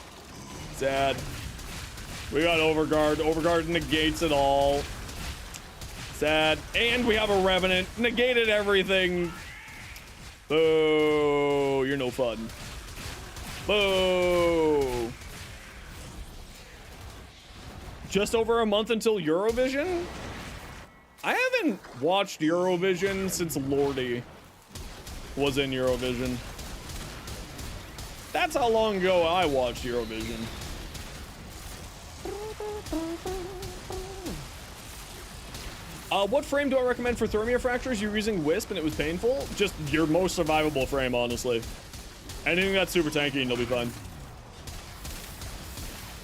Sad. We got overguard. Overguard negates it all. Sad. And we have a revenant. Negated everything. Boo. You're no fun. Boo. Just over a month until Eurovision? I haven't watched Eurovision since Lordy was in Eurovision. That's how long ago I watched Eurovision. What frame do I recommend for thermia fractures? You're using Wisp and it was painful? Just your most survivable frame, honestly. Anything that's super tanky and you'll be fine.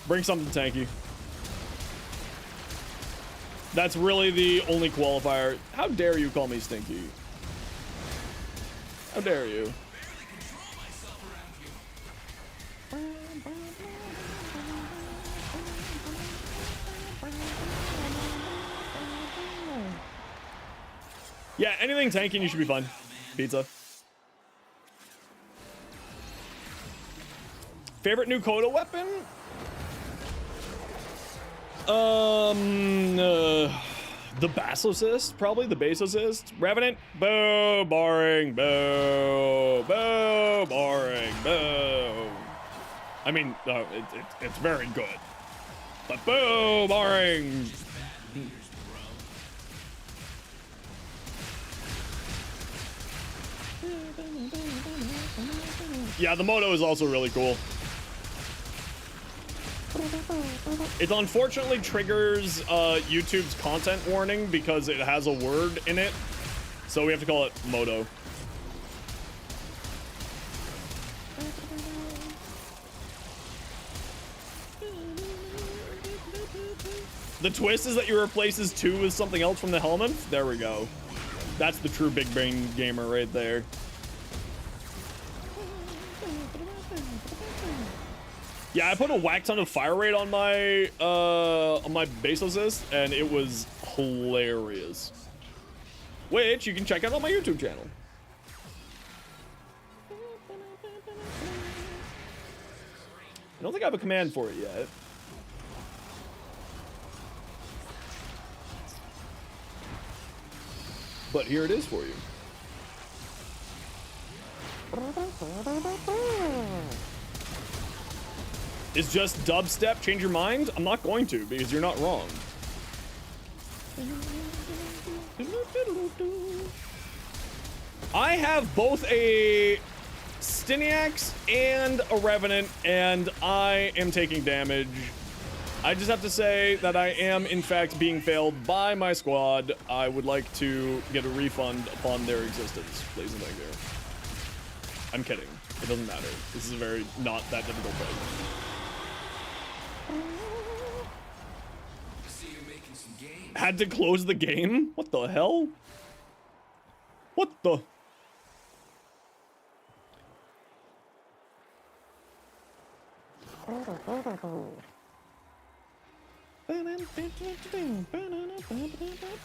Bring something tanky. That's really the only qualifier. How dare you call me stinky? How dare you? Yeah, anything tanky and you should be fine. Pizza. Favorite new Coda weapon? The Bassocist, probably the Basocist. Revenant, boo, boring, boo, boo, boring, boo. I mean, it's very good, but boo, boring. Yeah, the moto is also really cool. It unfortunately triggers YouTube's content warning because it has a word in it, so we have to call it moto. The twist is that you replaces 2 with something else from the helmet. There we go. That's the true big brain gamer right there. Yeah, I put a whack ton of fire rate on my Basocist, and it was hilarious. Which you can check out on my YouTube channel. I don't think I have a command for it yet. But here it is for you. Is just dubstep change your mind? I'm not going to, because you're not wrong. I have both a Stiniax and a Revenant, and I am taking damage. I just have to say that I am, in fact, being failed by my squad. I would like to get a refund upon their existence, please and thank you. I'm kidding. It doesn't matter. This is a very not that difficult thing. Had to close the game? What the hell? What the?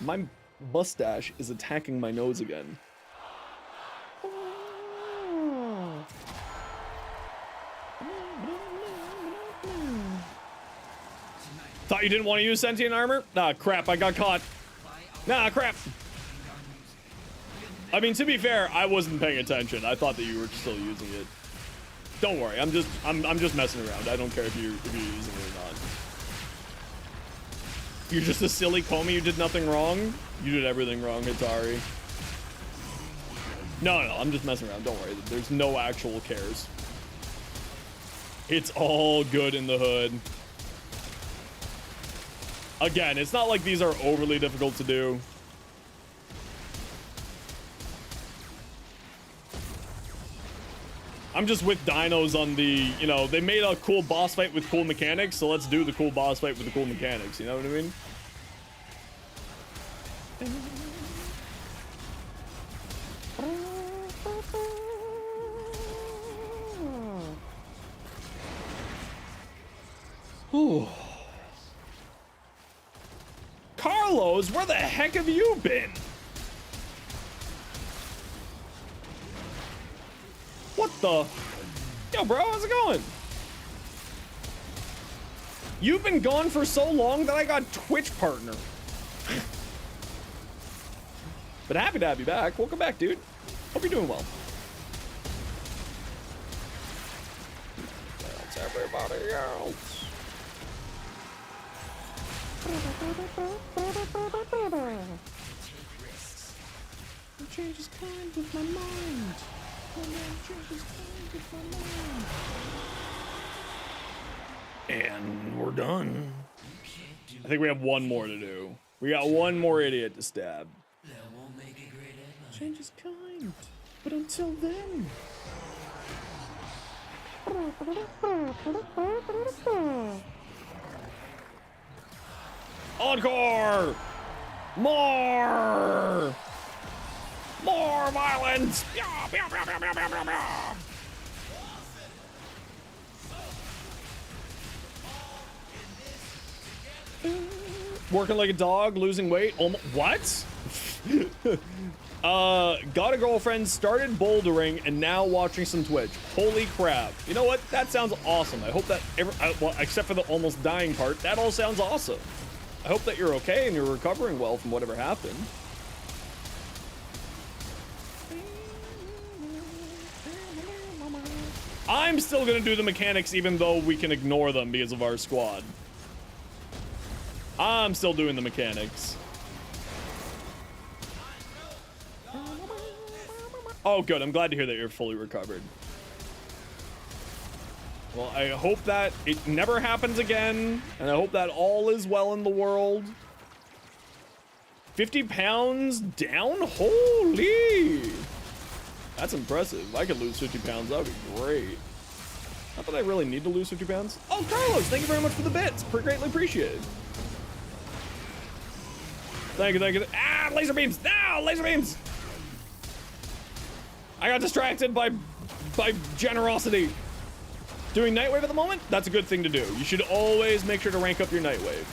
My mustache is attacking my nose again. Thought you didn't want to use sentient armor? Nah, crap, I got caught. Nah, crap. I mean, to be fair, I wasn't paying attention. I thought that you were still using it. Don't worry, I'm just messing around. I don't care if you're using it or not. You're just a silly Comey. You did nothing wrong. You did everything wrong, Hitari. No, I'm just messing around. Don't worry. There's no actual cares. It's all good in the hood. Again, it's not like these are overly difficult to do. I'm just with dinos on the, you know, they made a cool boss fight with cool mechanics, so let's do the cool boss fight with the cool mechanics, you know what I mean? Ooh. Carlos, where the heck have you been? What the? Yo, bro, how's it going? You've been gone for so long that I got Twitch partner. But happy to have you back. Welcome back, dude. Hope you're doing well. That's everybody else. It changes kind with my mind. And we're done. I think we have one more to do. We got one more idiot to stab. Change is kind, but until then. Encore! More! More violence! Working like a dog, losing weight. What? Got a girlfriend, started bouldering, and now watching some Twitch. Holy crap. You know what? That sounds awesome. I hope that, well, except for the almost dying part, that all sounds awesome. I hope that you're okay and you're recovering well from whatever happened. I'm still gonna do the mechanics even though we can ignore them because of our squad. I'm still doing the mechanics. Oh, good. I'm glad to hear that you're fully recovered. Well, I hope that it never happens again, and I hope that all is well in the world. 50 pounds down? Holy! That's impressive. I could lose 50 pounds. That would be great. Not that I really need to lose 50 pounds. Oh, Carlos, thank you very much for the bits. Greatly appreciated. Thank you, thank you. Ah, laser beams! No, laser beams! I got distracted by generosity. Doing Nightwave at the moment? That's a good thing to do. You should always make sure to rank up your Nightwave.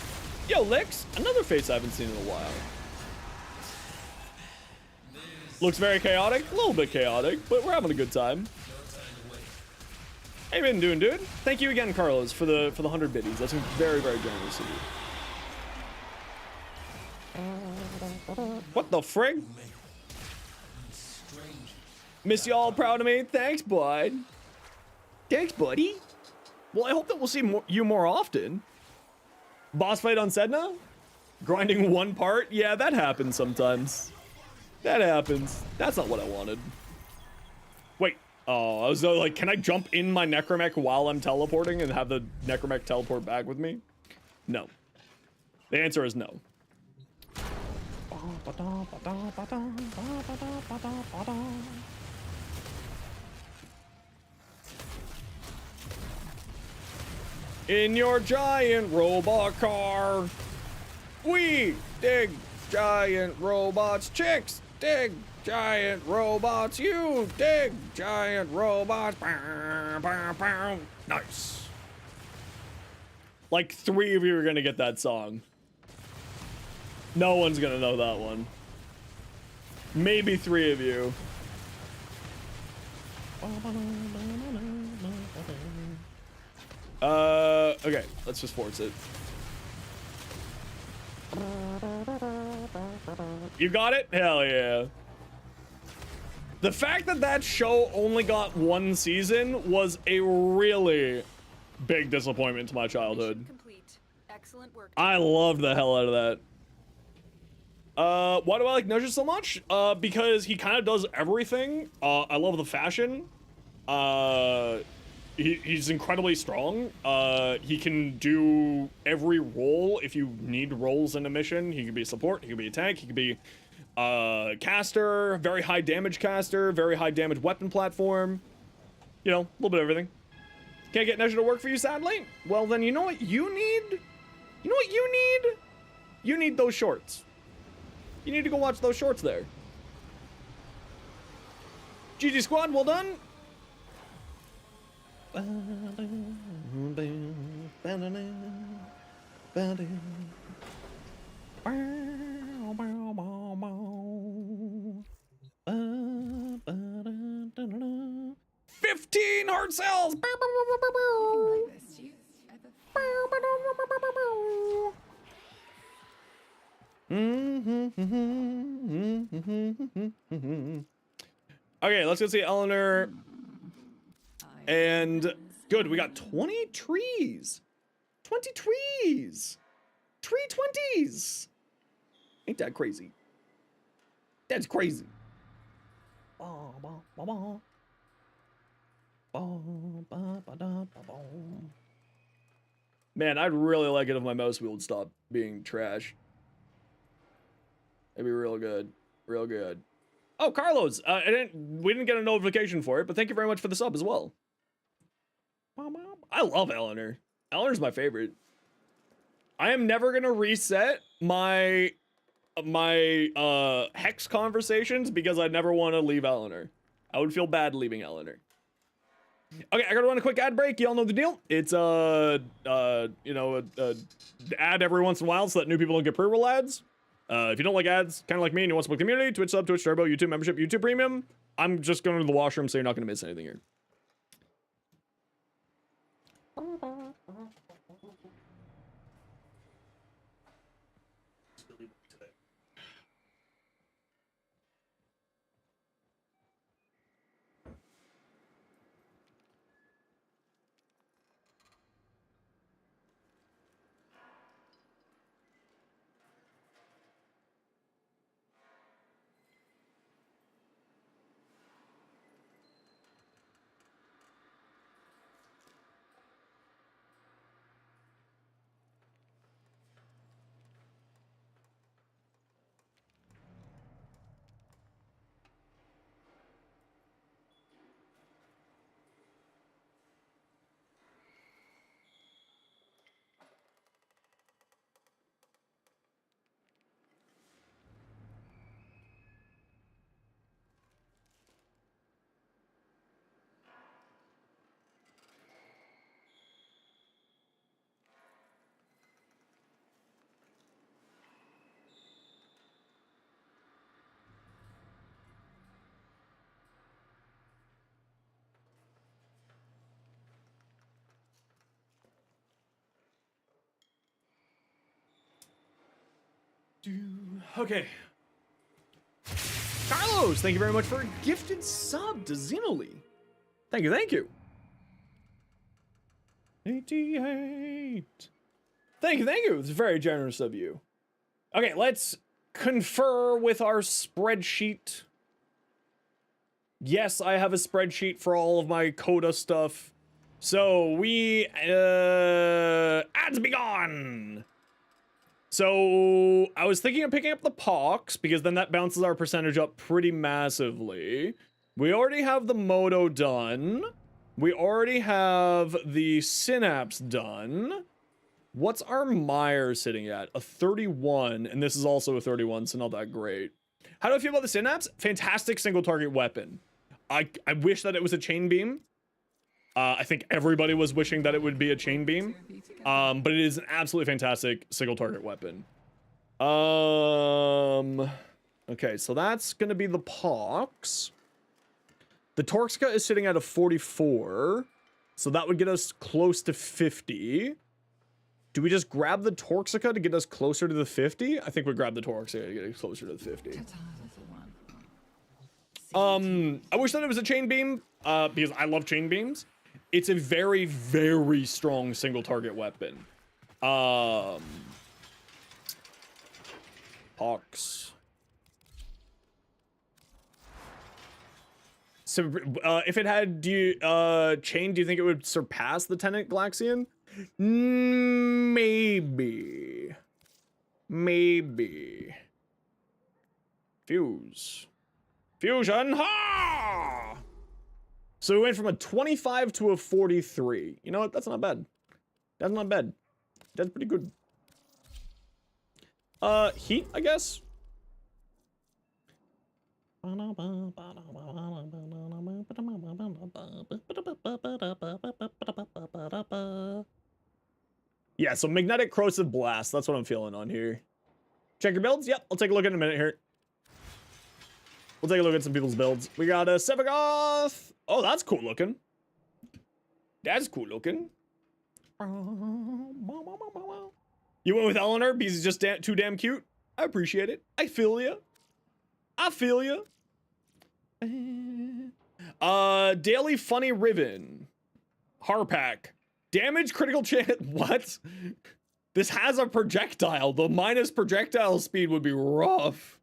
Yo, Licks, another face I haven't seen in a while. Looks very chaotic, a little bit chaotic, but we're having a good time. How you been doing, dude? Thank you again, Carlos, for the 100 biddies. That's very, very generous of you. What the frig? Miss y'all, proud of me. Thanks, bud. Thanks, buddy. Well, I hope that we'll see you more often. Boss fight on Sedna? Grinding one part? Yeah, that happens sometimes. That happens. That's not what I wanted. Wait. Oh, I was like, can I jump in my Necromech while I'm teleporting and have the Necromech teleport back with me? No. The answer is no. In your giant robot car, we dig giant robots. Chicks dig giant robots. You dig giant robots. Bow, bow, bow. Nice. Like 3 of you are gonna get that song. No one's gonna know that one. Maybe 3 of you. Okay, let's just force it. You got it? Hell yeah. The fact that that show only got 1 season was a really big disappointment to my childhood. Complete. Excellent work. I loved the hell out of that. Why do I like Noja so much? Because he kind of does everything. I love the fashion. He's incredibly strong. He can do every role if you need roles in a mission. He could be a support, he could be a tank, he could be caster, very high damage caster, very high damage weapon platform. You know, a little bit of everything. Can't get Noja to work for you, sadly? Well, then you know what you need? You know what you need? You need those shorts. You need to go watch those shorts there. GG squad, well done. $15 heart cells. Okay, let's go see Eleanor. And good, we got 20 trees. 20 trees. Tree 20s. Ain't that crazy? That's crazy. Man, I'd really like it if my mouse wheel would stop being trash. It'd be real good. Real good. Oh, Carlos, we didn't get a notification for it, but thank you very much for the sub as well. I love Eleanor. Eleanor's my favorite. I am never gonna reset my Hex conversations because I never want to leave Eleanor. I would feel bad leaving Eleanor. Okay, I gotta run a quick ad break. Y'all know the deal. It's you know, ad every once in a while so that new people don't get pre-roll ads. If you don't like ads, kind of like me, and you want to support the community, Twitch sub, Twitch Turbo, YouTube membership, YouTube Premium. I'm just going to the washroom, so you're not going to miss anything here. Okay. Carlos, thank you very much for a gifted sub to Xenolee. Thank you, thank you. 88. Thank you. It's very generous of you. Okay, let's confer with our spreadsheet. Yes, I have a spreadsheet for all of my Coda stuff. So we, ads be gone. So I was thinking of picking up the Pox because then that bounces our percentage up pretty massively. We already have the Moto done. We already have the Synapse done. What's our Meyer sitting at? A 31, and this is also a 31, so not that great. How do I feel about the Synapse? Fantastic single target weapon. I wish that it was a chain beam. I think everybody was wishing that it would be a chain beam. But it is an absolutely fantastic single target weapon. Okay, so that's gonna be the Pox. The Torxka is sitting at a 44. So that would get us close to 50. Do we just grab the Torxica to get us closer to the 50? I think we grab the Torxica to get us closer to the 50. I wish that it was a chain beam, because I love chain beams. It's a very, very strong single target weapon. Hawks. So, if it had chain, do you think it would surpass the Tenant Galaxian? Maybe. Maybe. Fuse. Fusion. Ha! So we went from a 25 to a 43. You know what? That's not bad. That's not bad. That's pretty good. Heat, I guess. Yeah, so magnetic corrosive blast. That's what I'm feeling on here. Check your builds. Yep, I'll take a look in a minute here. We'll take a look at some people's builds. We got a Sevagoth. Oh, that's cool looking. That's cool looking. You went with Eleanor because he's just too damn cute. I appreciate it. I feel ya. I feel ya. Daily Funny Ribbon. Harpack. Damage critical chance. What? This has a projectile. The minus projectile speed would be rough.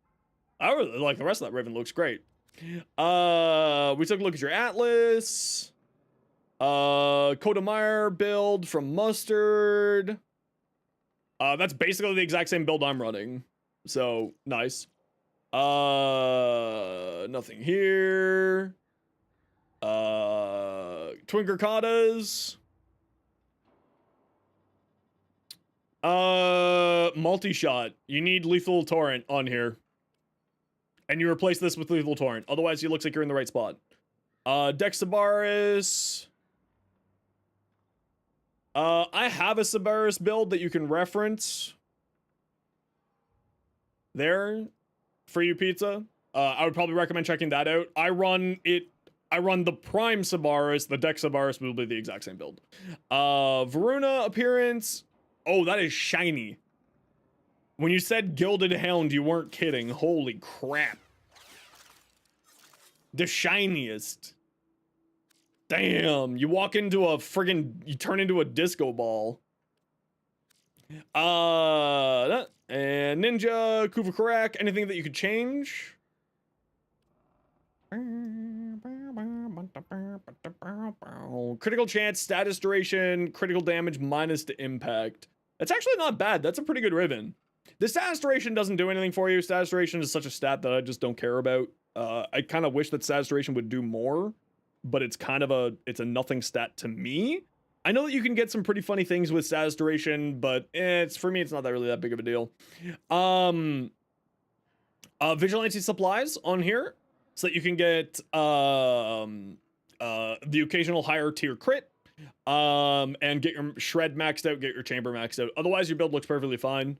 I really like the rest of that ribbon. Looks great. We took a look at your Atlas. Coda Meyer build from Mustard. That's basically the exact same build I'm running. So nice. Nothing here. Twinker Codas. Multi-shot. You need Lethal Torrent on here. And you replace this with Lethal Torrent. Otherwise, it looks like you're in the right spot. Dex Sabaris. I have a Sabaris build that you can reference. There. For you, Pizza. I would probably recommend checking that out. I run the Prime Sabaris. The Dex Sabaris will be the exact same build. Varuna appearance. Oh, that is shiny. When you said Gilded Hound, you weren't kidding. Holy crap. The shiniest. Damn, you walk into a friggin', you turn into a disco ball. And Ninja, Kuva Karak, anything that you could change? Critical chance, status duration, critical damage minus to impact. That's actually not bad. That's a pretty good ribbon. The status duration doesn't do anything for you. Status duration is such a stat that I just don't care about. I kind of wish that status duration would do more, but it's kind of it's a nothing stat to me. I know that you can get some pretty funny things with status duration, but for me, it's not really that big of a deal. Vigilante supplies on here so that you can get the occasional higher tier crit, and get your shred maxed out, get your chamber maxed out. Otherwise, your build looks perfectly fine.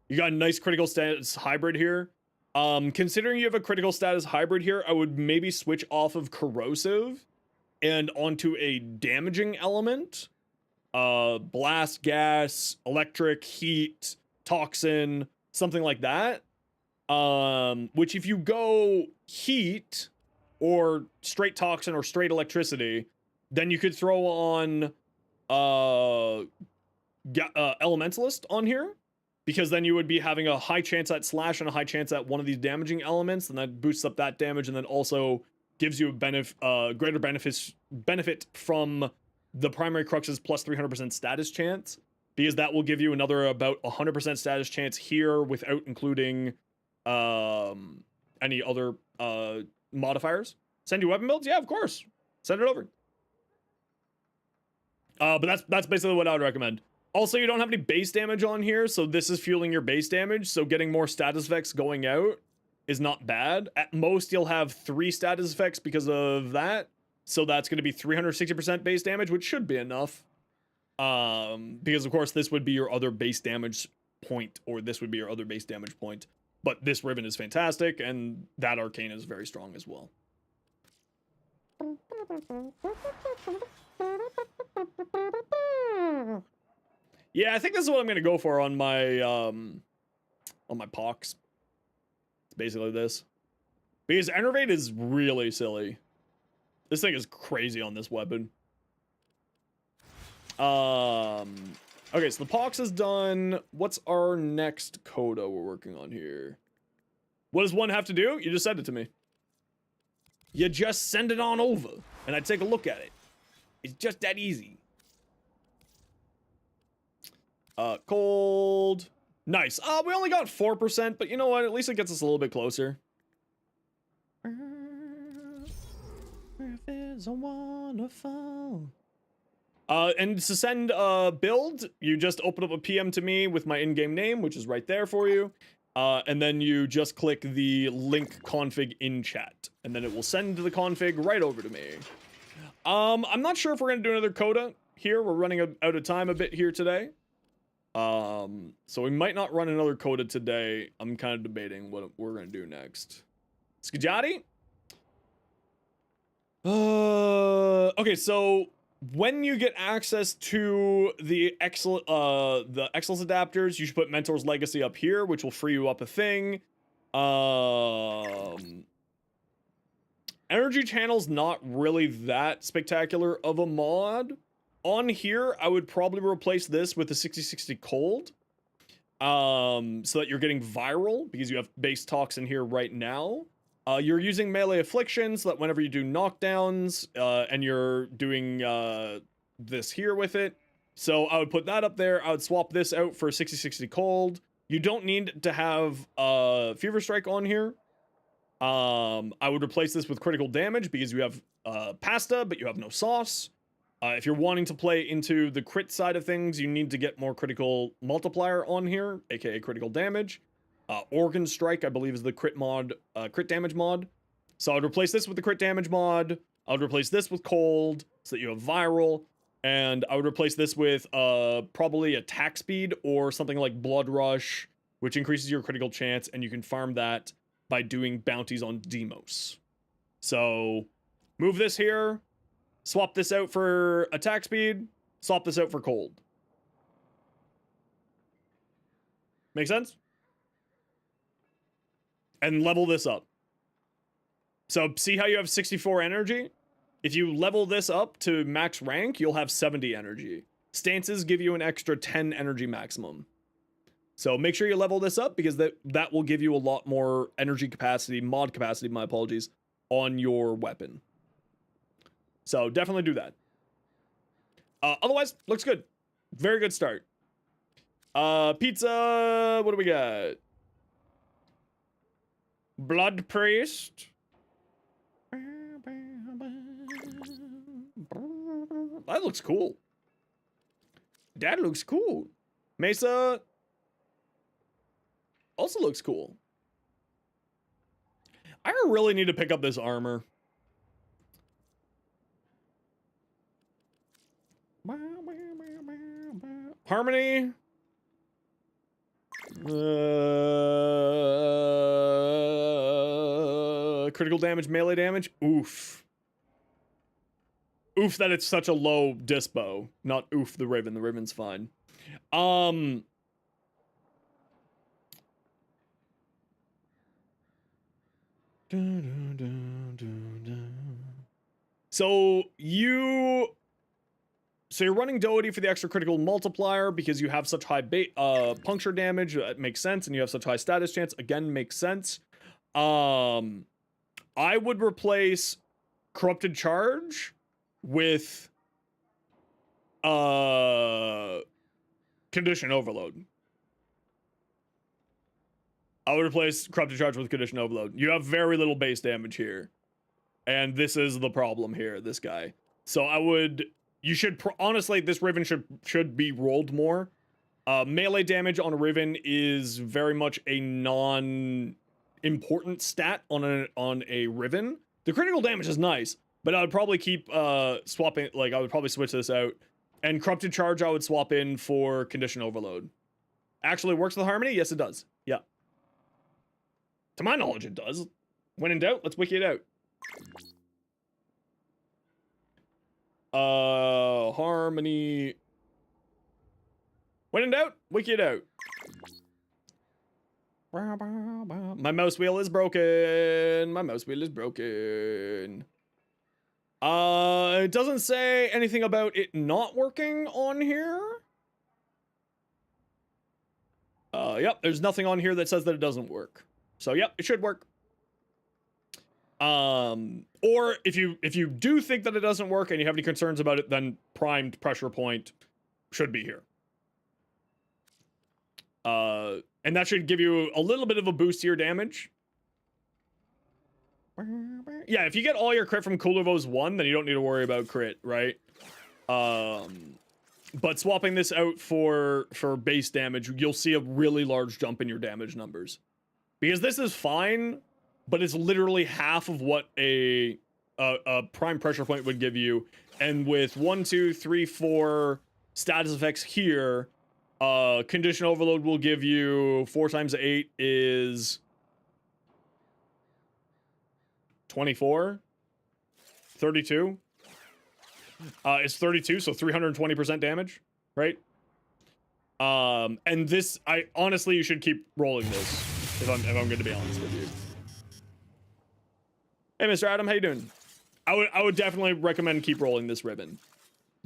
You got a nice critical status hybrid here. Considering you have a critical status hybrid here, I would maybe switch off of corrosive and onto a damaging element. Blast, gas, electric, heat, toxin, something like that. Which if you go heat or straight toxin or straight electricity, then you could throw on Elementalist on here. Because then you would be having a high chance at slash and a high chance at one of these damaging elements, and that boosts up that damage, and then also gives you a greater benefit from the primary crux's plus 300% status chance, because that will give you another about 100% status chance here without including any other modifiers. Send you weapon builds? Yeah, of course. Send it over. But that's basically what I would recommend. Also, you don't have any base damage on here, so this is fueling your base damage, so getting more status effects going out is not bad. At most, you'll have 3 status effects because of that, so that's going to be 360% base damage, which should be enough. Because, of course, this would be your other base damage point, or this would be your other base damage point. But this ribbon is fantastic, and that arcane is very strong as well. Yeah, I think this is what I'm gonna go for on my pox. It's basically this. Because Enervate is really silly. This thing is crazy on this weapon. Okay, so the pox is done. What's our next coda we're working on here? What does one have to do? You just send it to me. You just send it on over, and I take a look at it. It's just that easy. Cold. Nice. We only got 4%, but you know what? At least it gets us a little bit closer. Earth is a wonderful. And to send a build, you just open up a PM to me with my in-game name, which is right there for you. And then you just click the link config in chat, and then it will send the config right over to me. I'm not sure if we're gonna do another coda here. We're running out of time a bit here today. So we might not run another coda today. I'm kind of debating what we're gonna do next. Skajati? Okay, so when you get access to the excellence adapters, you should put Mentor's Legacy up here, which will free you up a thing. Energy Channel's not really that spectacular of a mod. On here, I would probably replace this with the 6060 Cold. So that you're getting viral, because you have base toxin here right now. You're using melee affliction so that whenever you do knockdowns, and you're doing this here with it. So I would put that up there. I would swap this out for 6060 Cold. You don't need to have Fever Strike on here. I would replace this with critical damage because you have pasta, but you have no sauce. If you're wanting to play into the crit side of things, you need to get more critical multiplier on here, aka critical damage. Organ Strike, I believe, is the crit damage mod. So I would replace this with the crit damage mod. I would replace this with cold so that you have viral. And I would replace this with probably attack speed or something like Blood Rush, which increases your critical chance, and you can farm that by doing bounties on Demos. So move this here, swap this out for attack speed, swap this out for cold. Make sense? And level this up. So see how you have 64 energy? If you level this up to max rank, you'll have 70 energy. Stances give you an extra 10 energy maximum. So make sure you level this up because that will give you a lot more energy capacity, mod capacity, my apologies, on your weapon. So definitely do that. Otherwise, looks good. Very good start. Pizza, what do we got? Blood Priest. That looks cool. That looks cool. Mesa also looks cool. I really need to pick up this armor. Harmony. Critical damage, melee damage. Oof. Oof that it's such a low dispo. Not oof the Raven. The Raven's fine. So you're running Doherty for the extra critical multiplier because you have such high puncture damage. That makes sense, and you have such high status chance. Again, makes sense. I would replace Corrupted Charge with Condition Overload. I would replace Corrupted Charge with Condition Overload. You have very little base damage here. And this is the problem here, this guy. So you should, honestly, this Riven should be rolled more. Melee damage on a Riven is very much a non-important stat on a Riven. The critical damage is nice, but I would probably keep swapping, like I would probably switch this out. And Corrupted Charge I would swap in for Condition Overload. Actually works with Harmony? Yes, it does. Yeah. To my knowledge, it does. When in doubt, let's wiki it out. Harmony. When in doubt, wiki it out. My mouse wheel is broken. My mouse wheel is broken. It doesn't say anything about it not working on here. Yep, there's nothing on here that says that it doesn't work. So yep, it should work. Or if you do think that it doesn't work and you have any concerns about it, then primed pressure point should be here. And that should give you a little bit of a boost to your damage. Yeah, if you get all your crit from Kulavo's 1, then you don't need to worry about crit, right? But swapping this out for base damage, you'll see a really large jump in your damage numbers. Because this is fine, but it's literally half of what a prime pressure point would give you. And with 1, 2, 3, 4 status effects here, condition overload will give you 4 times 8 is 24, 32. It's 32, so 320% damage, right? And this, honestly, you should keep rolling this if I'm going to be honest with you. Hey, Mr. Adam, how you doing? I would definitely recommend keep rolling this ribbon.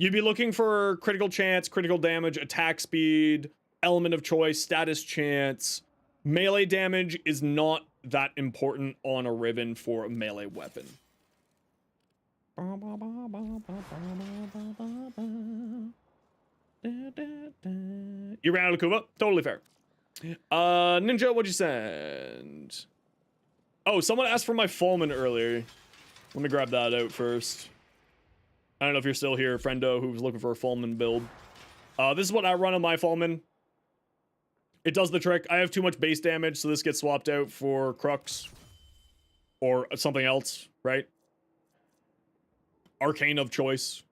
You'd be looking for critical chance, critical damage, attack speed, element of choice, status chance. Melee damage is not that important on a ribbon for a melee weapon. You ran out of Kuva? Totally fair. Ninja, what'd you send? Oh, someone asked for my Fulman earlier. Let me grab that out first. I don't know if you're still here, friendo, who was looking for a Fulman build. This is what I run on my Fulman. It does the trick. I have too much base damage, so this gets swapped out for Crux. Or something else, right? Arcane of choice.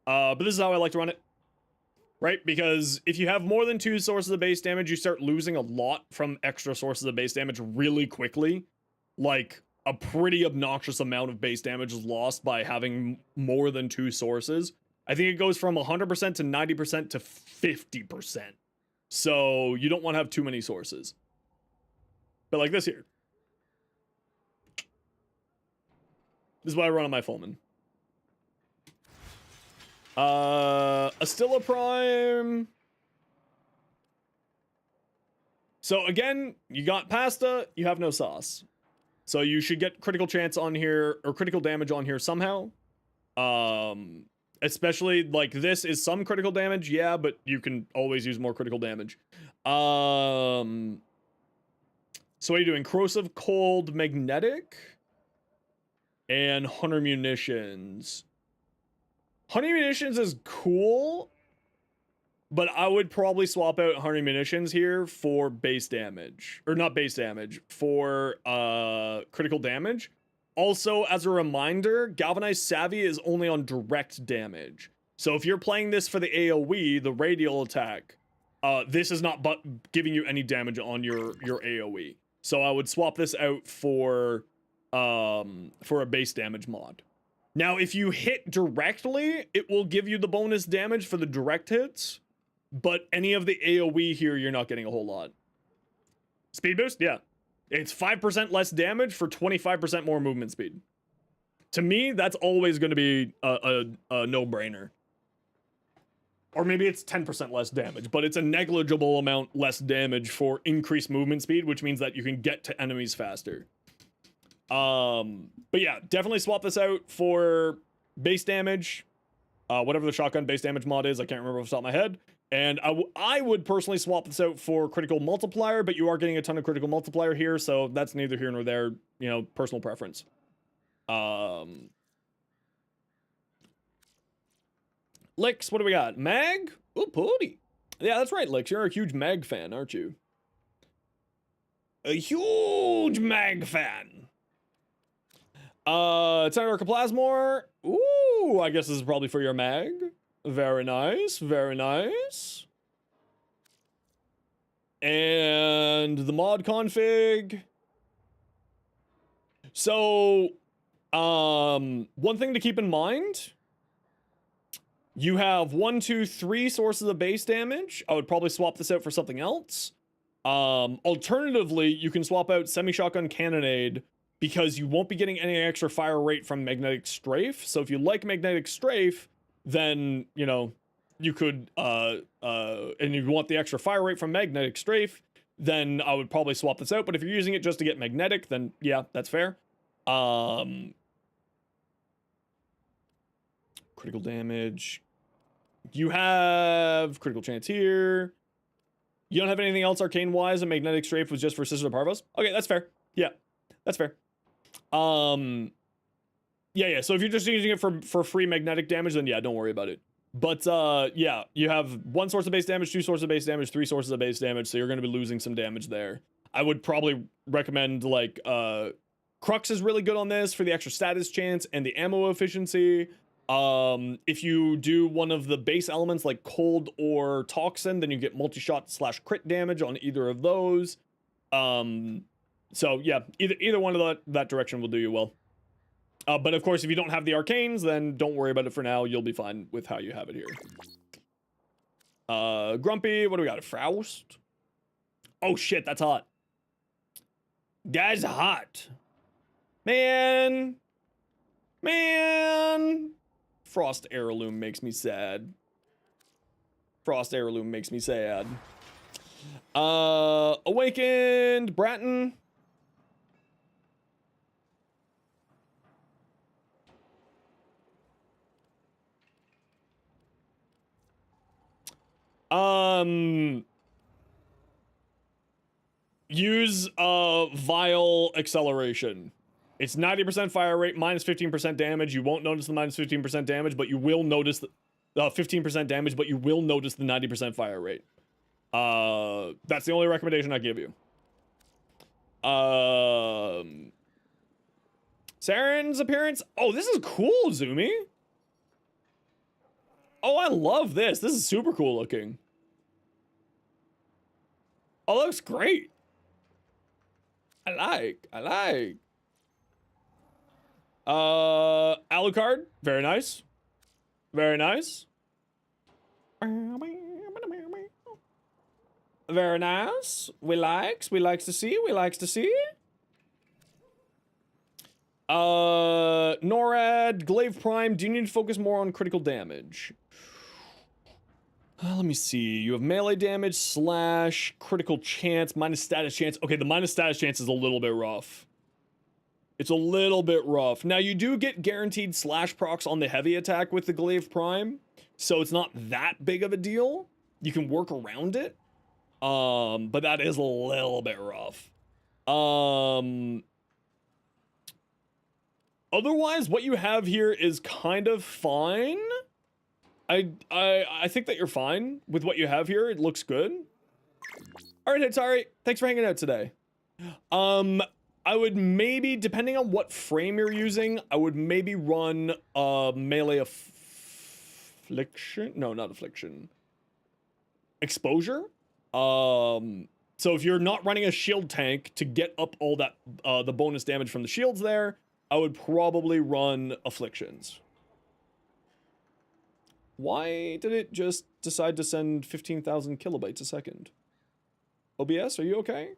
But this is how I like to run it. Right? Because if you have more than 2 sources of base damage, you start losing a lot from extra sources of base damage really quickly. Like, a pretty obnoxious amount of base damage is lost by having more than 2 sources. I think it goes from 100% to 90% to 50%. So you don't want to have too many sources. But like this here. This is what I run on my Fulman. Astilla Prime. So again, you got pasta, you have no sauce. So you should get critical chance on here, or critical damage on here somehow. Especially, like, this is some critical damage, yeah, but you can always use more critical damage. So what are you doing? Corrosive, Cold, Magnetic, and Hunter Munitions. Hunter Munitions is cool, but I would probably swap out Hunter Munitions here for base damage. Or not base damage, for critical damage. Also, as a reminder, Galvanized Savvy is only on direct damage. So if you're playing this for the AoE, the radial attack, this is not giving you any damage on your AoE. So I would swap this out for a base damage mod. Now, if you hit directly, it will give you the bonus damage for the direct hits, but any of the AoE here, you're not getting a whole lot. Speed boost? Yeah. It's 5% less damage for 25% more movement speed. To me, that's always going to be a no-brainer. Or maybe it's 10% less damage, but it's a negligible amount less damage for increased movement speed, which means that you can get to enemies faster. But yeah, definitely swap this out for base damage. Whatever the shotgun base damage mod is, I can't remember off the top of my head. And I would personally swap this out for critical multiplier, but you are getting a ton of critical multiplier here, so that's neither here nor there, you know, personal preference. Licks, what do we got? Mag? Oh, pooty. Yeah, that's right, Licks. You're a huge Mag fan, aren't you? A huge Mag fan. Tenor Plasmor. Ooh, I guess this is probably for your Mag. Very nice, very nice. And the mod config. So, one thing to keep in mind You have 1, 2, 3 sources of base damage. I would probably swap this out for something else. Alternatively, you can swap out semi-shotgun cannonade because you won't be getting any extra fire rate from magnetic strafe. So if you like magnetic strafe, then, you know, you could, and you want the extra fire rate from magnetic strafe, then I would probably swap this out. But if you're using it just to get magnetic, then yeah, that's fair. Critical damage. You have critical chance here. You don't have anything else arcane-wise, and magnetic strafe was just for Sister Parvos? Okay, that's fair. Yeah, that's fair. Yeah, so if you're just using it for free magnetic damage, then yeah, don't worry about it. But, yeah, you have 1 source of base damage, 2 sources of base damage, 3 sources of base damage, so you're going to be losing some damage there. I would probably recommend, like, Crux is really good on this for the extra status chance and the ammo efficiency. If you do one of the base elements like Cold or Toxin, then you get multi-shot / crit damage on either of those. So yeah, either one of that direction will do you well. But of course, if you don't have the arcanes, then don't worry about it for now. You'll be fine with how you have it here. Grumpy, what do we got? Froust? Oh shit, that's hot. Guy's hot. Man. Frost Heirloom makes me sad. Awakened Bratton. Use Vile Acceleration. It's 90% fire rate, minus 15% damage. You won't notice the minus 15% damage, but you will notice the 15% damage, but you will notice the 90% fire rate. That's the only recommendation I give you. Saren's appearance. Oh, this is cool, Zumi. Oh, I love this. This is super cool looking. Oh, that looks great. I like. Alucard, very nice. Very nice. Very nice. We likes to see. NORAD, Glaive Prime, do you need to focus more on critical damage? Let me see. You have melee damage / critical chance, minus status chance. Okay, the minus status chance is a little bit rough. It's a little bit rough. Now, you do get guaranteed / procs on the heavy attack with the Glaive Prime, so it's not that big of a deal. You can work around it, but that is a little bit rough. Otherwise, what you have here is kind of fine. I think that you're fine with what you have here. It looks good. All right, Hitari, thanks for hanging out today. I would maybe, depending on what frame you're using, I would maybe run melee affliction. No, not affliction. Exposure. So if you're not running a shield tank to get up all that the bonus damage from the shields there, I would probably run afflictions. Why did it just decide to send 15,000 kilobytes a second? OBS, are you okay?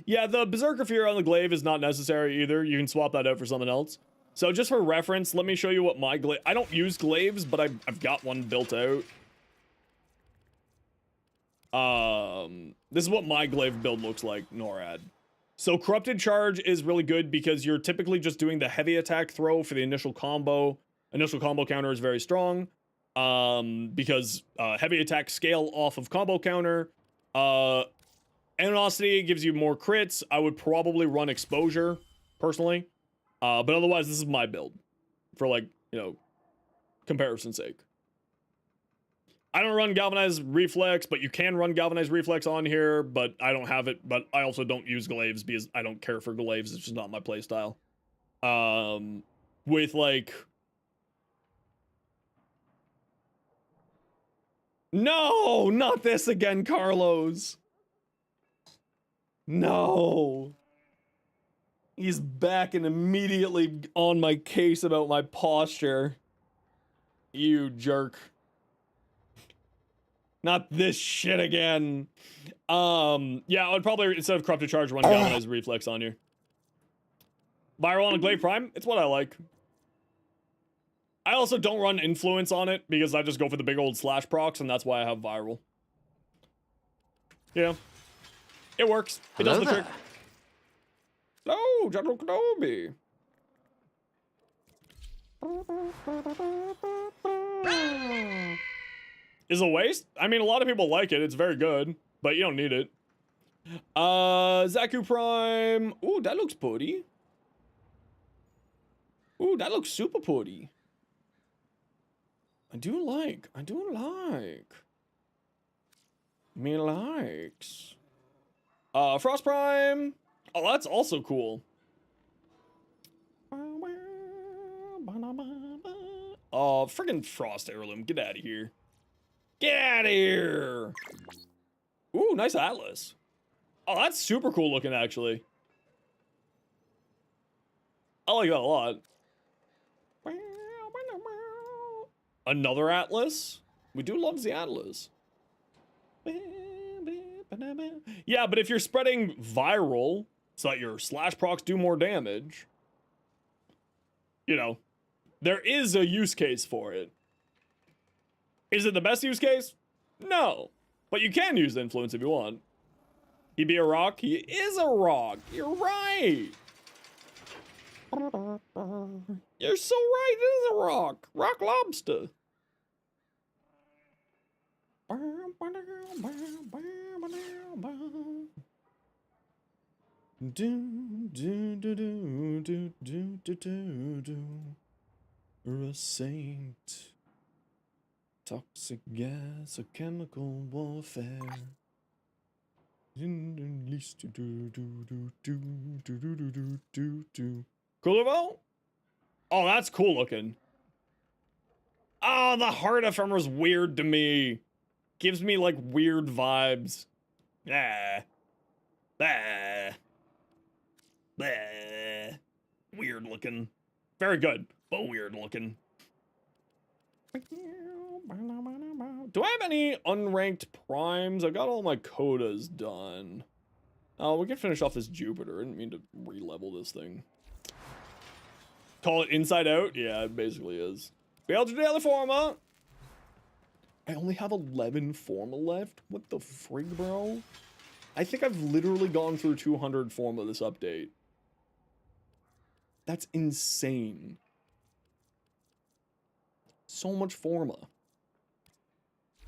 Yeah, the Berserker Fear on the Glaive is not necessary either. You can swap that out for something else. So just for reference, let me show you what my glaive... I don't use glaives, but I've got one built out. This is what my glaive build looks like, NORAD. So Corrupted Charge is really good because you're typically just doing the heavy attack throw for the initial combo. Initial combo counter is very strong. Because heavy attack scale off of combo counter. Animosity gives you more crits. I would probably run Exposure, personally. But otherwise, this is my build. For, like, you know, comparison's sake. I don't run Galvanized Reflex, but you can run Galvanized Reflex on here, but I don't have it. But I also don't use Glaives because I don't care for Glaives. It's just not my playstyle. With, like... No! Not this again, Carlos! No. He's back and immediately on my case about my posture. You jerk. Not this shit again. Yeah, I would probably, instead of corrupted charge, run galvanized reflex on you. Viral on a glaive prime, it's what I like. I also don't run influence on it because I just go for the big old slash procs, and that's why I have viral. Yeah. It works. It does the trick. Hello, General Kenobi. Is a waste? I mean, a lot of people like it. It's very good, but you don't need it. Zaku Prime. Ooh, that looks pretty. Ooh, that looks super pretty. I do like. Me likes. Frost Prime. Oh, that's also cool. Oh, friggin' Frost Heirloom. Get out of here. Get out of here. Ooh, nice Atlas. Oh, that's super cool looking, actually. I like that a lot. Another Atlas? We do love the Atlas. Yeah, but if you're spreading viral so that your slash procs do more damage, you know, there is a use case for it. Is it the best use case? No. But you can use influence if you want. He be a rock? He is a rock. You're right. You're so right. It is a rock. Rock lobster. You're a saint. Toxic gas, a chemical warfare. Cool. Oh, that's cool looking. Oh, the heart ephemer's weird to me. Gives me like weird vibes. Ah. Ah. Ah. Weird looking. Very good, but weird looking. Do I have any unranked primes? I've got all my Codas done. Oh, we can finish off this Jupiter. I didn't mean to re-level this thing. Call it Inside Out? Yeah, it basically is. Failed to daily forma. I only have 11 forma left? What the frig, bro? I think I've literally gone through 200 forma this update. That's insane. So much forma.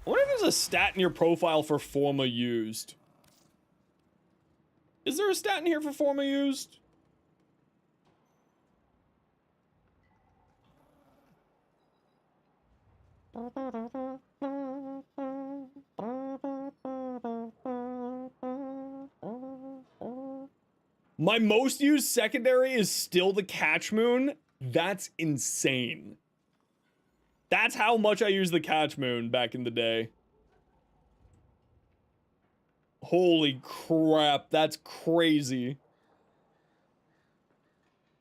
I wonder if there's a stat in your profile for forma used. Is there a stat in here for forma used? My most used secondary is still the Catch Moon. That's insane. That's how much I used the Catch Moon back in the day. Holy crap, that's crazy.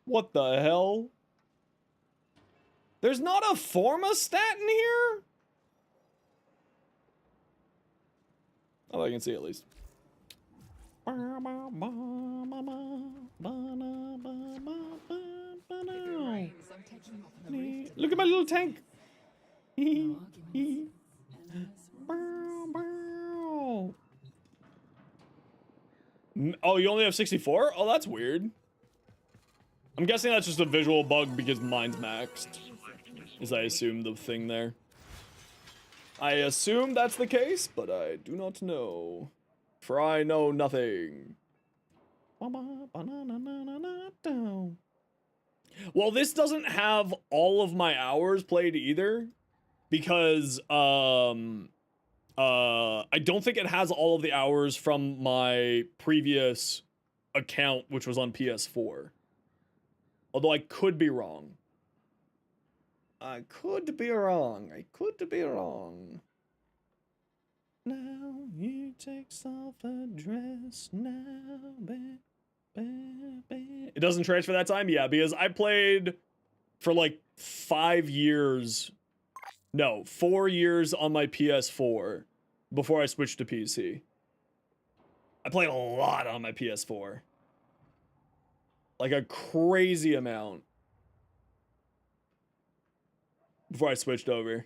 What the hell? There's not a forma stat in here? Oh, I can see at least. Look at my little tank. Oh, you only have 64? Oh, that's weird. I'm guessing that's just a visual bug because mine's maxed. As I assume the thing there. I assume that's the case, but I do not know. For I know nothing. Well, this doesn't have all of my hours played either. Because, I don't think it has all of the hours from my previous account, which was on PS4. Although I could be wrong. I could be wrong. Now you take self-address now, baby. It doesn't transfer that time? Yeah, because I played for like 5 years No, 4 years on my PS4 before I switched to PC. I played a lot on my PS4. Like a crazy amount. Before I switched over.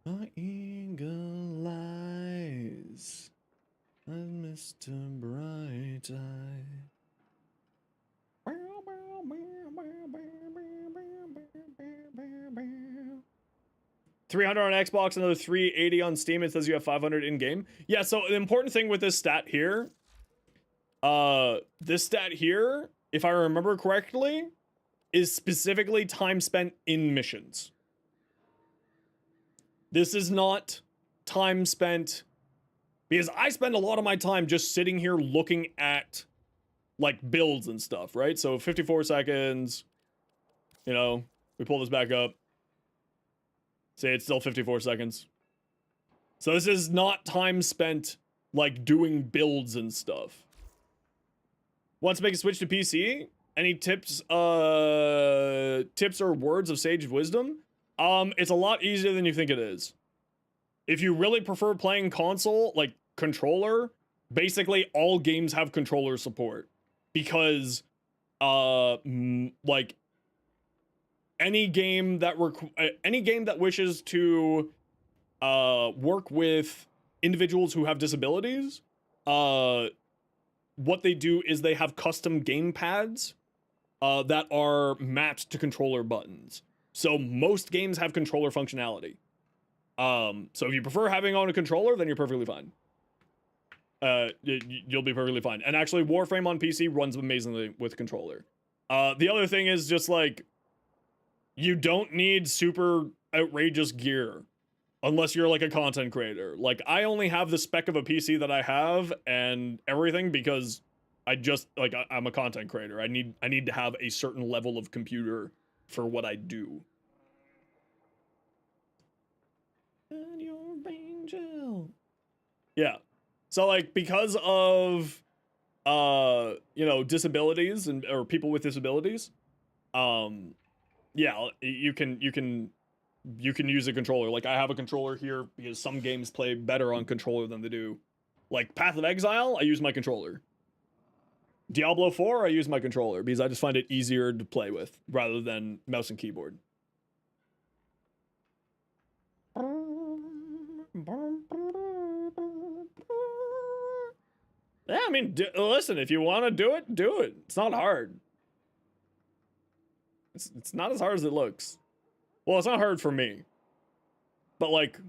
My eagle eyes, Mr. Bright Eye. 300 on Xbox, another 380 on Steam. It says you have 500 in game. Yeah, so the important thing with this stat here, if I remember correctly, is specifically time spent in missions. This is not time spent, because I spend a lot of my time just sitting here looking at like builds and stuff, right? So 54 seconds, you know, we pull this back up. Say it's still 54 seconds. So this is not time spent like doing builds and stuff. Wants to make a switch to PC? Any tips or words of sage wisdom? It's a lot easier than you think it is. If you really prefer playing console, like controller, basically all games have controller support. Because, like, any game that wishes to work with individuals who have disabilities, what they do is they have custom game pads that are mapped to controller buttons. So most games have controller functionality. So if you prefer having on a controller, then you're perfectly fine. You'll be perfectly fine. And actually, Warframe on PC runs amazingly with controller. The other thing is just like, you don't need super outrageous gear unless you're like a content creator. Like, I only have the spec of a PC that I have and everything because I'm a content creator. I need to have a certain level of computer for what I do. And your angel. Yeah. So like, because of disabilities or people with disabilities, yeah, you can use a controller. Like, I have a controller here because some games play better on controller than they do. Like Path of Exile, I use my controller. Diablo 4, I use my controller because I just find it easier to play with rather than mouse and keyboard. Yeah, I mean, listen, if you want to do it, do it. It's not hard. It's not as hard as it looks. Well, it's not hard for me. But, like,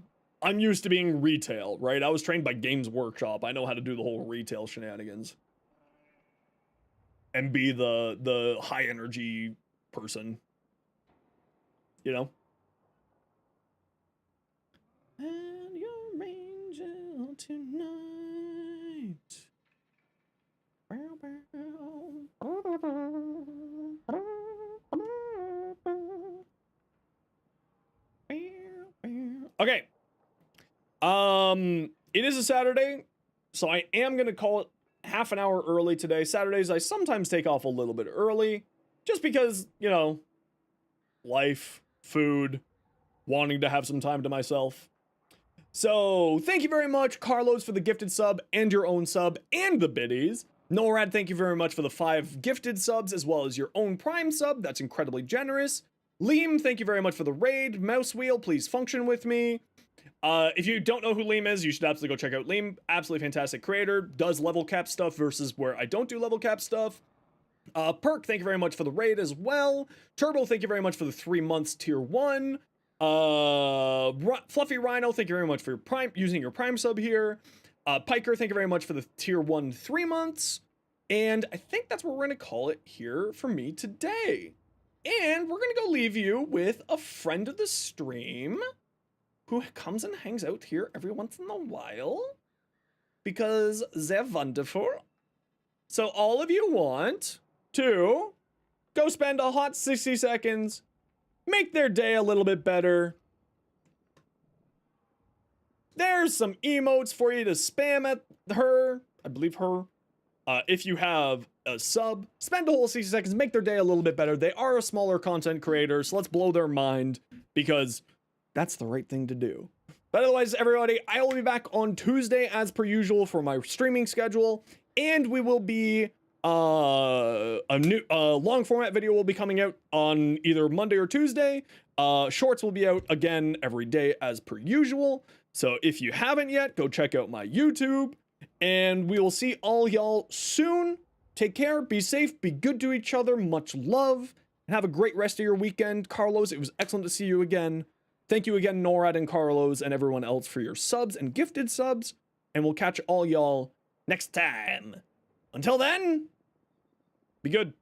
I'm used to being retail, right? I was trained by Games Workshop. I know how to do the whole retail shenanigans. And be the high-energy person. You know? And your angel tonight. Okay. It is a Saturday, so I am gonna call it half an hour early today. Saturdays, I sometimes take off a little bit early, just because, you know, life, food, wanting to have some time to myself. So, thank you very much, Carlos, for the gifted sub, and your own sub, and the biddies. Norad, thank you very much for the 5 gifted subs, as well as your own Prime sub. That's incredibly generous. Liam, thank you very much for the raid. Mouse Wheel, please function with me. If you don't know who Liam is, you should absolutely go check out Liam. Absolutely fantastic creator. Does level cap stuff versus where I don't do level cap stuff. Perk, thank you very much for the raid as well. Turbo, thank you very much for the 3 months tier 1. Fluffy Rhino, thank you very much for your Prime, using your Prime sub here. Piker, thank you very much for the tier 1 3 months. And I think that's what we're going to call it here for me today. And we're going to go leave you with a friend of the stream who comes and hangs out here every once in a while because they're wonderful. So all of you want to go spend a hot 60 seconds make their day a little bit better. There's some emotes for you to spam at her. I believe her. If you have a sub, spend a whole 60 seconds, make their day a little bit better. They are a smaller content creator, so let's blow their mind because that's the right thing to do. But otherwise, everybody, I will be back on Tuesday as per usual for my streaming schedule, and we will be a new long format video will be coming out on either Monday or Tuesday. Shorts will be out again every day as per usual. So if you haven't yet, go check out my YouTube. And we will see all y'all soon. Take care, be safe, be good to each other, much love, and have a great rest of your weekend. Carlos, it was excellent to see you again. Thank you again, NORAD and Carlos and everyone else for your subs and gifted subs. And we'll catch all y'all next time. Until then, be good.